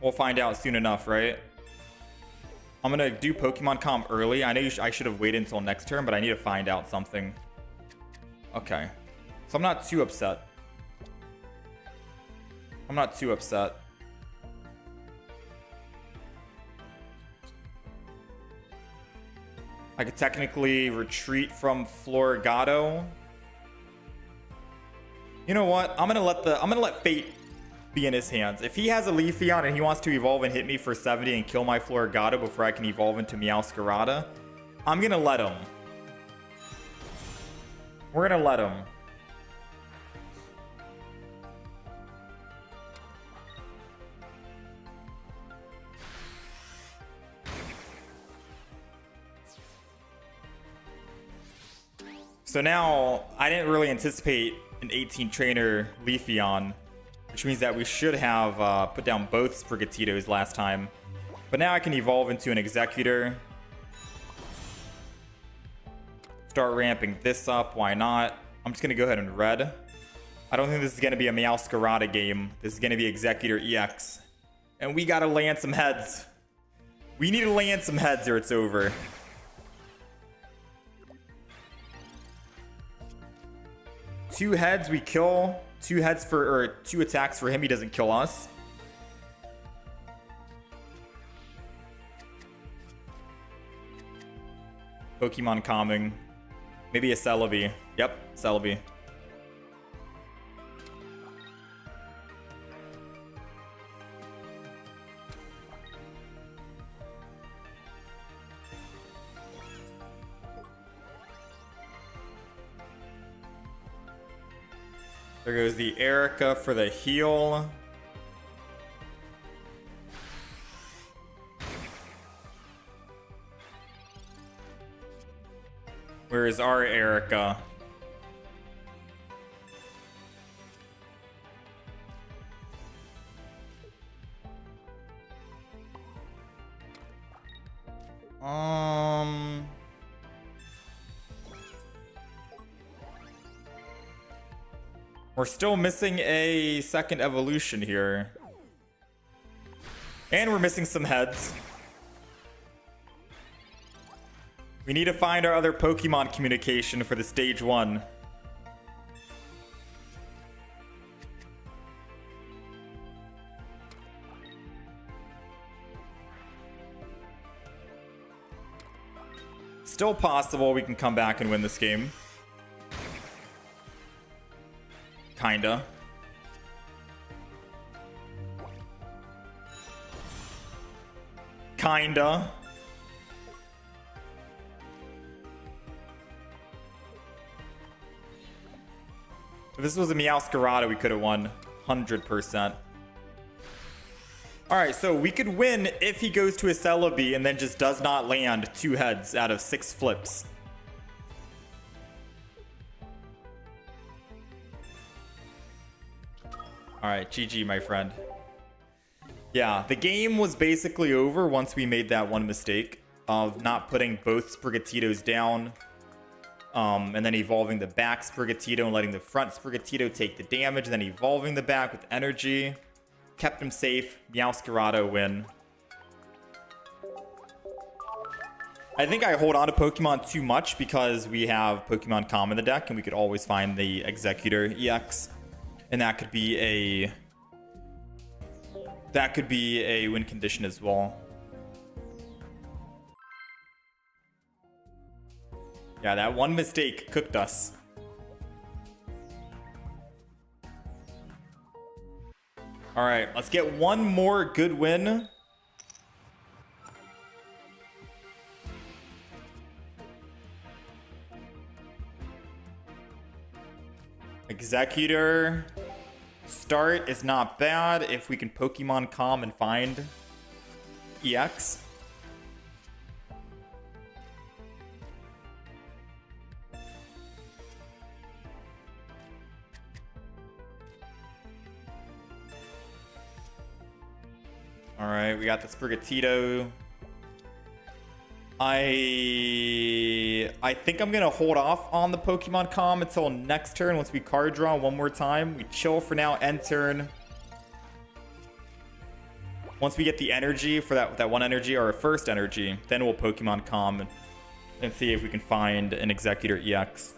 We'll find out soon enough, right? I'm gonna do Pokemon Comp early. I know I should have waited until next turn, but I need to find out something. Okay. So I'm not too upset. I'm not too upset. I could technically retreat from Floragato. You know what? I'm gonna let fate be in his hands. If he has a Leafeon and he wants to evolve and hit me for 70 and kill my Floragato before I can evolve into Meowscarada, I'm gonna let him. We're gonna let him. So now, I didn't really anticipate an 18 trainer Leafeon, which means that we should have put down both Sprigatitos last time. But now I can evolve into an Executor. Start ramping this up, why not? I'm just going to go ahead and red. I don't think this is going to be a Meowscarada game. This is going to be Executor EX. And we got to land some heads. We need to land some heads or it's over. Two heads, we kill. Two attacks for him, he doesn't kill us. Pokemon calming. Maybe a Celebi. Yep, Celebi. There goes the Erica for the heal. Where is our Erica? We're still missing a second evolution here. And we're missing some heads. We need to find our other Pokemon communication for the stage 1. Still possible we can come back and win this game. Kinda. Kinda. If this was a Meowscarada, we could have won 100%. Alright, so we could win if he goes to a Celebi and then just does not land 2 heads out of 6 flips. Alright, GG, my friend. Yeah, the game was basically over once we made that one mistake of not putting both Sprigatitos down. And then evolving the back Sprigatito and letting the front Sprigatito take the damage, and then evolving the back with energy. Kept him safe. Meowscarada win. I think I hold on to Pokemon too much because we have Pokemon Calm in the deck and we could always find the Executor EX. And that could be a win condition as well. Yeah, that one mistake cooked us. All right, let's get one more good win. Executor. Start is not bad if we can Pokemon Calm and find EX. Alright, we got the Sprigatito. I think I'm gonna hold off on the Pokemon Calm until next turn. Once we card draw one more time, we chill for now. End turn. Once we get the energy for that one energy, or our first energy, then we'll Pokemon Calm and see if we can find an Executor EX.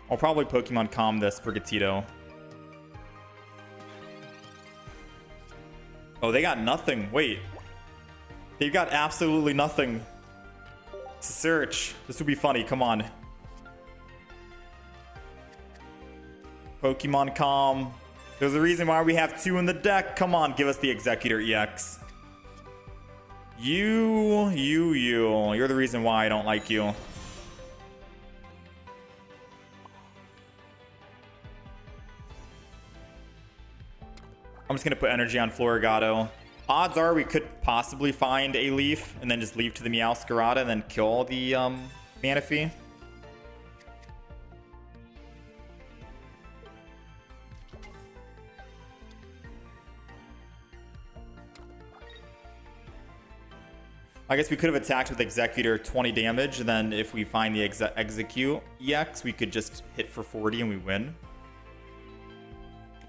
I'll probably Pokemon Calm the Sprigatito. Oh, they got nothing. Wait. They've got absolutely nothing. Search. This would be funny. Come on. Pokemon Calm. There's a reason why we have 2 in the deck. Come on, give us the Executor EX. You're the reason why I don't like you. I'm just gonna put energy on Florigato. Odds are we could possibly find a leaf and then just leave to the Meowscarada and then kill the Manaphy. I guess we could have attacked with Executor 20 damage, and then if we find the Execute EX, we could just hit for 40 and we win.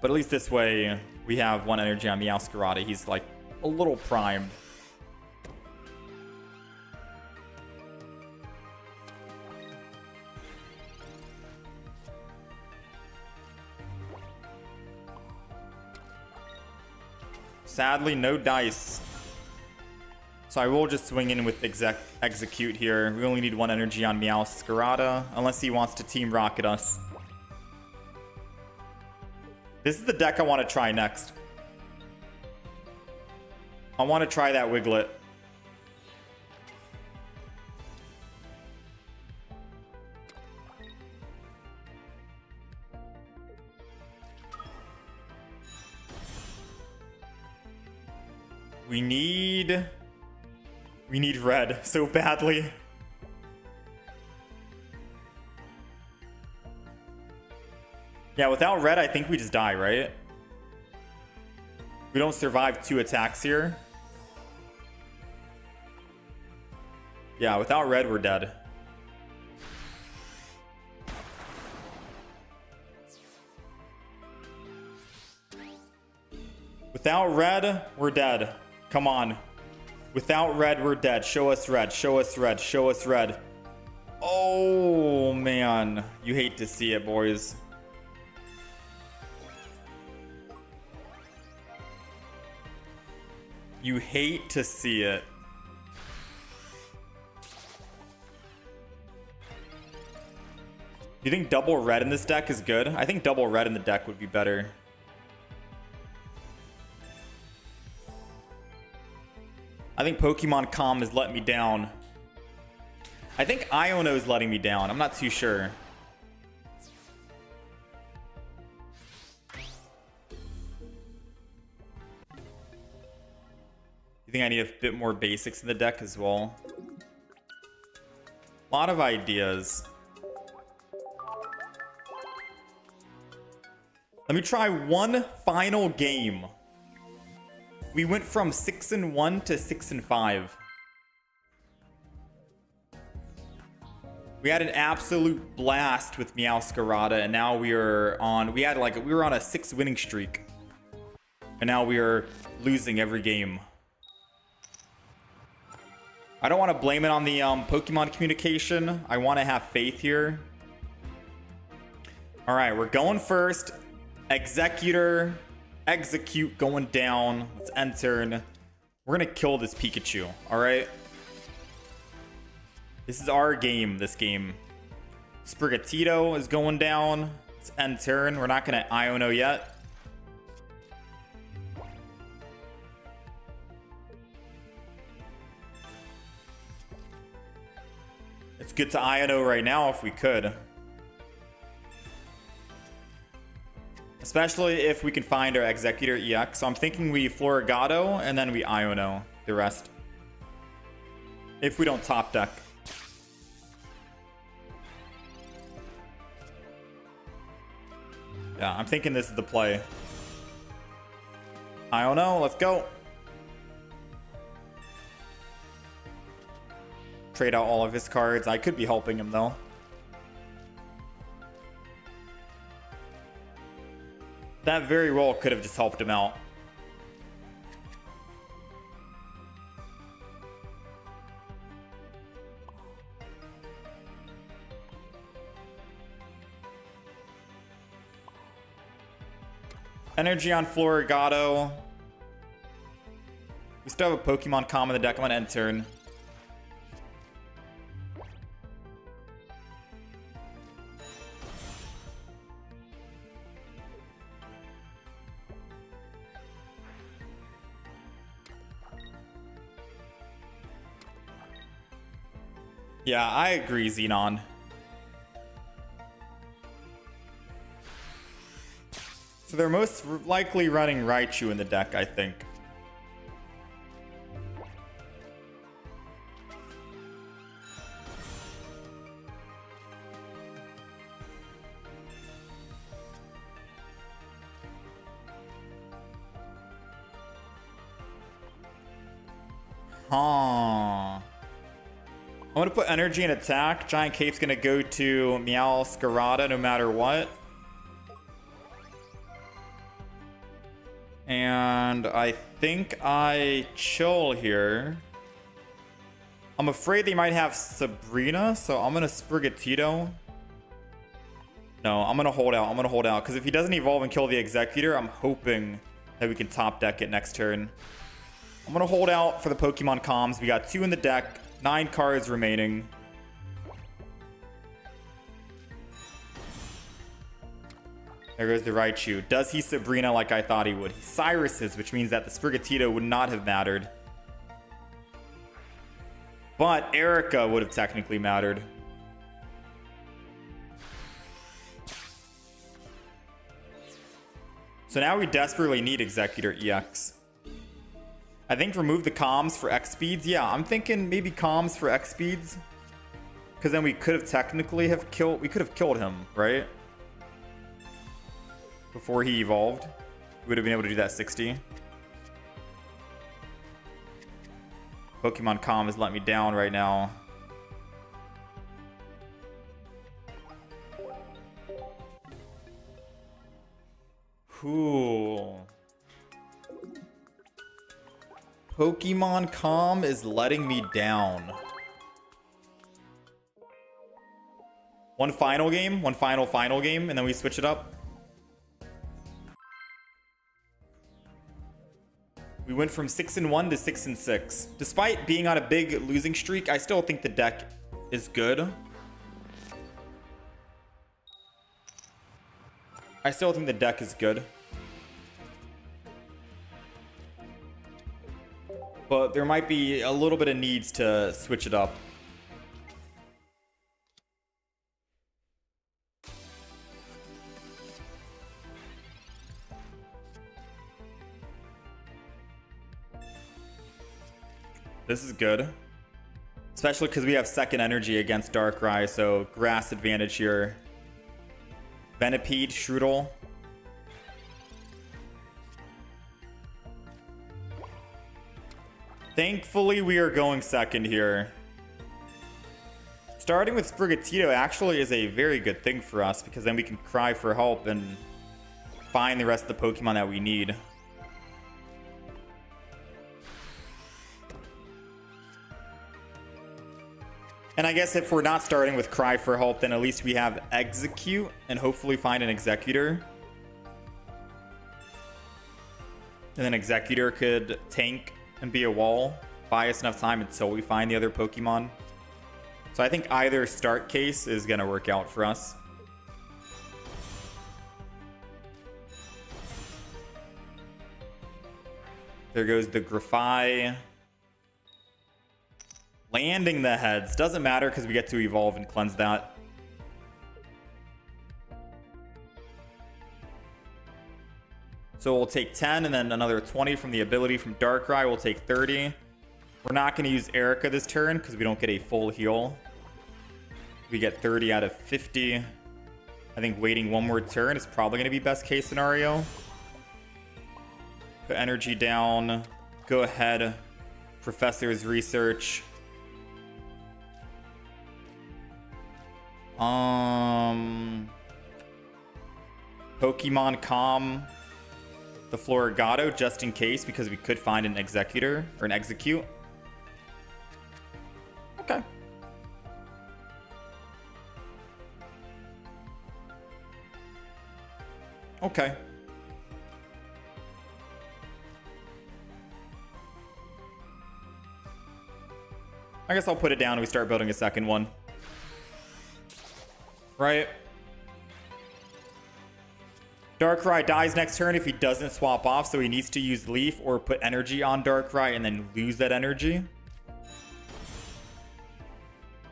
But at least this way, we have 1 energy on Meowscarada. He's like a little primed. Sadly, no dice. So I will just swing in with Execute here. We only need 1 energy on Meowscarada, unless he wants to Team Rocket us. This is the deck I want to try next. I want to try that Wiglet. We need red so badly. Yeah, without red, I think we just die, right? We don't survive 2 attacks here. Yeah, without red, we're dead. Without red, we're dead. Come on. Without red, we're dead. Show us red. Show us red. Show us red. Oh, man. You hate to see it, boys. You hate to see it. Do you think double red in this deck is good? I think double red in the deck would be better. I think Pokemon Calm is letting me down. I think Iono is letting me down. I'm not too sure. You think I need a bit more basics in the deck as well? A lot of ideas. Let me try one final game. We went from 6-1 to 6-5. We had an absolute blast with Meowscarada, and now we were on a 6-winning streak. And now we are losing every game. I don't want to blame it on the Pokemon communication. I want to have faith here. All right, we're going first. Executor, Execute going down. Let's end turn. We're gonna kill this Pikachu. All right. This is our game. This game. Sprigatito is going down. Let's end turn. We're not gonna Iono yet. It's good to Iono right now if we could. Especially if we can find our Executor EX. So I'm thinking we Florigato and then we Iono the rest. If we don't top deck. Yeah, I'm thinking this is the play. Iono, let's go. Trade out all of his cards. I could be helping him though. That very well could have just helped him out. Energy on Florigato. We still have a Pokemon Calm in the deck. I'm gonna end turn. Yeah, I agree, Xenon. So they're most likely running Raichu in the deck, I think. Huh. I'm going to put energy in attack. Giant Cape's going to go to Meowscarada no matter what. And I think I chill here. I'm afraid they might have Sabrina, so I'm going to Sprigatito. No, I'm going to hold out. I'm going to hold out. Because if he doesn't evolve and kill the Executor, I'm hoping that we can top deck it next turn. I'm going to hold out for the Pokemon Comms. We got 2 in the deck. 9 cards remaining. There goes the Raichu. Does he Sabrina like I thought he would? He Cyruses, which means that the Sprigatito would not have mattered. But Erica would have technically mattered. So now we desperately need Executor EX. I think remove the comms for X speeds. Yeah, I'm thinking maybe comms for X speeds. Because then we could have technically have killed... We could have killed him, right? Before he evolved. We would have been able to do that 60. Pokemon Comm has let me down right now. Cool. Pokemon Calm is letting me down. One final game, one final game, and then we switch it up. We went from 6-1 to 6-6. Despite being on a big losing streak, I still think the deck is good. I still think the deck is good. But there might be a little bit of needs to switch it up. This is good. Especially because we have second energy against Darkrai, so grass advantage here. Venipede, Strudel. Thankfully, we are going second here. Starting with Sprigatito actually is a very good thing for us because then we can cry for help and find the rest of the Pokemon that we need. And I guess if we're not starting with Cry for Help, then at least we have Execute and hopefully find an Executor. And then Executor could tank and be a wall, buy us enough time until we find the other Pokemon. So I think either start case is going to work out for us. There goes the Grafai. Landing the heads. Doesn't matter because we get to evolve and cleanse that. So we'll take 10 and then another 20 from the ability from Darkrai. We'll take 30. We're not going to use Erica this turn because we don't get a full heal. We get 30 out of 50. I think waiting one more turn is probably going to be best case scenario. Put energy down. Go ahead. Professor's research. Pokemon Calm the Florigato just in case, because we could find an Executor or an Execute. Okay. Okay. I guess I'll put it down and we start building a second one. Right? Darkrai dies next turn if he doesn't swap off, so he needs to use Leaf or put energy on Darkrai and then lose that energy.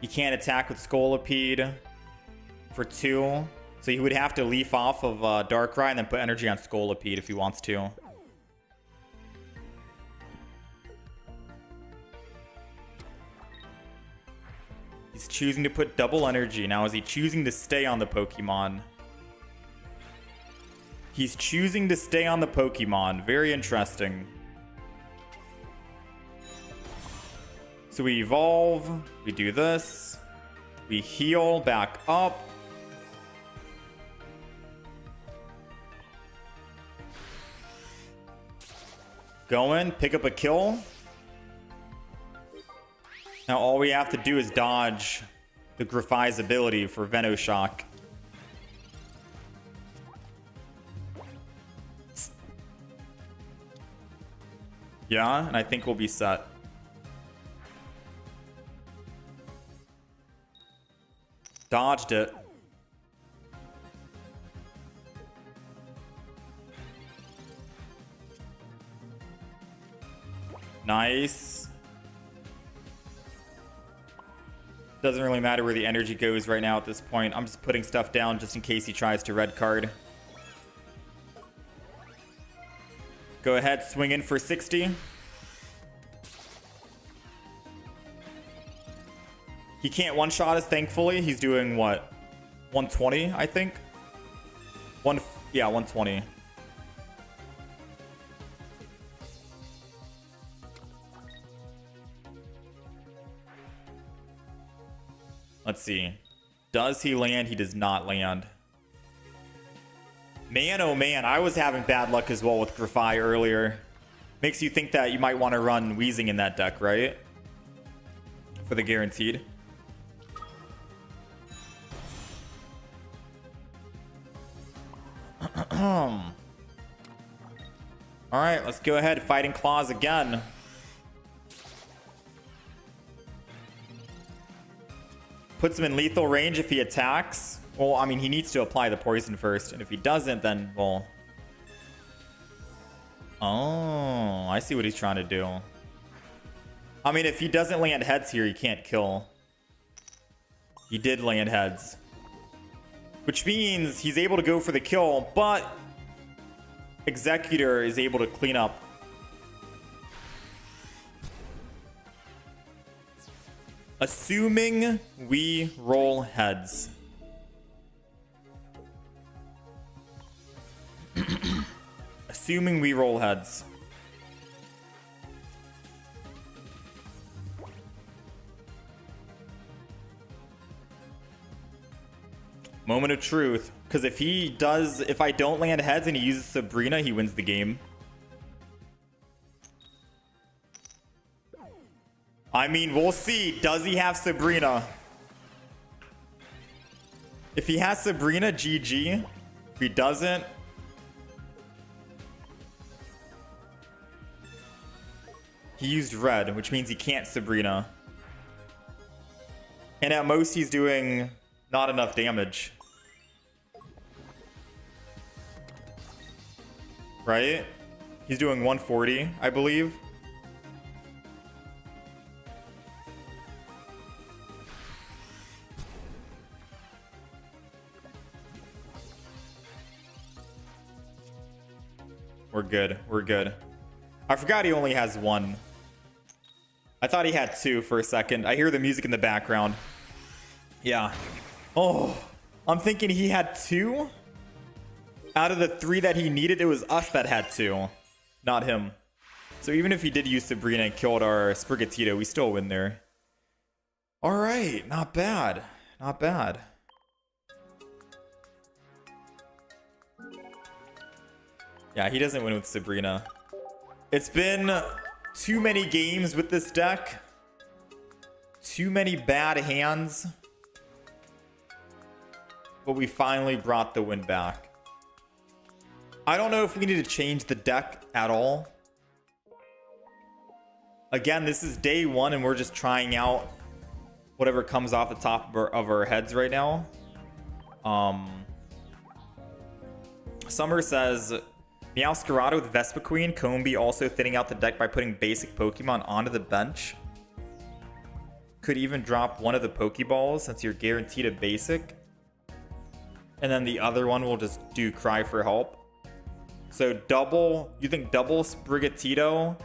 He can't attack with Scolipede for 2, so he would have to Leaf off of Darkrai and then put energy on Scolipede if he wants to. He's choosing to put double energy. Now, is he choosing to stay on the Pokemon? He's choosing to stay on the Pokemon. Very interesting. So we evolve. We do this. We heal back up. Go in, pick up a kill. Now all we have to do is dodge the Grafai's ability for Venoshock. Yeah, and I think we'll be set. Dodged it. Nice. Doesn't really matter where the energy goes right now at this point. I'm just putting stuff down just in case he tries to red card. Go ahead, swing in for 60. He can't one-shot us, thankfully. He's doing, what? 120, I think? Yeah, 120. Let's see. Does he land? He does not land. Man, oh man, I was having bad luck as well with Grafai earlier. Makes you think that you might want to run Weezing in that deck, right? For the guaranteed. Alright, let's go ahead. Fighting Claws again. Puts him in lethal range if he attacks. Well, I mean, he needs to apply the poison first. And if he doesn't, then, well... Oh, I see what he's trying to do. I mean, if he doesn't land heads here, he can't kill. He did land heads. Which means he's able to go for the kill, but... Executor is able to clean up. Assuming we roll heads. Assuming we roll heads. Moment of truth. Because if I don't land heads and he uses Sabrina, he wins the game. I mean, we'll see. Does he have Sabrina? If he has Sabrina, GG. If he doesn't... He used red, which means he can't Sabrina. And at most, he's doing not enough damage. Right? He's doing 140, I believe. We're good. We're good. I forgot he only has one. I thought he had two for a second. I hear the music in the background. Yeah. Oh, I'm thinking he had two? Out of the three that he needed, it was us that had two, not him. So even if he did use Sabrina and killed our Sprigatito, we still win there. All right, not bad. Not bad. Yeah, he doesn't win with Sabrina. It's been too many games with this deck. Too many bad hands. But we finally brought the win back. I don't know if we need to change the deck at all. Again, this is day one and we're just trying out whatever comes off the top of our heads right now. Summer says, Meowscarada with Vespiquen, Combee also thinning out the deck by putting basic Pokemon onto the bench. Could even drop one of the Pokeballs since you're guaranteed a basic. And then the other one will just do Cry for Help. So double, you think double Sprigatito,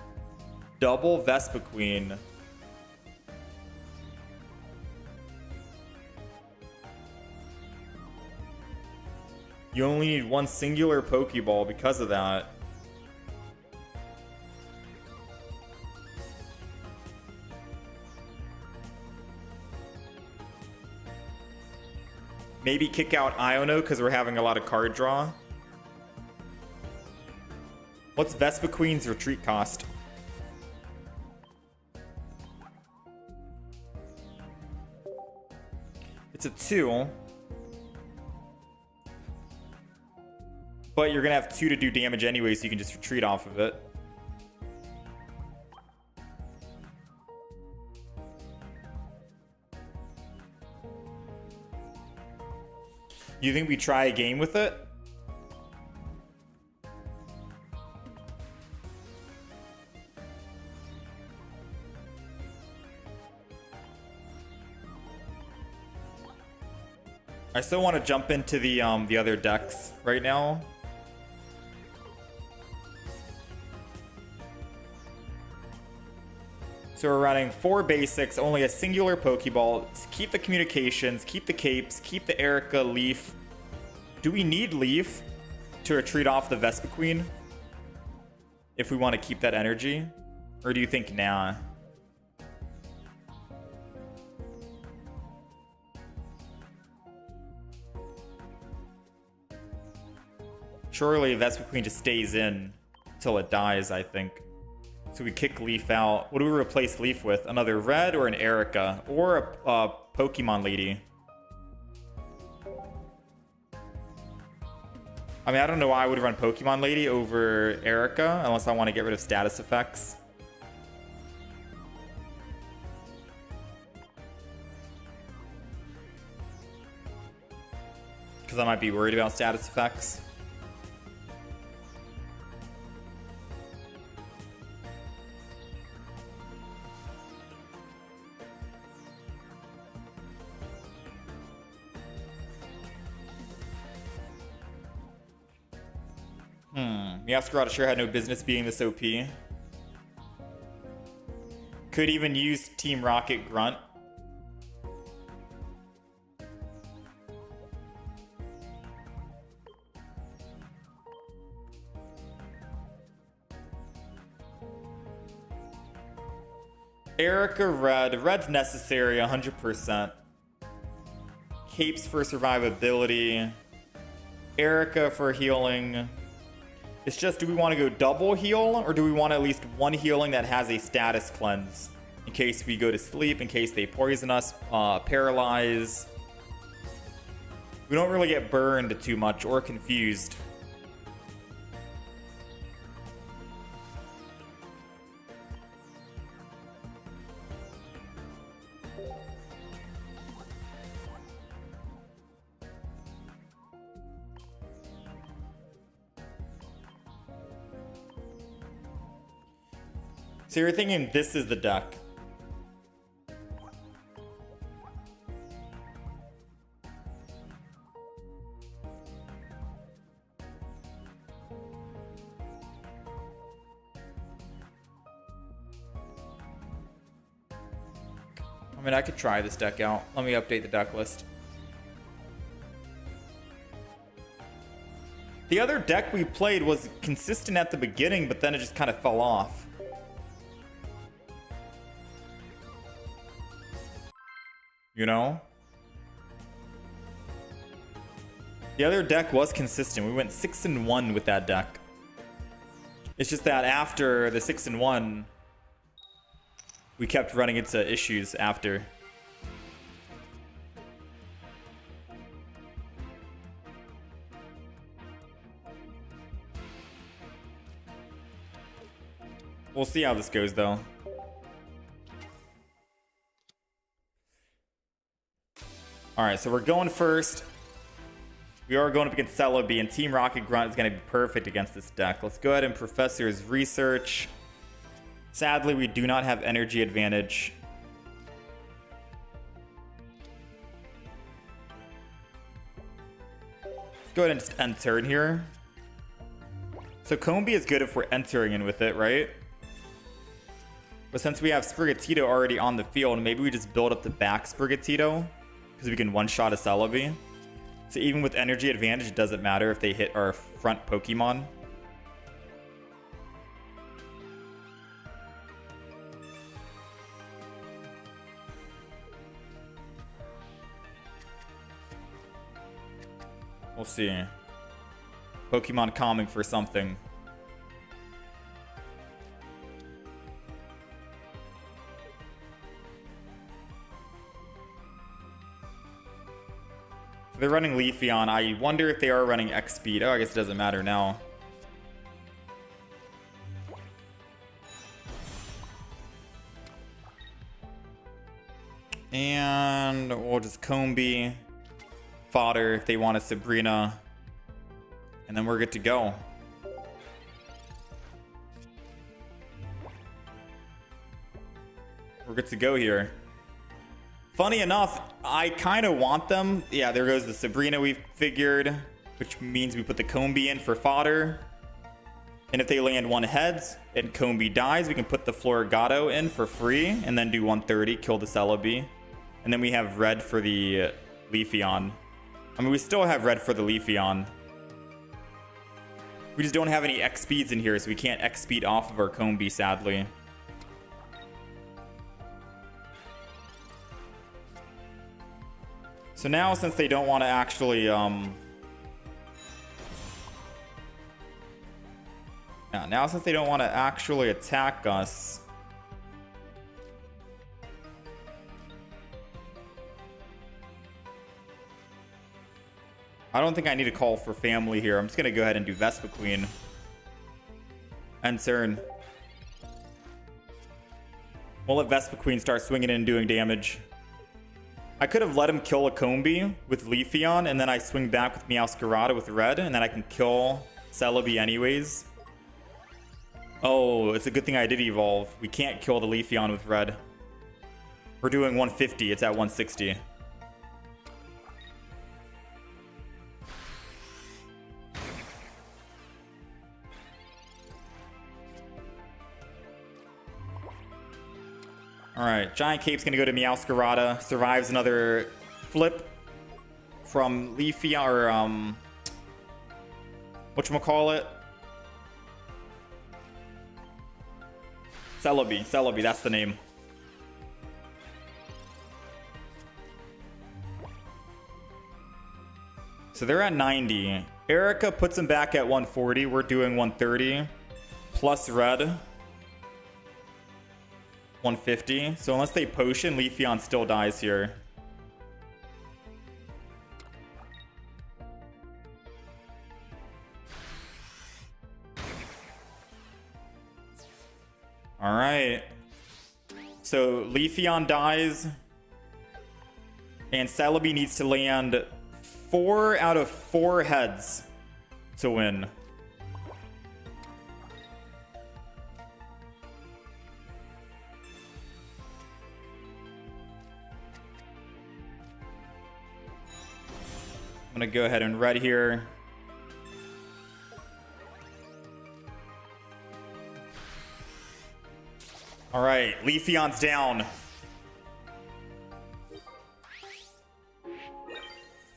double Vespiquen. You only need one singular Pokeball because of that. Maybe kick out Iono because we're having a lot of card draw. What's Vespiquen's retreat cost? It's a 2. But you're going to have 2 to do damage anyway, so you can just retreat off of it. You think we try a game with it? I still want to jump into the other decks right now. So we're running 4 basics, only a singular Pokeball. Keep the communications, keep the capes, keep the Erica, Leaf. Do we need Leaf to retreat off the Vespiquen if we want to keep that energy? Or do you think nah? Surely Vespiquen just stays in until it dies, I think. So we kick Leaf out. What do we replace Leaf with? Another red or an Erica? Or a Pokemon Lady? I mean, I don't know why I would run Pokemon Lady over Erica unless I want to get rid of status effects. Because I might be worried about status effects. Meowscarada sure had no business being this OP. Could even use Team Rocket Grunt. Erica Red. Red's necessary 100%. Capes for survivability. Erica for healing. It's just, do we want to go double heal, or do we want at least one healing that has a status cleanse? In case we go to sleep, in case they poison us, paralyze. We don't really get burned too much or confused. So you're thinking this is the deck. I mean, I could try this deck out. Let me update the deck list. The other deck we played was consistent at the beginning, but then it just kind of fell off. You know? The other deck was consistent. We went 6-1 with that deck. It's just that after the 6-1, we kept running into issues after. We'll see how this goes, though. Alright, so we're going first. We are going up against Celebi, and Team Rocket Grunt is going to be perfect against this deck. Let's go ahead and Professor's Research. Sadly, we do not have energy advantage. Let's go ahead and just end turn here. So Combi is good if we're entering in with it, right? But since we have Sprigatito already on the field, maybe we just build up the back Sprigatito, because we can one-shot a Celebi. So even with energy advantage, it doesn't matter if they hit our front Pokemon. We'll see. Pokemon calming for something. They're running Leafeon. I wonder if they are running X-Speed. Oh, I guess it doesn't matter now. And we'll just Combi. Fodder if they want a Sabrina. And then we're good to go. We're good to go here. Funny enough, I kind of want them. Yeah, there goes the Sabrina we figured, which means we put the Combi in for fodder. And if they land one heads and Combi dies, we can put the Florigato in for free and then do 130, kill the Celebi. And then we have red for the Leafeon. I mean, we still have red for the Leafeon. We just don't have any X speeds in here, so we can't X speed off of our Combi, sadly. So now, since they don't want to actually, now since they don't want to actually attack us, I don't think I need to call for family here. I'm just gonna go ahead and do Vespa Queen. End turn. We'll let Vespa Queen start swinging in and doing damage. I could have let him kill a Combi with Leafeon, and then I swing back with Meowscarada with red, and then I can kill Celebi anyways. Oh, it's a good thing I did evolve. We can't kill the Leafeon with red. We're doing 150. It's at 160. Alright, Giant Cape's gonna go to Meowscarada. Survives another flip from Leafeon, or, whatchamacallit? Celebi, that's the name. So they're at 90. Erica puts them back at 140. We're doing 130. Plus red. 150. So unless they potion, Leafeon still dies here. Alright. So Leafeon dies. And Celebi needs to land 4 out of 4 heads to win. I'm gonna go ahead and red here. All right, Leafeon's down.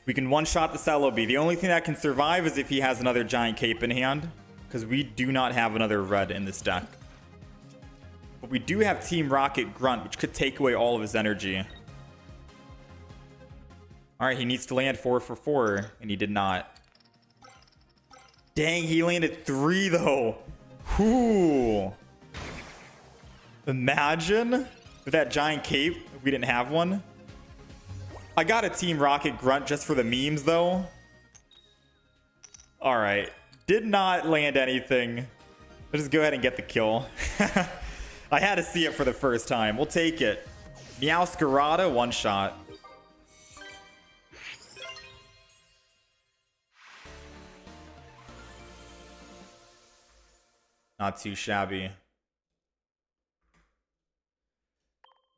We can one-shot the Celebi. The only thing that can survive is if he has another Giant Cape in hand, because we do not have another red in this deck. But we do have Team Rocket Grunt, which could take away all of his energy. Alright, he needs to land 4 for 4, and he did not. Dang, he landed 3 though. Whew. Imagine with that Giant Cape if we didn't have one. I got a Team Rocket Grunt just for the memes though. Alright. Did not land anything. Let's just go ahead and get the kill. I had to see it for the first time. We'll take it. Meowscarada, one shot. Not too shabby.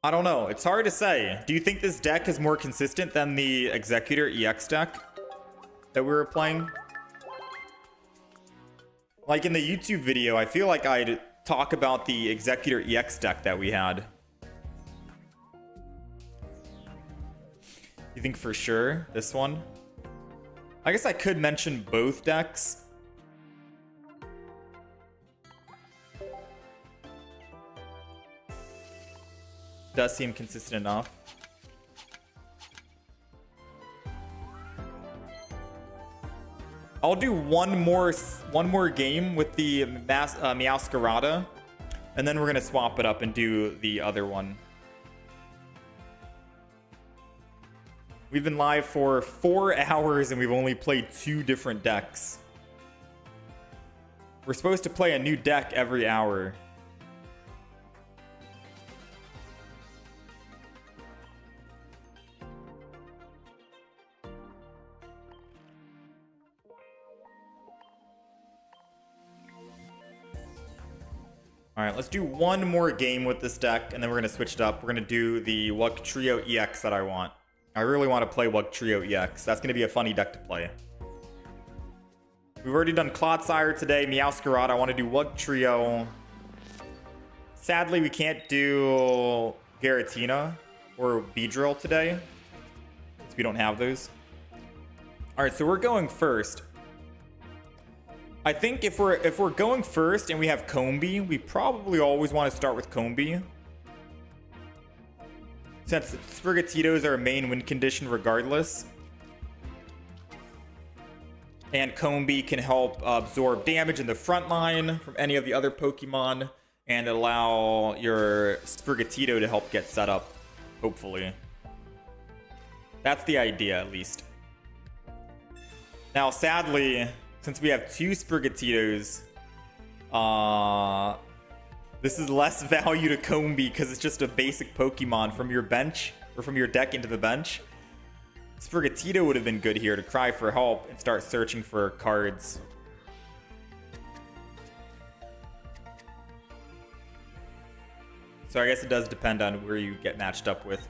I don't know. It's hard to say. Do you think this deck is more consistent than the Executor EX deck that we were playing? Like in the YouTube video, I feel like I'd talk about the Executor EX deck that we had. You think for sure this one? I guess I could mention both decks. Does seem consistent enough. I'll do one more game with the Meowscarada, and then we're gonna swap it up and do the other one. We've been live for 4 hours and we've only played 2 different decks. We're supposed to play a new deck every hour. Alright, let's do one more game with this deck, and then we're going to switch it up. We're going to do the Wugtrio EX that I want. I really want to play Wugtrio EX. That's going to be a funny deck to play. We've already done Clodsire today, Meowscarada. I want to do Wugtrio. Sadly, we can't do Giratina or Beedrill today, because we don't have those. Alright, so we're going first. I think if we're going first and we have Combee, we probably always want to start with Combee. Since Sprigatito's our main win condition regardless. And Combee can help absorb damage in the front line from any of the other Pokemon and allow your Sprigatito to help get set up, hopefully. That's the idea, at least. Now, sadly, since we have 2 Sprigatitos, this is less value to Combee because it's just a basic Pokemon from your bench, or from your deck into the bench. Sprigatito would have been good here to cry for help and start searching for cards. So I guess it does depend on where you get matched up with.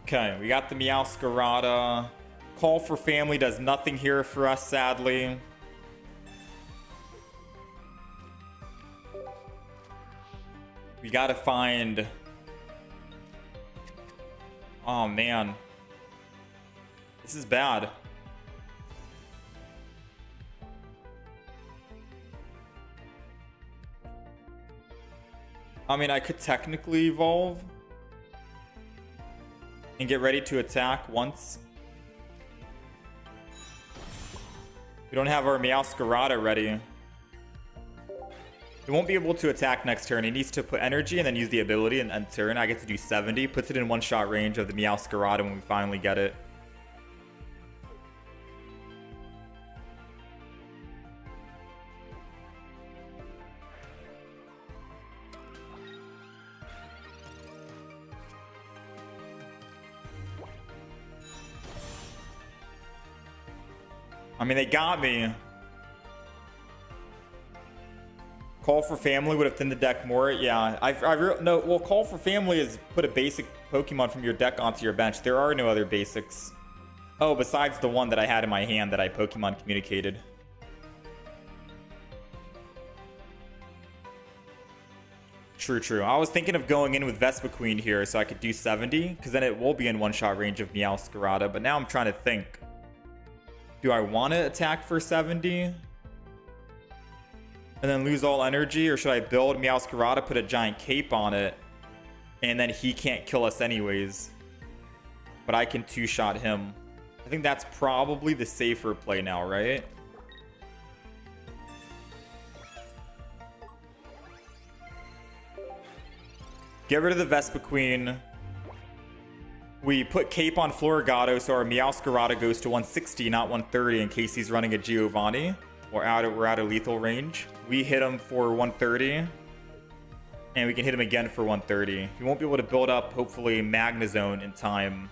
Okay, we got the Meowscarada. Call for Family does nothing here for us, sadly. We gotta find... Oh, man. This is bad. I mean, I could technically evolve and get ready to attack once. We don't have our Meowscarada ready. He won't be able to attack next turn. He needs to put energy and then use the ability and end turn. I get to do 70. Puts it in one-shot range of the Meowscarada when we finally get it. I mean, they got me. Call for Family would have thinned the deck more. Yeah, no. Well, Call for Family is put a basic Pokemon from your deck onto your bench. There are no other basics. Oh, besides the one that I had in my hand that I Pokemon communicated. True, true. I was thinking of going in with Vespiquen here so I could do 70, because then it will be in one-shot range of Meowscarada. But now I'm trying to think. Do I want to attack for 70? And then lose all energy? Or should I build Meowscarada, put a giant cape on it, and then he can't kill us anyways? But I can two-shot him. I think that's probably the safer play now, right? Get rid of the Vespiquen. We put Cape on Florigato, so our Meowscarada goes to 160, not 130, in case he's running a Giovanni. We're out of lethal range. We hit him for 130. And we can hit him again for 130. He won't be able to build up, hopefully, Magnezone in time.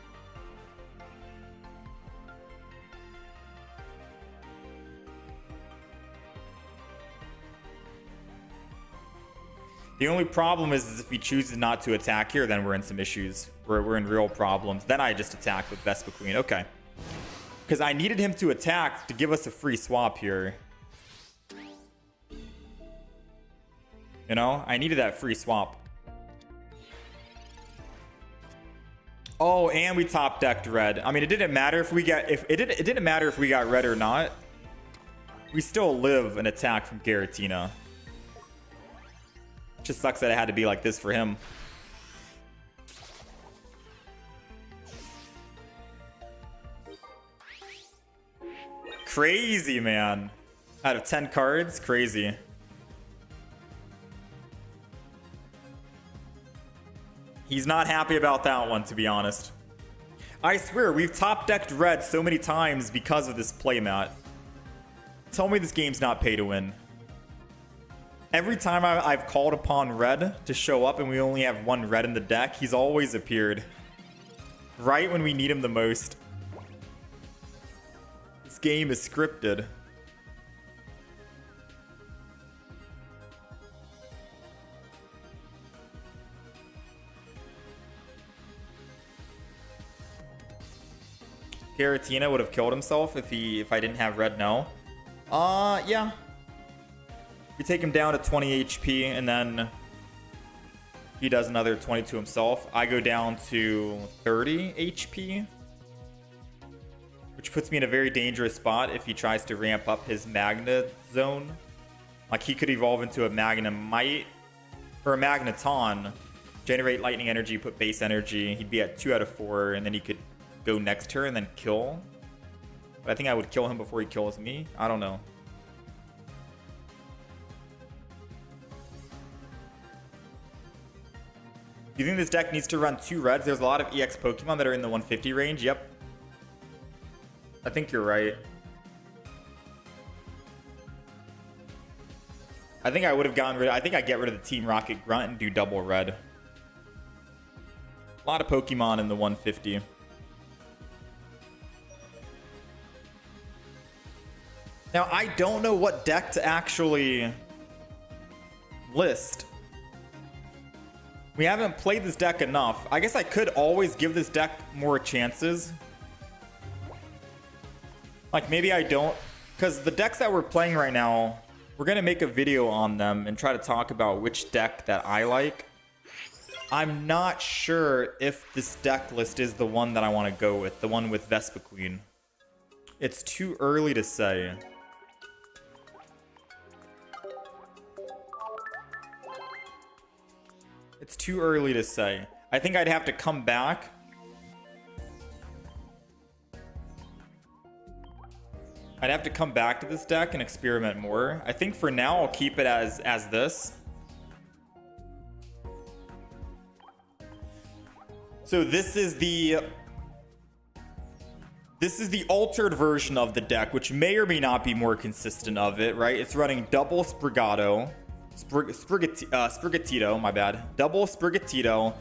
The only problem is if he chooses not to attack here, then we're in some issues. We're in real problems. Then I just attack with Vespiquen. Okay. Because I needed him to attack to give us a free swap here. You know? I needed that free swap. Oh, and we top decked red. I mean, it didn't matter if we got it didn't matter if we got red or not. We still live an attack from Giratina. Just sucks that it had to be like this for him. Crazy, man. Out of 10 cards, crazy. He's not happy about that one, to be honest. I swear, we've top-decked red so many times because of this playmat. Tell me this game's not pay to win. Every time I've called upon red to show up and we only have one red in the deck, he's always appeared. Right when we need him the most. This game is scripted. Giratina would have killed himself if I didn't have red, no. Yeah. We take him down to 20 HP, and then he does another 20 to himself. I go down to 30 HP, which puts me in a very dangerous spot if he tries to ramp up his Magnezone. Like, he could evolve into a Magnemite or a Magneton, generate lightning energy, put base energy. He'd be at 2 out of 4, and then he could go next turn and then kill. But I think I would kill him before he kills me. I don't know. Do you think this deck needs to run 2 reds? There's a lot of EX Pokemon that are in the 150 range. Yep. I think you're right. I think I would have gotten rid of... I think I'd get rid of the Team Rocket Grunt and do double red. A lot of Pokemon in the 150. Now, I don't know what deck to actually list. We haven't played this deck enough. I guess I could always give this deck more chances. Like, maybe I don't. Because the decks that we're playing right now, we're going to make a video on them and try to talk about which deck that I like. I'm not sure if this deck list is the one that I want to go with. The one with Vespiquen. It's too early to say. It's too early to say. I think I'd have to come back. I'd have to come back to this deck and experiment more. I think for now I'll keep it as this. So this is the altered version of the deck, which may or may not be more consistent of it, right? It's running double Sprigatito, my bad. Double Sprigatito,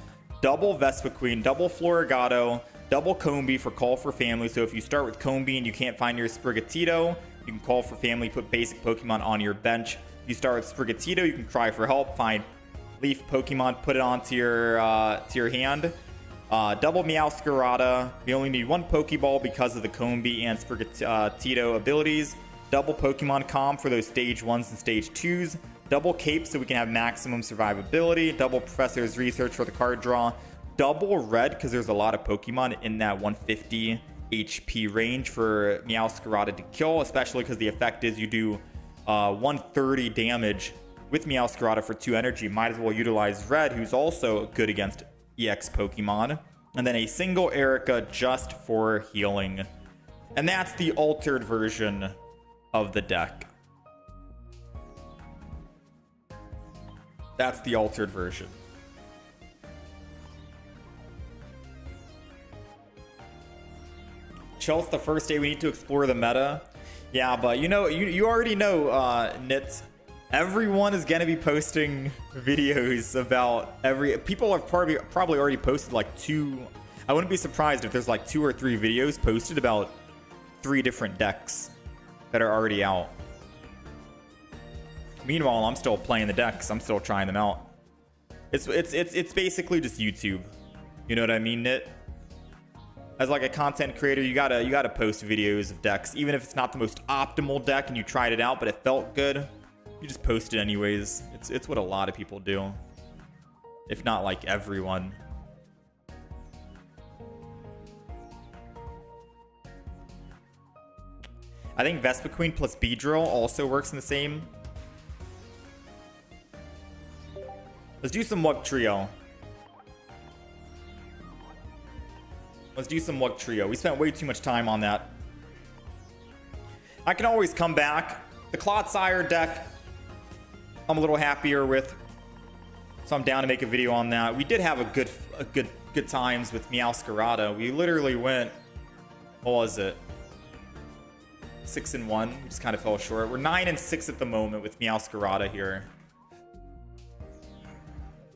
double Vespiquen, double Florigato, double Combee for Call for Family. So if you start with Combee and you can't find your Sprigatito, you can Call for Family, put basic Pokemon on your bench. If You start with Sprigatito, you can cry for help, find Leaf Pokemon, put it onto your hand. Double Meowscarada. We only need one Pokeball because of the Combee and Sprigatito abilities. Double Pokemon Calm for those stage 1s and stage 2s. Double Cape so we can have maximum survivability. Double Professor's Research for the card draw. Double Red because there's a lot of Pokemon in that 150 HP range for Meowscarada to kill, especially because the effect is you do 130 damage with Meowscarada for 2 energy. Might as well utilize Red, who's also good against EX Pokemon. And then a single Erica just for healing. And that's the altered version of the deck. That's the altered version. Chill's the first day we need to explore the meta. Yeah, but you know, you already know, Nit. Everyone is gonna be posting videos about people have probably already posted like 2. I wouldn't be surprised if there's like 2 or 3 videos posted about 3 different decks that are already out. Meanwhile, I'm still playing the decks. I'm still trying them out. It's basically just YouTube. You know what I mean, Nit? As like a content creator, you gotta post videos of decks, even if it's not the most optimal deck and you tried it out, but it felt good. You just post it anyways. It's what a lot of people do, if not like everyone. I think Vespiquen plus Beedrill also works in the same. Let's do some Luck Trio. Let's do some Luck Trio. We spent way too much time on that. I can always come back. The Clotsire deck, I'm a little happier with, so I'm down to make a video on that. We did have a good times with Meowscarada. We literally went, what was it? 6-1. We just kind of fell short. We're 9-6 at the moment with Meowscarada here.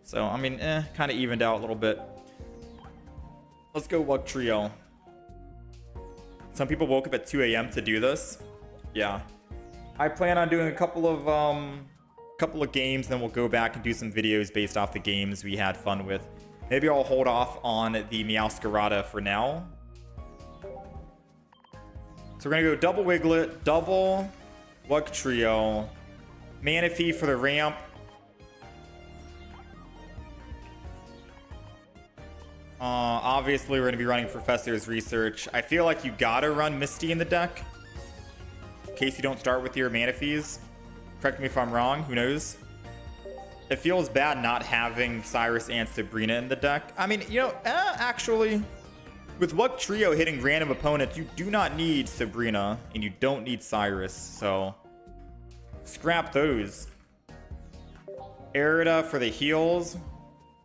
So I mean, kind of evened out a little bit. Let's go Luck Trio. Some people woke up at 2 a.m. to do this. Yeah, I plan on doing a couple of games, then we'll go back and do some videos based off the games we had fun with. Maybe I'll hold off on the Meowscarada for now. So we're gonna go double Wiglet, double Luck Trio, Manaphy for the ramp. Obviously, we're going to be running Professor's Research. I feel like you gotta run Misty in the deck, in case you don't start with your Manaphys. Correct me if I'm wrong, who knows? It feels bad not having Cyrus and Sabrina in the deck. I mean, you know, actually, with Luck Trio hitting random opponents, you do not need Sabrina, and you don't need Cyrus, so scrap those. Arida for the heals.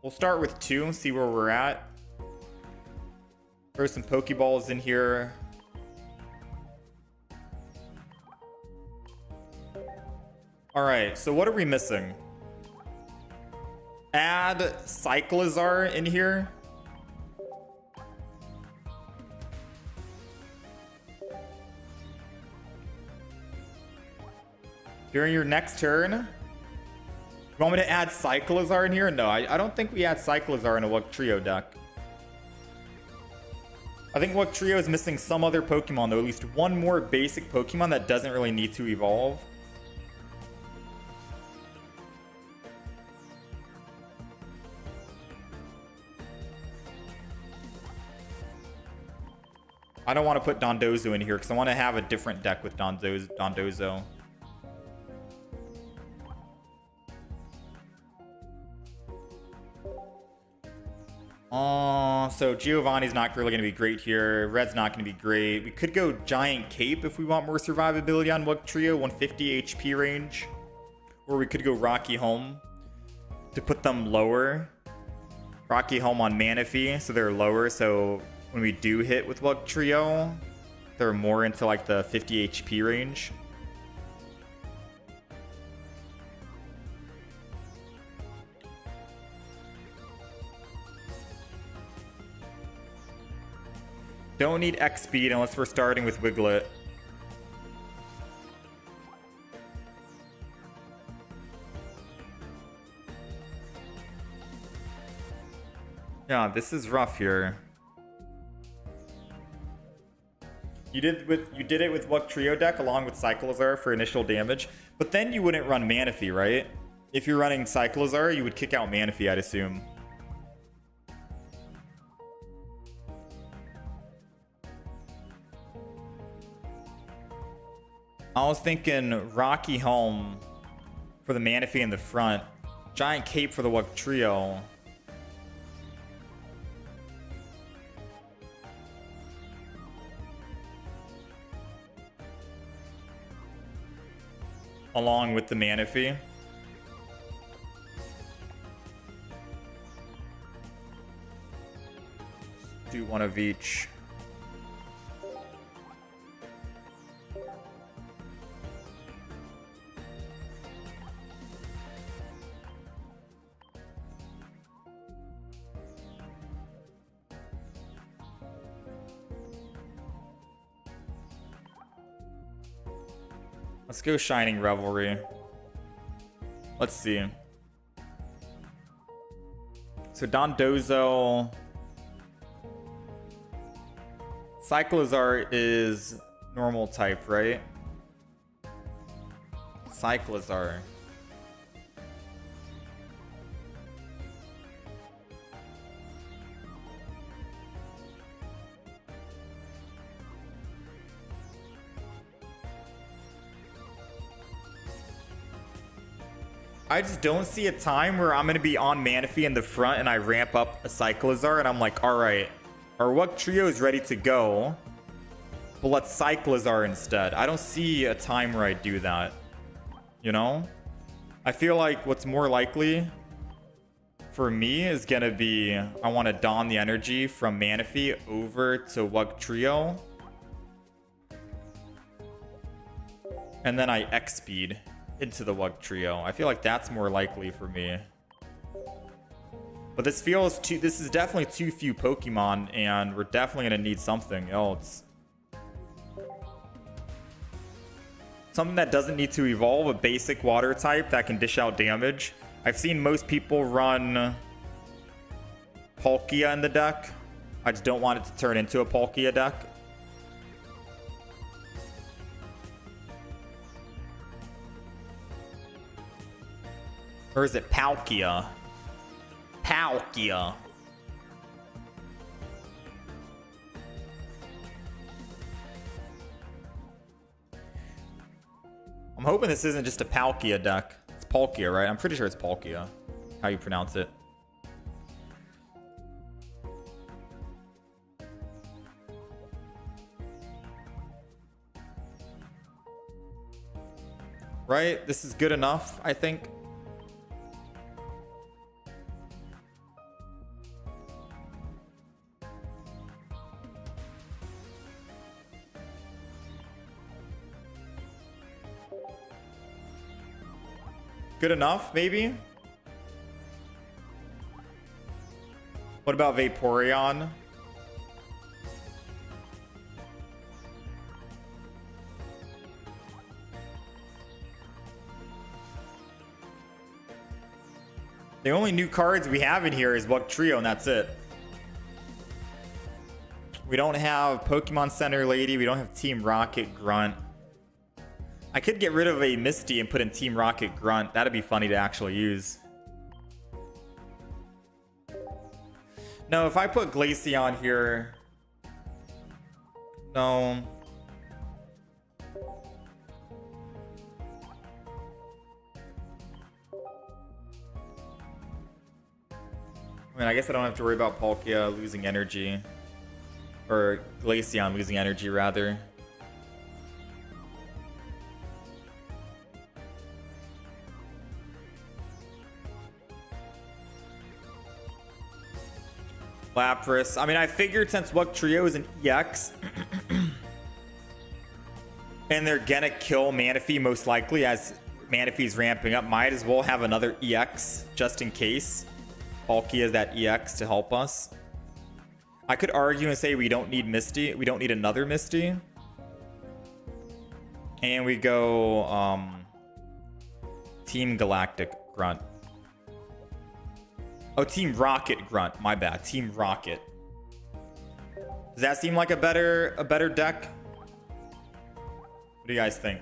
We'll start with 2 and see where we're at. Throw some Pokeballs in here. Alright, so what are we missing? Add Cyclizar in here. During your next turn. You want me to add Cyclizar in here? No, I don't think we add Cyclizar in a Luck Trio deck. I think Luck Trio is missing some other Pokemon, though. At least one more basic Pokemon that doesn't really need to evolve. I don't want to put Dondozo in here because I want to have a different deck with Dondozo. So Giovanni's not really going to be great here. Red's not going to be great. We could go Giant Cape if we want more survivability on Luck Trio, 150 HP range. Or we could go Rocky Home to put them lower. Rocky Home on Manaphy, so they're lower. So when we do hit with Luck Trio, they're more into like the 50 HP range. Don't need X speed unless we're starting with Wiglet. Yeah, this is rough here. You did it with what trio deck along with Cyclozar for initial damage, but then you wouldn't run Manaphy, right? If you're running Cyclozar, you would kick out Manaphy, I'd assume. I was thinking Rocky Helm for the Manaphy in the front, Giant Cape for the Wug Trio. Along with the Manaphy. Do one of each. Let's go Shining Revelry. Let's see. So Dondozo. Cyclozar is normal type, right? Cyclozar. I just don't see a time where I'm going to be on Manaphy in the front and I ramp up a Cyclozar and I'm like, alright, our Wug Trio is ready to go, but let's Cyclozar instead. I don't see a time where I do that, you know? I feel like what's more likely for me is going to be I want to don the energy from Manaphy over to Wug Trio. And then I X-speed into the Wug Trio. I feel like that's more likely for me. But this is definitely too few Pokemon, and we're definitely going to need something else. Something that doesn't need to evolve, a basic water type that can dish out damage. I've seen most people run Palkia in the deck. I just don't want it to turn into a Palkia deck. Or is it Palkia? Palkia. I'm hoping this isn't just a Palkia deck. It's Palkia, right? I'm pretty sure it's Palkia. How you pronounce it. Right? This is good enough, I think. Good enough, maybe? What about Vaporeon? The only new cards we have in here is Wug Trio, and that's it. We don't have Pokemon Center Lady. We don't have Team Rocket Grunt. I could get rid of a Misty and put in Team Rocket Grunt. That'd be funny to actually use. No, if I put Glaceon here... No. I mean, I guess I don't have to worry about Palkia losing energy. Or Glaceon losing energy, rather. Lapras. I mean, I figured since Wug Trio is an EX and they're gonna kill Manaphy most likely as Manaphy's ramping up, might as well have another EX just in case Palkia is that EX to help us. I could argue and say we don't need Misty. We don't need another Misty. And we go Team Galactic Grunt. Oh, Team Rocket Grunt. My bad. Team Rocket. Does that seem like a better deck? What do you guys think?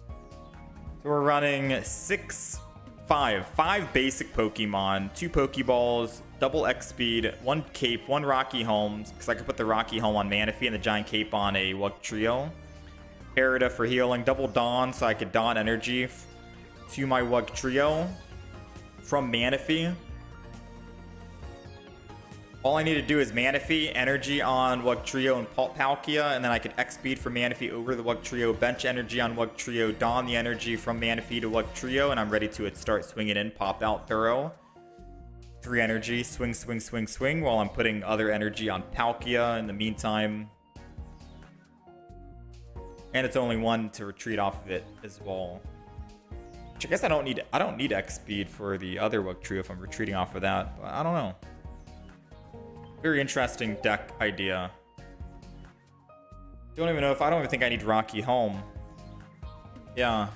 So we're running five basic Pokemon, 2 Pokeballs, double X speed, 1 Cape, 1 Rocky Helm, because I could put the Rocky Helm on Manaphy and the Giant Cape on a Wugtrio. Erida for healing, double Dawn, so I could Dawn Energy to my Wugtrio from Manaphy. All I need to do is Manaphy, Energy on Wugtrio and Palkia, and then I could X-Speed for Manaphy over the Wugtrio, Bench Energy on Wugtrio, Dawn the Energy from Manaphy to Wugtrio, and I'm ready to start swinging in, pop out Thorough. 3 energy, swing, swing, swing, swing, while I'm putting other energy on Palkia in the meantime. And it's only 1 to retreat off of it as well. Which I guess I don't need X-Speed for the other Wugtrio if I'm retreating off of that, but I don't know. Very interesting deck idea. I don't even think I need Rocky Helm. Yeah.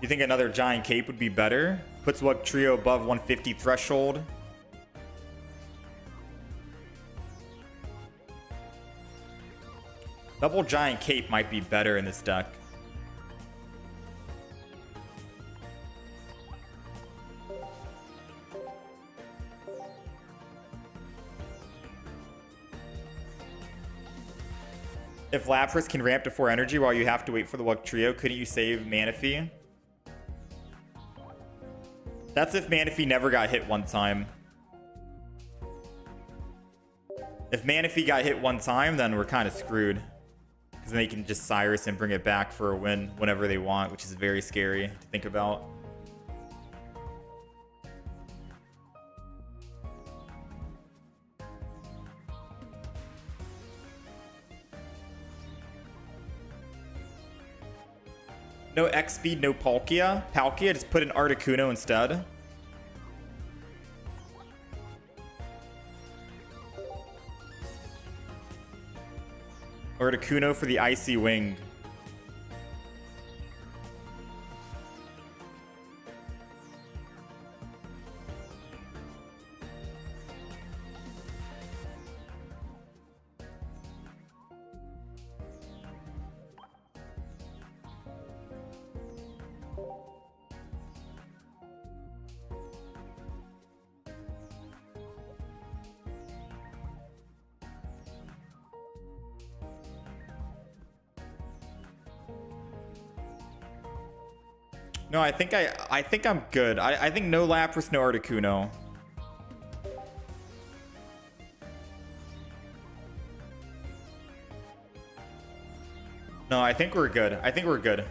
You think another Giant Cape would be better? Puts Wugtrio above 150 threshold. Double Giant Cape might be better in this deck. If Lapras can ramp to 4 energy while you have to wait for the Wugtrio, couldn't you save Manaphy? That's if Manaphy never got hit one time. If Manaphy got hit one time, then we're kind of screwed. Because then they can just Cyrus and bring it back for a win whenever they want, which is very scary to think about. No X-Speed, no Palkia. Palkia, just put an Articuno instead. Articuno for the Icy Wing. No, I think I'm good. I think no Lapras, no Articuno. No, I think we're good. I think we're good.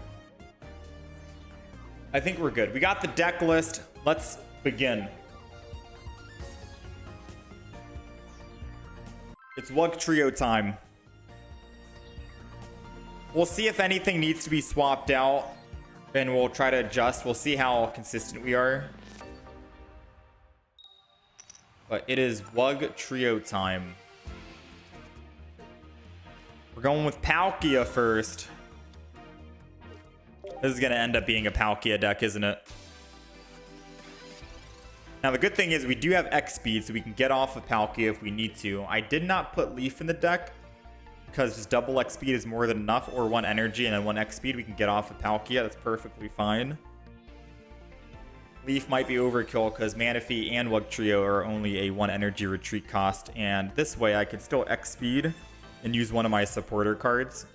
I think we're good. We got the deck list. Let's begin. It's Wugtrio time. We'll see if anything needs to be swapped out. And we'll try to adjust. We'll see how consistent we are. But it is Wugtrio time. We're going with Palkia first. This is going to end up being a Palkia deck, isn't it? Now, the good thing is we do have X-Speed, so we can get off of Palkia if we need to. I did not put Leaf in the deck, because just double X speed is more than enough, or 1 energy and then 1 X speed. We can get off of Palkia. That's perfectly fine. Leaf might be overkill because Manaphy and Wugtrio are only a 1 energy retreat cost. And this way I could still X speed and use one of my supporter cards.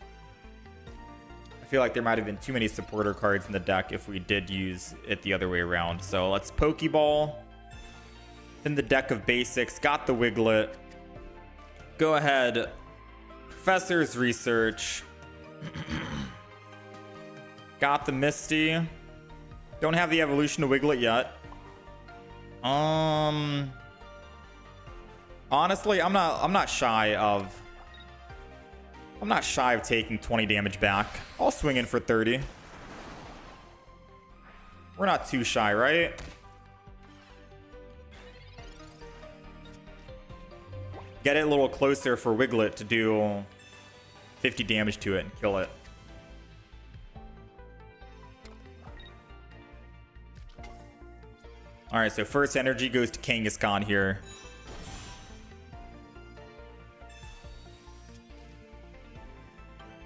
I feel like there might have been too many supporter cards in the deck if we did use it the other way around. So let's Pokeball. In the deck of basics, got the Wiglet. Go ahead. Professor's Research. Got the Misty. Don't have the evolution to Wiglet yet. Honestly, I'm not shy of taking 20 damage back. I'll swing in for 30. We're not too shy, right? Get it a little closer for Wiglet to do 50 damage to it and kill it. All right, so first energy goes to Kangaskhan here.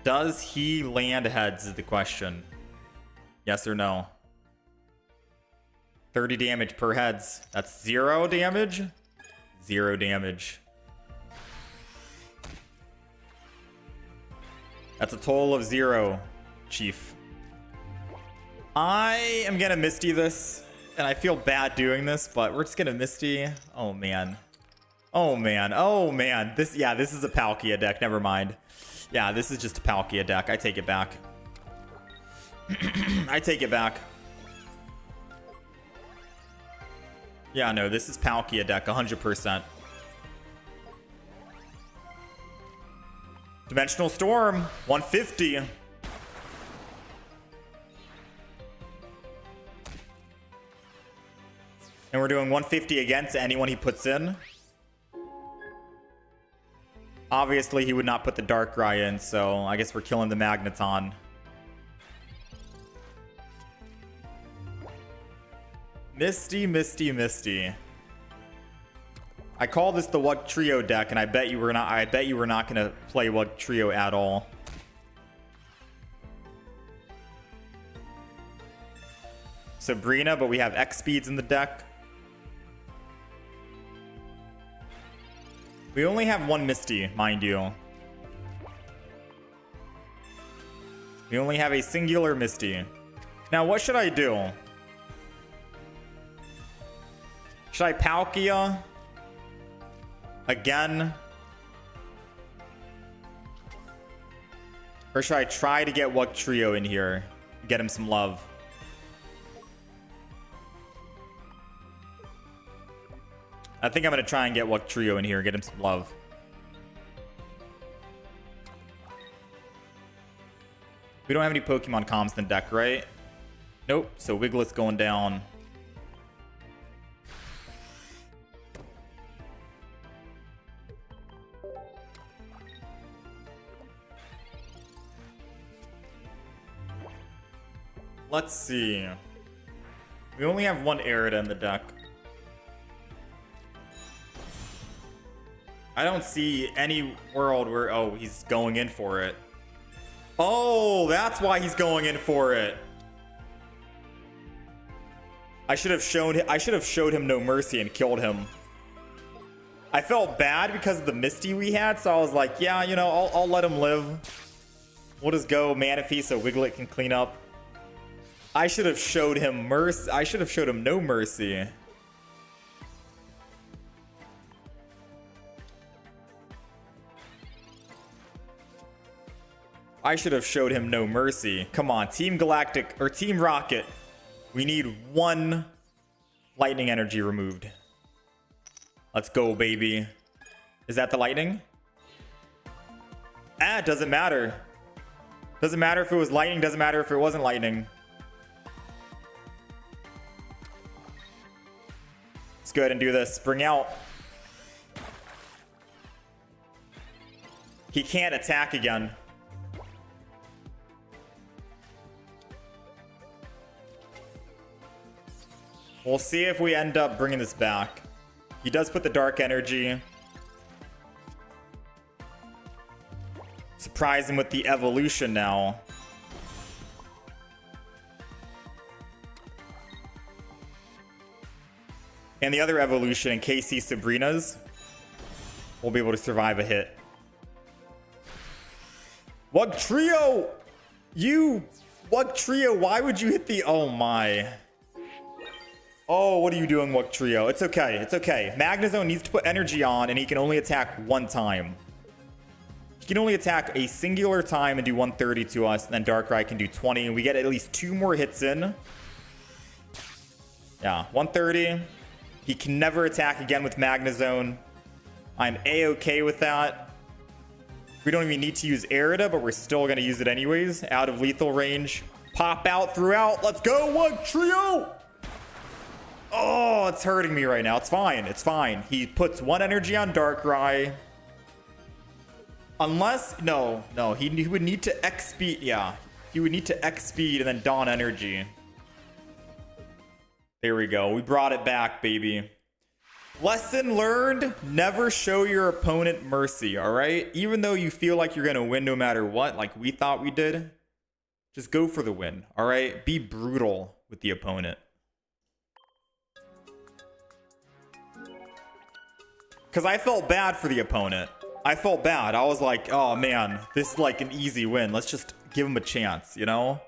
Does he land heads is the question. Yes or no? 30 damage per heads. That's 0 damage. 0 damage. That's a total of 0, Chief. I am gonna Misty this, and I feel bad doing this, but we're just gonna Misty. Oh man. Oh man. Oh man. This is a Palkia deck. Never mind. Yeah, this is just a Palkia deck. I take it back. I take it back. Yeah, no, this is Palkia deck, 100%. Dimensional Storm, 150. And we're doing 150 again to anyone he puts in. Obviously, he would not put the Darkrai in, so I guess we're killing the Magneton. Misty, Misty, Misty. I call this the Wug Trio deck, and I bet you were not gonna play Wug Trio at all. Sabrina, but we have X speeds in the deck. We only have one Misty, mind you. We only have a singular Misty. Now, what should I do? Should I Palkia? Again? Or should I try to get Wug Trio in here? Get him some love. I think I'm going to try and get Wug Trio in here and get him some love. We don't have any Pokemon comms in the deck, right? Nope. So Wiglet's going down. Let's see. We only have one Airida in the deck. I don't see any world where... Oh, he's going in for it. Oh, that's why he's going in for it. I should have showed him No Mercy and killed him. I felt bad because of the Misty we had, so I was like, yeah, you know, I'll let him live. We'll just go Manaphy so Wiglet can clean up. I should have showed him mercy. I should have showed him No Mercy. I should have showed him No Mercy. Come on, Team Galactic or Team Rocket. We need one lightning energy removed. Let's go, baby. Is that the lightning? Ah, it doesn't matter. Doesn't matter if it was lightning, doesn't matter if it wasn't lightning. Let's go ahead and do this. Bring out. He can't attack again. We'll see if we end up bringing this back. He does put the dark energy. Surprise him with the evolution now. And the other evolution, in case he's Sabrina's, we'll be able to survive a hit. Wug Trio! Wug Trio, why would you hit the... Oh my... Oh, what are you doing, Wug Trio? It's okay. It's okay. Magnezone needs to put energy on, and he can only attack one time. He can only attack a singular time and do 130 to us, and then Darkrai can do 20, and we get at least 2 more hits in. Yeah, 130. He can never attack again with Magnezone. I'm A-okay with that. We don't even need to use Airida, but we're still going to use it anyways. Out of lethal range. Pop out throughout. Let's go, Wug Trio! Oh, it's hurting me right now. It's fine. It's fine. He puts 1 energy on Darkrai. Unless... No. He would need to X-Speed. Yeah. He would need to X-Speed and then Dawn Energy. There we go. We brought it back, baby. Lesson learned, never show your opponent mercy, all right? Even though you feel like you're going to win no matter what, like we thought we did, just go for the win, all right? Be brutal with the opponent. Because I felt bad for the opponent. I felt bad. I was like, oh man, this is like an easy win. Let's just give him a chance, you know?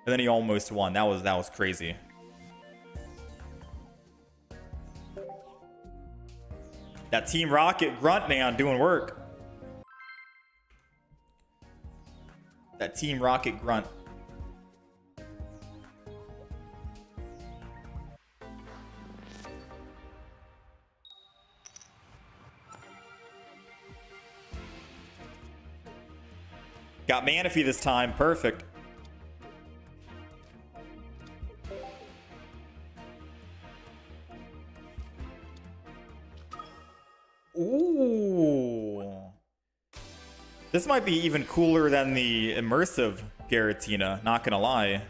And then he almost won. That was crazy. That Team Rocket grunt, man, doing work. That Team Rocket grunt. Got Manaphy this time. Perfect. Ooh. This might be even cooler than the immersive Giratina, not gonna lie.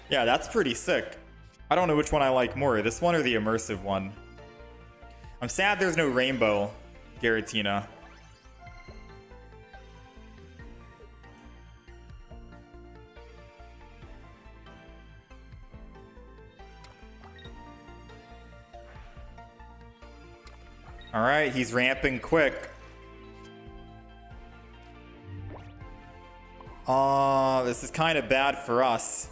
Yeah, that's pretty sick. I don't know which one I like more, this one or the immersive one. I'm sad there's no rainbow Giratina. All right, he's ramping quick. This is kind of bad for us.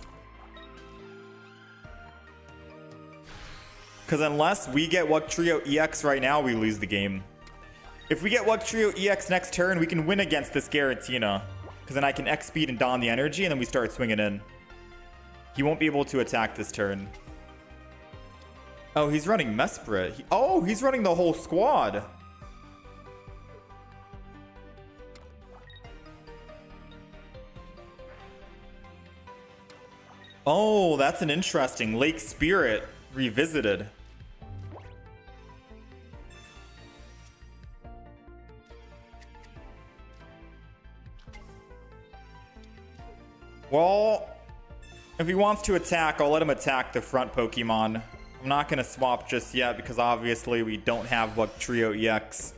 Because unless we get Wugtrio EX right now, we lose the game. If we get Wugtrio EX next turn, we can win against this Giratina. Because then I can X speed and don the energy, and then we start swinging in. He won't be able to attack this turn. Oh, he's running Mesprit. He's running the whole squad. Oh, that's an interesting. Lake Spirit revisited. Well, if he wants to attack, I'll let him attack the front Pokemon. I'm not going to swap just yet because obviously we don't have Wugtrio EX.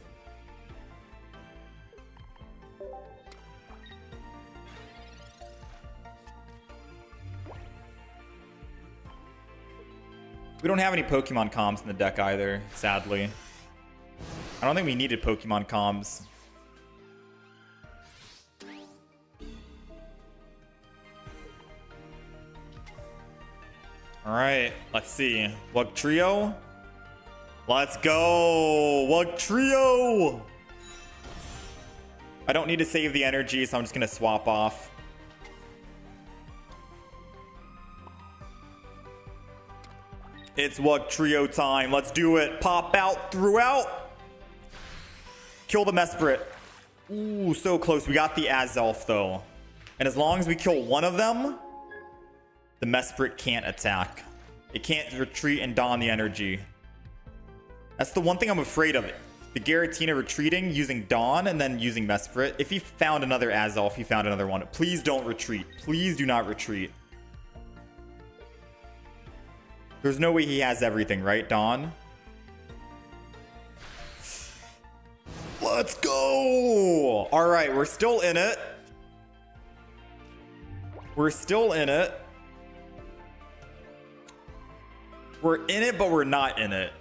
We don't have any Pokemon comms in the deck either, sadly. I don't think we needed Pokemon comms. All right, let's see. Wugtrio. Let's go. Wugtrio. I don't need to save the energy, so I'm just going to swap off. It's Wugtrio time. Let's do it. Pop out throughout. Kill the Mesprit. Ooh, so close. We got the Azelf, though. And as long as we kill one of them, the Mesprit can't attack. It can't retreat and don the energy. That's the one thing I'm afraid of. The Giratina retreating, using Dawn, and then using Mesprit. If he found another Azelf, he found another one. Please don't retreat. Please do not retreat. There's no way he has everything, right, Dawn? Let's go! All right, we're still in it. We're still in it. We're in it, but we're not in it.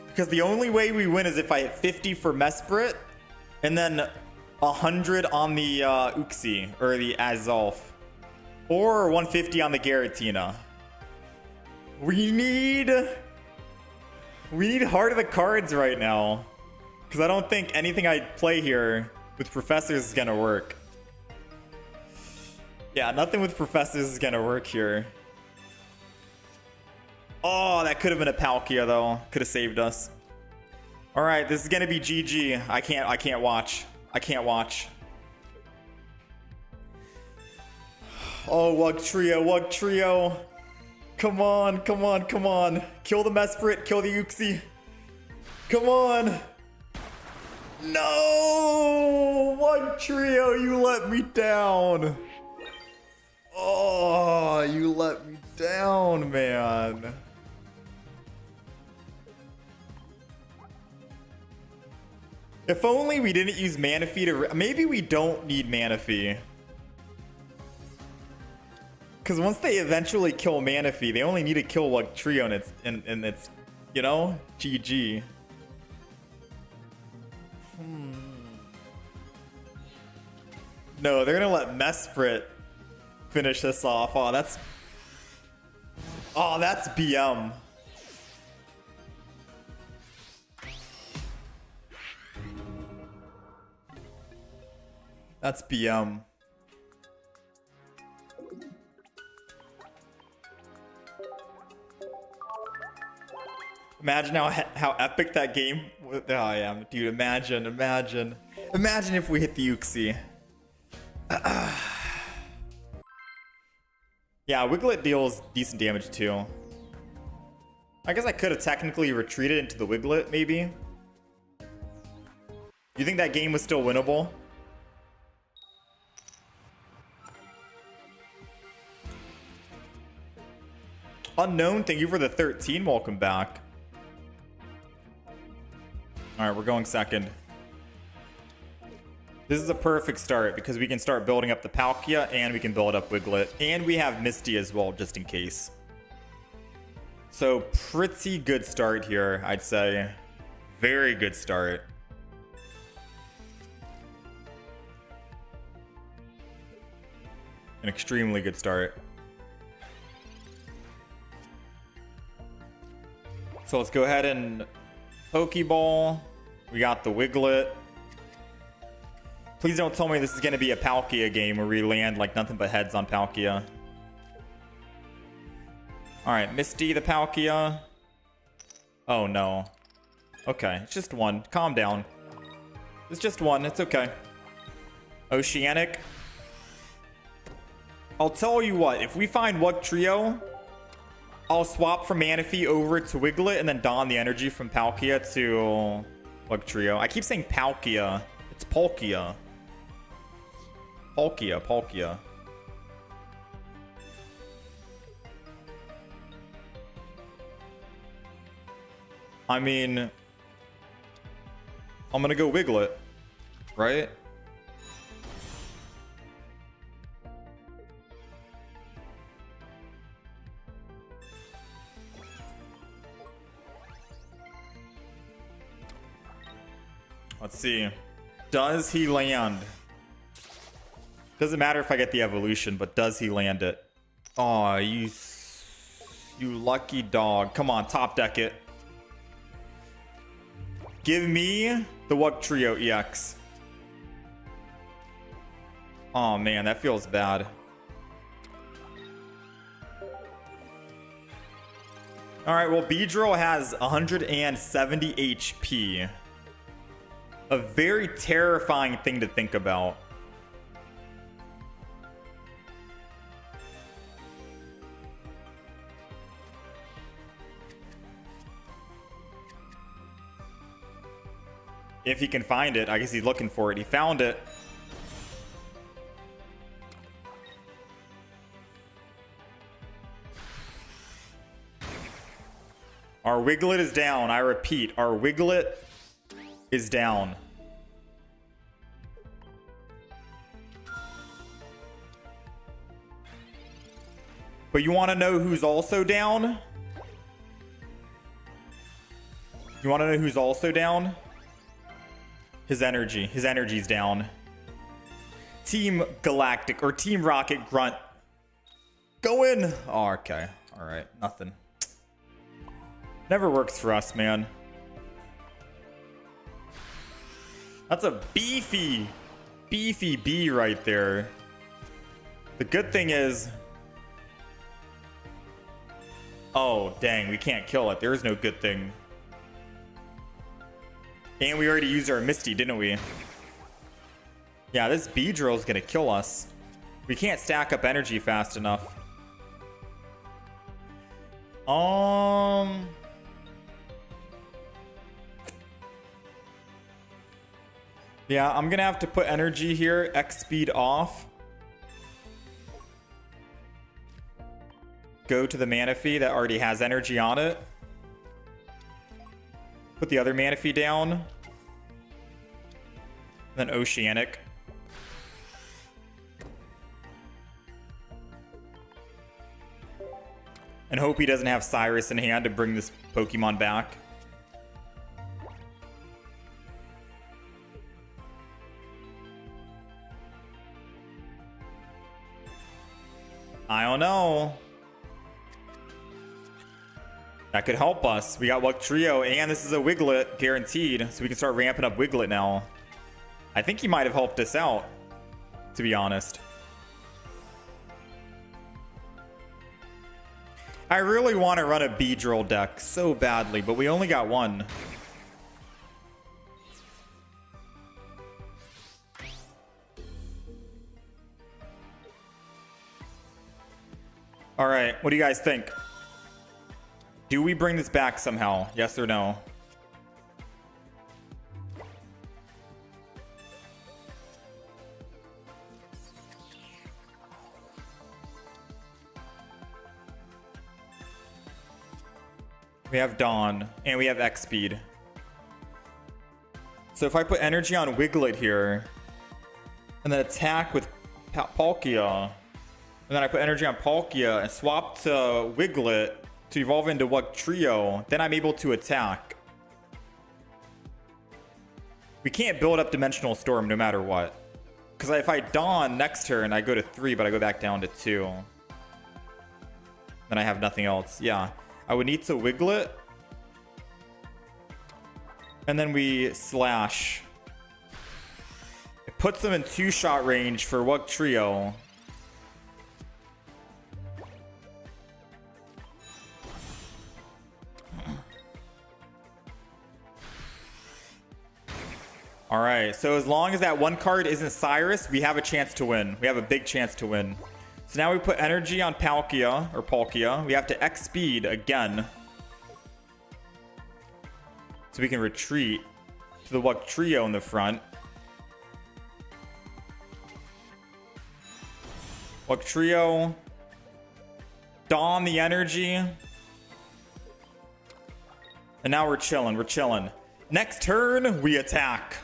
Because the only way we win is if I hit 50 for Mesprit, and then 100 on the Uxie, or the Azelf. Or 150 on the Giratina. We need heart of the cards right now. Because I don't think anything I play here with Professors is going to work. Yeah, nothing with Professors is going to work here. Oh, that could have been a Palkia, though. Could have saved us. All right, this is going to be GG. I can't watch. I can't watch. Oh, Wugtrio, Wugtrio. Come on, come on, come on. Kill the Mesprit, kill the Uxie. Come on. No! Wugtrio, you let me down. Oh. you let me down, man. If only we didn't use Manaphy to... Maybe we don't need Manaphy. Because once they eventually kill Manaphy, they only need to kill like Trio and it's, you know, GG. No, they're gonna let Mesprit finish this off. Oh, that's BM. That's BM. Imagine how epic that game. Oh, yeah, dude. Imagine if we hit the Uxie. Yeah, Wiglet deals decent damage too. I guess I could have technically retreated into the Wiglet, maybe. You think that game was still winnable? Unknown, thank you for the 13. Welcome back. Alright, we're going second. This is a perfect start because we can start building up the Palkia and we can build up Wiglet. And we have Misty as well, just in case. So, pretty good start here, I'd say. Very good start. An extremely good start. So let's go ahead and Pokeball. We got the Wiglet. Please don't tell me this is going to be a Palkia game where we land like nothing but heads on Palkia. Alright, Misty the Palkia. Oh no. Okay, it's just one. Calm down. It's just one. It's okay. Oceanic. I'll tell you what. If we find what Trio, I'll swap from Manaphy over to Wiglet and then don the energy from Palkia to Bug Trio. I keep saying Palkia. It's Palkia. Palkia. I mean, I'm gonna go Wiglet, right? Let's see. Does he land? Doesn't matter if I get the evolution, but does he land it? Oh, you lucky dog. Come on, top deck it. Give me the Wug Trio EX. Oh man, that feels bad. Alright, well, Beedrill has 170 HP. A very terrifying thing to think about. If he can find it. I guess he's looking for it. He found it. Our Wiglet is down. I repeat, our Wiglet is down. But you want to know who's also down? You want to know who's also down? His energy. His energy's down. Team Galactic or Team Rocket Grunt. Go in. Oh, okay. All right. Nothing. Never works for us, man. That's a beefy B right there. The good thing is... Oh, dang. We can't kill it. There is no good thing. And we already used our Misty, didn't we? Yeah, this Beedrill is going to kill us. We can't stack up energy fast enough. Yeah, I'm going to have to put energy here. X speed off. go to the Manaphy that already has energy on it. Put the other Manaphy down. Then Oceanic. And hope he doesn't have Cyrus in hand to bring this Pokemon back. I don't know. That could help us. We got Trio, and this is a Wiglet guaranteed, so we can start ramping up Wiglet now. I think he might have helped us out, to be honest. I really want to run a Beedrill deck so badly, but we only got one. All right, what do you guys think? Do we bring this back somehow? Yes or no? We have Dawn, and we have X Speed. So if I put energy on Wiglet here, and then attack with Palkia, and then I put energy on Palkia and swap to Wiglet to evolve into Trio, then I'm able to attack. We can't build up Dimensional Storm no matter what. Because if I Dawn next turn, I go to 3, but I go back down to 2. Then I have nothing else. Yeah. I would need to Wiglet. And then we Slash. It puts them in 2-shot range for Trio. All right, so as long as that one card isn't Cyrus, we have a chance to win. We have a big chance to win. So now we put energy on Palkia, or Palkia. We have to X speed again. So we can retreat to the Trio in the front. Trio. Dawn the energy. And now we're chilling, we're chilling. Next turn, we attack.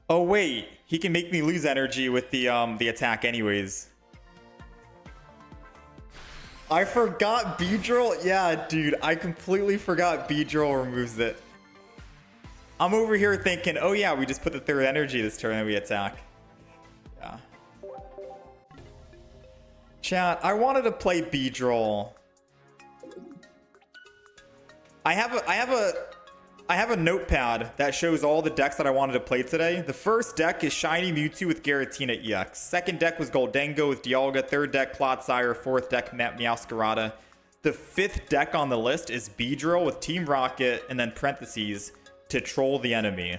Oh wait, he can make me lose energy with the attack anyways. I forgot Beedrill. Yeah, dude, I completely forgot Beedrill removes it. I'm over here thinking, oh yeah, we just put the third energy this turn and we attack. Yeah. Chat, I wanted to play Beedrill. I have a notepad that shows all the decks that I wanted to play today. The first deck is Shiny Mewtwo with Giratina EX. Second deck was Goldengo with Dialga. Third deck, Clodsire. Fourth deck, Meowscarada. The fifth deck on the list is Beedrill with Team Rocket and then parentheses to troll the enemy.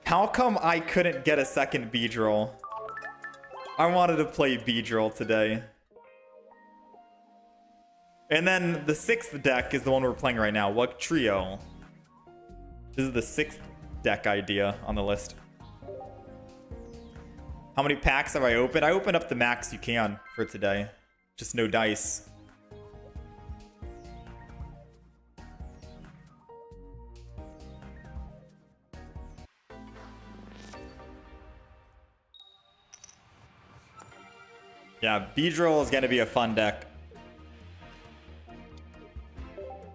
How come I couldn't get a second Beedrill? I wanted to play Beedrill today. And then the sixth deck is the one we're playing right now, Trio. This is the sixth deck idea on the list. How many packs have I opened? I opened up the max you can for today. Just no dice. Yeah, Beedrill is going to be a fun deck.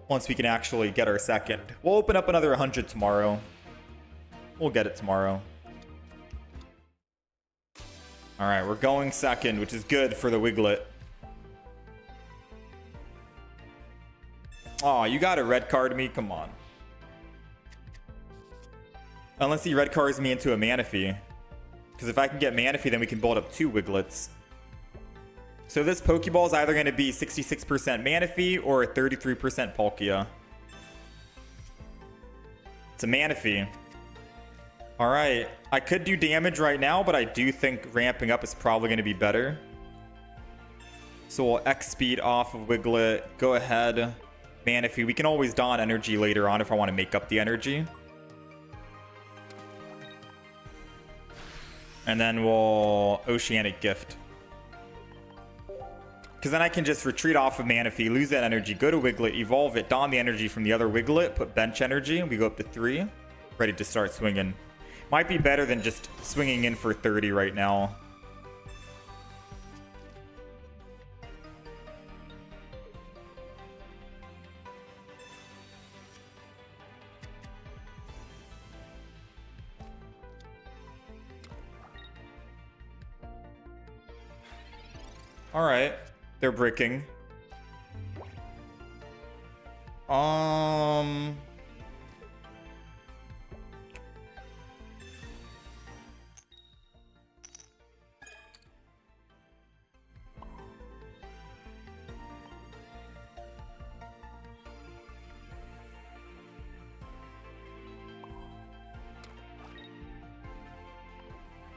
Once we can actually get our second. We'll open up another 100 tomorrow. We'll get it tomorrow. All right, we're going second, which is good for the Wiglet. Oh, you got a red card me? Come on. Unless he red cards me into a Manaphy. Because if I can get Manaphy, then we can build up 2 Wiglets. So this Pokeball is either going to be 66% Manaphy or 33% Palkia. It's a Manaphy. Alright, I could do damage right now, but I do think ramping up is probably going to be better. So we'll X-Speed off of Wiglet. Go ahead, Manaphy. We can always Dawn energy later on if I want to make up the energy. And then we'll Oceanic Gift. Because then I can just retreat off of Manaphy, lose that energy, go to Wiglet, evolve it, don the energy from the other Wiglet, put bench energy, and we go up to 3. Ready to start swinging. Might be better than just swinging in for 30 right now. All right, they're bricking.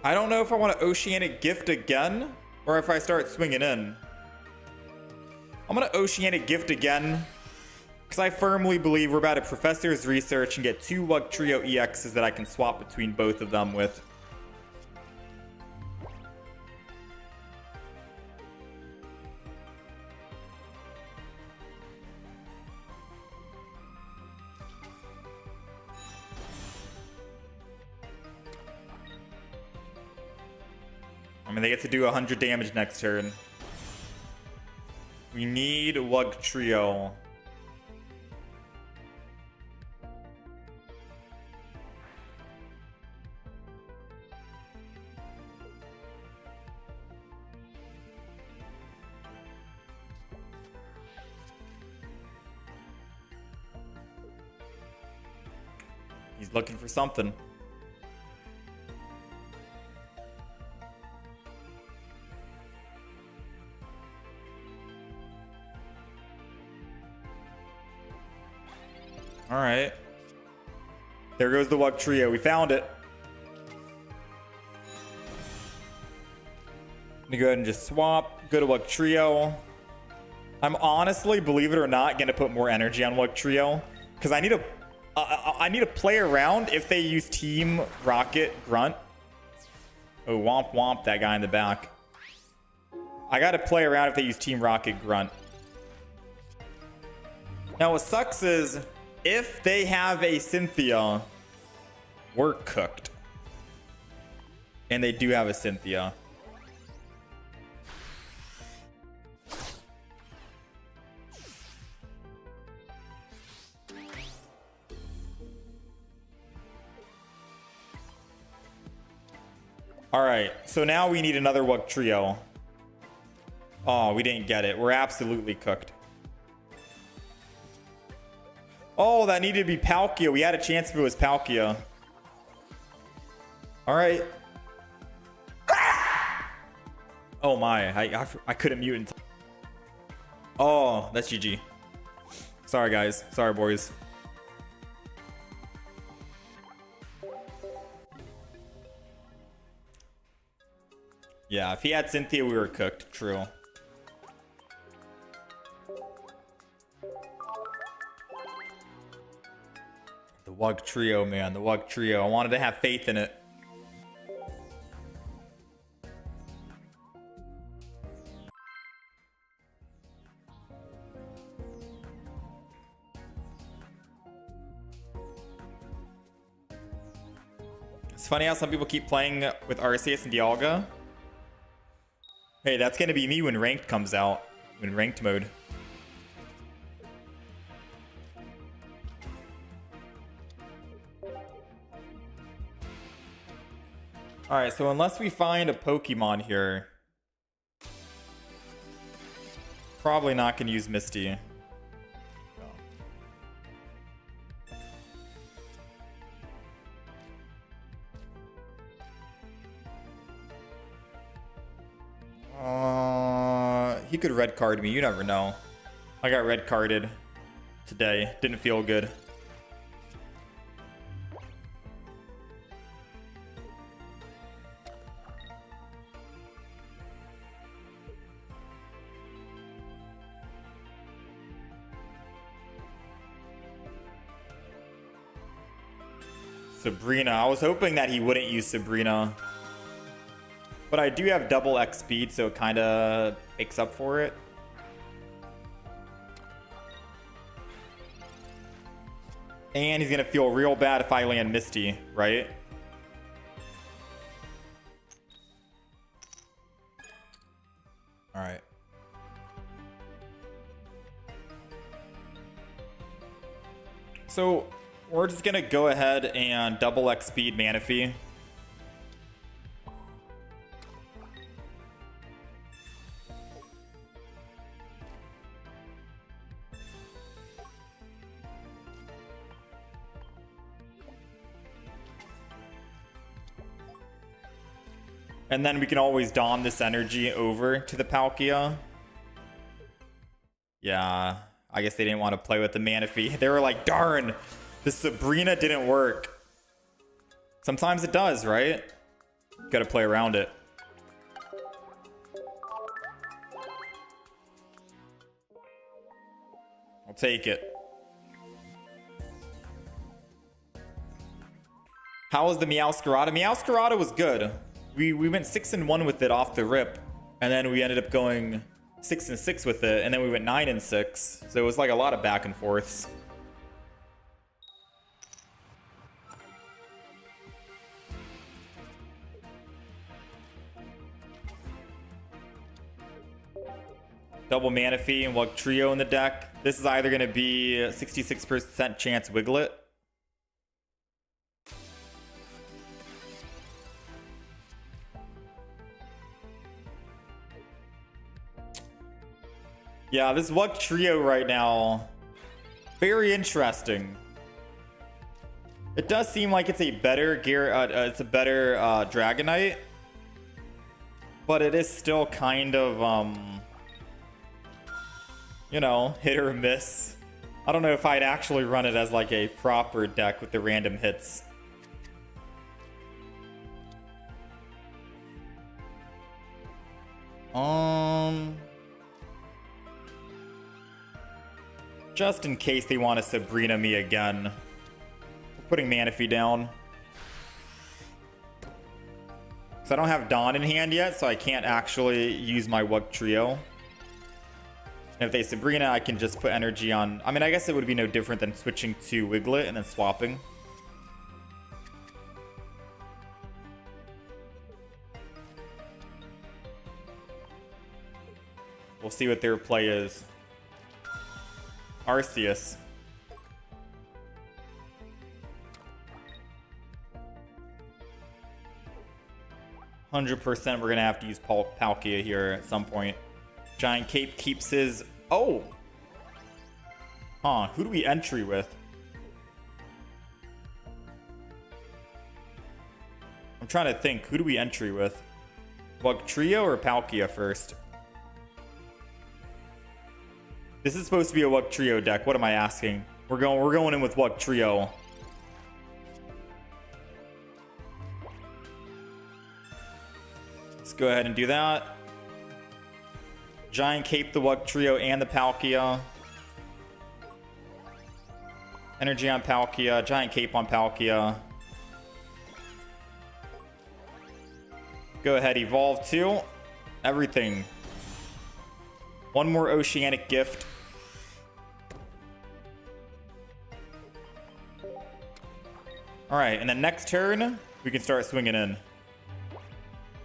I don't know if I want to Oceanic Gift again or if I start swinging in. I'm going to Oceanic Gift again because I firmly believe we're about to Professor's Research and get 2 Wug Trio EXs that I can swap between both of them with. I mean, they get to do 100 damage next turn. We need Wug Trio. He's looking for something. All right. There goes the Wug Trio. We found it. I'm gonna go ahead and just swap. Go to Wug Trio. I'm honestly, believe it or not, gonna put more energy on Wug Trio because I need to play around if they use Team Rocket Grunt. Oh, womp womp that guy in the back. I gotta play around if they use Team Rocket Grunt. Now what sucks is if they have a Cynthia, we're cooked. And they do have a Cynthia. All right, so now we need another Wug Trio. Oh, we didn't get it. We're absolutely cooked. Oh, that needed to be Palkia. We had a chance if it was Palkia. All right. Oh my, I couldn't mute in time. Oh, that's GG. Sorry guys, sorry boys. Yeah, if he had Cynthia, we were cooked. True. The Wug Trio, man. The Wug Trio. I wanted to have faith in it. It's funny how some people keep playing with Arceus and Dialga. Hey, that's going to be me when Ranked comes out. In Ranked mode. Alright, so unless we find a Pokemon here, probably not going to use Misty. He could red card me. You never know. I got red carded today. Didn't feel good. Sabrina. I was hoping that he wouldn't use Sabrina. But I do have double X speed, so it kind of makes up for it. And he's going to feel real bad if I land Misty, right? All right. So we're just going to go ahead and double X speed Manaphy. And then we can always Dawn this energy over to the Palkia. Yeah, I guess they didn't want to play with the Manaphy. They were like, darn, the Sabrina didn't work. Sometimes it does, right? Gotta play around it. I'll take it. How was the Meowscarada? Meowscarada was good. We went 6-1 with it off the rip, and then we ended up going 6-6 with it, and then we went 9-6. So it was like a lot of back and forths. Double Manaphy and Wug Trio in the deck. This is either going to be 66% chance Wiglet. Yeah, this Wug Trio right now, very interesting. It does seem like it's a better Dragonite, but it is still kind of you know, hit or miss. I don't know if I'd actually run it as like a proper deck with the random hits. Just in case they want to Sabrina me again. We're putting Manaphy down. So I don't have Dawn in hand yet, so I can't actually use my Wug Trio. And if they Sabrina, I can just put energy on... I mean, I guess it would be no different than switching to Wiglet and then swapping. We'll see what their play is. Arceus. ,100% we're gonna have to use Palkia here at some point. Giant Cape keeps his... Oh! Huh, who do we entry with? I'm trying to think, who do we entry with? Wug Trio or Palkia first? This is supposed to be a Wug Trio deck. What am I asking? We're going in with Wug Trio. Let's go ahead and do that. Giant Cape the Wug Trio and the Palkia. Energy on Palkia. Giant Cape on Palkia. Go ahead, evolve too. Everything. One more Oceanic Gift. Alright, and then next turn, we can start swinging in.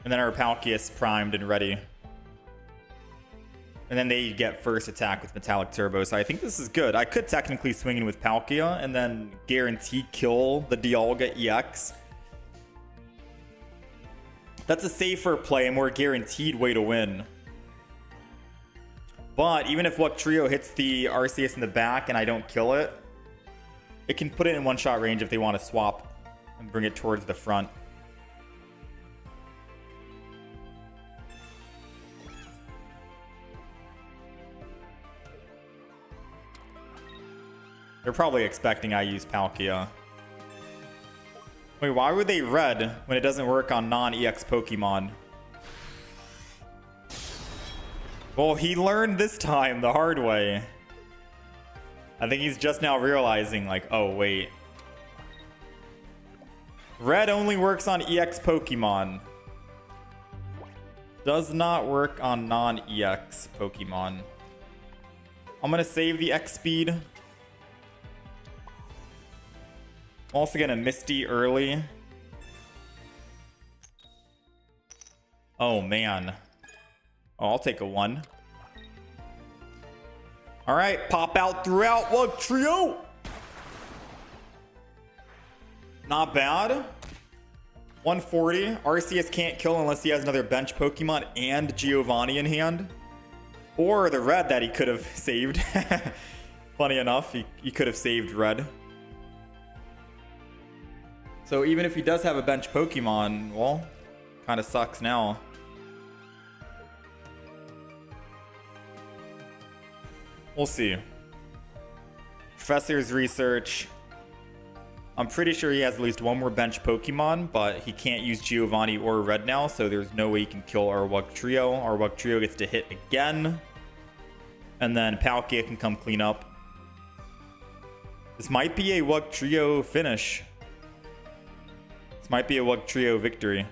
And then our Palkia is primed and ready. And then they get first attack with Metallic Turbo, so I think this is good. I could technically swing in with Palkia and then guarantee kill the Dialga EX. That's a safer play, a more guaranteed way to win. But even if Wug Trio hits the Arceus in the back and I don't kill it, it can put it in one-shot range if they want to swap and bring it towards the front. They're probably expecting I use Palkia. Wait, why were they red when it doesn't work on non-EX Pokemon? Well, he learned this time the hard way. I think he's just now realizing, like, oh, wait. Red only works on EX Pokemon. Does not work on non-EX Pokemon. I'm gonna save the X speed. Also gonna Misty early. Oh man. Oh, I'll take a 1. Alright, pop out throughout. Look, trio! Not bad. 140. Arceus can't kill unless he has another bench Pokemon and Giovanni in hand. Or the red that he could have saved. Funny enough, he could have saved red. So even if he does have a bench Pokemon, well, kind of sucks now. We'll see. Professor's research. I'm pretty sure he has at least one more bench Pokemon, but he can't use Giovanni or Red now, so there's no way he can kill our Wugtrio. Our Wugtrio gets to hit again. And then Palkia can come clean up. This might be a Wugtrio finish. This might be a Wugtrio victory.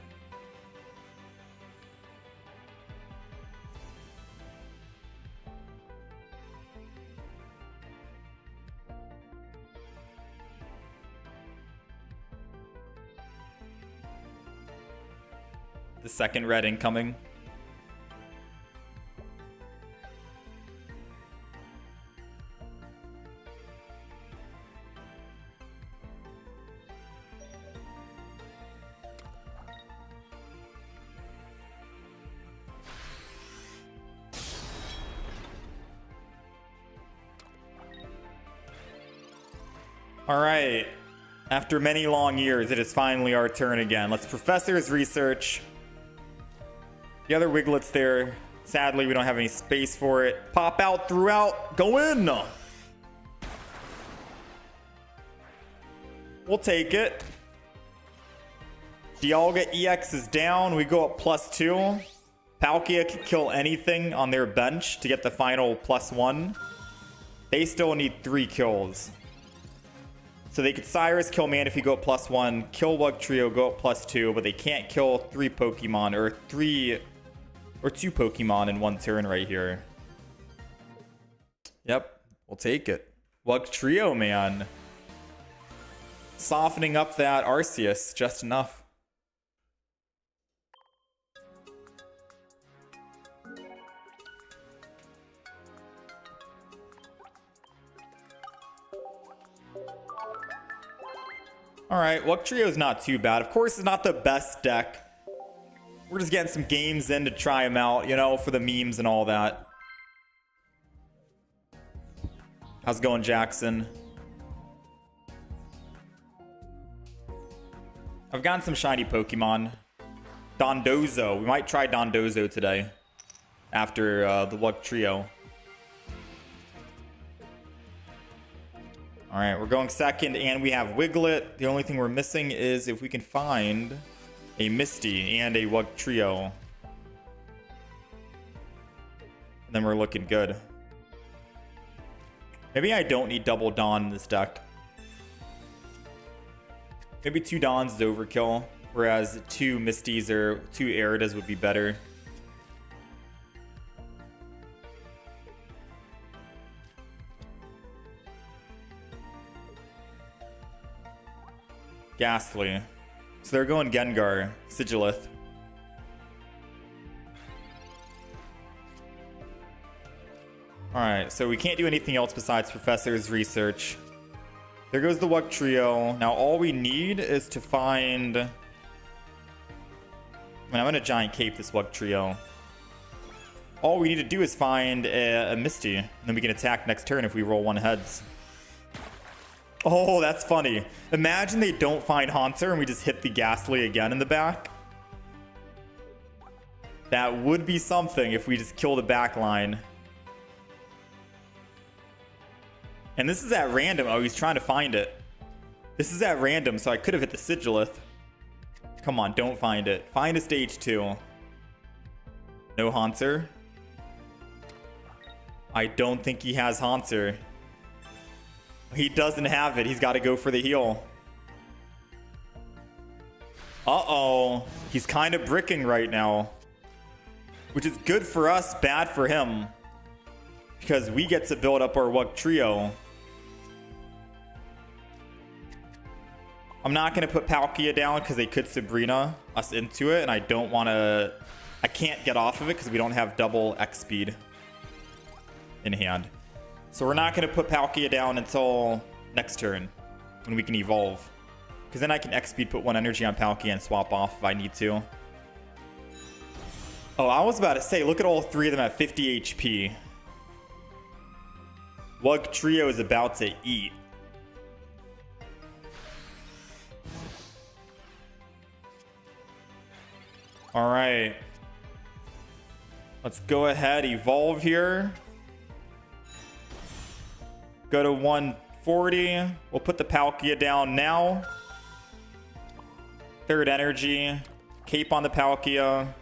The second red incoming. All right. After many long years, it is finally our turn again. Let's Professor's research. The other Wiglet's there. Sadly, we don't have any space for it. Pop out throughout. Go in. We'll take it. Dialga EX is down. We go up +2. Palkia can kill anything on their bench to get the final +1. They still need 3 kills. So they could Cyrus kill Manaphy, go up +1, kill Wugtrio, go up +2, but they can't kill 3 Pokemon or 2 Pokemon in one turn right here. Yep, we'll take it. Wugtrio, man. Softening up that Arceus just enough. Alright, Wugtrio's not too bad. Of course, it's not the best deck. We're just getting some games in to try them out, you know, for the memes and all that. How's it going, Jackson? I've gotten some shiny Pokemon. Dondozo. We might try Dondozo today. After the Wugtrio. Alright, we're going second, and we have Wiglet. The only thing we're missing is if we can find a Misty and a Wugtrio. And then we're looking good. Maybe I don't need double Dawn in this deck. Maybe 2 Dawns is overkill, whereas 2 Misties or 2 Aridas would be better. Ghastly. So they're going Gengar, Sigilith. Alright, so we can't do anything else besides Professor's research. There goes the Wugtrio. Now all we need is to find... I mean, I'm gonna Giant Cape this Wugtrio. All we need to do is find a Misty, and then we can attack next turn if we roll 1 heads. Oh, that's funny. Imagine they don't find Haunter and we just hit the Ghastly again in the back. That would be something if we just kill the back line. And this is at random. Oh, he's trying to find it. This is at random, so I could have hit the Sigilith. Come on, don't find it. Find a stage 2. No Haunter. I don't think he has Haunter. He doesn't have it. He's got to go for the heal. Uh-oh. He's kind of bricking right now. which is good for us, bad for him, because we get to build up our Wug Trio. I'm not going to put Palkia down because they could Sabrina us into it, and I don't want to... I can't get off of it because we don't have double X speed in hand. So we're not going to put Palkia down until next turn when we can evolve. Because then I can X speed, put 1 energy on Palkia, and swap off if I need to. Oh, I was about to say, look at all 3 of them at 50 HP. Wug Trio is about to eat. All right. Let's go ahead, evolve here. Go to 140. We'll put the Palkia down now. 3rd energy. Cape on the Palkia.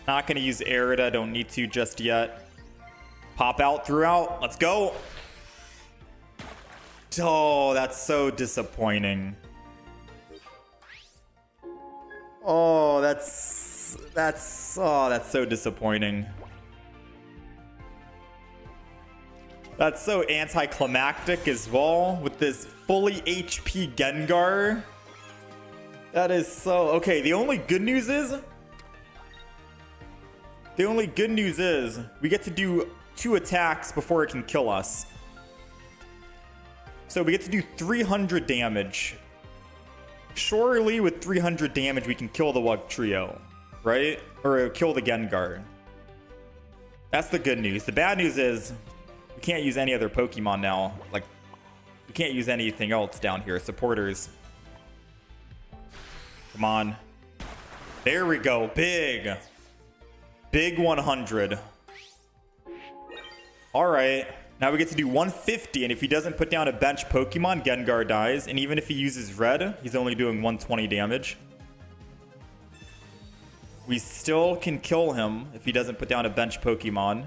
Not going to use Erida. Don't need to just yet. Pop out throughout. Let's go. Oh, that's so disappointing. Oh, that's so disappointing. That's so anticlimactic as well with this fully HP Gengar. That is so... Okay, the only good news is we get to do 2 attacks before it can kill us. So we get to do 300 damage. Surely with 300 damage we can kill the Wug Trio, right? Or kill the Gengar. That's the good news. The bad news is we can't use any other Pokemon now. Like, we can't use anything else down here. Supporters. Come on. There we go. Big. Big 100. All right. Now we get to do 150, and if he doesn't put down a bench Pokemon, Gengar dies. And even if he uses red, he's only doing 120 damage. We still can kill him if he doesn't put down a bench Pokemon.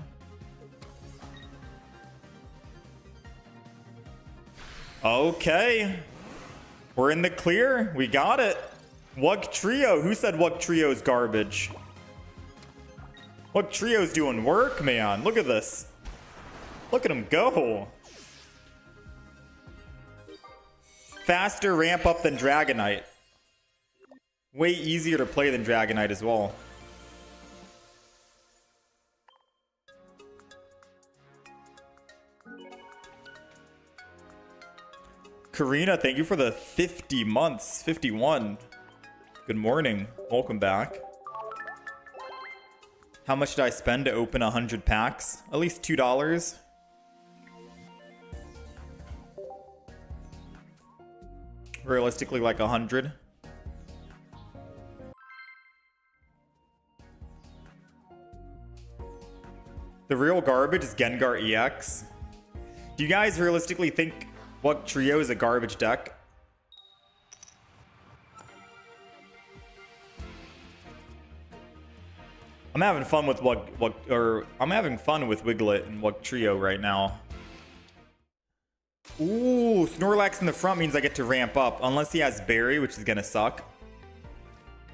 Okay. We're in the clear. We got it. Wug Trio. Who said Wug Trio is garbage? Wug Trio's doing work, man. Look at this. Look at him go. Faster ramp up than Dragonite. Way easier to play than Dragonite as well. Karina, thank you for the 50 months. 51. Good morning. Welcome back. How much did I spend to open 100 packs? At least $2. Realistically, like 100. The real garbage is Gengar EX. Do you guys realistically think Wug Trio is a garbage deck? I'm having fun with I'm having fun with Wiglet and Wug Trio right now. Ooh, Snorlax in the front means I get to ramp up. Unless he has Berry, which is going to suck.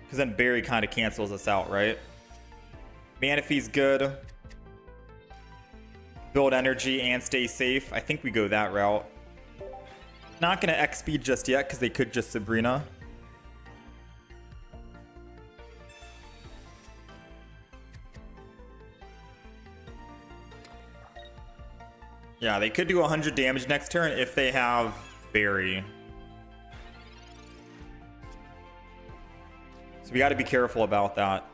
Because then Berry kind of cancels us out, right? Manaphy's good. Build energy and stay safe. I think we go that route. Not going to X-Speed just yet because they could just Sabrina. Yeah, they could do 100 damage next turn if they have Berry. So we got to be careful about that.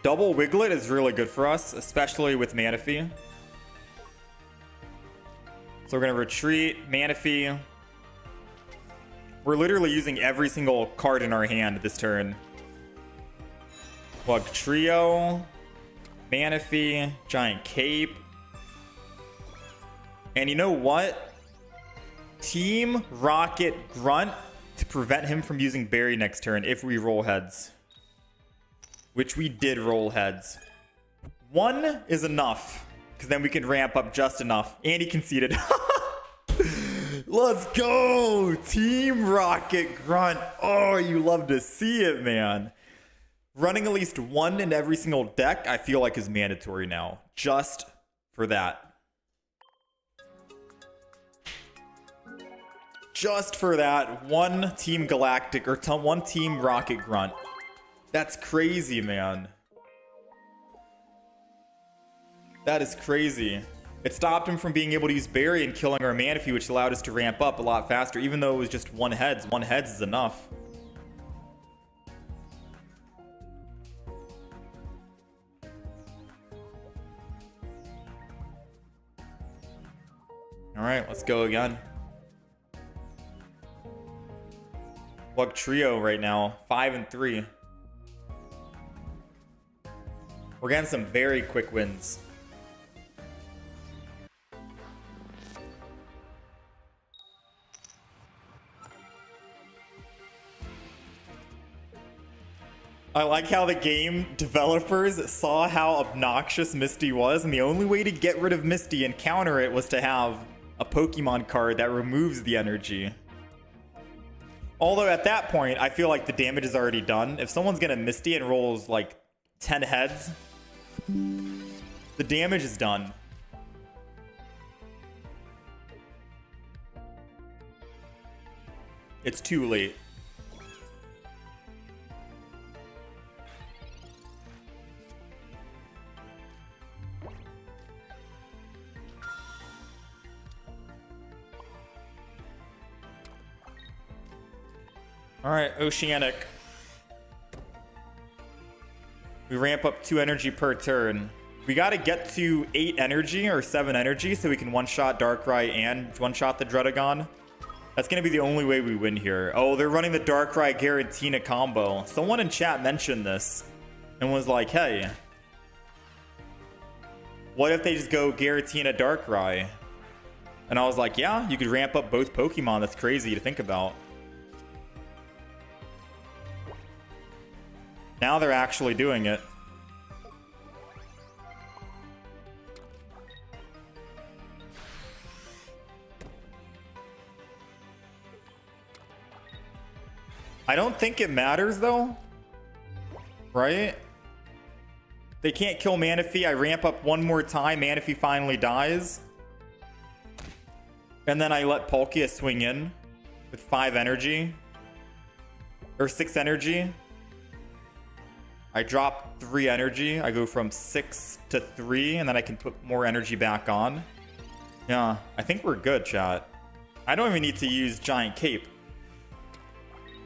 Double Wiglet is really good for us, especially with Manaphy. So we're going to retreat, Manaphy. We're literally using every single card in our hand this turn. Wug Trio. Manaphy, Giant Cape. And you know what? Team Rocket Grunt to prevent him from using Berry next turn if we roll heads. Which we did roll heads. 1 is enough, because then we can ramp up just enough. And he conceded. Let's go! Team Rocket Grunt. Oh, you love to see it, man. Running at least one in every single deck, I feel like is mandatory now. Just for that. Just for that, one Team Galactic or one Team Rocket Grunt. That's crazy, man. That is crazy. It stopped him from being able to use Berry and killing our Manaphy, which allowed us to ramp up a lot faster, even though it was just one heads. One heads is enough. All right, let's go again. Plug trio right now, 5 and 3. We're getting some very quick wins. I like how the game developers saw how obnoxious Misty was, and the only way to get rid of Misty and counter it was to have a Pokemon card that removes the energy. Although at that point, I feel like the damage is already done. If someone's gonna Misty and rolls like 10 heads, the damage is done. It's too late. All right, Oceanic. We ramp up 2 energy per turn. We got to get to 8 energy or 7 energy so we can one-shot Darkrai and one-shot the Druddigon. That's going to be the only way we win here. Oh, they're running the Darkrai Giratina combo. Someone in chat mentioned this and was like, hey, what if they just go Giratina Darkrai? And I was like, yeah, you could ramp up both Pokemon. That's crazy to think about. Now they're actually doing it. I don't think it matters though, right? They can't kill Manaphy. I ramp up one more time. Manaphy finally dies. And then I let Palkia swing in with 5 energy. Or 6 energy. I drop 3 energy. I go from 6 to 3, and then I can put more energy back on. Yeah, I think we're good, chat. I don't even need to use Giant Cape.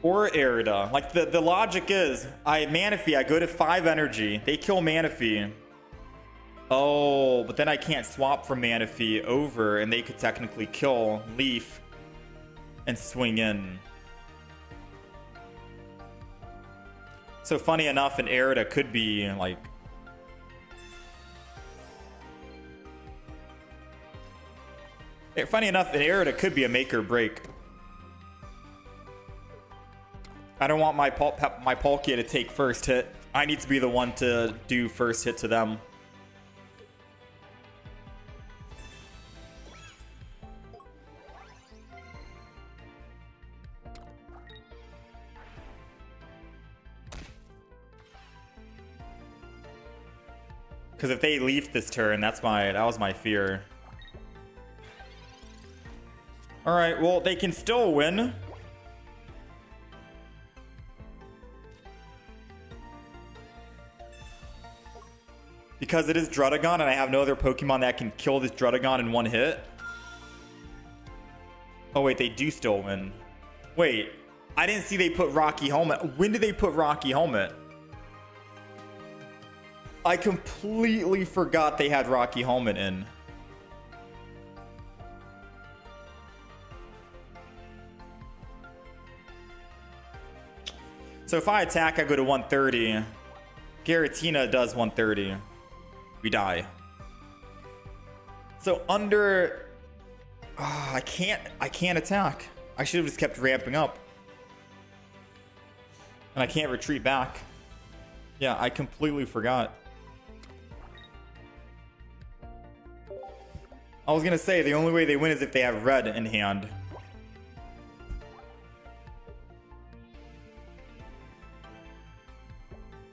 Or Arida. Like, the logic is, Manaphy, I go to 5 energy. They kill Manaphy. Oh, but then I can't swap from Manaphy over, and they could technically kill Leaf and swing in. So funny enough, an Arida could be like... Funny enough, an Arida could be a make or break. I don't want my Palkia to take first hit. I need to be the one to do first hit to them. Because if they leaf this turn, that was my fear. All right, well, they can still win. Because it is Druddigon and I have no other Pokemon that can kill this Druddigon in one hit. Oh wait, they do still win. Wait, I didn't see they put Rocky Helmet. When did they put Rocky Helmet? I completely forgot they had Rocky Helmet in. So if I attack, I go to 130. Giratina does 130. We die. So under... I can't attack. I should have just kept ramping up. And I can't retreat back. Yeah, I completely forgot. I was gonna say, the only way they win is if they have red in hand.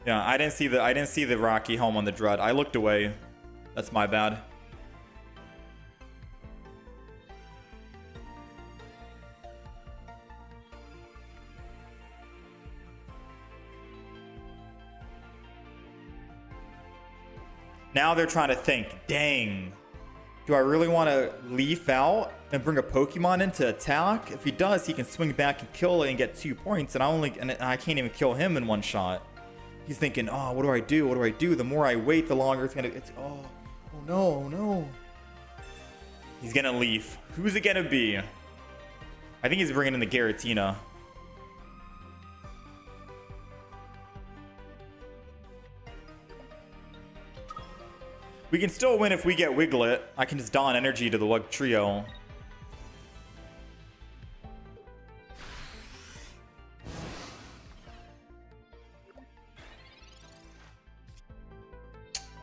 Yeah, I didn't see the Rocky Helm on the Dread. I looked away. That's my bad. Now they're trying to think, dang, do I really want to leaf out and bring a Pokemon in to attack? If he does, he can swing back and kill it and get 2 points, and I can't even kill him in one shot. He's thinking, oh, what do I do? What do I do? The more I wait, the longer oh no, oh no. He's gonna leaf. Who's it gonna be? I think he's bringing in the Giratina. We can still win if we get Wiglet. I can just Dawn Energy to the Lug Trio.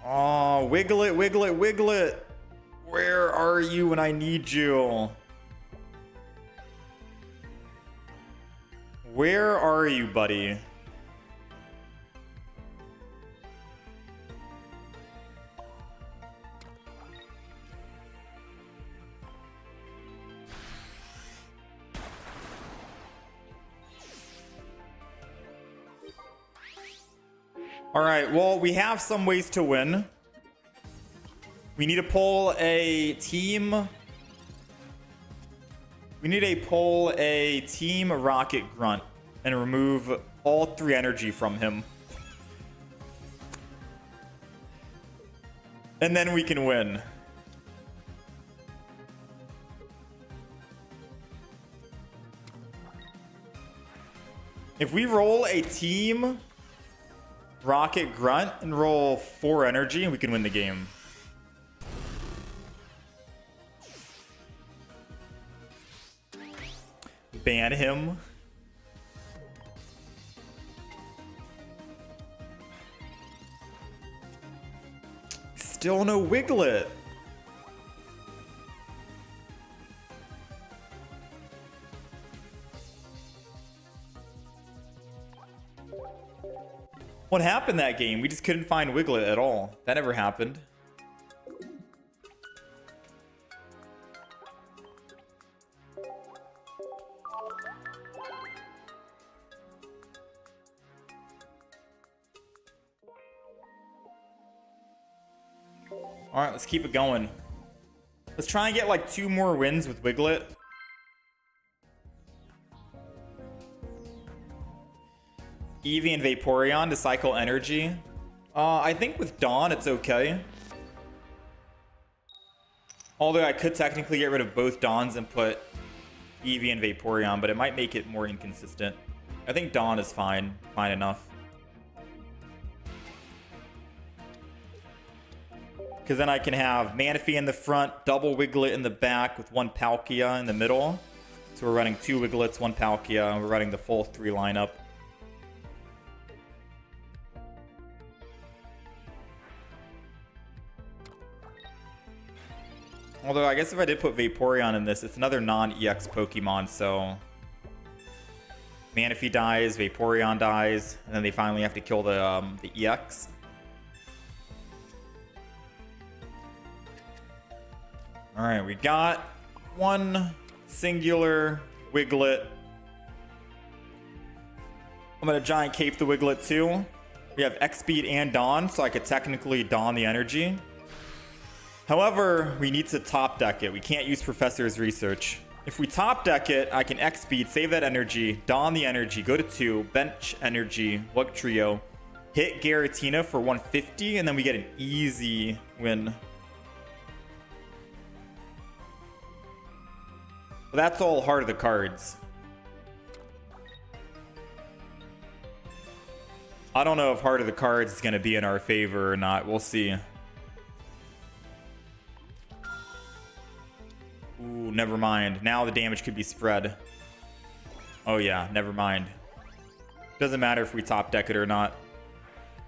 Oh, Wiglet, Wiglet, Wiglet. Where are you when I need you? Where are you, buddy? All right, well, we have some ways to win. We need to pull a team. We need to pull a Team Rocket Grunt and remove all 3 energy from him. And then we can win. If we roll a Team Rocket Grunt and roll 4 energy, and we can win the game. Ban him. Still no Wiglet. What happened that game? We just couldn't find Wiglet at all. That never happened. All right, let's keep it going. Let's try and get like 2 more wins with Wiglet. Eevee and Vaporeon to cycle energy. I think with Dawn, it's okay. Although I could technically get rid of both Dawns and put Eevee and Vaporeon, but it might make it more inconsistent. I think Dawn is fine enough. Because then I can have Manaphy in the front, double Wiglet in the back with 1 Palkia in the middle. So we're running 2 Wiglets, 1 Palkia, and we're running the full 3 lineup. Although I guess if I did put Vaporeon in this, it's another non-EX Pokemon, so Manaphy dies, Vaporeon dies, and then they finally have to kill the EX. All right, we got 1 singular Wiglet. I'm gonna Giant Cape the Wiglet too. We have X-Speed and Dawn, so I could technically Dawn the energy. However, we need to top deck it. We can't use Professor's Research. If we top deck it, I can X-Speed, save that energy, Dawn the energy, go to 2, bench energy, Lug Trio, hit Giratina for 150, and then we get an easy win. But that's all Heart of the Cards. I don't know if Heart of the Cards is going to be in our favor or not. We'll see. Ooh, never mind. Now the damage could be spread. Oh yeah, never mind. Doesn't matter if we top deck it or not.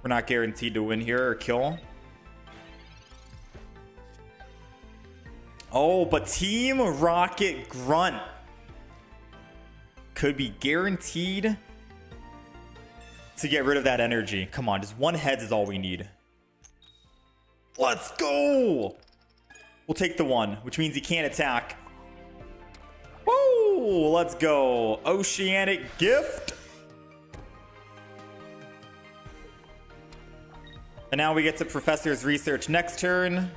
We're not guaranteed to win here or kill. Oh, but Team Rocket Grunt could be guaranteed to get rid of that energy. Come on, just one heads is all we need. Let's go! We'll take the one, which means he can't attack. Woo! Let's go. Oceanic Gift. And now we get to Professor's Research next turn.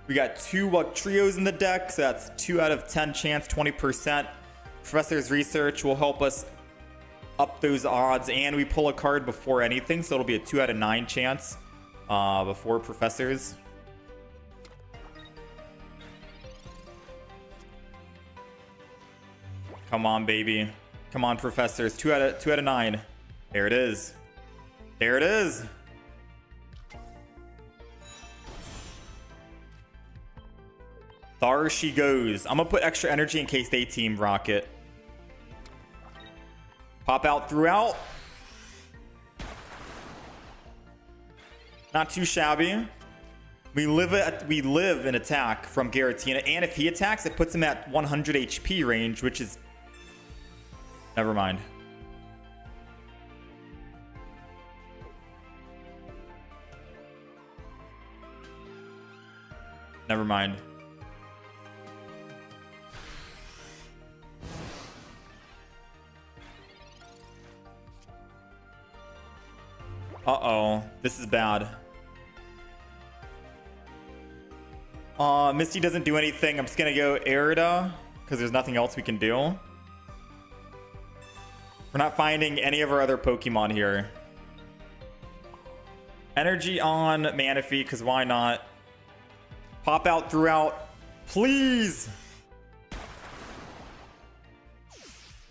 We got 2 Luck Trios in the deck, so that's 2 out of 10 chance, 20%. Professor's Research will help us up those odds, and we pull a card before anything, so it'll be a 2 out of 9 chance before Professor's. Come on, baby. Come on, Professors. 2 out of 9. There it is. There it is. There she goes. I'm gonna put extra energy in case they team Rocket. Pop out throughout. Not too shabby. We live in attack from Giratina, and if he attacks, it puts him at 100 HP range, which is... Never mind. Never mind. Uh-oh. This is bad. Misty doesn't do anything. I'm just gonna go Erida, because there's nothing else we can do. We're not finding any of our other Pokemon here. Energy on Manaphy, because why not? Pop out throughout. Please!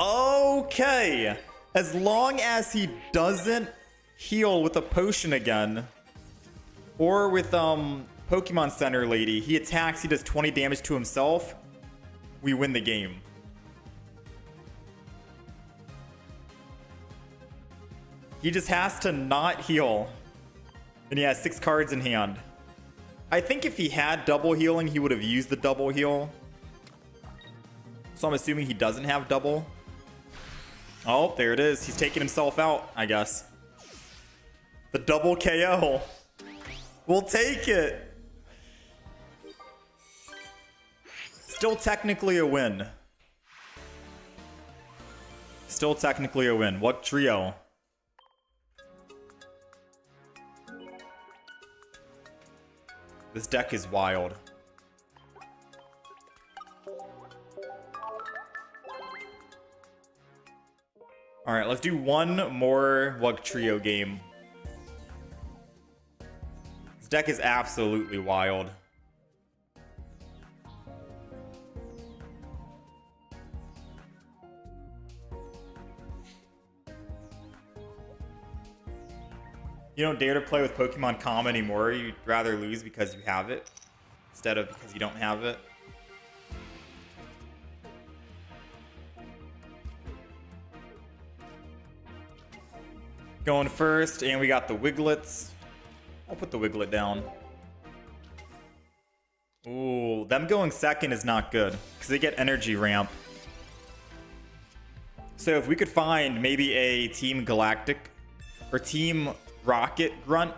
Okay! As long as he doesn't heal with a potion again, or with Pokemon Center Lady, he attacks, he does 20 damage to himself, we win the game. He just has to not heal, and he has 6 cards in hand. I think if he had double healing, he would have used the double heal, so I'm assuming he doesn't have double. Oh, there it is. He's taking himself out, I guess. The double KO. We'll take it. Still technically a win. Still technically a win. What trio? This deck is wild. Alright, let's do one more Wug Trio game. This deck is absolutely wild. You don't dare to play with Pokemon Com anymore. You'd rather lose because you have it instead of because you don't have it. Going first, and we got the Wiglets. I'll put the Wiglet down. Ooh, them going second is not good because they get energy ramp. So if we could find maybe a Team Galactic or Team Rocket Grunt,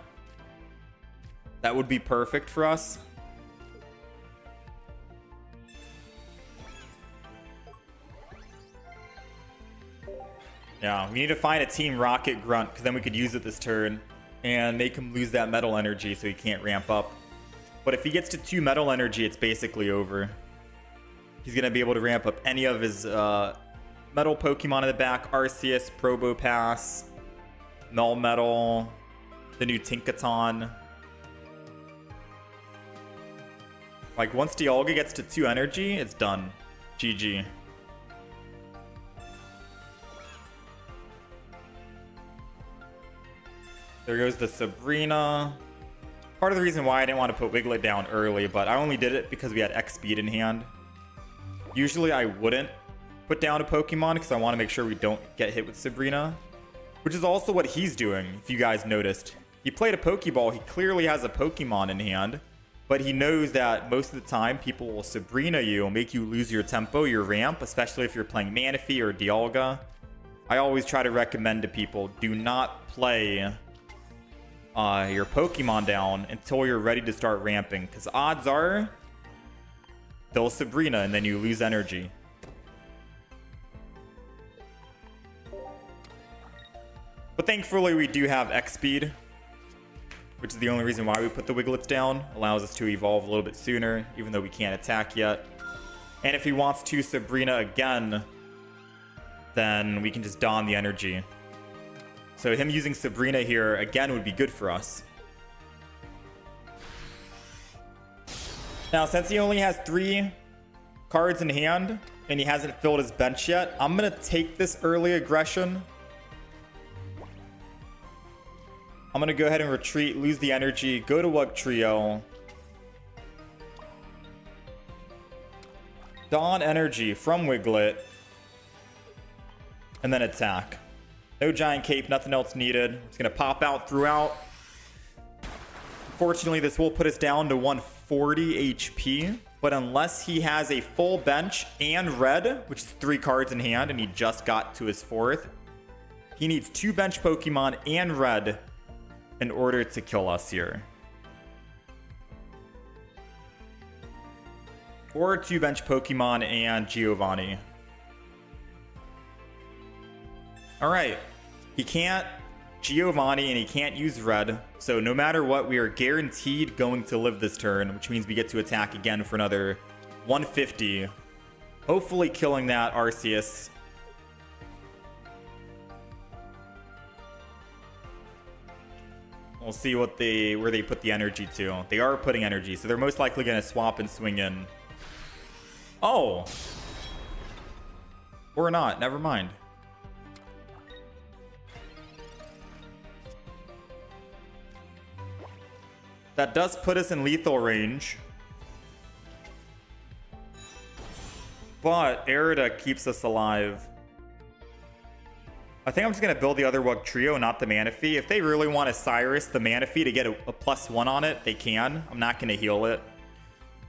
that would be perfect for us. Yeah, we need to find a Team Rocket Grunt because then we could use it this turn and make him lose that metal energy so he can't ramp up. But if he gets to 2 metal energy, it's basically over. He's going to be able to ramp up any of his metal Pokemon in the back. Arceus, Probopass, Melmetal, the new Tinkaton. Like, once Dialga gets to 2 energy, it's done. GG. There goes the Sabrina. Part of the reason why I didn't want to put Wiglet down early, but I only did it because we had X speed in hand. Usually I wouldn't put down a Pokemon because I want to make sure we don't get hit with Sabrina, which is also what he's doing, if you guys noticed. He played a Pokeball. He clearly has a Pokemon in hand, but he knows that most of the time people will Sabrina you and make you lose your tempo, your ramp, especially if you're playing Manaphy or Dialga. I always try to recommend to people, do not play your Pokemon down until you're ready to start ramping, because odds are they'll Sabrina and then you lose energy. But thankfully we do have X speed, which is the only reason why we put the Wigglets down. Allows us to evolve a little bit sooner, even though we can't attack yet. And if he wants to Sabrina again, then we can just don the energy. So him using Sabrina here again would be good for us. Now, since he only has 3 cards in hand and he hasn't filled his bench yet, I'm going to take this early aggression. I'm going to go ahead and retreat, lose the energy, go to Wugtrio. Don energy from Wiglet. And then attack. No giant cape, nothing else needed. It's going to pop out throughout. Fortunately, this will put us down to 140 HP. But unless he has a full bench and red, which is 3 cards in hand, and he just got to his 4th, he needs 2 bench Pokemon and red in order to kill us here. Or 2 bench Pokemon and Giovanni. Alright. He can't Giovanni and he can't use red. So no matter what, we are guaranteed going to live this turn, which means we get to attack again for another 150. Hopefully killing that Arceus. We'll see what where they put the energy to. They are putting energy, so they're most likely going to swap and swing in. Oh! Or not, never mind. That does put us in lethal range. But Erida keeps us alive. I think I'm just going to build the other Wugtrio, not the Manaphy. If they really want a Cyrus, the Manaphy, to get a +1 on it, they can. I'm not going to heal it.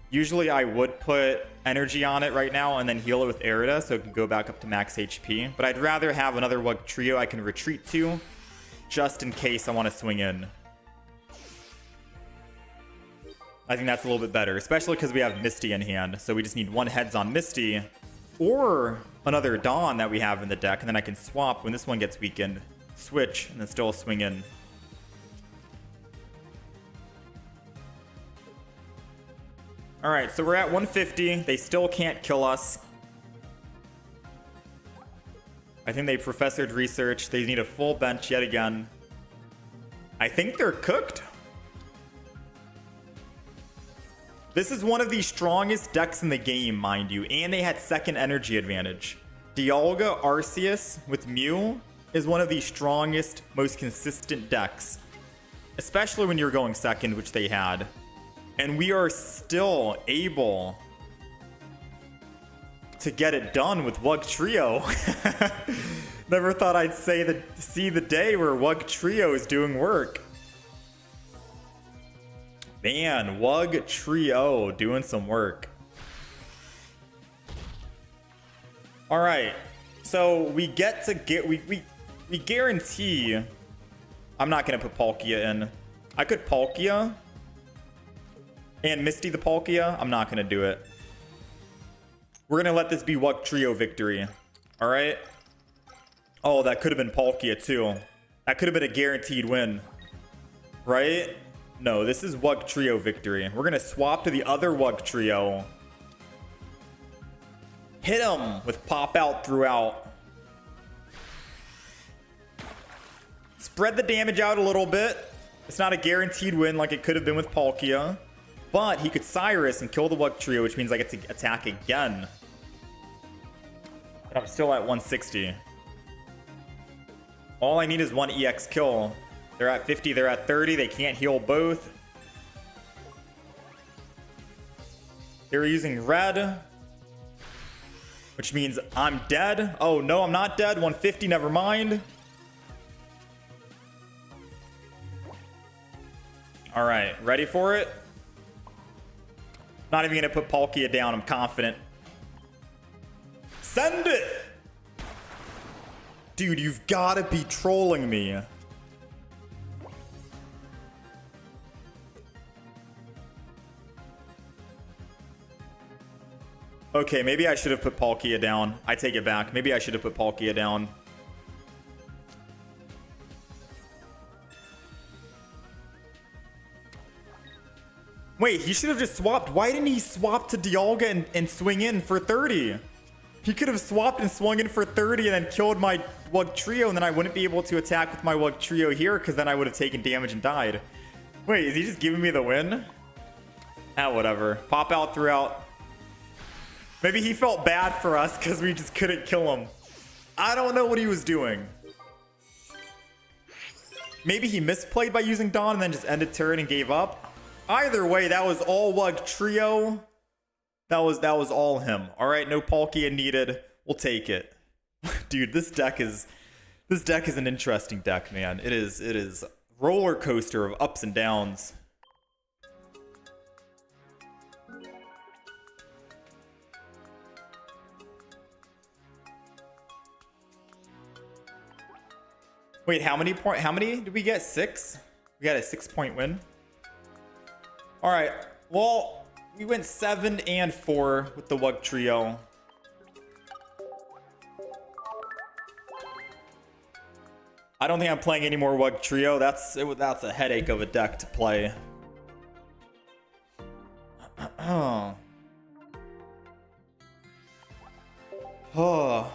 Usually I would put energy on it right now and then heal it with Erida so it can go back up to max HP. But I'd rather have another Wugtrio I can retreat to just in case I want to swing in. I think that's a little bit better, especially because we have Misty in hand. So we just need 1 heads on Misty or another Dawn that we have in the deck. And then I can swap when this one gets weakened, switch, and then still swing in. All right, so we're at 150. They still can't kill us. I think they professored research. They need a full bench yet again. I think they're cooked. This is one of the strongest decks in the game, mind you, and they had second energy advantage. Dialga Arceus with Mew is one of the strongest, most consistent decks, especially when you're going second, which they had. And we are still able to get it done with Wugtrio. Never thought I'd see the day where Wugtrio is doing work. Man, Wugtrio doing some work. All right, so we guarantee. I'm not gonna put Palkia in. I could Palkia and Misty the Palkia. I'm not gonna do it. We're gonna let this be Wugtrio victory. All right. Oh, that could have been Palkia too. That could have been a guaranteed win, right? No, this is Wugtrio victory. We're going to swap to the other Wugtrio. Hit him with pop out throughout. Spread the damage out a little bit. It's not a guaranteed win like it could have been with Palkia. But he could Cyrus and kill the Wugtrio, which means I get to attack again. But I'm still at 160. All I need is 1 EX kill. They're at 50, they're at 30. They can't heal both. They're using red, which means I'm dead. Oh, no, I'm not dead. 150, never mind. All right, ready for it? Not even going to put Palkia down. I'm confident. Send it! Dude, you've got to be trolling me. Okay, maybe I should have put Palkia down. I take it back. Maybe I should have put Palkia down. Wait, he should have just swapped. Why didn't he swap to Dialga and swing in for 30? He could have swapped and swung in for 30 and then killed my Wugtrio, and then I wouldn't be able to attack with my Wugtrio here because then I would have taken damage and died. Wait, is he just giving me the win? Ah, whatever. Pop out throughout. Maybe he felt bad for us because we just couldn't kill him. I don't know what he was doing. Maybe he misplayed by using Dawn and then just ended turn and gave up. Either way, that was all Wugtrio. That was all him. All right, no Palkia needed. We'll take it. Dude, this deck is an interesting deck, man. It is roller coaster of ups and downs. Wait, how many did we get? 6? We got a 6-point win. All right. Well, we went 7 and 4 with the Wugtrio. I don't think I'm playing any more Wugtrio. That's a headache of a deck to play. Oh. Oh.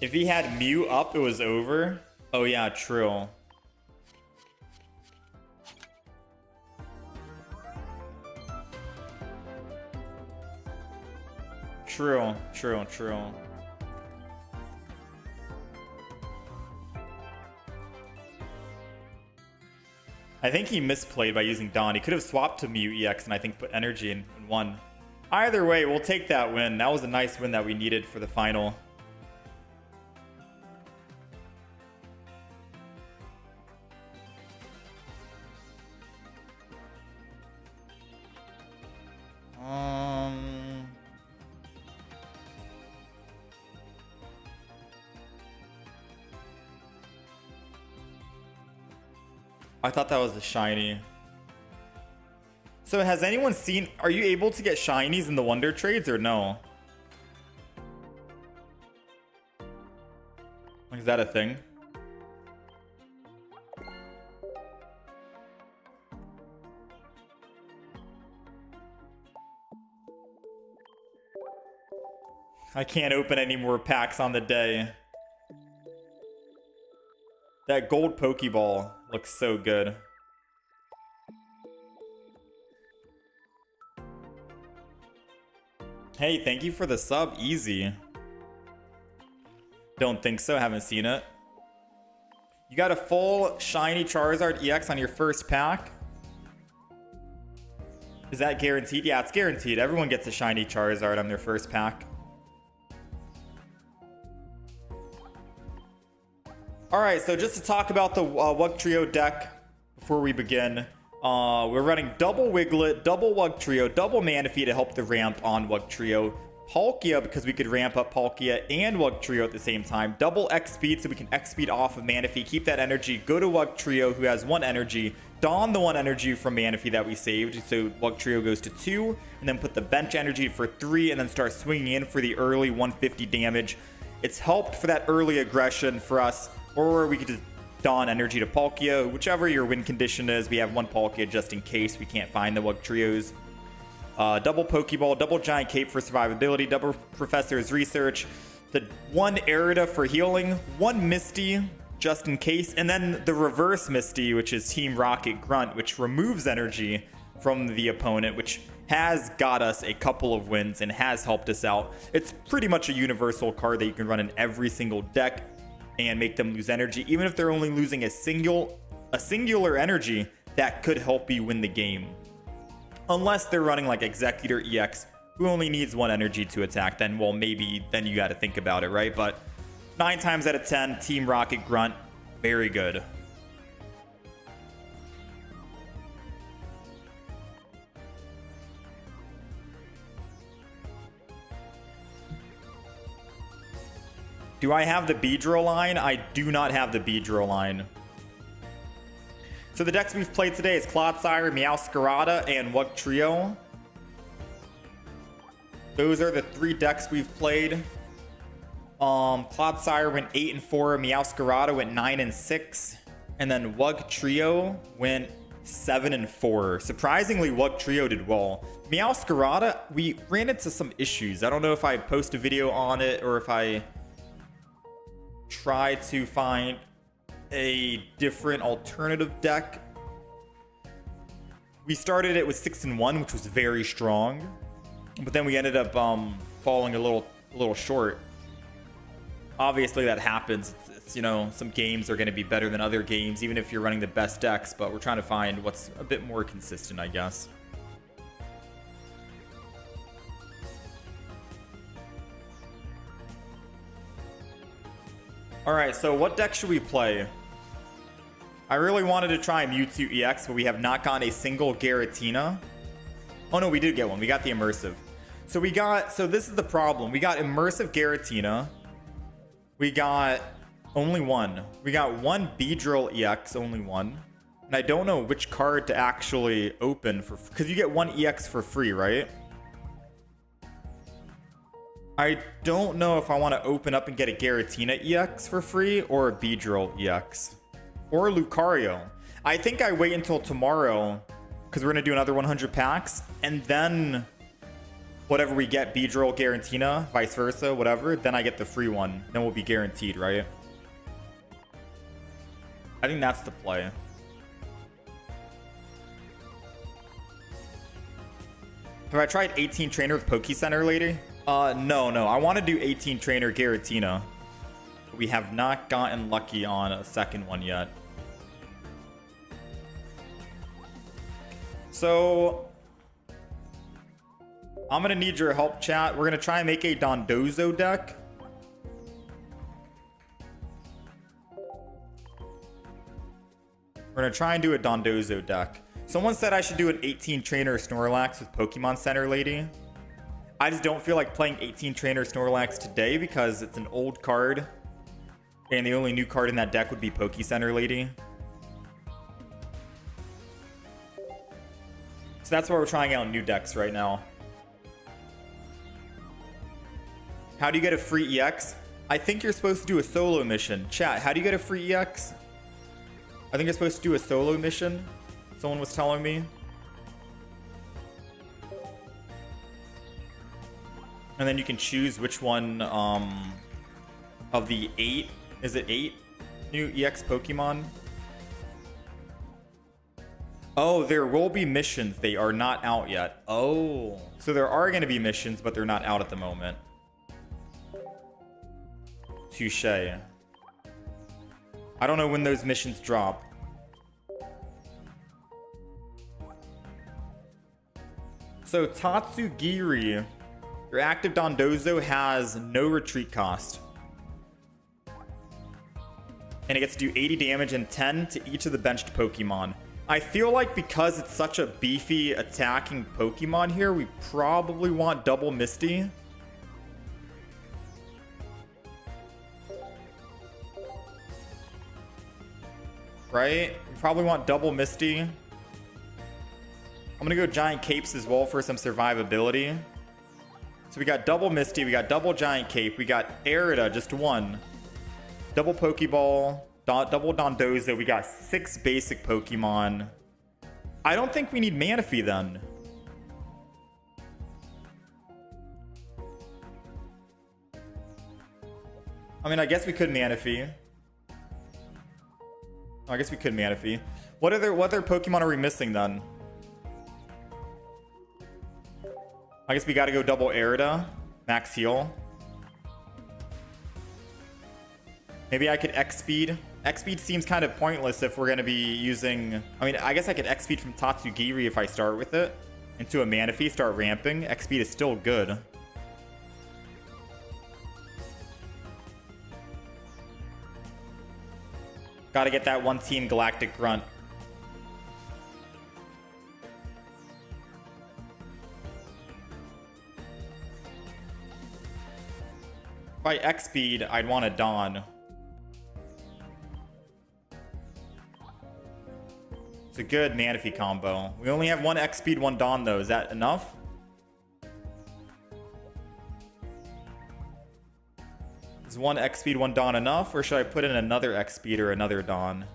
If he had Mew up, it was over. Oh yeah, true. True. I think he misplayed by using Dawn. He could have swapped to Mew EX and I think put energy in and won. Either way, we'll take that win. That was a nice win that we needed for the final. I thought that was a shiny. So has anyone seen... Are you able to get shinies in the Wonder Trades or no? Like, is that a thing? I can't open any more packs on the day. That gold Pokeball looks so good. Hey, thank you for the sub. Easy. Don't think so. Haven't seen it. You got a full shiny Charizard EX on your first pack? Is that guaranteed? Yeah, it's guaranteed. Everyone gets a shiny Charizard on their first pack. Alright, so just to talk about the Wugtrio deck before we begin. We're running double Wiglet, double Wugtrio, double Manaphy to help the ramp on Wugtrio. Palkia, because we could ramp up Palkia and Wugtrio at the same time. Double X speed, so we can X speed off of Manaphy, keep that energy, go to Wugtrio, who has 1 energy, don the 1 energy from Manaphy that we saved, so Wugtrio goes to 2, and then put the bench energy for 3, and then start swinging in for the early 150 damage. It's helped for that early aggression for us. Or we could just don energy to Palkia. Whichever your win condition is, we have 1 Palkia just in case we can't find the Wugtrios. Double Pokeball, double Giant Cape for survivability, double Professor's Research, the 1 Erida for healing, 1 Misty just in case, and then the reverse Misty, which is Team Rocket Grunt, which removes energy from the opponent, which has got us a couple of wins and has helped us out. It's pretty much a universal card that you can run in every single deck and make them lose energy, even if they're only losing a singular energy, that could help you win the game. Unless they're running like Executor EX, who only needs 1 energy to attack, then well, maybe then you got to think about it, right? But 9 times out of 10, Team Rocket Grunt, very good. Do I have the Beedrill line? I do not have the Beedrill line. So the decks we've played today is Clodsire, Meowscarada, and Wugtrio. Those are the 3 decks we've played. Clodsire went 8-4, Meowscarada went 9-6, and then Wugtrio went 7-4. Surprisingly, Wugtrio did well. Meowscarada, we ran into some issues. I don't know if I post a video on it or if I try to find a different alternative deck. We started it with 6-1, which was very strong, but then we ended up falling a little short. Obviously that happens. It's, you know, some games are going to be better than other games, even if you're running the best decks, but we're trying to find what's a bit more consistent, I guess. Alright, so what deck should we play? I really wanted to try Mewtwo EX, but we have not gotten a single Giratina. Oh no, we did get one. We got the Immersive. So this is the problem. We got Immersive Giratina. We got only one. We got one Beedrill EX, only one. And I don't know which card to actually open for, because you get one EX for free, right? I don't know if I want to open up and get a Giratina EX for free or a Beedrill EX. Or Lucario. I think I wait until tomorrow because we're going to do another 100 packs. And then whatever we get, Beedrill, Giratina, vice versa, whatever, then I get the free one. Then we'll be guaranteed, right? I think that's the play. Have I tried 18 Trainer with Poke Center lately? No. I want to do 18 Trainer Giratina. We have not gotten lucky on a second one yet. So I'm going to need your help, chat. We're going to try and make a Dondozo deck. We're going to try and do a Dondozo deck. Someone said I should do an 18 Trainer Snorlax with Pokemon Center Lady. I just don't feel like playing 18 Trainer Snorlax today because it's an old card. And the only new card in that deck would be Poke Center Lady. So that's why we're trying out new decks right now. How do you get a free EX? I think you're supposed to do a solo mission. Chat, how do you get a free EX? I think you're supposed to do a solo mission. Someone was telling me. And then you can choose which one of the 8. Is it 8 new EX Pokemon? Oh, there will be missions. They are not out yet. Oh, so there are going to be missions, but they're not out at the moment. Touche. I don't know when those missions drop. So Tatsugiri, your active Dondozo has no retreat cost. And it gets to do 80 damage and 10 to each of the benched Pokemon. I feel like because it's such a beefy attacking Pokemon here, we probably want double Misty. Right? We probably want double Misty. I'm gonna go Giant Capes as well for some survivability. So we got double Misty, we got double Giant Cape, we got Aerida, just one. Double Pokeball, double Dondozo, we got 6 basic Pokemon. I don't think we need Manaphy then. I mean, I guess we could Manaphy. I guess we could Manaphy. What other Pokemon are we missing then? I guess we gotta go double Aerida, max heal. Maybe I could X-Speed. X-Speed seems kind of pointless if we're going to be using... I mean, I guess I could X-Speed from Tatsugiri if I start with it. Into a Manaphy, start ramping. X-Speed is still good. Gotta get that one Team Galactic Grunt. If I X speed, I'd want a Dawn. It's a good Manaphy combo. We only have one X speed, one Dawn though. Is that enough? Is one X speed, one Dawn enough? Or should I put in another X speed or another Dawn?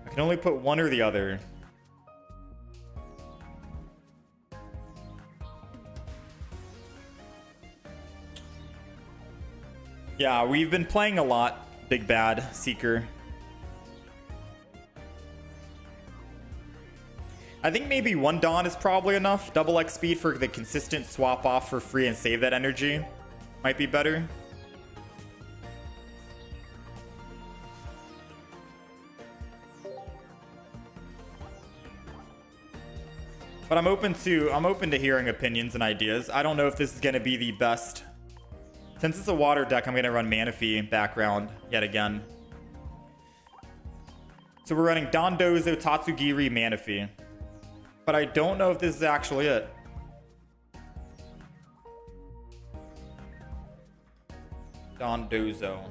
I can only put one or the other. Yeah, we've been playing a lot, Big Bad Seeker. I think maybe one Dawn is probably enough. Double X speed for the consistent swap off for free and save that energy. Might be better. But I'm open to hearing opinions and ideas. I don't know if this is going to be the best. Since it's a water deck, I'm going to run Manaphy background yet again. So we're running Dondozo, Tatsugiri, Manaphy. But I don't know if this is actually it. Dondozo.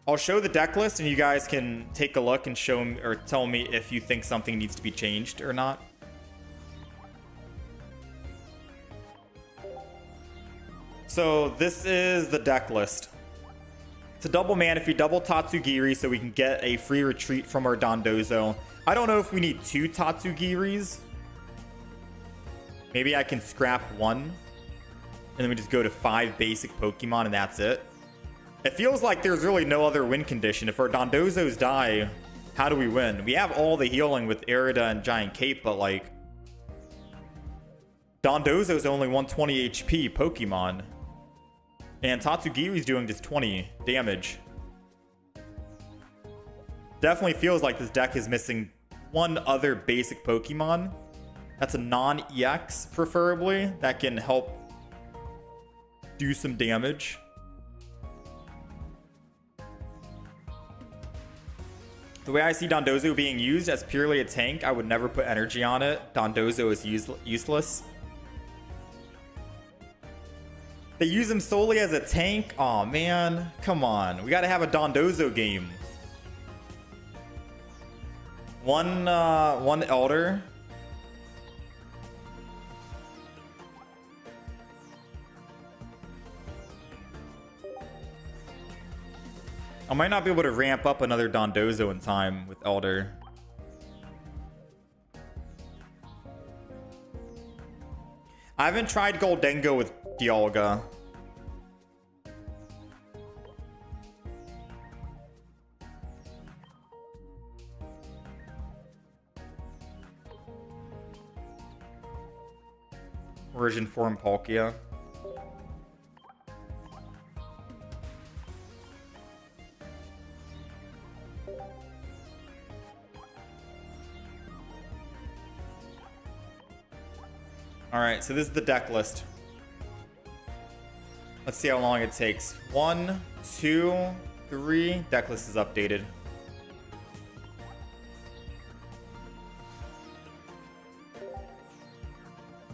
I'll show the deck list and you guys can take a look and show me or tell me if you think something needs to be changed or not. So this is the deck list. It's a double Manaphy, double Tatsugiri, so we can get a free retreat from our Dondozo. I don't know if we need 2 Tatsugiris. Maybe I can scrap 1. And then we just go to 5 basic Pokemon and that's it. It feels like there's really no other win condition. If our Dondozos die, how do we win? We have all the healing with Arida and Giant Cape, but like... Dondozo's only 120 HP Pokemon. And Tatsugiri's doing just 20 damage. Definitely feels like this deck is missing one other basic Pokemon. That's a non-EX, preferably, that can help do some damage. The way I see Dondozo being used as purely a tank, I would never put energy on it. Dondozo is useless. They use him solely as a tank? Aw, man. Come on. We gotta have a Dondozo game. One Elder. I might not be able to ramp up another Dondozo in time with Elder. I haven't tried Goldengo with Dialga. Origin form Palkia. Alright, so this is the deck list. Let's see how long it takes. 1, 2, 3. Deck list is updated.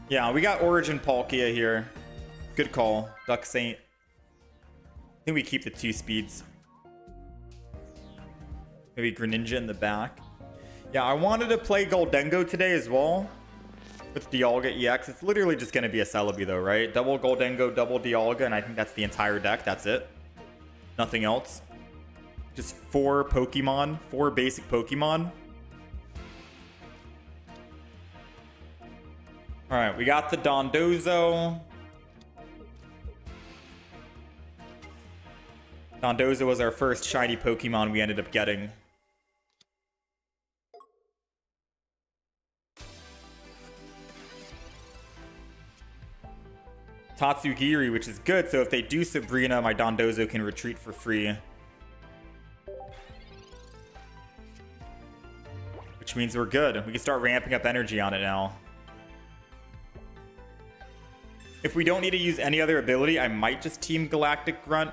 Yeah, we got Origin Palkia here. Good call, Duck Saint. I think we keep the 2 speeds. Maybe Greninja in the back. Yeah, I wanted to play Goldengo today as well. With Dialga EX, it's literally just going to be a Celebi though, right? Double Goldengo, double Dialga, and I think that's the entire deck. That's it. Nothing else. Just 4 Pokemon, 4 basic Pokemon. Alright, we got the Dondozo. Dondozo was our first shiny Pokemon we ended up getting. Tatsugiri, which is good, so if they do Sabrina, my Dondozo can retreat for free. Which means we're good. We can start ramping up energy on it now. If we don't need to use any other ability, I might just team Galactic Grunt.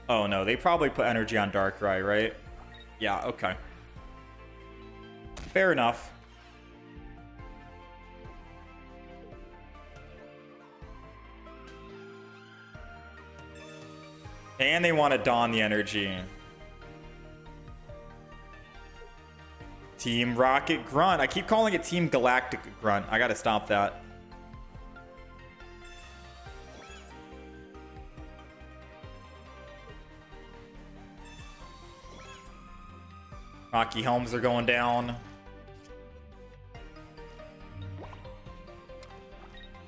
Oh no, they probably put energy on Darkrai, right? Yeah, okay. Fair enough. And they want to don the energy. Team Rocket Grunt. I keep calling it Team Galactic Grunt. I gotta stop that. Rocky Helms are going down.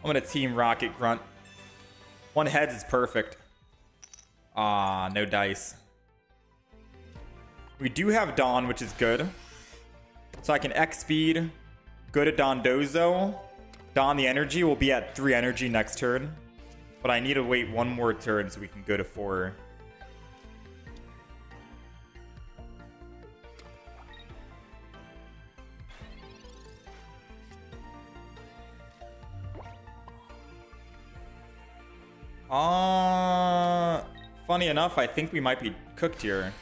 I'm gonna Team Rocket Grunt. One heads is perfect. Ah, no dice. We do have Dawn, which is good. So I can X speed, go to Dondozo. Don the energy. We'll be at 3 energy next turn. But I need to wait one more turn so we can go to 4. Funny enough, I think we might be cooked here.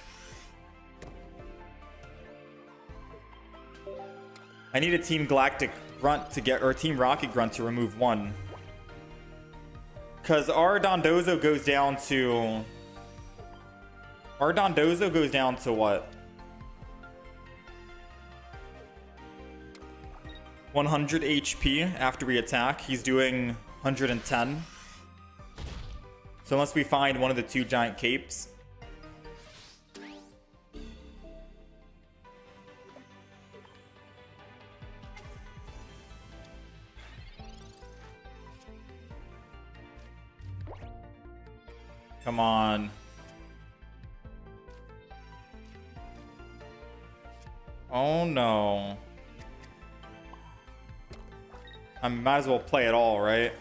I need a Team Galactic Grunt to get, or Team Rocket Grunt to remove 1. Because our Dondozo goes down to... Our Dondozo goes down to what? 100 HP after we attack. He's doing 110. So unless we find one of the 2 giant capes. Come on. Oh no. I might as well play it all, right?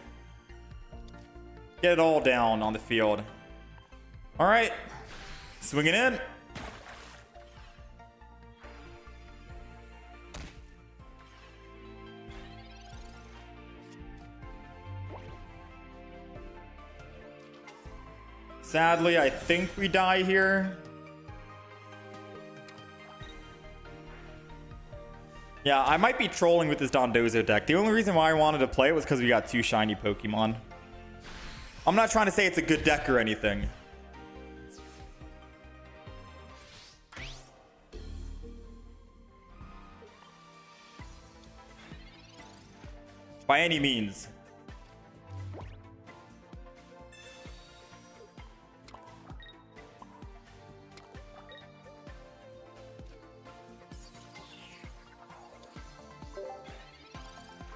Get it all down on the field. All right. Swinging in. Sadly, I think we die here. Yeah, I might be trolling with this Dondozo deck. The only reason why I wanted to play it was because we got 2 shiny Pokemon. I'm not trying to say it's a good deck or anything. By any means.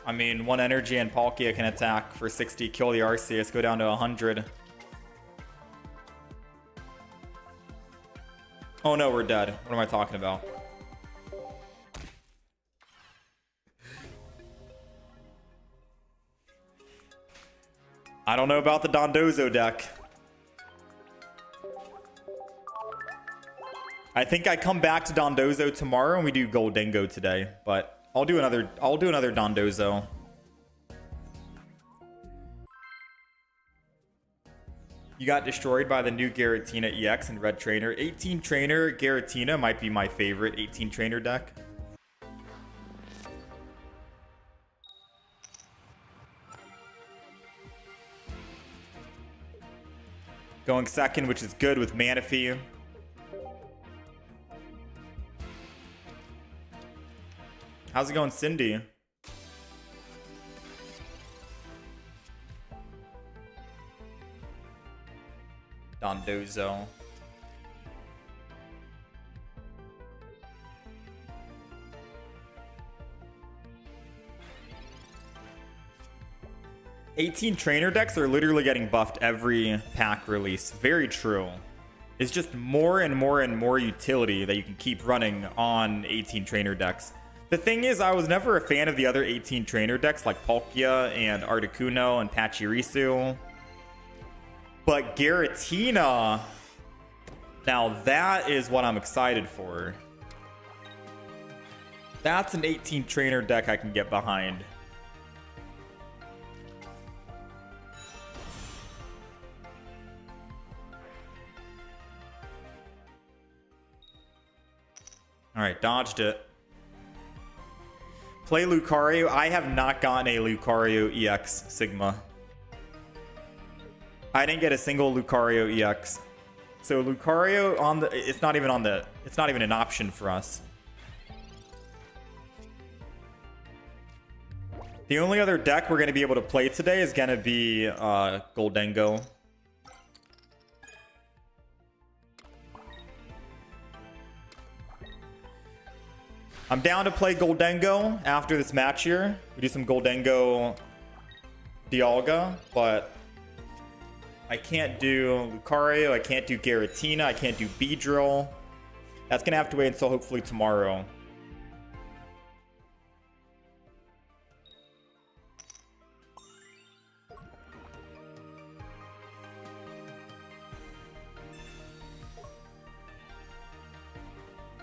I mean, 1 energy and Palkia can attack for 60, kill the Arceus, go down to 100. Oh no, we're dead. What am I talking about? I don't know about the Dondozo deck. I think I come back to Dondozo tomorrow and we do Goldengo today, but I'll do another Dondozo. You got destroyed by the new Giratina EX and Red Trainer. 18 Trainer Giratina might be my favorite 18 Trainer deck. Going second, which is good with Manaphy. How's it going, Cindy? Dondozo. $18 trainer decks are literally getting buffed every pack release. Very true. It's just more and more and more utility that you can keep running on 18 trainer decks. The thing is, I was never a fan of the other 18 trainer decks like Palkia and Articuno and Pachirisu. But Giratina, now that is what I'm excited for. That's an 18 trainer deck I can get behind. Alright, dodged it. Play Lucario. I have not gotten a Lucario EX Sigma. I didn't get a single Lucario EX. So Lucario on the, it's not even an option for us. The only other deck we're going to be able to play today is going to be Goldengo. I'm down to play Goldengo after this match here. We do some Goldengo Dialga, but I can't do Lucario, I can't do Giratina, I can't do Beedrill. That's going to have to wait until hopefully tomorrow.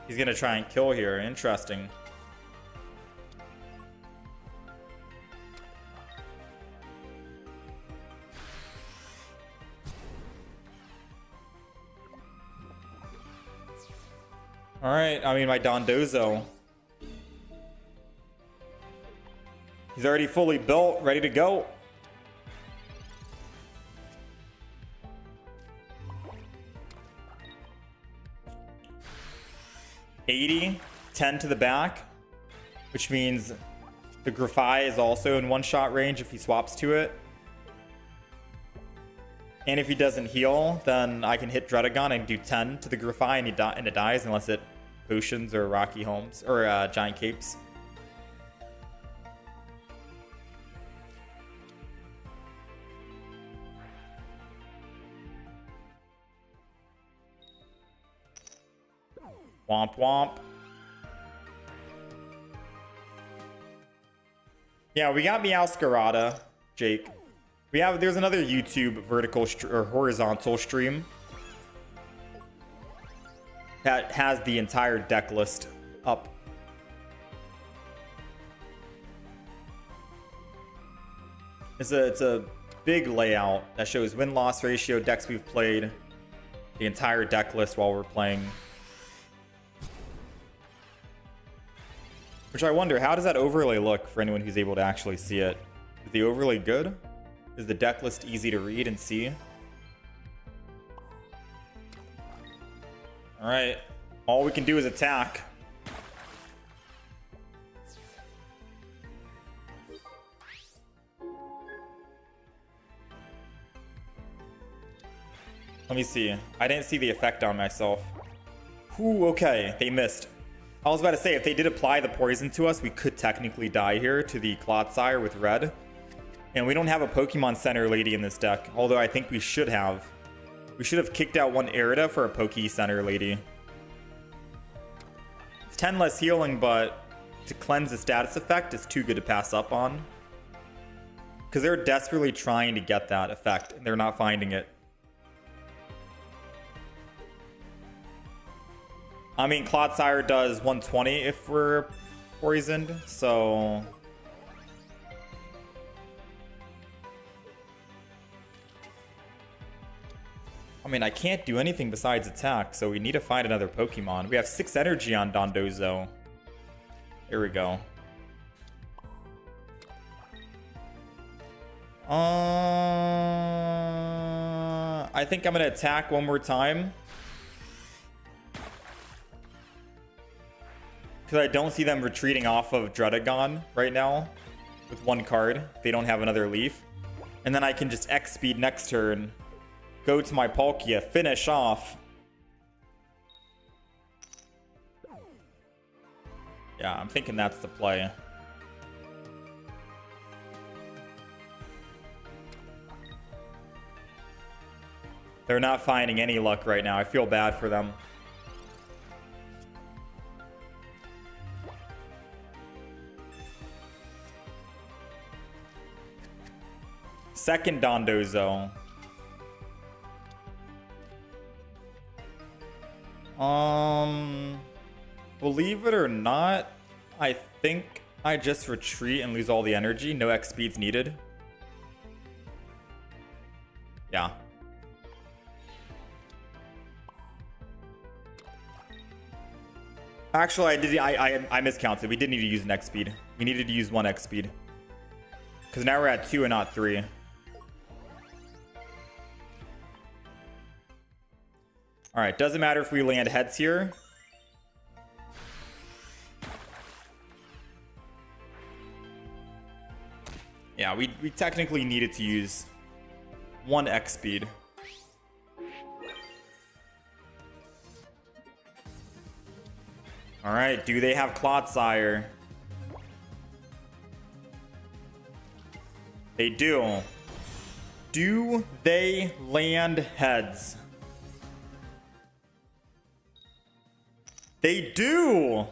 He's going to try and kill here. Interesting. Alright, I mean, my Dondozo. He's already fully built, ready to go. $80, 10 to the back, which means the Grafai is also in one-shot range if he swaps to it. And if he doesn't heal, then I can hit Dredagon and do 10 to the Grafai and it dies unless it potions or Rocky Homes or Giant Capes. Womp womp. Yeah, we got Meowscarada, Jake. There's another YouTube vertical or horizontal stream that has the entire deck list up. It's a big layout that shows win-loss ratio, decks we've played, the entire deck list while we're playing. Which I wonder, how does that overlay look for anyone who's able to actually see it? Is the overlay good? Is the deck list easy to read and see? Alright. All we can do is attack. Let me see. I didn't see the effect on myself. Ooh, okay. They missed. I was about to say, if they did apply the poison to us, we could technically die here to the Clodsire with red. And we don't have a Pokemon Center Lady in this deck, although I think we should have. We should have kicked out one Erida for a Poke Center Lady. It's 10 less healing, but to cleanse the status effect is too good to pass up on. Because they're desperately trying to get that effect, and they're not finding it. I mean, Clodsire does 120 if we're poisoned, so... I mean, I can't do anything besides attack, so we need to find another Pokemon. We have 6 energy on Dondozo. Here we go. I think I'm going to attack one more time. Because I don't see them retreating off of Dredagon right now with one card. They don't have another leaf. And then I can just X-Speed next turn. Go to my Palkia, finish off. Yeah, I'm thinking that's the play. They're not finding any luck right now. I feel bad for them. Second Dondozo. Believe it or not, I think I just retreat and lose all the energy. No X speeds needed. Yeah. Actually, I miscounted. We didn't need to use an X speed. We needed to use one X speed. Because now we're at 2 and not 3. All right, doesn't matter if we land heads here. Yeah, we technically needed to use 1 X speed. All right, do they have Clodsire? They do. Do they land heads? They do!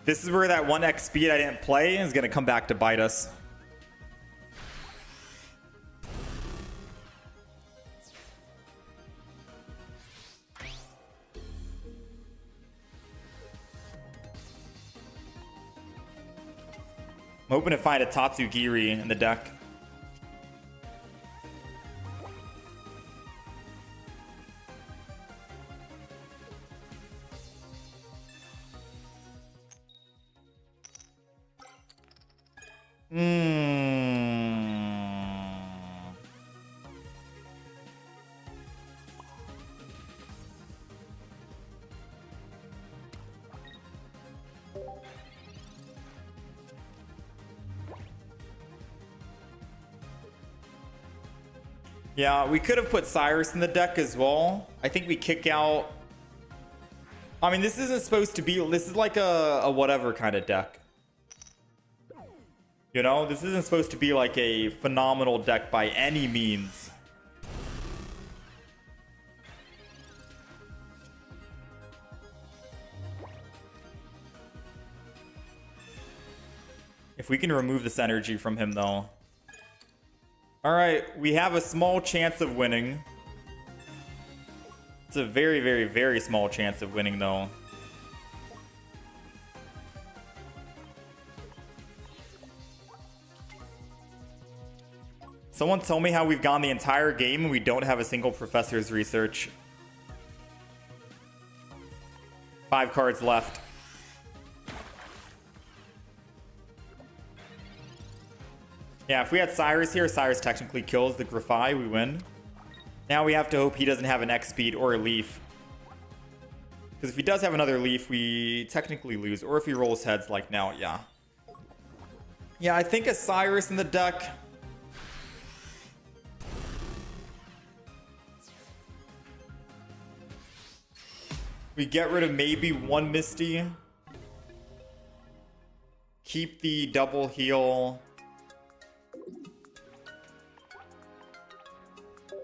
This is where that 1x speed I didn't play is going to come back to bite us. I'm hoping to find a Tatsugiri in the deck. Yeah, we could have put Cyrus in the deck as well. I think we kick out... I mean, this isn't supposed to be... This is like a whatever kind of deck. You know? This isn't supposed to be like a phenomenal deck by any means. If we can remove this energy from him, though... Alright, we have a small chance of winning. It's a very, very, very small chance of winning, though. Someone tell me how we've gone the entire game and we don't have a single Professor's Research. 5 cards left. Yeah, if we had Cyrus here, Cyrus technically kills the Grafai, we win. Now we have to hope he doesn't have an X speed or a Leaf. Because if he does have another Leaf, we technically lose. Or if he rolls heads like now, yeah. Yeah, I think a Cyrus in the deck. We get rid of maybe 1 Misty. Keep the double heal.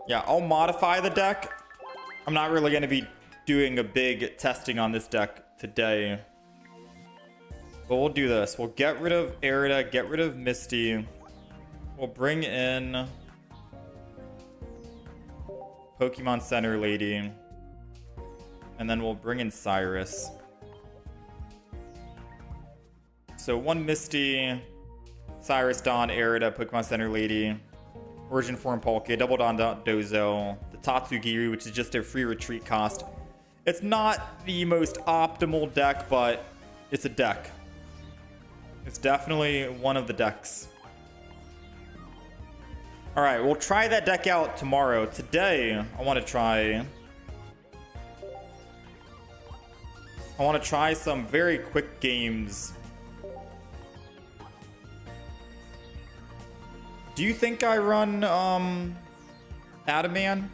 Yeah, I'll modify the deck. I'm not really going to be doing a big testing on this deck today. But we'll do this. We'll get rid of Erida, get rid of Misty. We'll bring in Pokemon Center Lady. And then we'll bring in Cyrus. So 1 Misty, Cyrus, Dawn, Erida, Pokemon Center Lady. Origin Form Palkia, Double Dawn Dozo, the Tatsugiri, which is just a free retreat cost. It's not the most optimal deck, but it's a deck. It's definitely one of the decks. Alright, we'll try that deck out tomorrow. Today, I want to try some very quick games. Do you think I run, Adaman?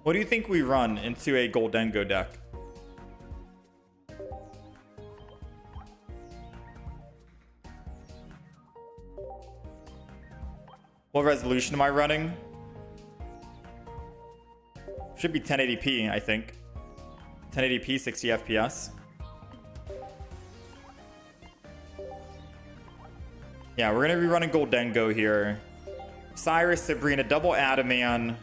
What do you think we run into a Goldengo deck? What resolution am I running? Should be 1080p, I think. 1080p, 60 FPS. Yeah, we're going to be running Goldengo here. Cyrus, Sabrina, double Adaman.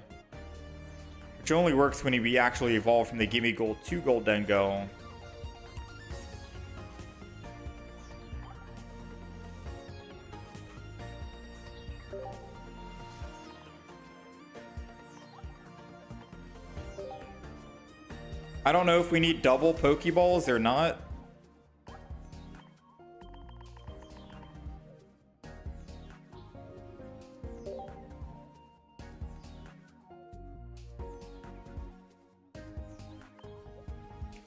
Which only works when we actually evolve from the Gimme Gold to Goldengo. I don't know if we need double Pokeballs or not.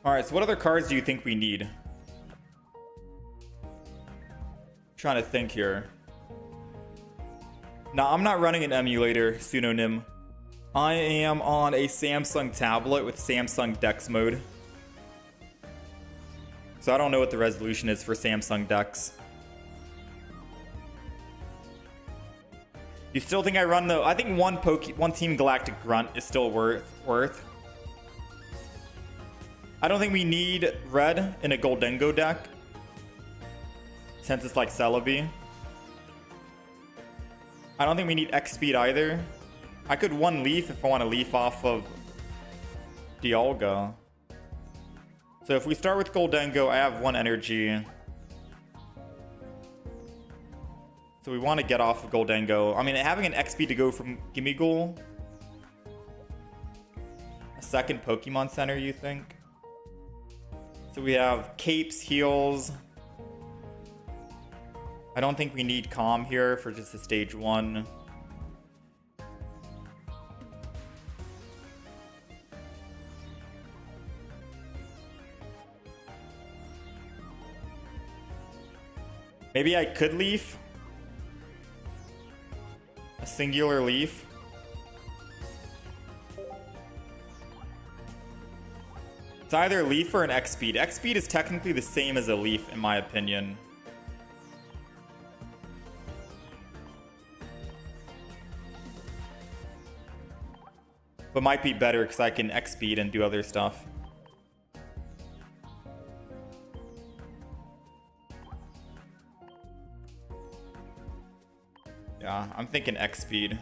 Alright, so what other cards do you think we need? Trying to think here. No, I'm not running an emulator, Pseudonym. I am on a Samsung tablet with Samsung Dex mode. So I don't know what the resolution is for Samsung Dex. You still think I run the... I think one Team Galactic Grunt is still worth. I don't think we need red in a Goldengo deck, since it's like Celebi. I don't think we need X speed either. I could one leaf if I want to leaf off of Dialga. So if we start with Goldengo, I have one energy. So we want to get off of Goldengo. I mean, having an X speed to go from Gimmighoul. A second Pokemon Center, you think? So we have Capes, Heals. I don't think we need Calm here for just a stage 1. Maybe I could leaf. A singular leaf. It's either leaf or an X speed. X speed is technically the same as a leaf in my opinion. But might be better because I can X speed and do other stuff. Yeah, I'm thinking X speed.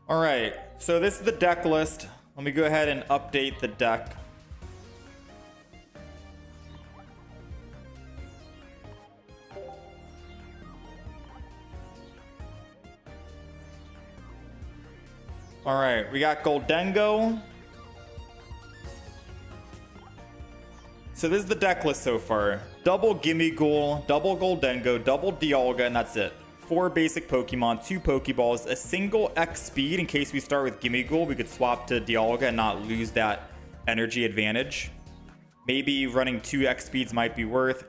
All right, so this is the deck list. Let me go ahead and update the deck. All right, we got Goldengo. So this is the deck list so far. Double Gimmighoul, double Goldengo, double Dialga, and that's it. 4 basic Pokemon, 2 Pokeballs, a single X speed in case we start with Gimmighoul. We could swap to Dialga and not lose that energy advantage. Maybe running 2 X speeds might be worth.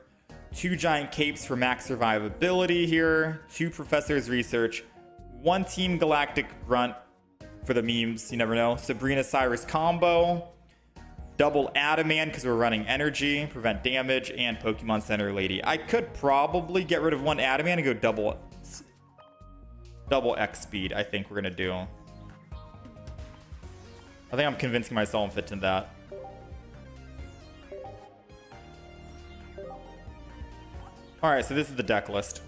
2 Giant Capes for max survivability here. 2 Professor's Research. 1 Team Galactic Grunt for the memes, you never know. Sabrina Cyrus combo. Double Adamant because we're running energy, prevent damage, and Pokemon Center Lady. I could probably get rid of 1 Adamant and go double X speed. I think we're gonna do. I think I'm convincing myself into that. All right, so this is the deck list.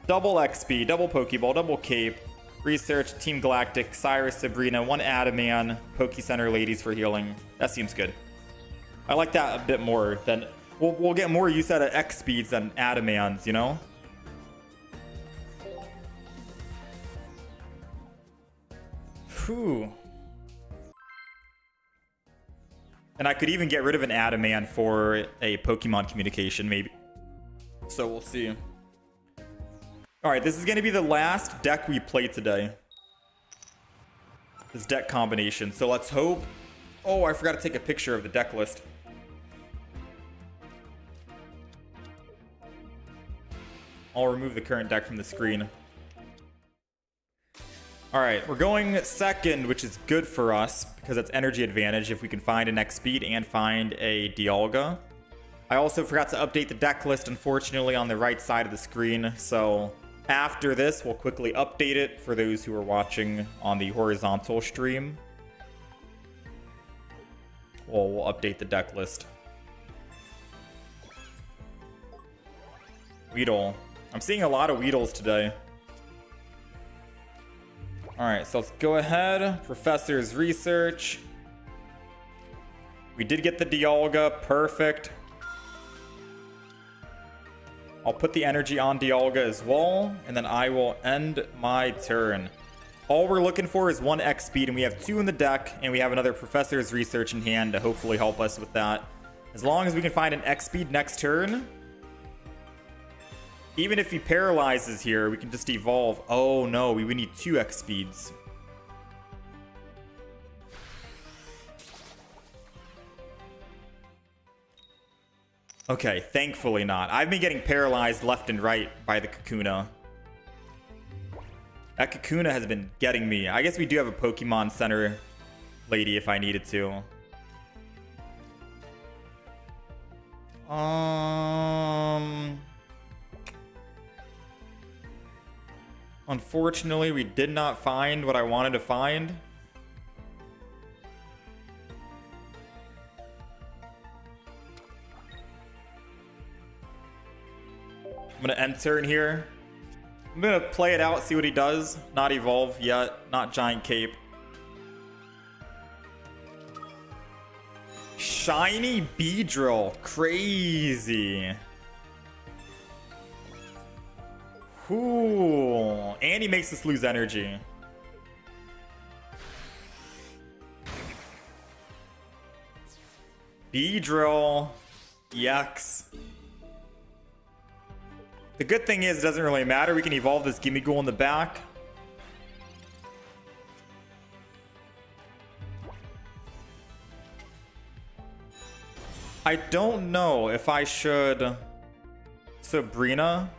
Double X speed, double Pokeball, double Cape. Research, Team Galactic, Cyrus, Sabrina, 1 Adamant, Poke Center Ladies for healing. That seems good. I like that a bit more than... We'll get more use out of X speeds than Adamants, you know? Whew. And I could even get rid of an Adamant for a Pokemon communication, maybe. So we'll see. Alright, this is going to be the last deck we play today. This deck combination. So let's hope... Oh, I forgot to take a picture of the deck list. I'll remove the current deck from the screen. Alright, we're going second, which is good for us, because it's energy advantage if we can find an X speed and find a Dialga. I also forgot to update the deck list, unfortunately, on the right side of the screen, so... After this, we'll quickly update it for those who are watching on the horizontal stream. We'll update the deck list. Weedle. I'm seeing a lot of Weedles today. Alright, so let's go ahead. Professor's Research. We did get the Dialga. Perfect. I'll put the energy on Dialga as well, and then I will end my turn. All we're looking for is 1 X speed, and we have 2 in the deck, and we have another Professor's Research in hand to hopefully help us with that. As long as we can find an X speed next turn, even if he paralyzes here, we can just evolve. Oh no, we need 2 X speeds. Okay, thankfully not. I've been getting paralyzed left and right by the Kakuna. That Kakuna has been getting me. I guess we do have a Pokemon Center lady if I needed to. Unfortunately, we did not find what I wanted to find. I'm gonna end turn here. I'm gonna play it out, see what he does. Not evolve yet, not Giant Cape. Shiny Beedrill, crazy. Ooh, and he makes us lose energy. Beedrill, yucks. The good thing is, it doesn't really matter. We can evolve this Gimmighoul in the back. I don't know if I should Sabrina.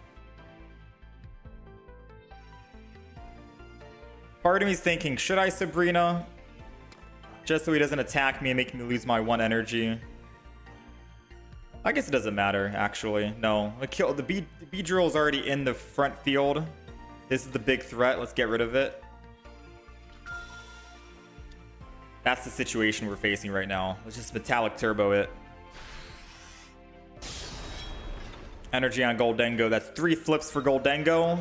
Part of me is thinking, should I Sabrina? Just so he doesn't attack me and make me lose my 1 energy. I guess it doesn't matter, actually. No. The Beedrill is already in the front field. This is the big threat. Let's get rid of it. That's the situation we're facing right now. Let's just Metallic Turbo it. Energy on Goldengo. That's 3 flips for Goldengo.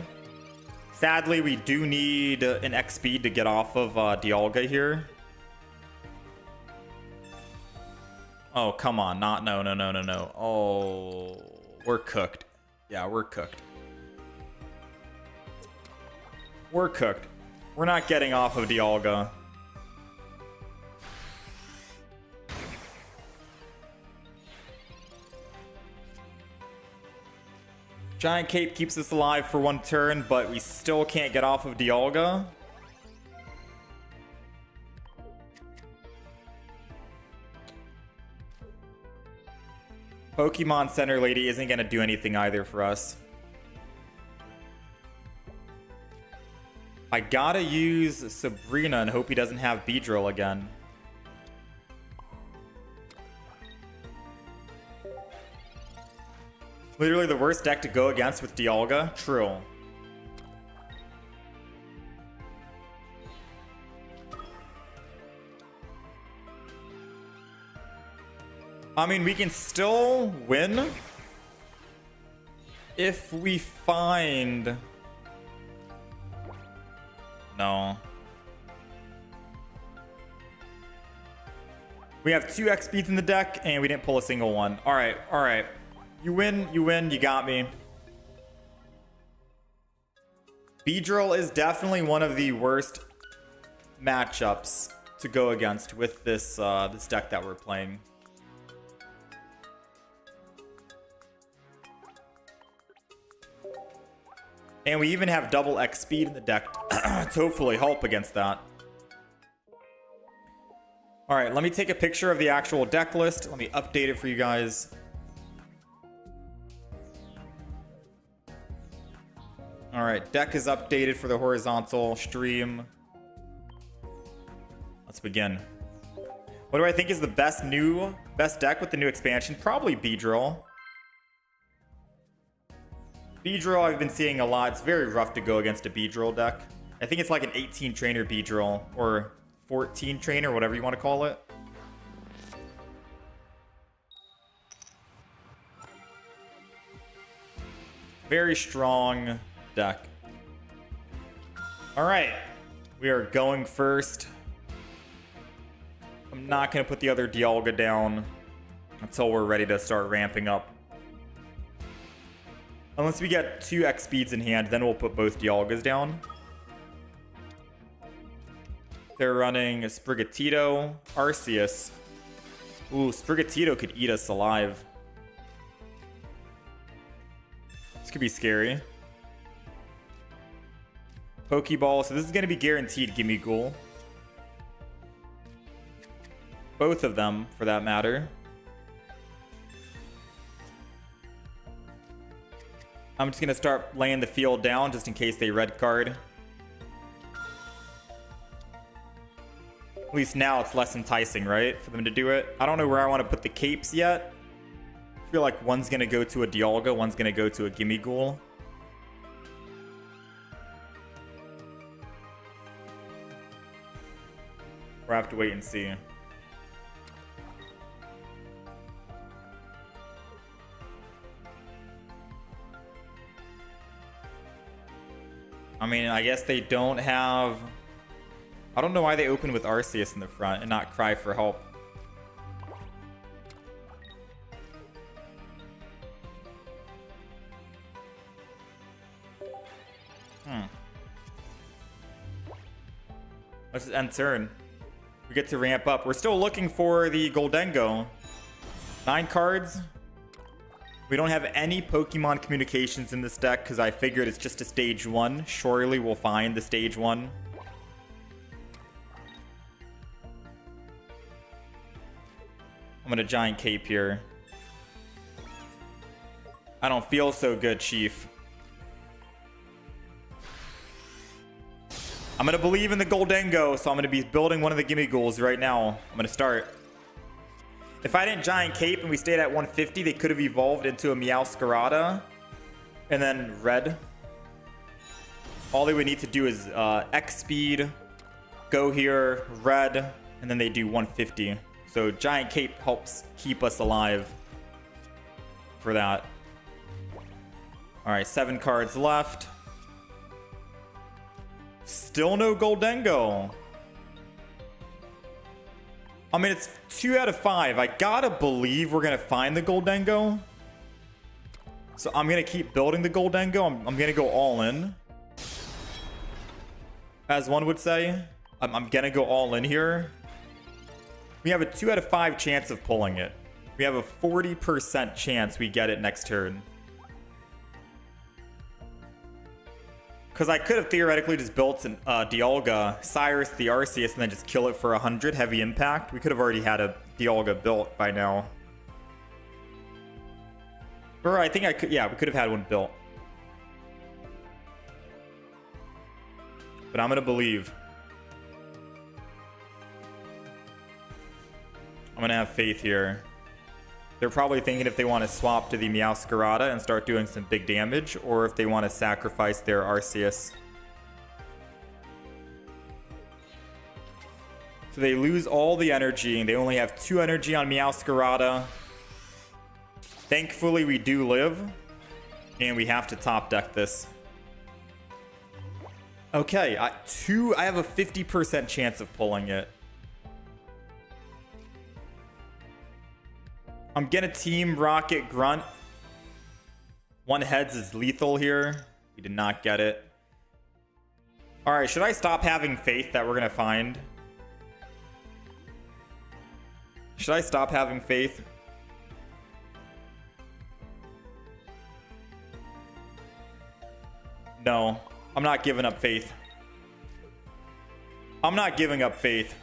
Sadly, we do need an X speed to get off of Dialga here. Oh, come on. No. Oh, we're cooked. Yeah, we're cooked. We're cooked. We're not getting off of Dialga. Giant Cape keeps us alive for 1 turn, but we still can't get off of Dialga. Pokemon Center Lady isn't going to do anything either for us. I gotta use Sabrina and hope he doesn't have Beedrill again. Literally the worst deck to go against with Dialga. True. I mean, we can still win if we find... No. We have 2 X speeds in the deck, and we didn't pull a single one. All right, all right. You win, you got me. Beedrill is definitely one of the worst matchups to go against with this this deck that we're playing. And we even have double X speed in the deck to hopefully help against that. All right, let me take a picture of the actual deck list. Let me update it for you guys. All right, deck is updated for the horizontal stream. Let's begin. What do I think is the best deck with the new expansion? Probably Beedrill. Beedrill I've been seeing a lot. It's very rough to go against a Beedrill deck. I think it's like an 18 trainer Beedrill or 14 trainer, whatever you want to call it. Very strong deck. All right, we are going first. I'm not going to put the other Dialga down until we're ready to start ramping up. Unless we get 2 X speeds in hand, then we'll put both Dialgas down. They're running Sprigatito, Arceus. Ooh, Sprigatito could eat us alive. This could be scary. Pokeball, so this is going to be guaranteed Gimme Ghoul. Both of them, for that matter. I'm just going to start laying the field down just in case they red card. At least now it's less enticing, right? For them to do it. I don't know where I want to put the capes yet. I feel like one's going to go to a Dialga, one's going to go to a Gimme Ghoul. We'll have to wait and see. I mean, I guess they don't have... I don't know why they open with Arceus in the front and not Cry for Help. Let's just end turn. We get to ramp up. We're still looking for the Goldengo. 9 cards. We don't have any Pokemon communications in this deck because I figured it's just a stage 1. Surely we'll find the stage 1. I'm gonna Giant Cape here. I don't feel so good, Chief. I'm gonna believe in the Goldengo, so I'm gonna be building one of the Gimme Ghouls right now. I'm gonna start. If I didn't Giant Cape and we stayed at 150, they could have evolved into a Meowscarada. And then red. All they would need to do is X speed, go here, red, and then they do 150. So Giant Cape helps keep us alive for that. Alright, 7 cards left. Still no Goldengo. I mean, it's 2 out of 5. I gotta believe we're gonna find the Goldengo. So I'm gonna keep building the Goldengo. I'm gonna go all in. As one would say. I'm gonna go all in here. We have a 2 out of 5 chance of pulling it. We have a 40% chance we get it next turn. Because I could have theoretically just built an Dialga, Cyrus the Arceus, and then just kill it for 100 heavy impact. We could have already had a Dialga built by now. Or I think I could, yeah, we could have had one built. But I'm going to believe. I'm going to have faith here. They're probably thinking if they want to swap to the Meowscarada and start doing some big damage, or if they want to sacrifice their Arceus. So they lose all the energy, and they only have 2 energy on Meowscarada. Thankfully, we do live, and we have to top deck this. Okay, I have a 50% chance of pulling it. I'm gonna team Rocket Grunt. 1 heads is lethal here. We did not get it. Alright, should I stop having faith that we're gonna find? Should I stop having faith? No, I'm not giving up faith. I'm not giving up faith.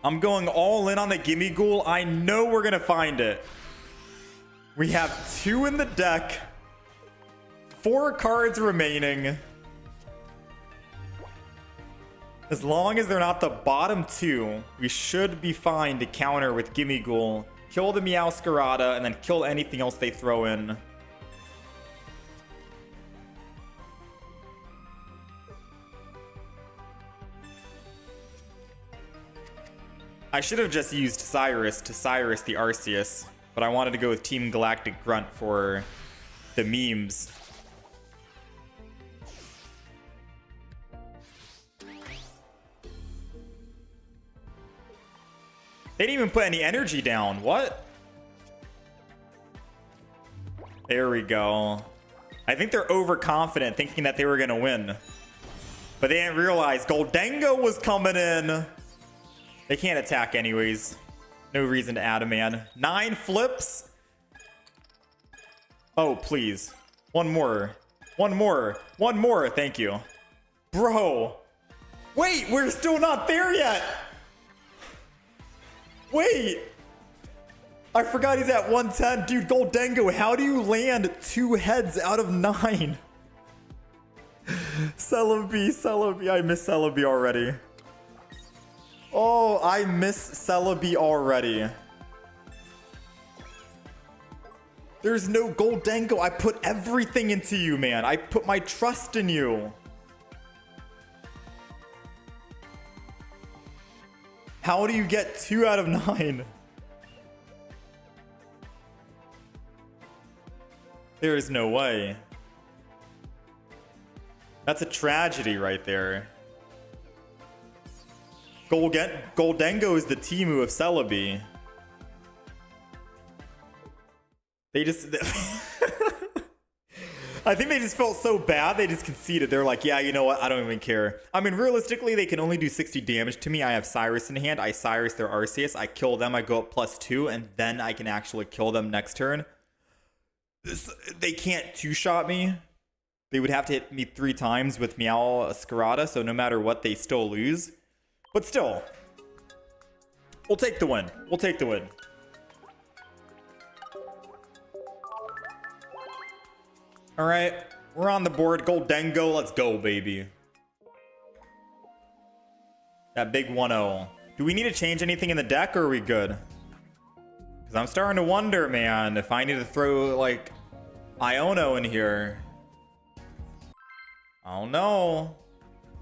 I'm going all in on the Gimme Ghoul. I know we're going to find it. We have 2 in the deck. 4 cards remaining. As long as they're not the bottom 2, we should be fine to counter with Gimme Ghoul. Kill the Meowscarada and then kill anything else they throw in. I should have just used Cyrus to Cyrus the Arceus, but I wanted to go with Team Galactic Grunt for the memes. They didn't even put any energy down. What? There we go. I think they're overconfident, thinking that they were going to win. But they didn't realize Goldango was coming in. They can't attack anyways. No reason to add a man. 9 flips. Oh, please. One more. One more. One more. Thank you. Bro. Wait, we're still not there yet. Wait. I forgot he's at 110. Dude, Goldango, how do you land 2 heads out of 9? Celebi. I miss Celebi already. Oh, I miss Celebi already. There's no Goldango. I put everything into you, man. I put my trust in you. How do you get 2 out of 9? There is no way. That's a tragedy right there. Goldango is the Timu of Celebi. They just... I think they just felt so bad, they just conceded. They're like, yeah, you know what? I don't even care. I mean, realistically, they can only do 60 damage to me. I have Cyrus in hand. I Cyrus their Arceus. I kill them. I go up +2, and then I can actually kill them next turn. They can't two-shot me. They would have to hit me 3 times with Meow Scarada, so no matter what, they still lose. But still, we'll take the win. We'll take the win. All right, we're on the board. Goldango, let's go, baby. That big 1-0. Do we need to change anything in the deck, or are we good? Because I'm starting to wonder, man, if I need to throw, like, Iono in here. I don't know.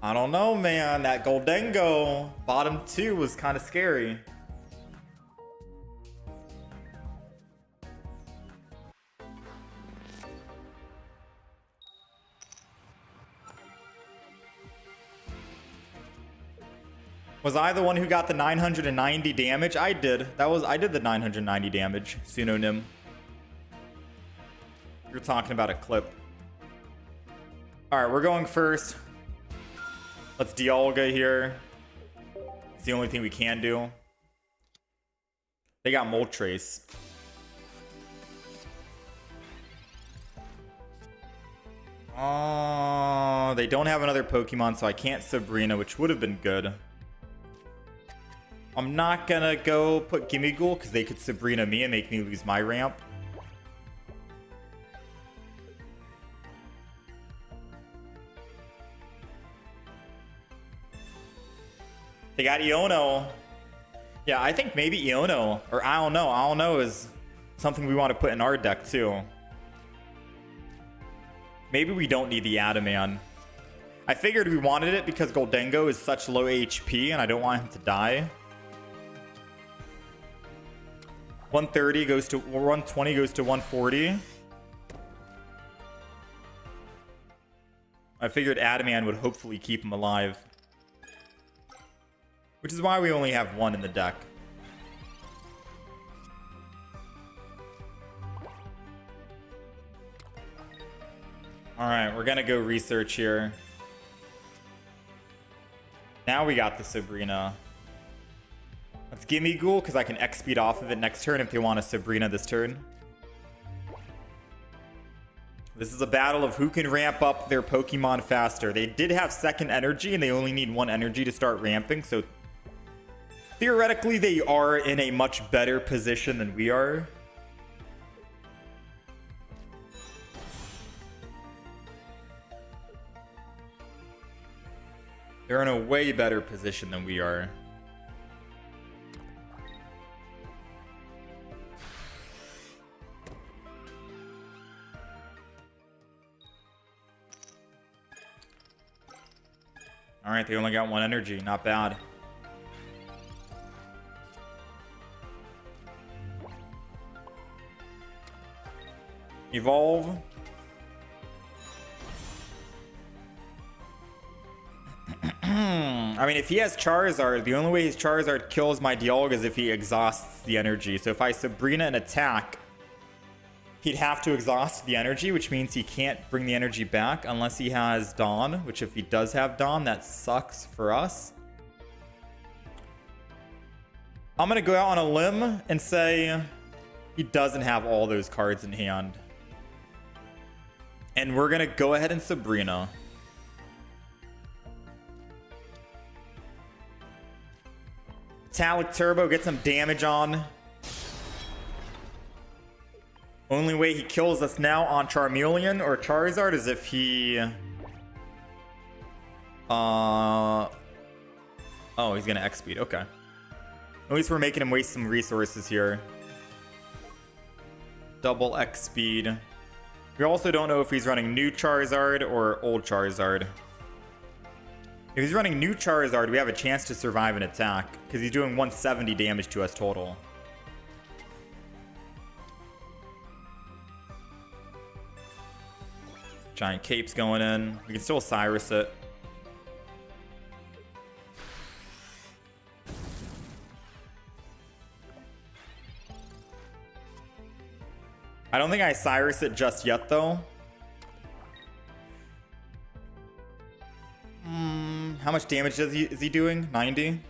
I don't know, man. That Goldango bottom 2 was kind of scary. Was I the one who got the 990 damage? I did. I did the 990 damage. Pseudonym. You're talking about a clip. All right, we're going first. Let's Dialga here. It's the only thing we can do. They got Moltres. Oh, they don't have another Pokemon, so I can't Sabrina, which would have been good. I'm not gonna go put Gimmighoul because they could Sabrina me and make me lose my ramp. They got Iono. Yeah, I think maybe Iono, or I don't know is something we want to put in our deck too. Maybe we don't need the Adaman. I figured we wanted it because Goldango is such low HP and I don't want him to die. 130 goes to 120 goes to 140. I figured Adaman would hopefully keep him alive. Which is why we only have 1 in the deck. Alright, we're gonna go research here. Now we got the Sabrina. Let's Gimmighoul, because I can X-speed off of it next turn if they want a Sabrina this turn. This is a battle of who can ramp up their Pokemon faster. They did have second energy, and they only need 1 energy to start ramping, so theoretically they are in a much better position than we are. They're in a way better position than we are. All right, they only got 1 energy. Not bad. Evolve. I mean, if he has Charizard, the only way his Charizard kills my Dialga is if he exhausts the energy. So if I Sabrina an attack, he'd have to exhaust the energy, which means he can't bring the energy back unless he has Dawn, which if he does have Dawn, that sucks for us. I'm going to go out on a limb and say he doesn't have all those cards in hand. And we're going to go ahead and Sabrina. Metallic Turbo, get some damage on. Only way he kills us now on Charmeleon or Charizard is if he... Oh, he's gonna X-Speed. Okay. At least we're making him waste some resources here. Double X-Speed. We also don't know if he's running new Charizard or old Charizard. If he's running new Charizard, we have a chance to survive an attack, because he's doing 170 damage to us total. Giant Cape's going in. We can still Cyrus it. I don't think I Cyrus it just yet, though. How much damage is he doing? 90?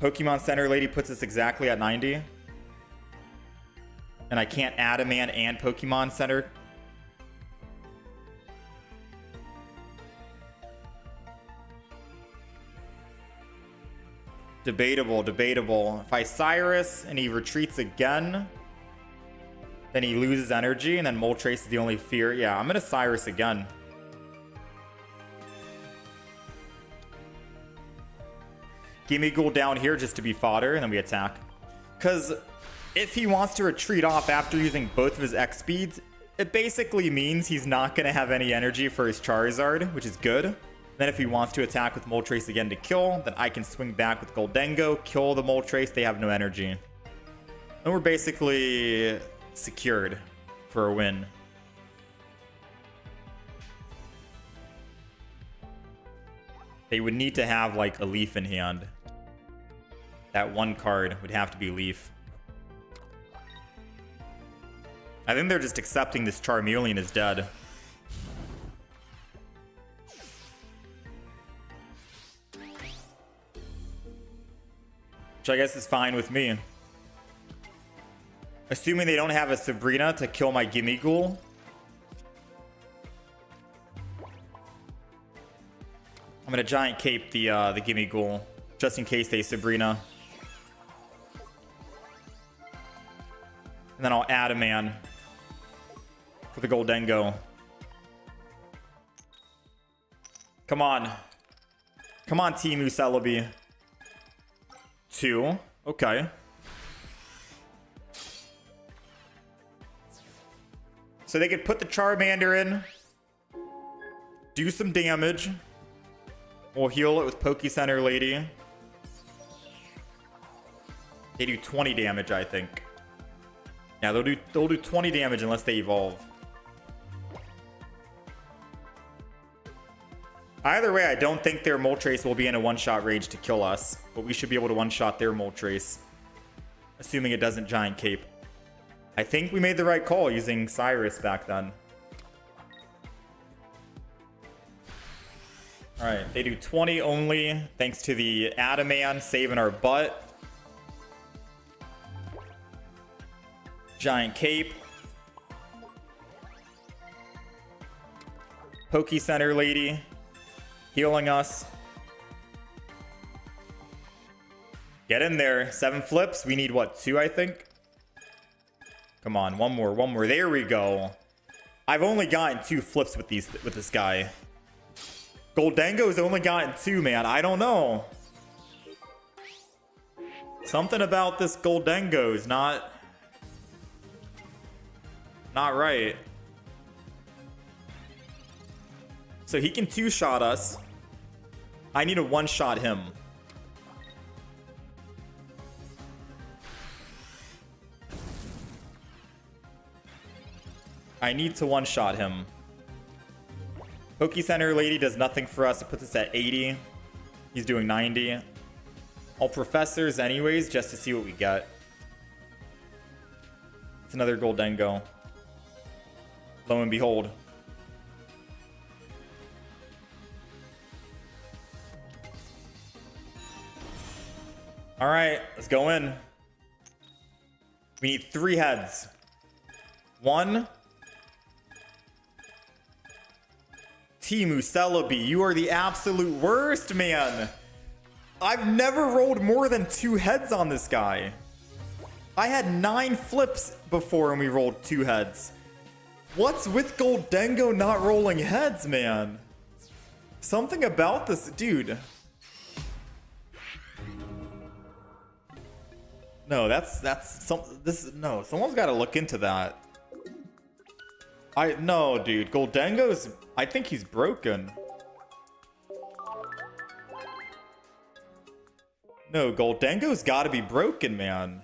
Pokemon Center Lady puts us exactly at 90. And I can't add a man and Pokemon Center. Debatable, debatable. If I Cyrus and he retreats again, then he loses energy, and then Moltres is the only fear. Yeah, I'm going to Cyrus again. Gimmighoul down here just to be fodder, and then we attack. Because if he wants to retreat off after using both of his X speeds, it basically means he's not going to have any energy for his Charizard, which is good. Then if he wants to attack with Moltres again to kill, then I can swing back with Goldengo, kill the Moltres, they have no energy. And we're basically secured for a win. They would need to have like a Leaf in hand. That one card would have to be Leaf. I think they're just accepting this Charmeleon is dead. Which I guess is fine with me. Assuming they don't have a Sabrina to kill my Gimmighoul. I'm gonna Giant Cape the Gimmighoul, just in case they Sabrina. And then I'll add a man for the Goldengo. Come on. Come on, Team Celebi. 2. Okay. So they could put the Charmander in. Do some damage. We'll heal it with Poke Center Lady. They do 20 damage, I think. Yeah, they'll do 20 damage unless they evolve. Either way, I don't think their Moltres will be in a one-shot range to kill us, but we should be able to one-shot their Moltres, assuming it doesn't Giant Cape. I think we made the right call using Cyrus back then. Alright, they do 20 only, thanks to the Adaman saving our butt. Giant Cape. Poke Center Lady. Healing us. Get in there. 7 flips. We need, what, 2, I think? Come on, one more, one more. There we go. I've only gotten 2 flips with this guy. Goldengo's only gotten 2, man. I don't know. Something about this Goldengo is not right. So he can 2-shot us. I need to 1-shot him. I need to 1-shot him. Poke Center Lady does nothing for us. It puts us at 80. He's doing 90. All Professors anyways, just to see what we get. It's another Goldengo. Lo and behold. All right, let's go in. We need 3 heads. 1. Timu Celebi, you are the absolute worst, man. I've never rolled more than 2 heads on this guy. I had 9 flips before and we rolled 2 heads. What's with Goldengo not rolling heads, man? Something about this dude. No, someone's got to look into that. No, dude, Goldengo's, I think he's broken. No, Goldengo's got to be broken, man.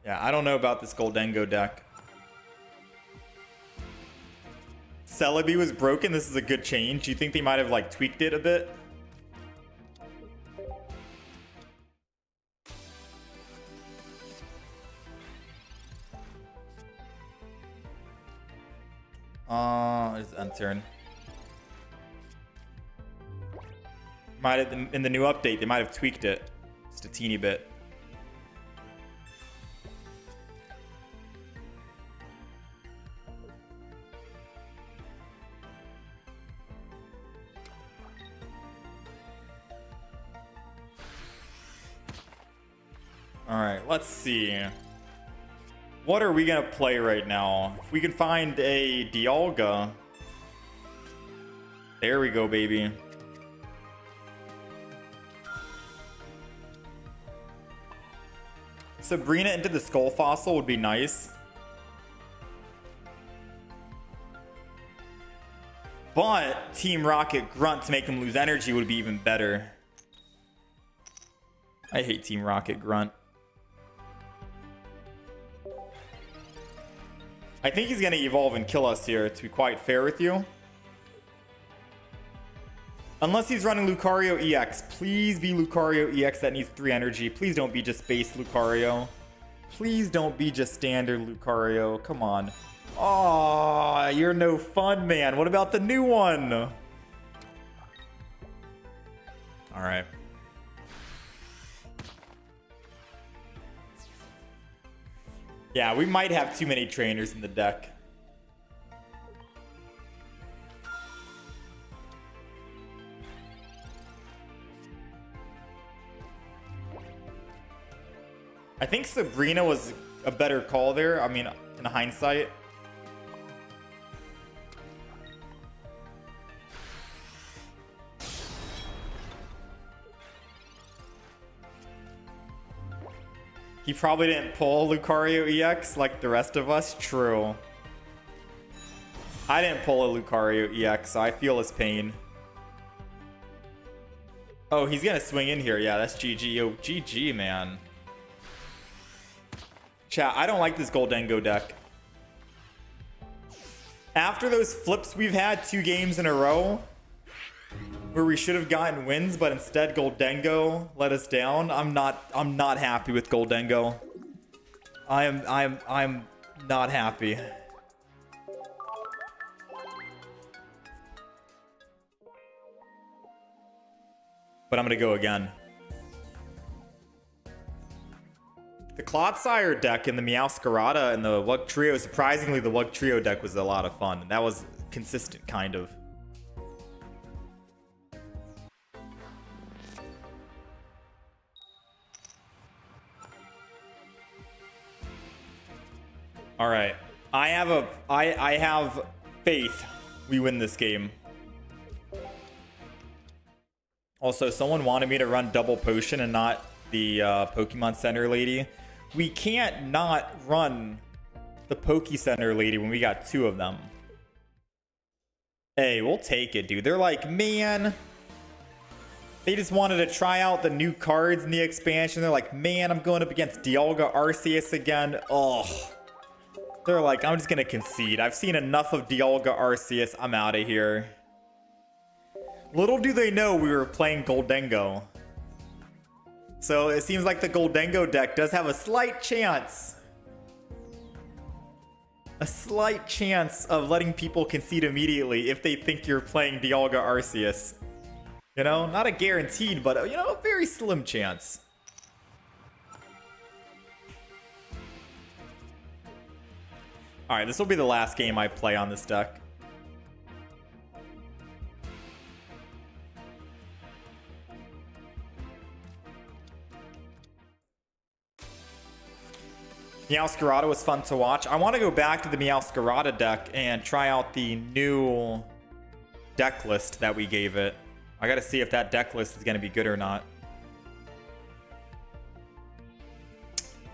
Yeah, I don't know about this Goldengo deck. Celebi was broken. This is a good change. You think they might have like tweaked it a bit? It's end turn. Might have, in the new update, they might have tweaked it just a teeny bit. All right, let's see. What are we gonna play right now? If we can find a Dialga. There we go, baby. Sabrina into the Skull Fossil would be nice. But Team Rocket Grunt to make him lose energy would be even better. I hate Team Rocket Grunt. I think he's going to evolve and kill us here, to be quite fair with you. Unless he's running Lucario EX. Please be Lucario EX that needs 3 energy. Please don't be just base Lucario. Please don't be just standard Lucario. Come on. Aw, you're no fun, man. What about the new one? All right. Yeah, we might have too many trainers in the deck. I think Sabrina was a better call there. I mean, in hindsight. He probably didn't pull Lucario EX like the rest of us. True. I didn't pull a Lucario EX, so I feel his pain. Oh, he's gonna swing in here. Yeah, that's GG. Yo, GG, man. Chat, I don't like this Goldengo deck. After those flips we've had 2 games in a row, where we should have gotten wins, but instead Goldengo let us down. I'm not happy with Goldengo. I'm not happy. But I'm gonna go again. The Clodsire deck and the Meowscarada and the Wug Trio, surprisingly the Wug Trio deck was a lot of fun. That was consistent, kind of. All right, I have faith we win this game. Also, someone wanted me to run double potion and not the Pokemon Center lady. We can't not run the Poke Center lady when we got 2 of them. Hey, we'll take it, dude. They're like, man, They just wanted to try out the new cards in the expansion. They're like, man, I'm going up against Dialga Arceus again. Oh. They're like, I'm just going to concede. I've seen enough of Dialga Arceus. I'm out of here. Little do they know we were playing Goldengo. So it seems like the Goldengo deck does have a slight chance. A slight chance of letting people concede immediately if they think you're playing Dialga Arceus. You know, not a guaranteed, but, you know, a very slim chance. Alright, this will be the last game I play on this deck. Meowscarada was fun to watch. I want to go back to the Meowscarada deck and try out the new deck list that we gave it. I gotta see if that deck list is gonna be good or not.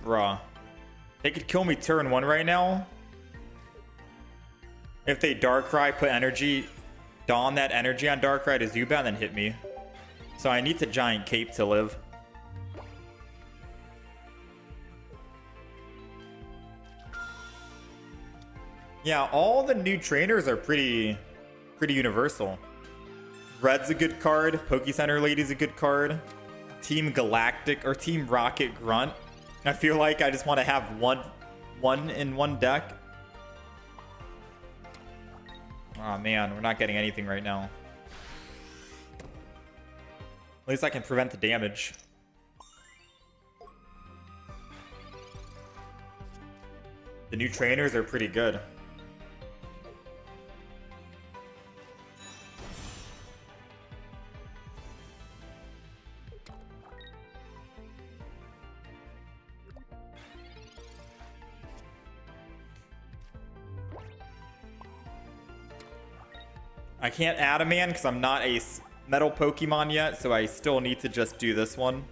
Bruh. They could kill me turn 1 right now. If they Darkrai, put energy, don that energy on Darkrai to Zubat, and then hit me. So I need to Giant Cape to live. Yeah, all the new trainers are pretty universal. Red's a good card. Pokecenter Lady's a good card. Team Galactic or Team Rocket Grunt. I feel like I just want to have one in one deck. Oh man, we're not getting anything right now. At least I can prevent the damage. The new trainers are pretty good. I can't add a man because I'm not a metal Pokemon yet, so I still need to just do this one.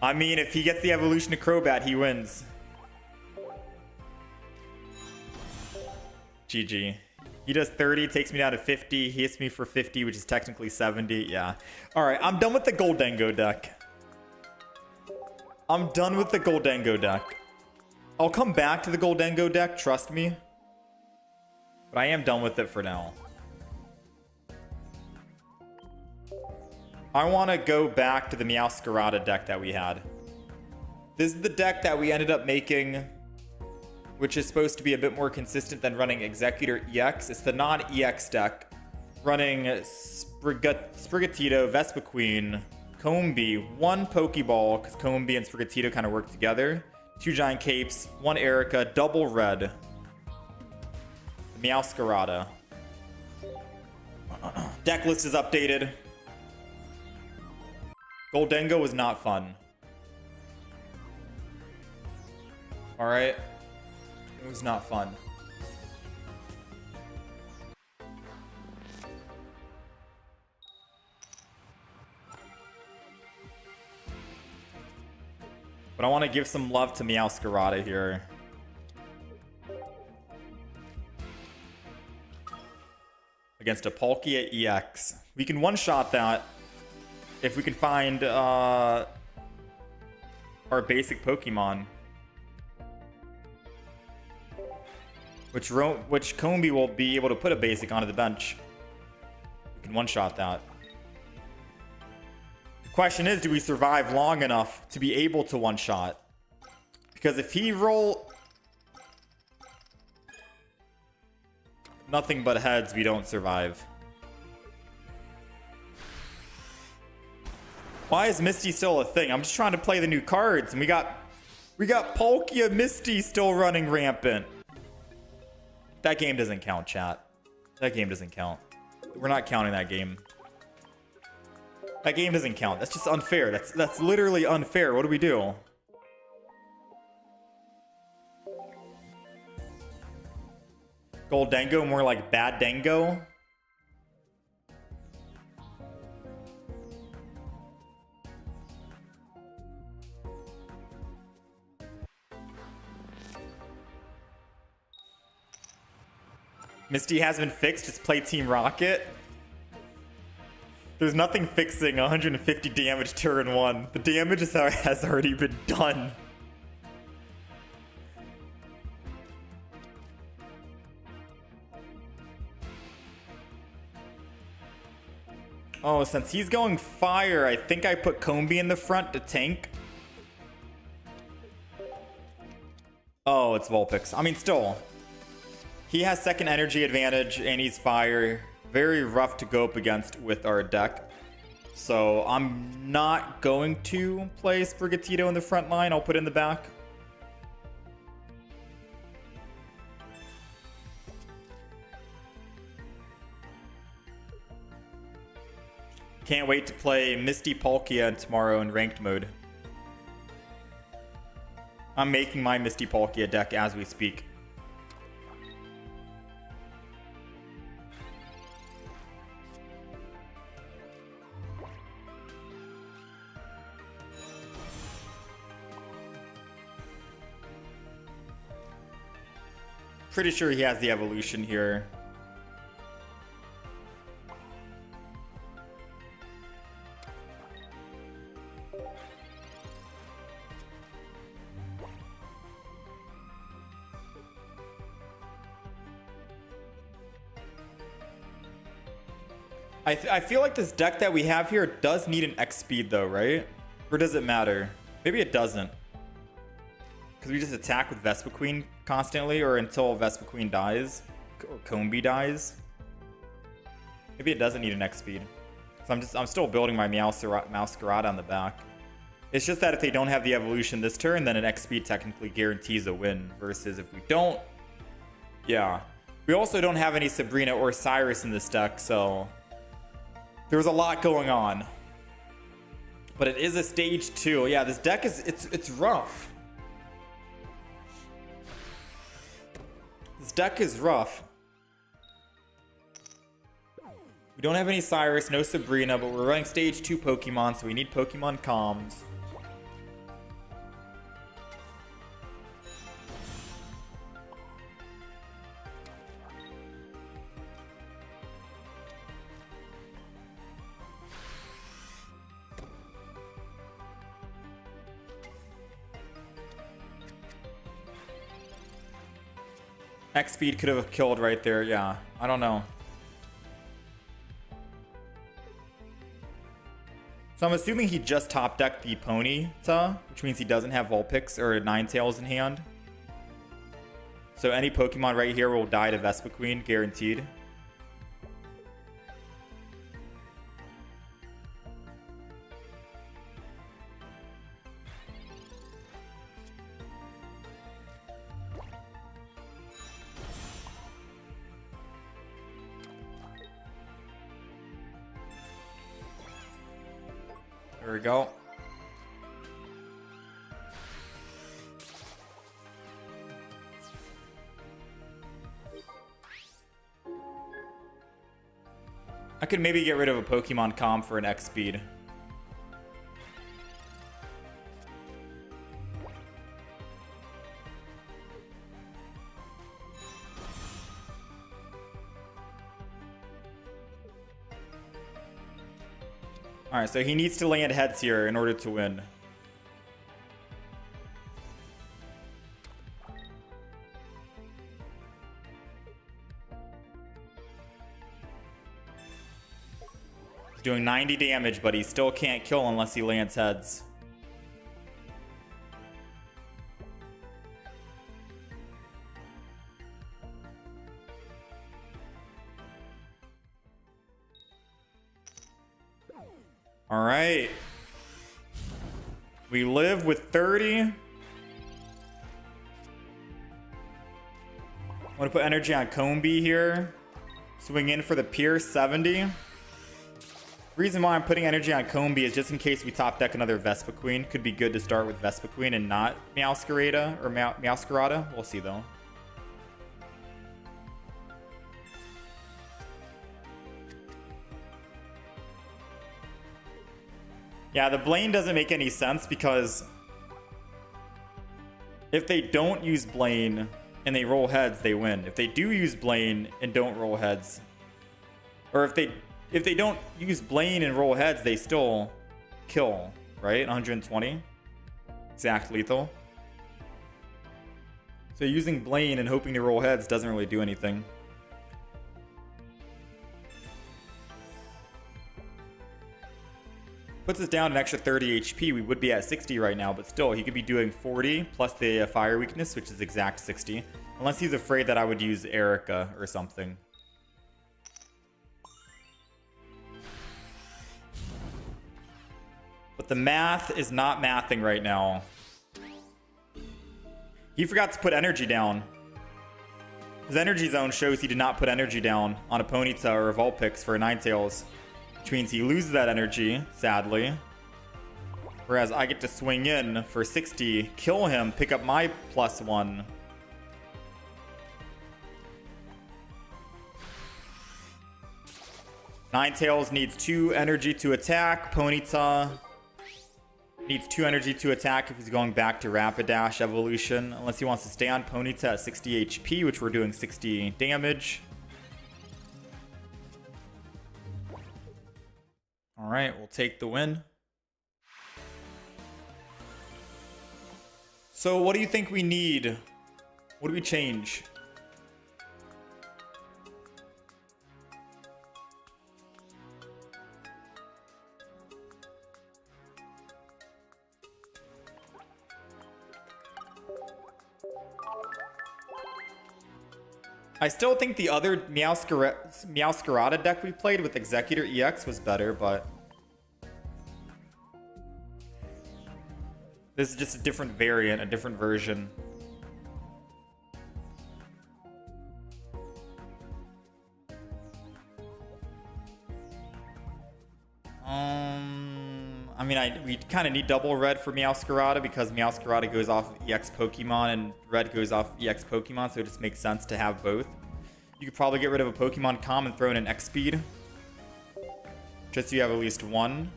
I mean, if he gets the evolution to Crobat, he wins. GG. He does 30, takes me down to 50. He hits me for 50, which is technically 70. Yeah. All right, I'm done with the Goldengo deck. I'm done with the Goldengo deck. I'll come back to the Goldengo deck, trust me. But I am done with it for now. I want to go back to the Meowscarada deck that we had. This is the deck that we ended up making, which is supposed to be a bit more consistent than running Executor EX. It's the non-EX deck. Running Sprigatito, Vespiquen, Combee, 1 Pokeball, because Combee and Sprigatito kind of work together. 2 Giant Capes, 1 Erica, double red. The Meowscarada. Deck list is updated. Goldengo was not fun. Alright. It was not fun. But I want to give some love to Meowscarada here. Against a Palkia EX. We can one-shot that if we can find our basic Pokemon. Which Combee will be able to put a basic onto the bench. We can one-shot that. The question is, do we survive long enough to be able to one-shot? Because if he roll nothing but heads, we don't survive. Why is Misty still a thing? I'm just trying to play the new cards, and we got Palkia Misty still running rampant. That game doesn't count, chat. That game doesn't count. We're not counting that game. That game doesn't count. That's just unfair. That's literally unfair. What do we do? Goldengo more like Bad Dango? Misty has been fixed. Just play Team Rocket. There's nothing fixing 150 damage turn 1. The damage has already been done. Oh, since he's going fire, I think I put Combi in the front to tank. Oh, it's Vulpix. I mean, still. He has second energy advantage, and he's fire. Very rough to go up against with our deck. So I'm not going to play Sprigatito in the front line. I'll put it in the back. Can't wait to play Misty Palkia tomorrow in ranked mode. I'm making my Misty Palkia deck as we speak. Pretty sure he has the evolution here. I feel like this deck that we have here does need an X speed though, right? Or does it matter? Maybe it doesn't. Because we just attack with Vespiquen constantly, or until Vespiquen dies, or Combi dies. Maybe it doesn't need an X speed. So I'm still building my Meowscarada on the back. It's just that if they don't have the evolution this turn, then an X speed technically guarantees a win. Versus if we don't, yeah. We also don't have any Sabrina or Cyrus in this deck, so there's a lot going on. But it is a stage 2. Yeah, this deck is it's rough. This deck is rough. We don't have any Cyrus, no Sabrina, but we're running stage 2 Pokemon, so we need Pokemon comms. X speed could have killed right there, yeah. I don't know. So I'm assuming he just top decked the Ponyta, which means he doesn't have Vulpix or Ninetales in hand. So any Pokemon right here will die to Vespiquen, guaranteed. There we go. I could maybe get rid of a Pokemon comm for an X speed. Alright, so he needs to land heads here in order to win. He's doing 90 damage, but he still can't kill unless he lands heads. All right. We live with 30. I want to put energy on Combi here. Swing in for the Pierce 70. Reason why I'm putting energy on Combi is just in case we top deck another Vespiquen. Could be good to start with Vespiquen and not Meowscarada or Meowscarada. We'll see though. Yeah, the Blaine doesn't make any sense because if they don't use Blaine, and they roll heads, they win. If they do use Blaine and don't roll heads, or if they don't use Blaine and roll heads, they still kill, right? 120 exact lethal. So using Blaine and hoping to roll heads doesn't really do anything. Puts us down an extra 30 HP. We would be at 60 right now, but still, he could be doing 40 plus the fire weakness, which is exact 60. Unless he's afraid that I would use Erica or something. But the math is not mathing right now. He forgot to put energy down. His energy zone shows he did not put energy down on a Ponyta or a Vulpix for a Ninetales, which means he loses that energy, sadly. Whereas I get to swing in for 60, kill him, pick up my +1. Ninetales needs 2 energy to attack. Ponyta needs 2 energy to attack if he's going back to Rapidash evolution. Unless he wants to stay on Ponyta at 60 HP, which we're doing 60 damage. Alright, we'll take the win. So what do you think we need? What do we change? I still think the other Meowscarada deck we played with Executor EX was better, but this is just a different variant, a different version. I mean, we kind of need double red for Meowscarada because Meowscarada goes off EX Pokemon and red goes off EX Pokemon, so it just makes sense to have both. You could probably get rid of a Pokemon Com and throw in an X Speed, just so you have at least one.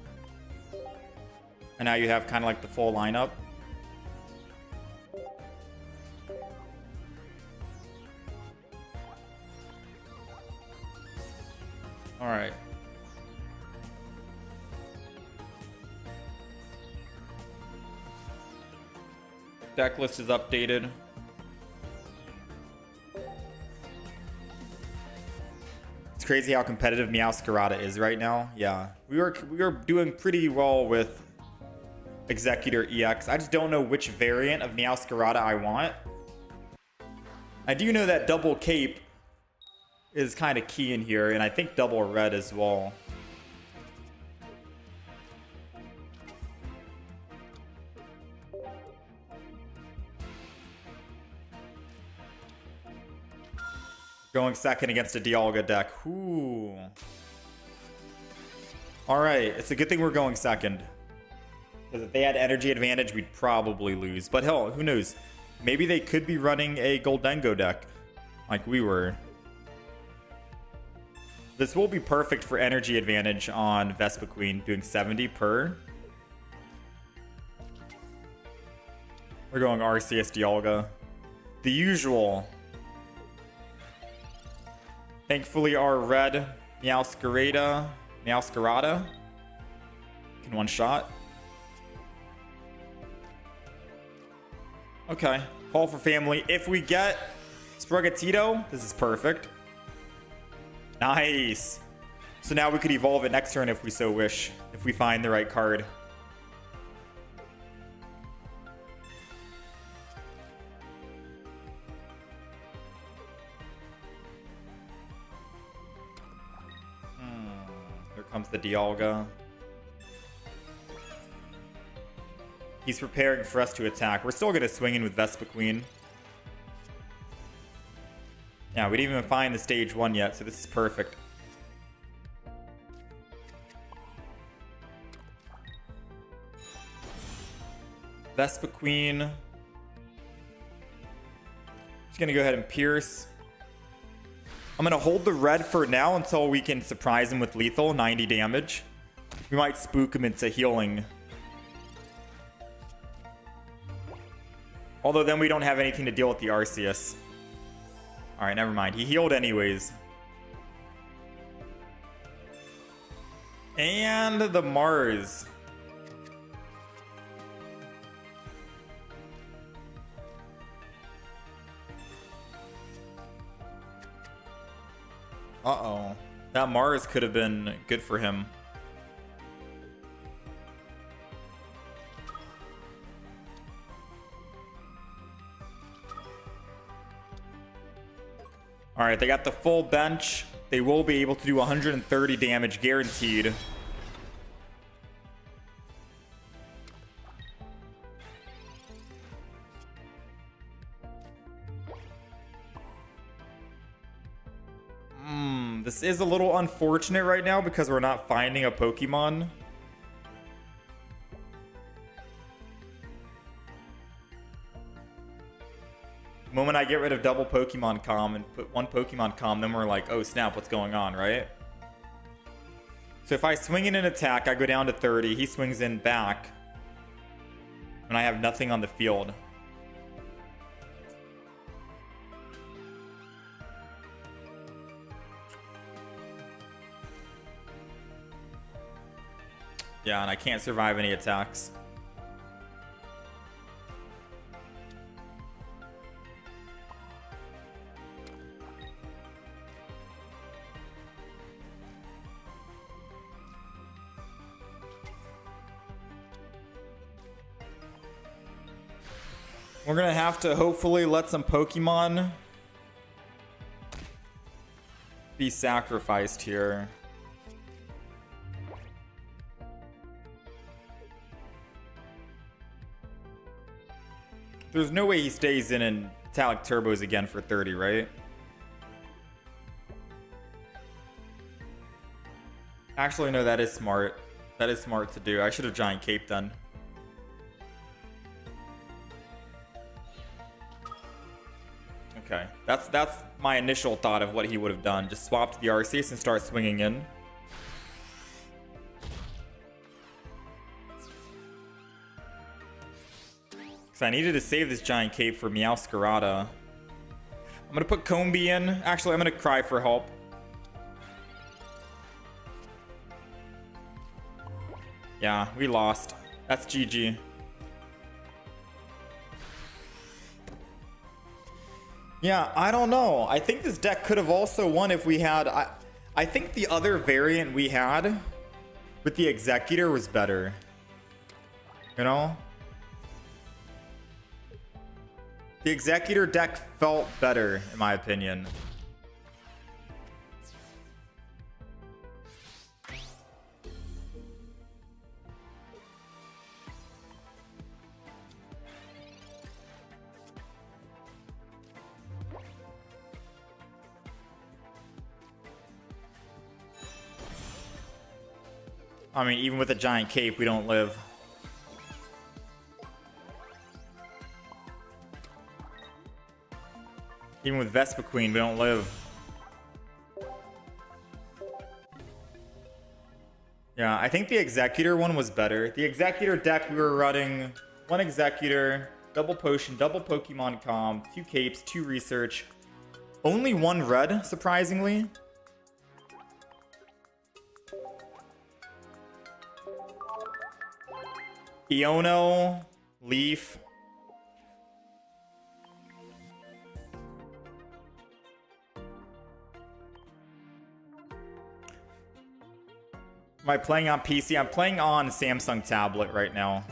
And now you have kind of like the full lineup. All right. Deck list is updated. It's crazy how competitive Meowscarada is right now. Yeah, we were doing pretty well with Executor EX. I just don't know which variant of Meowscarada I want. I do know that double cape is kind of key in here, and I think double red as well. Going second against a Dialga deck. Ooh. Alright, it's a good thing we're going second. Because if they had energy advantage, we'd probably lose. But hell, who knows? Maybe they could be running a Goldengo deck. Like we were. This will be perfect for energy advantage on Vespiquen, doing 70 per. We're going Arceus Dialga. The usual. Thankfully, our red Meowscarada can one shot. Okay, call for family. If we get Sprigatito, this is perfect. Nice. So now we could evolve it next turn if we so wish, if we find the right card. Here comes the Dialga. He's preparing for us to attack. We're still going to swing in with Vespiquen. Yeah, we didn't even find the stage 1 yet, so this is perfect. Vespiquen. Just going to go ahead and pierce. I'm going to hold the red for now until we can surprise him with lethal, 90 damage. We might spook him into healing. Although then we don't have anything to deal with the Arceus. All right, never mind. He healed anyways. And the Mars. Uh-oh. That Mars could have been good for him. All right, they got the full bench. They will be able to do 130 damage guaranteed. This is a little unfortunate right now because we're not finding a Pokemon. The moment I get rid of double Pokemon Com and put one Pokemon Com, then we're like, oh snap, what's going on, right? So if I swing in an attack, I go down to 30, he swings in back, and I have nothing on the field. Yeah, and I can't survive any attacks. We're gonna have to hopefully let some Pokemon be sacrificed here. There's no way he stays in and Metallic Turbos again for 30, right? Actually, no, that is smart. That is smart to do. I should have Giant Cape then. Okay, that's my initial thought of what he would have done. Just swap to the Arceus and start swinging in. Because I needed to save this Giant Cape for Meowscarada. I'm going to put Combee in. Actually, I'm going to cry for help. Yeah, we lost. That's GG. Yeah, I don't know. I think this deck could have also won if we had... I think the other variant we had with the Executor was better. You know? The Executor deck felt better, in my opinion. I mean, even with a Giant Cape, we don't live. Even with Vespa Queen, we don't live. Yeah, I think the Executor one was better. The Executor deck, we were running one Executor, double Potion, double Pokemon Com, 2 Capes, 2 Research. Only 1 red, surprisingly. Iono, Leaf. Am I playing on PC? I'm playing on Samsung tablet right now.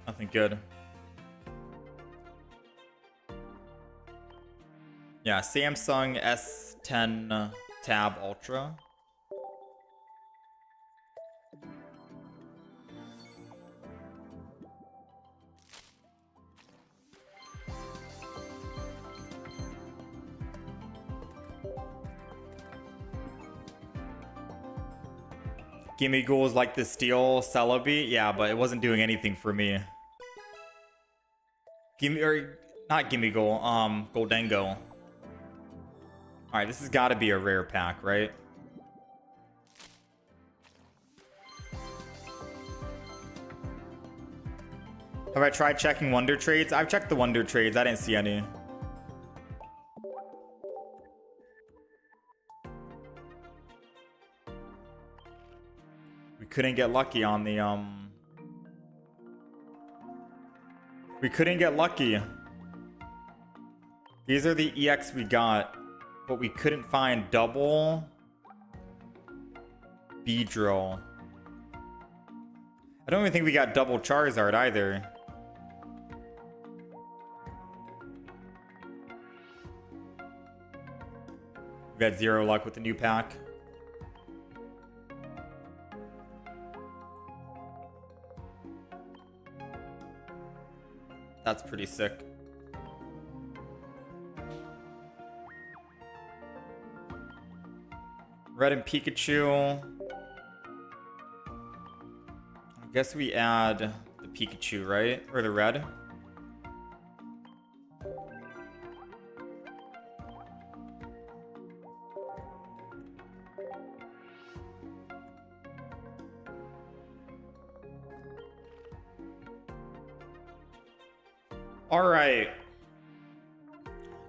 Nothing good. Yeah, Samsung S10 Tab Ultra. Gimme Ghoul is like the Steel Celebi. Yeah, but it wasn't doing anything for me. Not Gimme Ghoul, Goldengo. Alright, this has got to be a rare pack, right? Have I tried checking Wonder Trades? I've checked the Wonder Trades. I didn't see any. We couldn't get lucky on the, We couldn't get lucky. These are the EX we got, but we couldn't find double Beedrill. I don't even think we got double Charizard either. We've had 0 luck with the new pack. That's pretty sick. Red and Pikachu. I guess we add the Pikachu, right? Or the red. All right.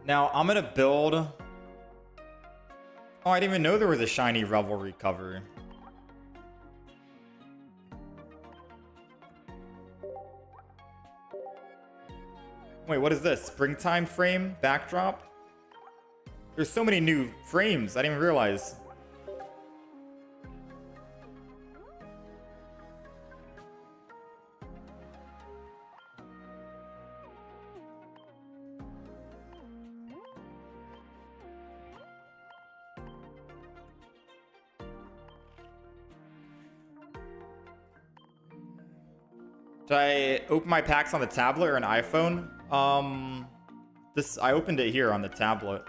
Now I'm gonna build. Oh, I didn't even know there was a Shining Revelry cover. Wait, what is this? Springtime frame backdrop? There's so many new frames. I didn't even realize. Did I open my packs on the tablet or an iPhone? I opened it here on the tablet.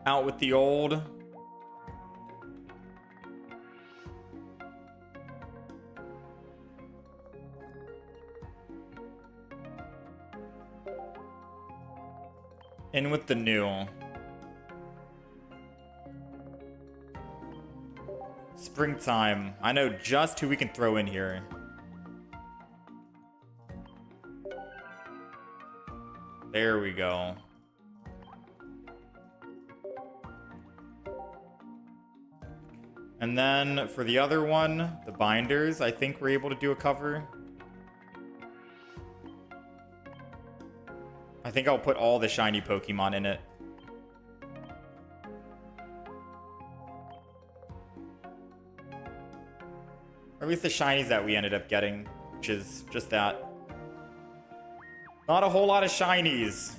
Out with the old. In with the new. Springtime. I know just who we can throw in here. There we go. And then for the other one, the binders, I think we're able to do a cover. I think I'll put all the shiny Pokemon in it. Or at least the shinies that we ended up getting, which is just that. Not a whole lot of shinies.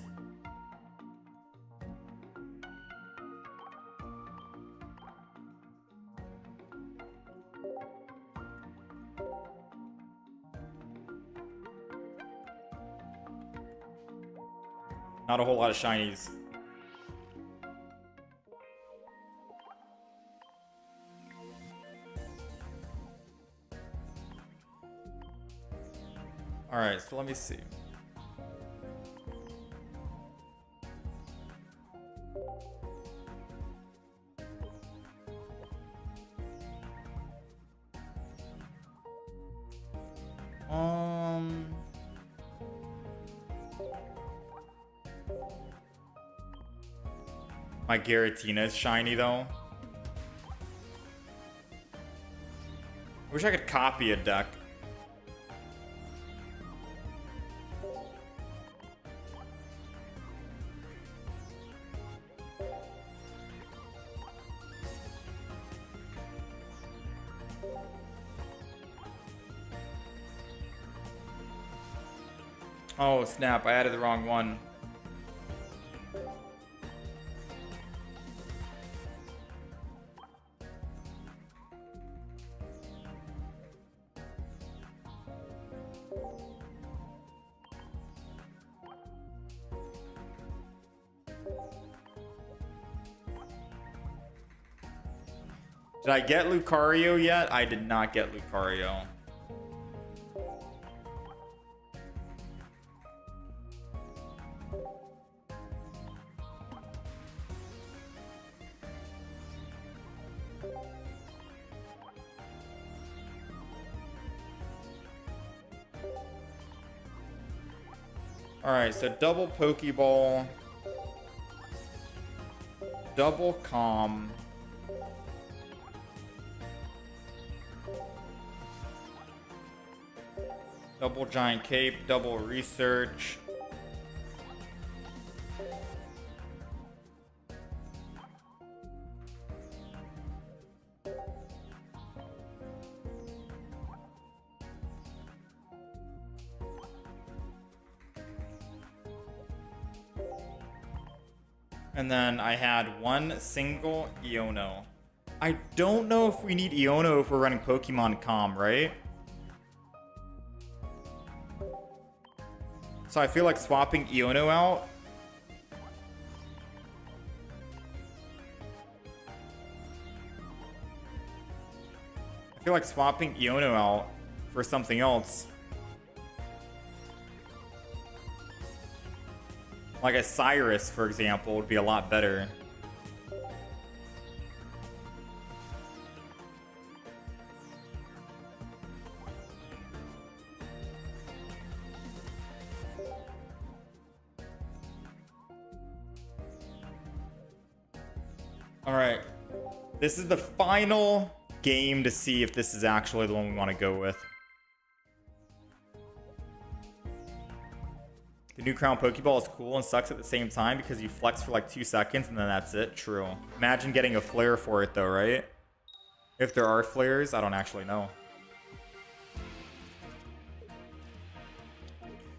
Not a whole lot of shinies. All right, so let me see. My Giratina is shiny though. I wish I could copy a deck. Oh snap, I added the wrong one. Did I get Lucario yet? I did not get Lucario. Alright, so double Pokeball. Double Calm. Double Giant Cape, double Research. And then I had one single Iono. I don't know if we need Iono if we're running Pokemon Calm, right? So I feel like swapping Iono out. I feel like swapping Iono out for something else. Like a Cyrus, for example, would be a lot better. Alright. This is the final game to see if this is actually the one we want to go with. The new Crown Pokeball is cool and sucks at the same time because you flex for like 2 seconds and then that's it. True. Imagine getting a flare for it though, right? If there are flares, I don't actually know.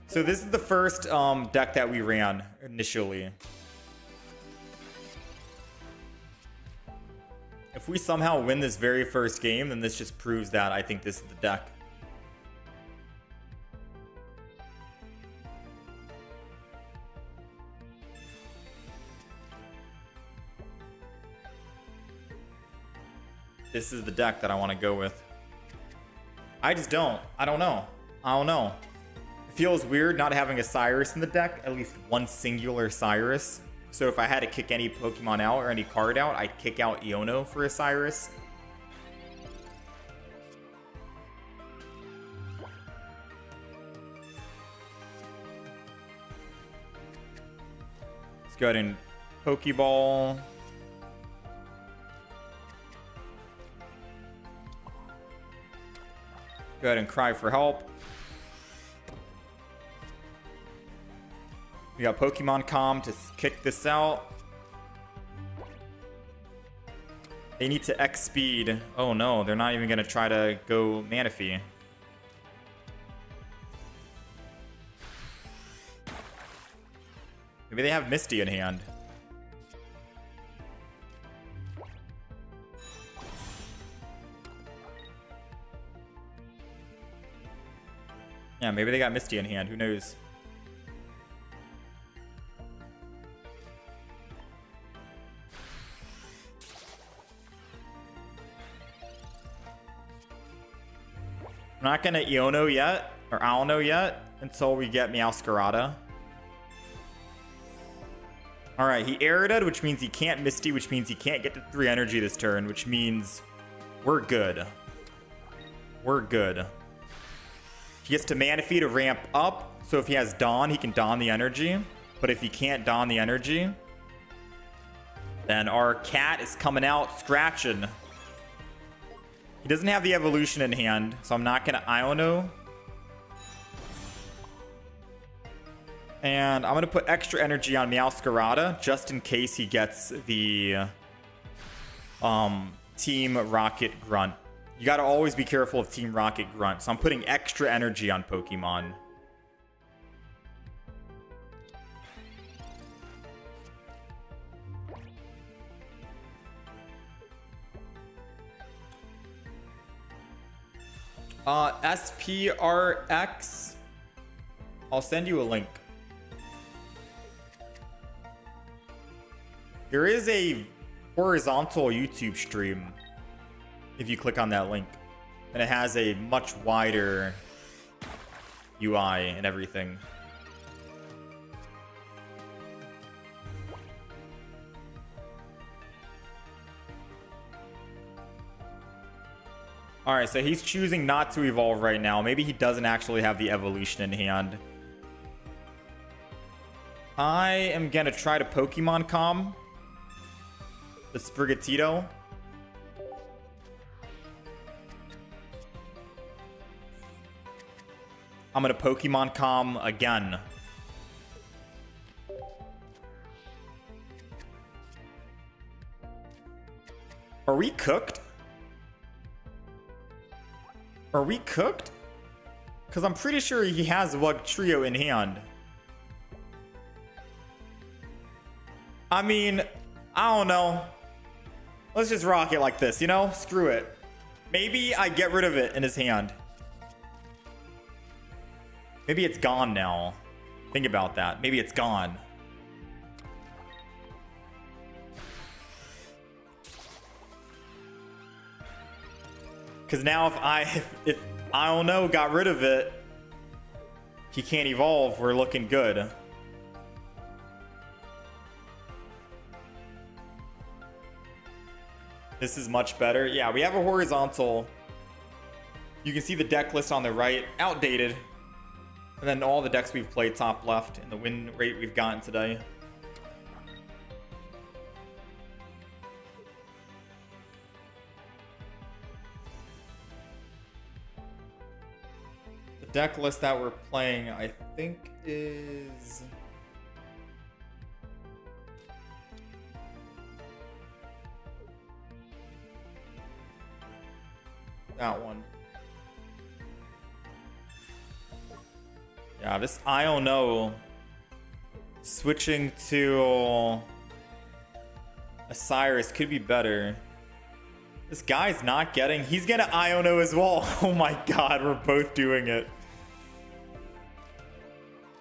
So this is the first deck that we ran initially. If we somehow win this very first game, then this just proves that I think this is the deck. This is the deck that I want to go with. I just don't. I don't know. I don't know. It feels weird not having a Cyrus in the deck, at least one singular Cyrus. So if I had to kick any Pokemon out or any card out, I'd kick out Iono for a Cyrus. Let's go ahead and Pokeball. Go ahead and cry for help. We got Pokemon Calm to kick this out. They need to X speed. Oh no, they're not even going to try to go Manaphy. Maybe they have Misty in hand. Yeah, maybe they got Misty in hand. Who knows? I'm not gonna Iono yet, or Alno yet, until we get Meowscarada. Alright, he Arided, which means he can't Misty, which means he can't get to 3 energy this turn, which means we're good. We're good. He gets to Manaphy to ramp up, so if he has Dawn, he can Dawn the energy. But if he can't Dawn the energy, then our cat is coming out scratching. He doesn't have the evolution in hand, so I'm not going to Iono. And I'm going to put extra energy on Meowscarada, just in case he gets the Team Rocket Grunt. You got to always be careful of Team Rocket Grunt. So I'm putting extra energy on Pokemon. SPRX. I'll send you a link. There is a horizontal YouTube stream if you click on that link. And it has a much wider UI and everything. Alright, so he's choosing not to evolve right now. Maybe he doesn't actually have the evolution in hand. I am gonna try to Pokemon Calm the Sprigatito. I'm gonna Pokemon Calm again. Are we cooked? Are we cooked? Because I'm pretty sure he has Wugtrio in hand. I mean, I don't know. Let's just rock it like this, you know? Screw it. Maybe I get rid of it in his hand. Maybe it's gone now. Think about that. Maybe it's gone. Because now if I don't know, got rid of it, he can't evolve. We're looking good. This is much better. Yeah, we have a horizontal. You can see the deck list on the right, outdated. And then all the decks we've played top left and the win rate we've gotten today. The deck list that we're playing, I think, is... that one. Yeah, this I don't know. Switching to Osiris could be better. This guy's not getting. He's gonna Iono as well. Oh my god, we're both doing it.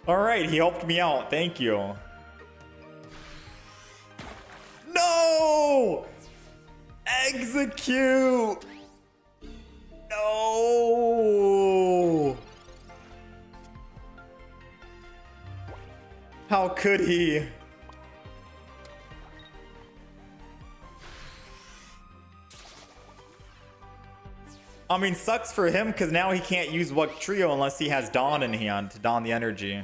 Alright, he helped me out. Thank you. No! Execute! No! How could he? I mean, sucks for him because now he can't use Wugtrio unless he has Dawn in hand to Dawn the energy.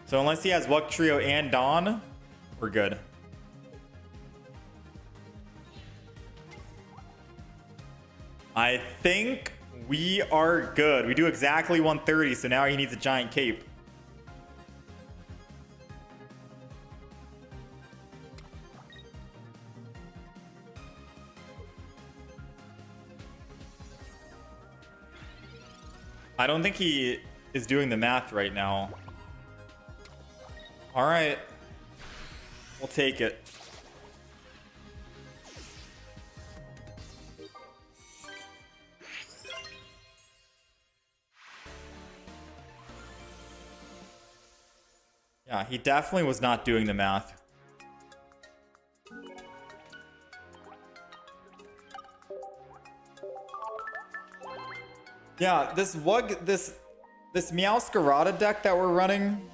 So unless he has Wugtrio and Dawn, we're good. I think we are good. We do exactly 130, so now he needs a giant cape. I don't think he is doing the math right now. All right. We'll take it. Yeah, he definitely was not doing the math. Yeah, this Meowscarada deck that we're running.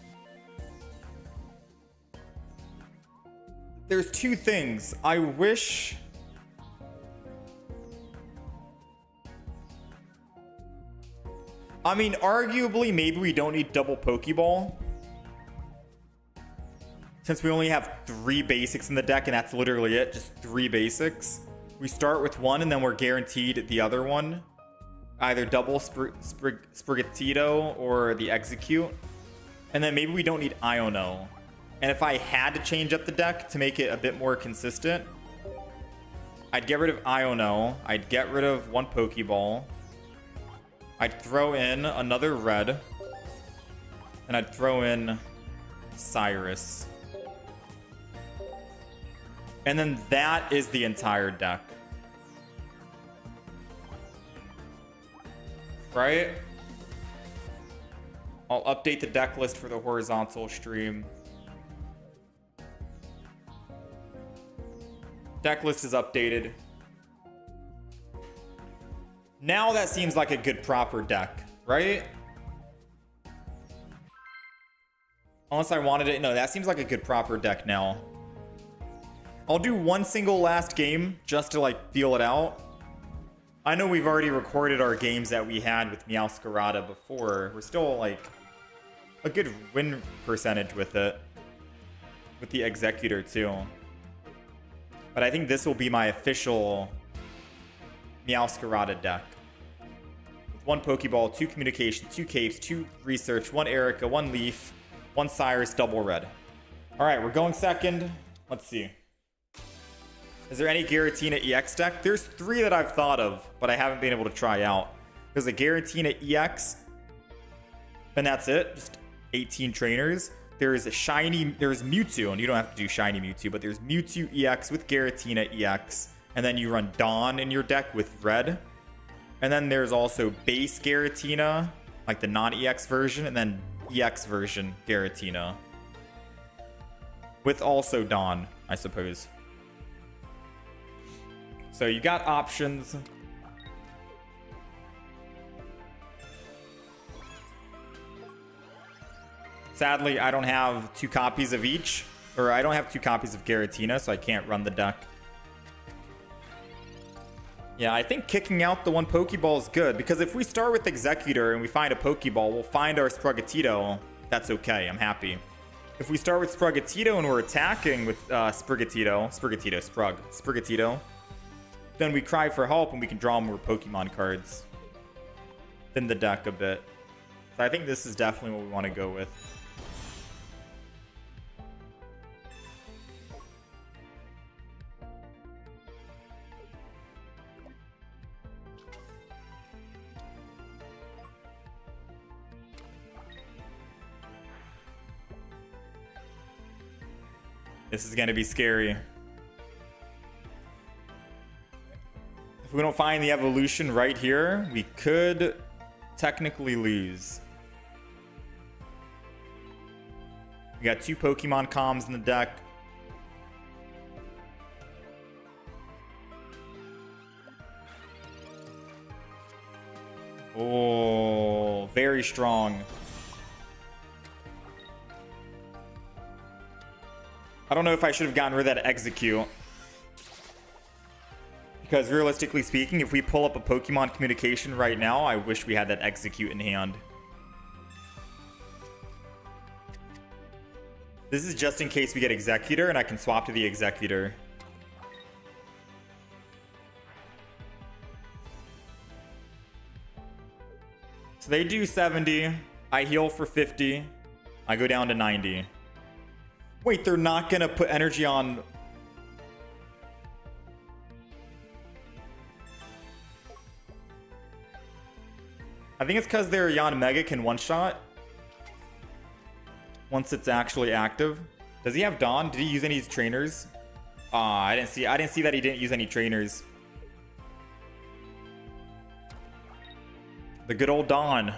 There's two things. I wish I mean, arguably maybe we don't need double Pokeball. Since we only have 3 basics in the deck, and that's literally it, just 3 basics. We start with one, and then we're guaranteed the other one. Either double Sprigatito or the Execute. And then maybe we don't need Iono. And if I had to change up the deck to make it a bit more consistent, I'd get rid of Iono. I'd get rid of 1 Pokeball. I'd throw in another red. And I'd throw in Cyrus. And then that is the entire deck. Right? I'll update the deck list for the horizontal stream. Deck list is updated. Now that seems like a good proper deck, right? Unless I wanted it. No, that seems like a good proper deck now. I'll do one single last game just to like feel it out. I know we've already recorded our games that we had with Meowscarada before. We're still like a good win percentage with it. With the Executor too. But I think this will be my official Meowscarada deck. With 1 Pokeball, 2 Communication, 2 Caves, 2 Research, 1 Erica, 1 Leaf, 1 Cyrus, double red. Alright, we're going second. Let's see. Is there any Giratina EX deck? There's 3 that I've thought of, but I haven't been able to try out. There's a Giratina EX, and that's it. Just 18 trainers. There's a there's Mewtwo, and you don't have to do Shiny Mewtwo, but there's Mewtwo EX with Giratina EX, and then you run Dawn in your deck with red. And then there's also base Giratina, like the non-EX version, and then EX version Giratina. With also Dawn, I suppose. So you got options. Sadly, I don't have 2 copies of each. Or I don't have 2 copies of Giratina, so I can't run the deck. Yeah, I think kicking out the 1 Pokeball is good. Because if we start with Executor and we find a Pokeball, we'll find our Sprigatito. That's okay, I'm happy. If we start with Sprigatito and we're attacking with Sprigatito, then we cry for help and we can draw more Pokemon cards. Thin the deck a bit. So I think this is definitely what we want to go with. This is going to be scary. If we don't find the evolution right here, we could technically lose. We got 2 Pokemon comms in the deck. Oh, very strong. I don't know if I should have gotten rid of that Execute. Because realistically speaking, if we pull up a Pokemon Communication right now, I wish we had that Execute in hand. This is just in case we get Executor and I can swap to the Executor. So they do 70. I heal for 50. I go down to 90. Wait, they're not gonna put energy on... I think it's because their Yanmega can one-shot. Once it's actually active. Does he have Dawn? Did he use any of his trainers? I didn't see that he didn't use any trainers. The good old Dawn.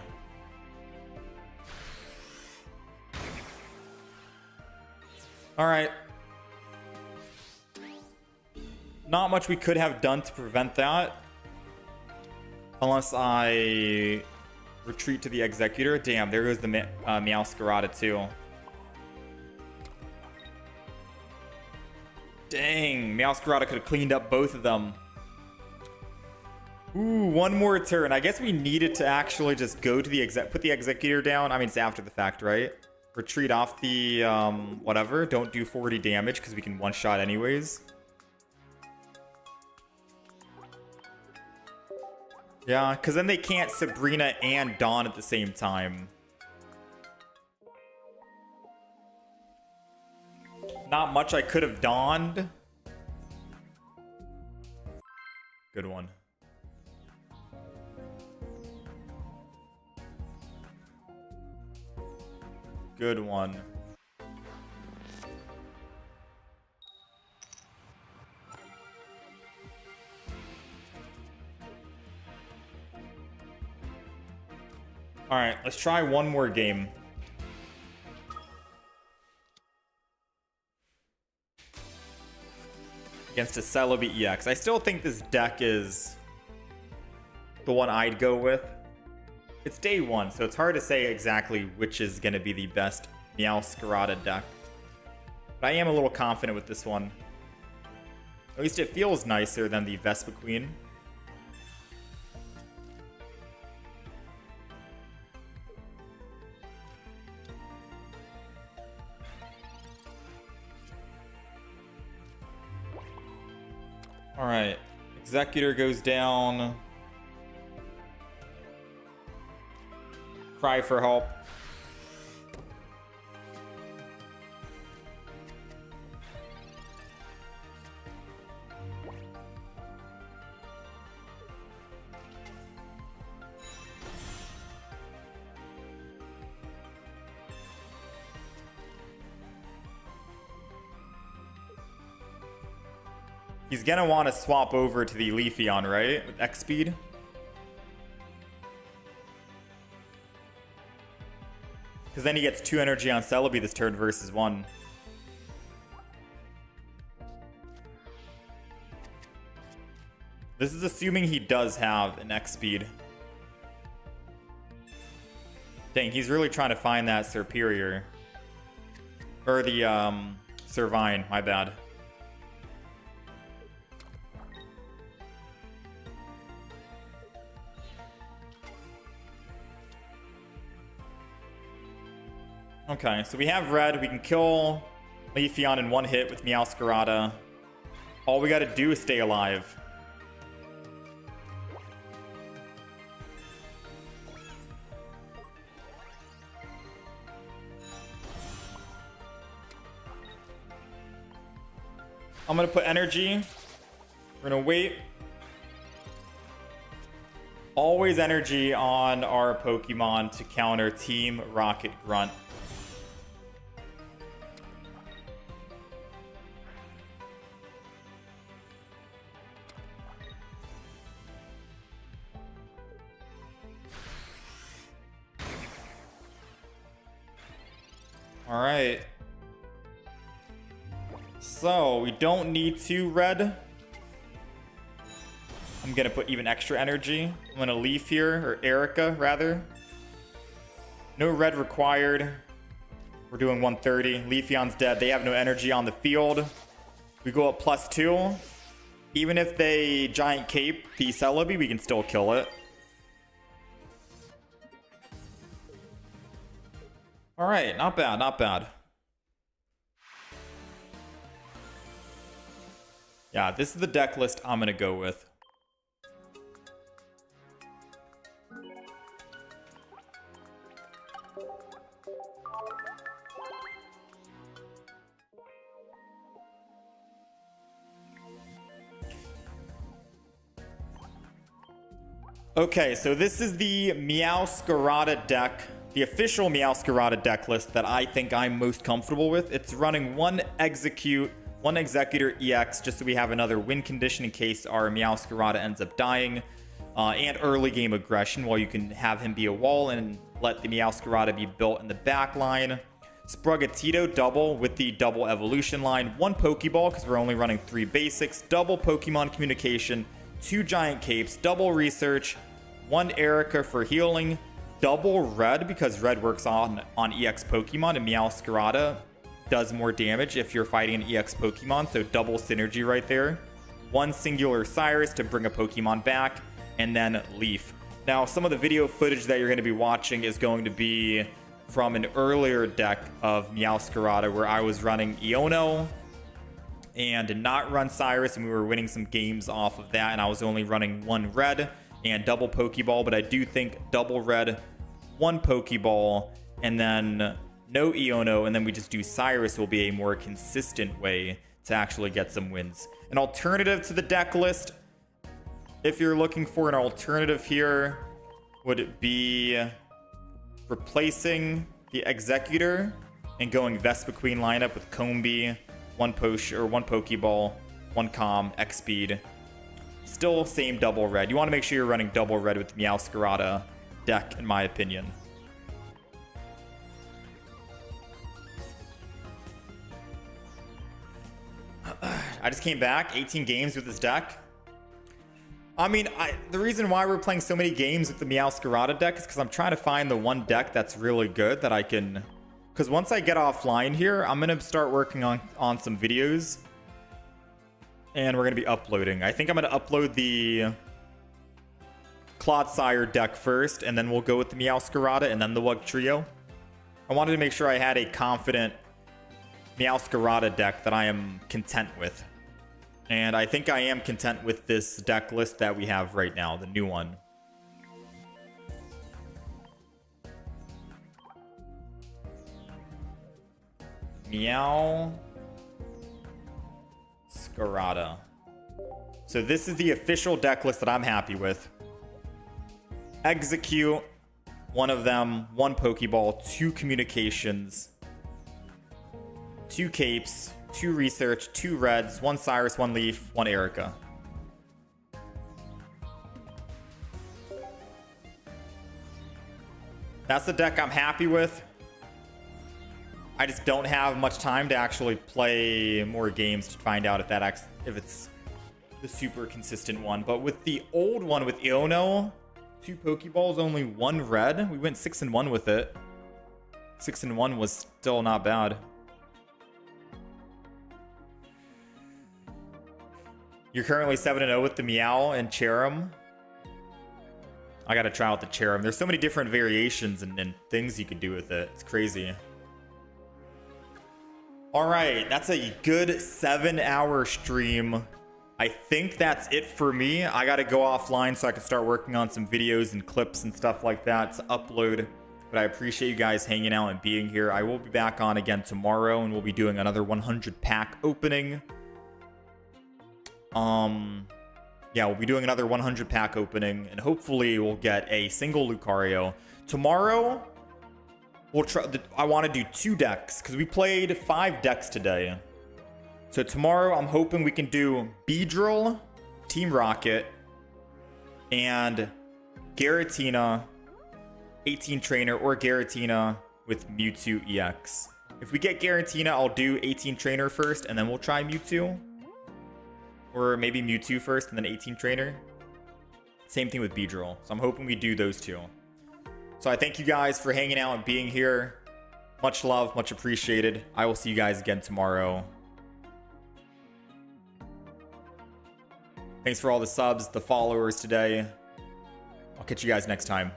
Alright. Not much we could have done to prevent that. Unless I retreat to the Executor. Damn, there goes the Meowscarada too. Dang, Meowscarada could have cleaned up both of them. Ooh, one more turn. I guess we needed to actually just go to the put the Executor down. I mean, it's after the fact, right? Retreat off the, whatever. Don't do 40 damage because we can one-shot anyways. Yeah, because then they can't Sabrina and Dawn at the same time. Not much I could have donned. Good one. Good one. All right, let's try one more game. against a Celebi EX. I still think this deck is the one I'd go with. It's day one, so it's hard to say exactly which is going to be the best Meowscarada deck. But I am a little confident with this one. At least it feels nicer than the Vespiquen. Alright, Executor goes down. Cry for help. He's gonna want to swap over to the Leafeon, right? With X speed. Because then he gets 2 energy on Celebi this turn versus 1. This is assuming he does have an X speed. Dang, he's really trying to find that Serperior. Or the Servine, my bad. Okay, so we have red. We can kill Leafeon in one hit with Meowscarada. All we gotta do is stay alive. I'm gonna put energy. We're gonna wait. Always energy on our Pokemon to counter Team Rocket Grunt. All right. So we don't need 2 red. I'm gonna put even extra energy. I'm gonna Leaf here, or Erica rather. No red required. We're doing 130. Leafeon's dead. They have no energy on the field. We go up +2. Even if they Giant Cape the Celebi, we can still kill it. All right, not bad, not bad. Yeah, this is the deck list I'm gonna go with. Okay, so this is the Meowscarada deck, the official Meowscarada deck list that I think I'm most comfortable with. It's running 1 Execute, 1 Executor EX, just so we have another win condition in case our Meowscarada ends up dying, and early game aggression, while you can have him be a wall and let the Meowscarada be built in the back line. Sprigatito double with the double evolution line, 1 Pokeball because we're only running 3 basics, double Pokemon communication, 2 Giant Capes, double research, 1 Erica for healing, double red because red works on EX Pokemon, and Meowscarada does more damage if you're fighting an EX Pokemon, so double synergy right there. 1 singular Cyrus to bring a Pokemon back, and then Leaf. Now, some of the video footage that you're going to be watching is going to be from an earlier deck of Meowscarada where I was running Iono and did not run Cyrus, and we were winning some games off of that, and I was only running 1 red and double Pokeball, but I do think double red, 1 Pokeball, and then no Iono, and then we just do Cyrus will be a more consistent way to actually get some wins. An alternative to the deck list, if you're looking for an alternative here, would it be replacing the Executor and going Vespiquen lineup with Combee, 1 potion or 1 Pokeball, 1 Calm, X speed. Still same double red. You want to make sure you're running double red with Meowscarada deck, in my opinion. I just came back, 18 games with this deck. I mean, the reason why we're playing so many games with the Meowscarada deck is because I'm trying to find the one deck that's really good that I can... Because once I get offline here, I'm going to start working on some videos. And we're going to be uploading. I think I'm going to upload the Clodsire deck first, and then we'll go with the Meowscarada and then the Wugtrio. I wanted to make sure I had a confident Meowscarada deck that I am content with. And I think I am content with this deck list that we have right now, the new one. Meowscarada. So this is the official deck list that I'm happy with. Execute, one of them, 1 Pokeball, 2 Communications, 2 Capes, 2 Research, 2 Reds, 1 Cyrus, 1 Leaf, 1 Erica. That's the deck I'm happy with. I just don't have much time to actually play more games to find out if it's the super consistent one. But with the old one with Iono, 2 Pokeballs, only 1 red. We went 6-1 with it. 6-1 was still not bad. You're currently 7-0 with the Meow and Cherim. I gotta try out the Cherim. There's so many different variations and things you can do with it. It's crazy. Alright, that's a good 7-hour stream. I think that's it for me. I gotta go offline so I can start working on some videos and clips and stuff like that to upload. But I appreciate you guys hanging out and being here. I will be back on again tomorrow, and we'll be doing another 100 pack opening. Yeah, we'll be doing another 100 pack opening, and hopefully we'll get a single Lucario. Tomorrow, we'll try. I want to do 2 decks because we played 5 decks today. So tomorrow, I'm hoping we can do Beedrill, Team Rocket, and Giratina, 18 Trainer, or Giratina with Mewtwo EX. If we get Giratina, I'll do 18 Trainer first, and then we'll try Mewtwo. Or maybe Mewtwo first, and then 18 Trainer. Same thing with Beedrill. So I'm hoping we do those 2. So I thank you guys for hanging out and being here. Much love, much appreciated. I will see you guys again tomorrow. Thanks for all the subs, the followers today. I'll catch you guys next time.